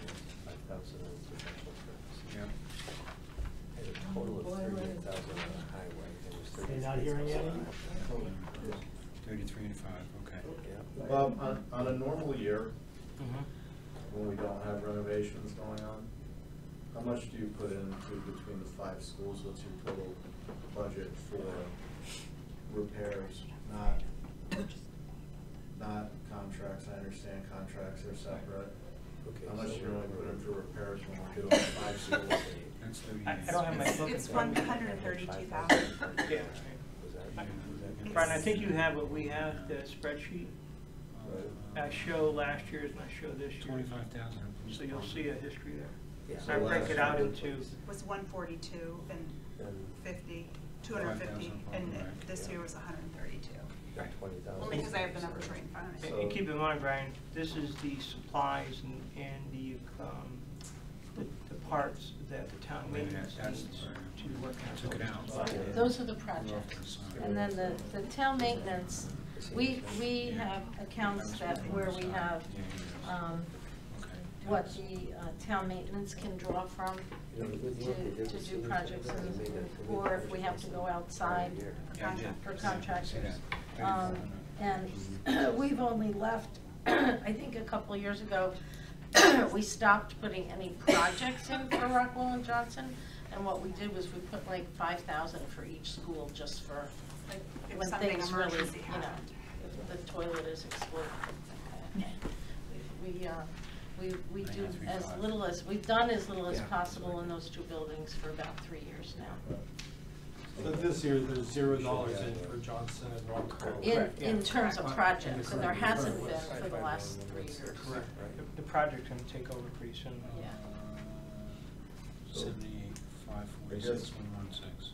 on professional services. Yeah. And a total of 38,000 on the highway. Okay, not hearing any? 33 and 5, okay. Yeah. Bob, on a normal year, when we don't have renovations going on, how much do you put into between the 5 schools? What's your total budget for repairs? Not contracts. I understand contracts are separate. Okay, How much so do you normally put in for we're- repairs when we're doing 5 schools? I don't have my book. It's 132,000. Yeah. Brian, I think you have what we have, the spreadsheet. I show last year's and I show this year. 25,000. So you'll see a history there. Yeah. I break it out into, Was 142 and 50, 250, and this year was 132. Got 20,000. Only because I have the numbers right in front of me. and keep in mind, Brian, this is the supplies and the parts that the town maintenance needs to work on. Took it out. Those are the projects. And then the town maintenance, we have accounts that where we have, what the town maintenance can draw from to do projects, or if we have to go outside for contractors. And we've only left, I think a couple of years ago, we stopped putting any projects in for Rockwell and Johnson. And what we did was we put like 5,000 for each school just for If when something things really, emergency you know, happened. if the toilet is exploding. We do as little as, we've done as little as possible in those 2 buildings for about 3 years now. So this year, there's $0 in for Johnson and Rockwell. In terms of projects, and there hasn't been for the last 3 years. Correct. The project's gonna take over pretty soon. Yeah. 78, 546, 116.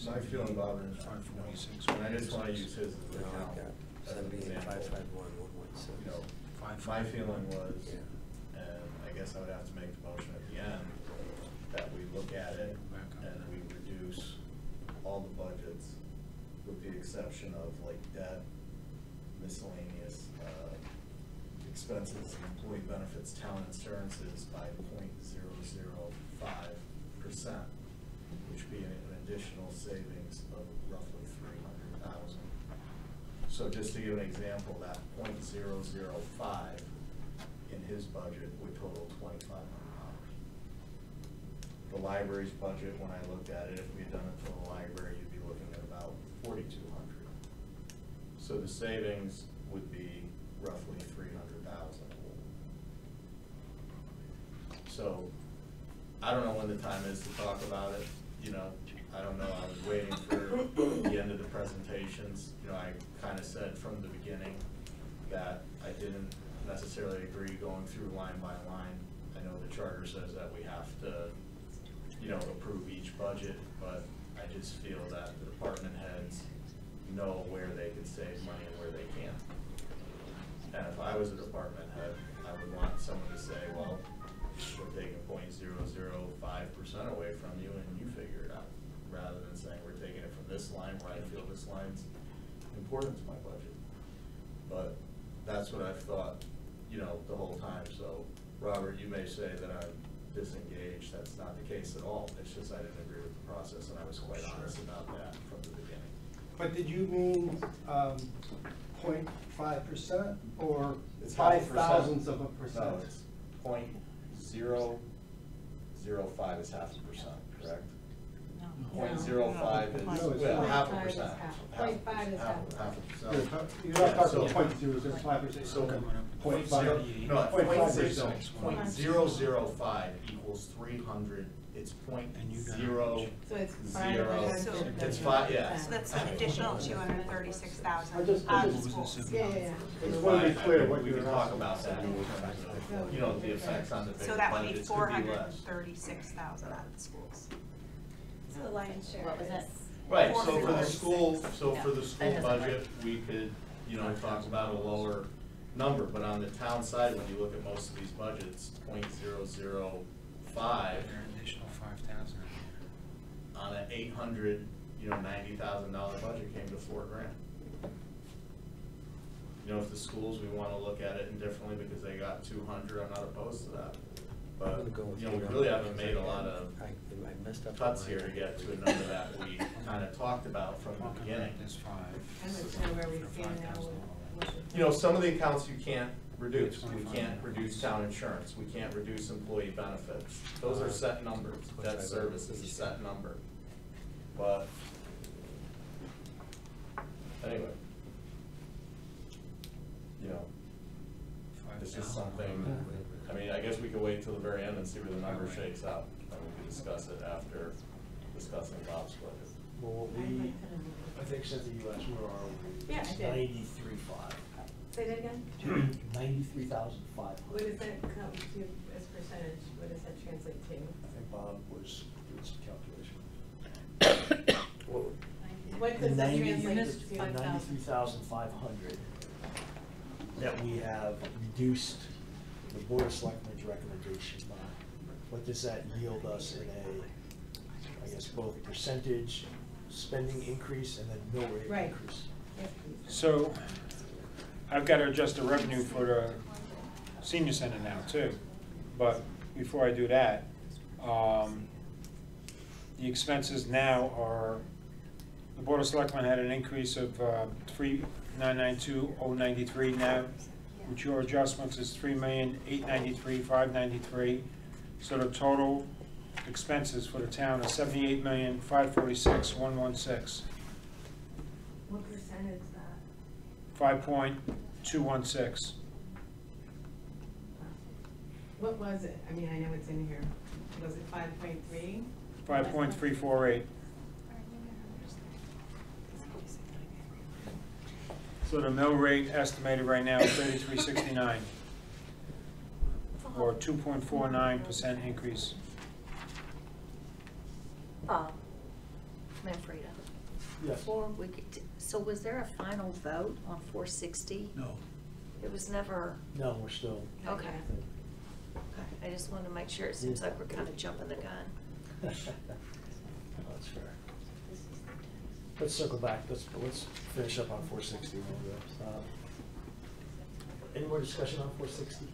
My feeling, Bob, is 546. and I just want to use his as an No, I've account. got as an 78, example. 551, 116. You know, my feeling was, and I guess I would have to make the motion at the end, that we look at it and we reduce all the budgets with the exception of like debt, miscellaneous expenses, employee benefits, town insurances by 0.005%, which would be an additional savings of roughly 300,000. So just to give an example, that 0.005 in his budget would total $2,500. The library's budget, when I looked at it, if we had done it for the library, you'd be looking at about 4,200. So the savings would be roughly 300,000. So I don't know when the time is to talk about it. You know, I don't know. I was waiting for the end of the presentations. You know, I kind of said from the beginning that I didn't necessarily agree going through line by line. I know the charter says that we have to, you know, approve each budget, but I just feel that the department heads know where they can save money and where they can't. And if I was a department head, I would want someone to say, well, we're taking 0.005% away from you and you figure it out, rather than saying we're taking it from this line where I feel this line's important to my budget. But that's what I've thought, you know, the whole time. So, Robert, you may say that I'm disengaged. That's not the case at all. It's just I didn't agree with the process, and I was quite honest about that from the beginning. But did you mean 0.5% or It's 5,000ths of a percent? No, it's 0.005 is 0.5%, correct? No. 0.05 is, No, it's well, not. 0.5%. 0.5 is half. 0.5%. You're not talking So- 0.005%. So, Okay. 0.5, no, 0.5%. 0.005 equals 300, it's point zero So it's zero. 5%. It's five, yeah. So that's an additional 236,000 I just- out of the schools. I just want to be clear what We you're can talk asking. about that in terms of, you know, the effects on the big So that would be budgets could be less. 436,000 out of the schools. So the lion's share What was that? Right, so for the school, budget, we could, talk about a lower number, but on the town side, when you look at most of these budgets, .005. An additional 5,000. On an $890,000 budget came to $4,000. If the schools, we wanna look at it indifferently because they got 200, I'm not opposed to that. But, we really haven't made a lot of cuts here to get to a number that we kinda talked about from the beginning. I'm not sure where we stand now. Some of the accounts you can't reduce. We can't reduce town insurance. We can't reduce employee benefits. Those are set numbers. Debt service is a set number. But, anyway. This is something, I guess we could wait till the very end and see where the number shakes out. And we can discuss it after discussing Bob's budget. Well, I think said the US, where are we? Yeah, I did. 93.5. Say that again? 93,500. What does that come to as percentage? What does that translate to? I think Bob was doing some calculations. What does that translate to? 93,500 that we have reduced the Board of Selectmen's recommendation by. What does that yield us in a, I guess, both percentage spending increase and then mill rate increase? So, I've got to adjust the revenue for the senior center now too. But before I do that, the expenses now are, the Board of Selectmen had an increase of $3,992,093 now, which your adjustments is $3,893,593. So the total expenses for the town is $78,546,116. What percent is that? 5.216. What was it? I know it's in here. Was it 5.3? 5.348. So the mill rate estimated right now is 33.69, or 2.49% increase. Manfreda. Yes. So was there a final vote on 460? No. It was never. No, we're still. Okay. I just wanted to make sure. It seems like we're kind of jumping the gun. That's fair. Let's circle back. Let's finish up on 460. Any more discussion on 460?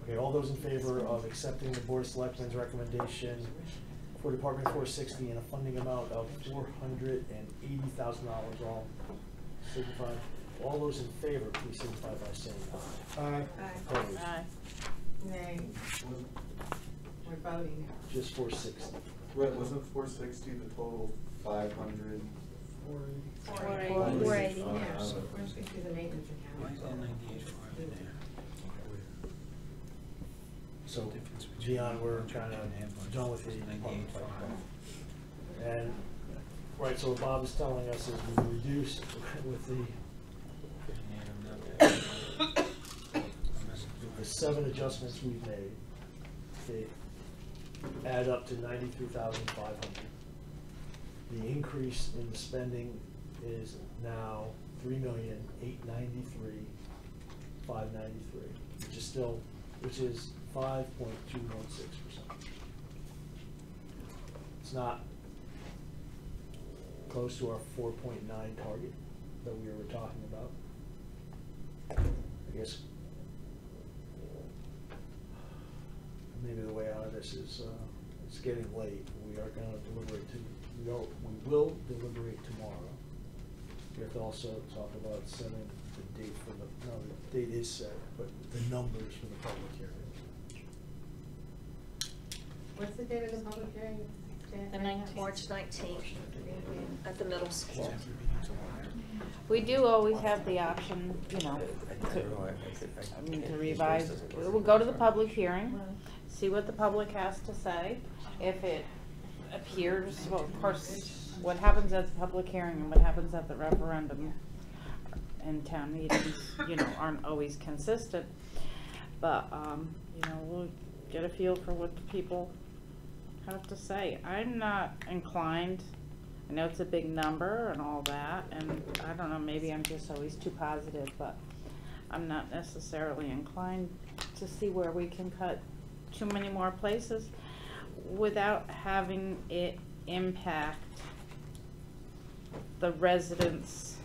Okay, all those in favor of accepting the Board of Selectmen's recommendation for Department 460 and a funding amount of $480,000, all signify. All those in favor, please signify by saying aye. Aye. Opposed? Aye. Nay. We're voting now. Just 460. Right, wasn't 460 the total 500? 480. 480. Yeah, 460 is a maintenance account. Why is that 98.5 in there? So, Gian, we're kind of done with the department by department. And, right, so what Bob is telling us is we reduced with the 7 adjustments we've made, they add up to 93,500. The increase in the spending is now $3,893,593, which is 5.216%. It's not close to our 4.9 target that we were talking about. I guess maybe the way out of this is it's getting late. We are going to deliberate we will deliberate tomorrow. We have to also talk about setting the date for the date is set, but the numbers for the public hearing. What's the date of the public hearing? The 19th. March 19th at the middle school. We do always have the option, to revise. We'll go to the public hearing, see what the public has to say. If it appears, well, of course, what happens at the public hearing and what happens at the referendum and town meetings, aren't always consistent. But, we'll get a feel for what the people have to say, I'm not inclined, I know it's a big number and all that, and I don't know, maybe I'm just always too positive, but I'm not necessarily inclined to see where we can cut too many more places without having it impact the residents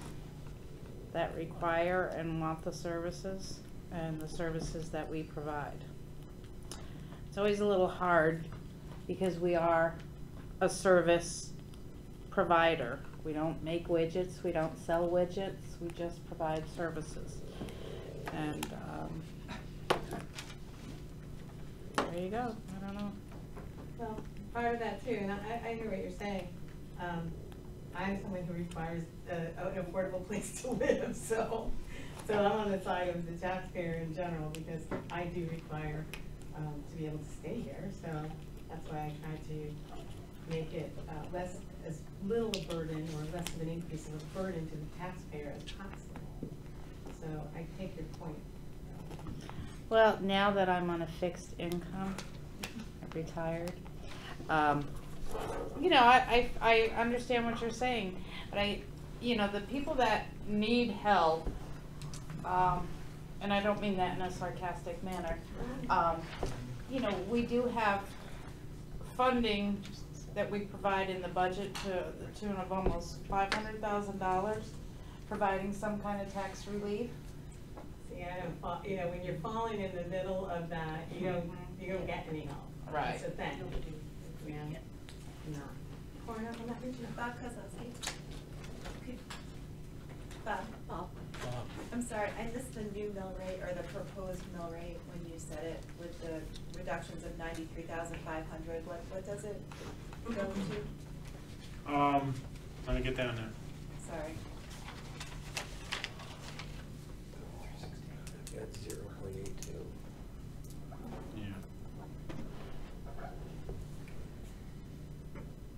that require and want the services and the services that we provide. It's always a little hard because we are a service provider. We don't make widgets, we don't sell widgets, we just provide services. And there you go, I don't know. Well, part of that too, and I hear what you're saying. I'm someone who requires an affordable place to live, so I'm on the side of the taxpayer in general because I do require to be able to stay here. So that's why I try to make it less, as little a burden or less of an increase of a burden to the taxpayer as possible. So I take your point. Well, now that I'm on a fixed income, I'm retired, you know, I understand what you're saying, but you know, the people that need help, and I don't mean that in a sarcastic manner, you know, we do have funding that we provide in the budget to the tune of almost $500,000, providing some kind of tax relief. See, I don't, you know, when you're falling in the middle of that, you don't get any help. Right. That's the thing. Yeah. No. Corner on that region. Bob Kozlowski. Bob. I'm sorry, I missed the new mill rate or the proposed mill rate when you said it with the reductions of 93,500. What does it go to? Let me get down there. Sorry. That's 0.82. Yeah.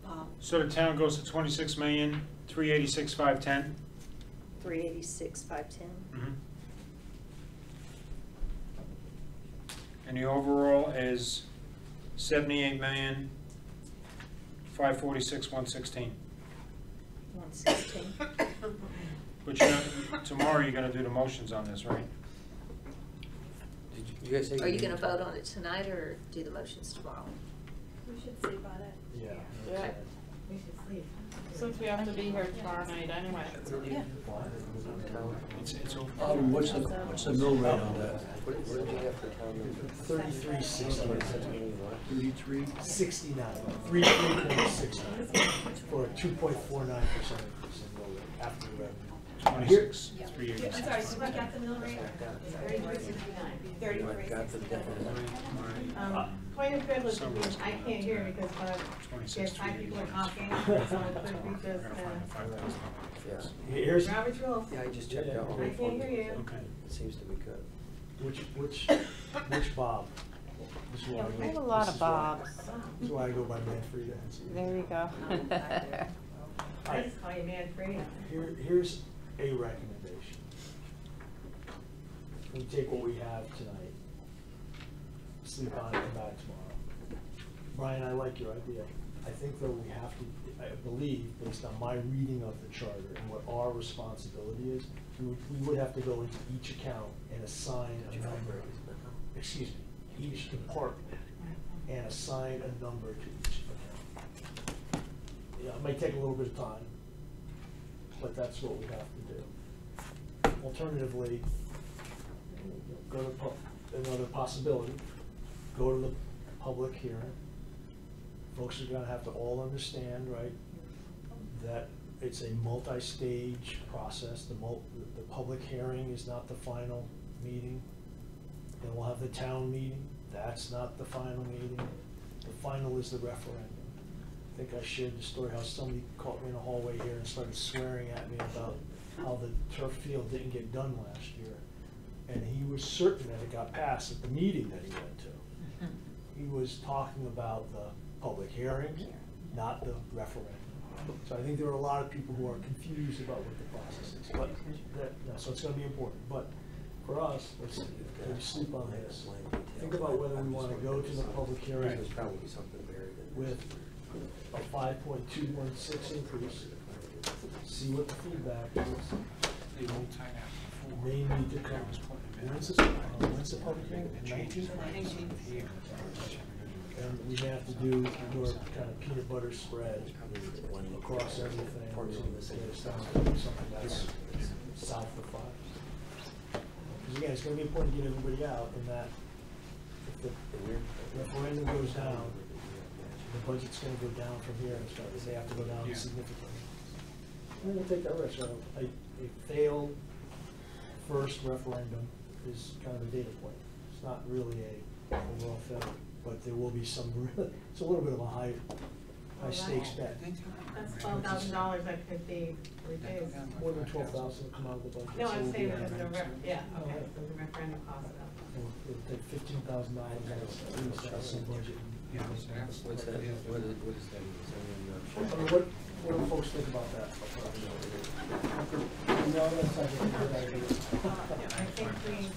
Bob. So the town goes to 26,386,510. 386,510. Mm-hmm. And the overall is 78,546,116. 116. But you know, tomorrow you're gonna do the motions on this, right? Did you guys say? Are you gonna vote on it tonight or do the motions tomorrow? We should sleep on it. Yeah. Yeah. We should sleep. Since we have to be here tomorrow night anyway. Yeah. It's over. What's the mill rate on that? What did you have for town number? 3369. 33.69 for a 2.49% increase in mill rate after the revenue. 26, I'm 386. sorry, did we get the mill rate? 3369. Point of privilege, I can't hear because there's 5 people are talking, so it could be just, Here's Robert's rules. Yeah, I just checked out. I can't hear you. Okay. It seems to be good. which Bob? This is why Yeah, we have a lot of Bobs. This is why I go by Manfreda. There you go. I just call you Manfreda. Here's a recommendation. We take what we have tonight, sleep on it, come back tomorrow. Brian, I like your idea. I think though we have to, I believe, based on my reading of the charter and what our responsibility is, we would have to go into each account and assign a number, excuse me, each department, and assign a number to each account. Yeah, it might take a little bit of time, but that's what we have to do. Alternatively, go to another possibility, go to the public hearing. Folks are gonna have to all understand, right, that it's a multi-stage process. The public hearing is not the final meeting. Then we'll have the town meeting. That's not the final meeting. The final is the referendum. I think I shared the story how somebody caught me in a hallway here and started swearing at me about how the turf field didn't get done last year. And he was certain that it got passed at the meeting that he went to. He was talking about the public hearings, not the referendum. So I think there are a lot of people who are confused about what the process is. But so it's going to be important. But for us, let's sleep on this. Think about whether we want to go to the public hearing. There's probably something buried in with a 5.216 increase, see what the feedback is. They may need to come. When's the public hearing? 19th? And we may have to do a kind of peanut butter spread across everything. Something that's south of 5. Because again, it's going to be important to get everybody out in that if the referendum goes down, the budget's going to go down from here and stuff. They have to go down significantly. And we'll take that risk. So a failed first referendum is kind of a data point. It's not really a overall failure, but there will be some. It's a little bit of a high stakes bet. That's $12,000 that could be reduced. More than 12,000 will come out of the budget. No, so I'm we'll saying be because at the, that. okay, so the referendum cost though. It'll take $15,000 out of the budget. What's that? What is that? I mean, what do folks think about that? No, that's not a good idea. I think we should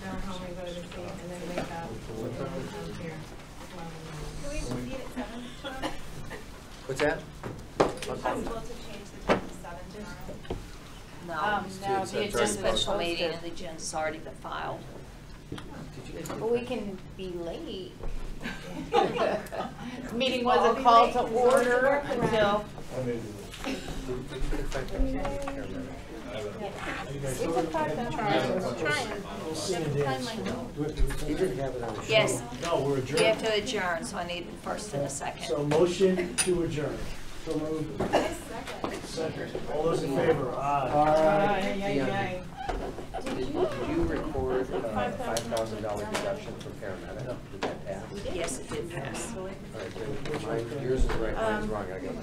go home and go to the seat and then make up what comes here. Can we meet at 7 tomorrow? What's that? Is it possible to change the time to 7 tomorrow? No, No, the it's a agenda's special meeting posted. and the agenda's already been filed. But we can be late. Meeting wasn't called to order until. It's a 5 minute. He didn't have it on his. Yes. No, we're adjourned. We have to adjourn, so I need a first and a second. So motion to adjourn. So moved. Second. All those in favor? Aye. Did you record $5,000 deduction from paramedic? Did that pass? Yes, it did pass. All right, then yours is right, mine's wrong, I got my.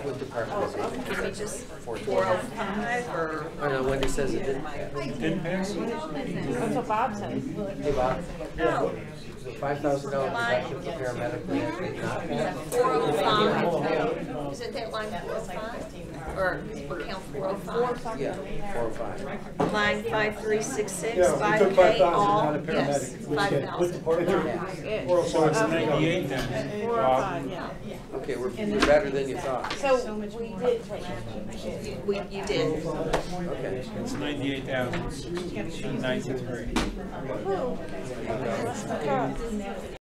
What department is it? Can we just 405 or? Oh no, Wendy says it didn't pass. Didn't pass? That's what Bob says. Hey Bob? No. $5,000 deduction for paramedic, did not pass? 405. Is it that line 405? Or we count 405? Yeah, 405. Line 5366, Yeah, we 5K took 5,000 out all, of yes, paramedic. 5,000. So it's 98 then. 405, yeah. Okay, we're better than you thought. So we did take. You did. Okay. It's 98,000, 93. Who?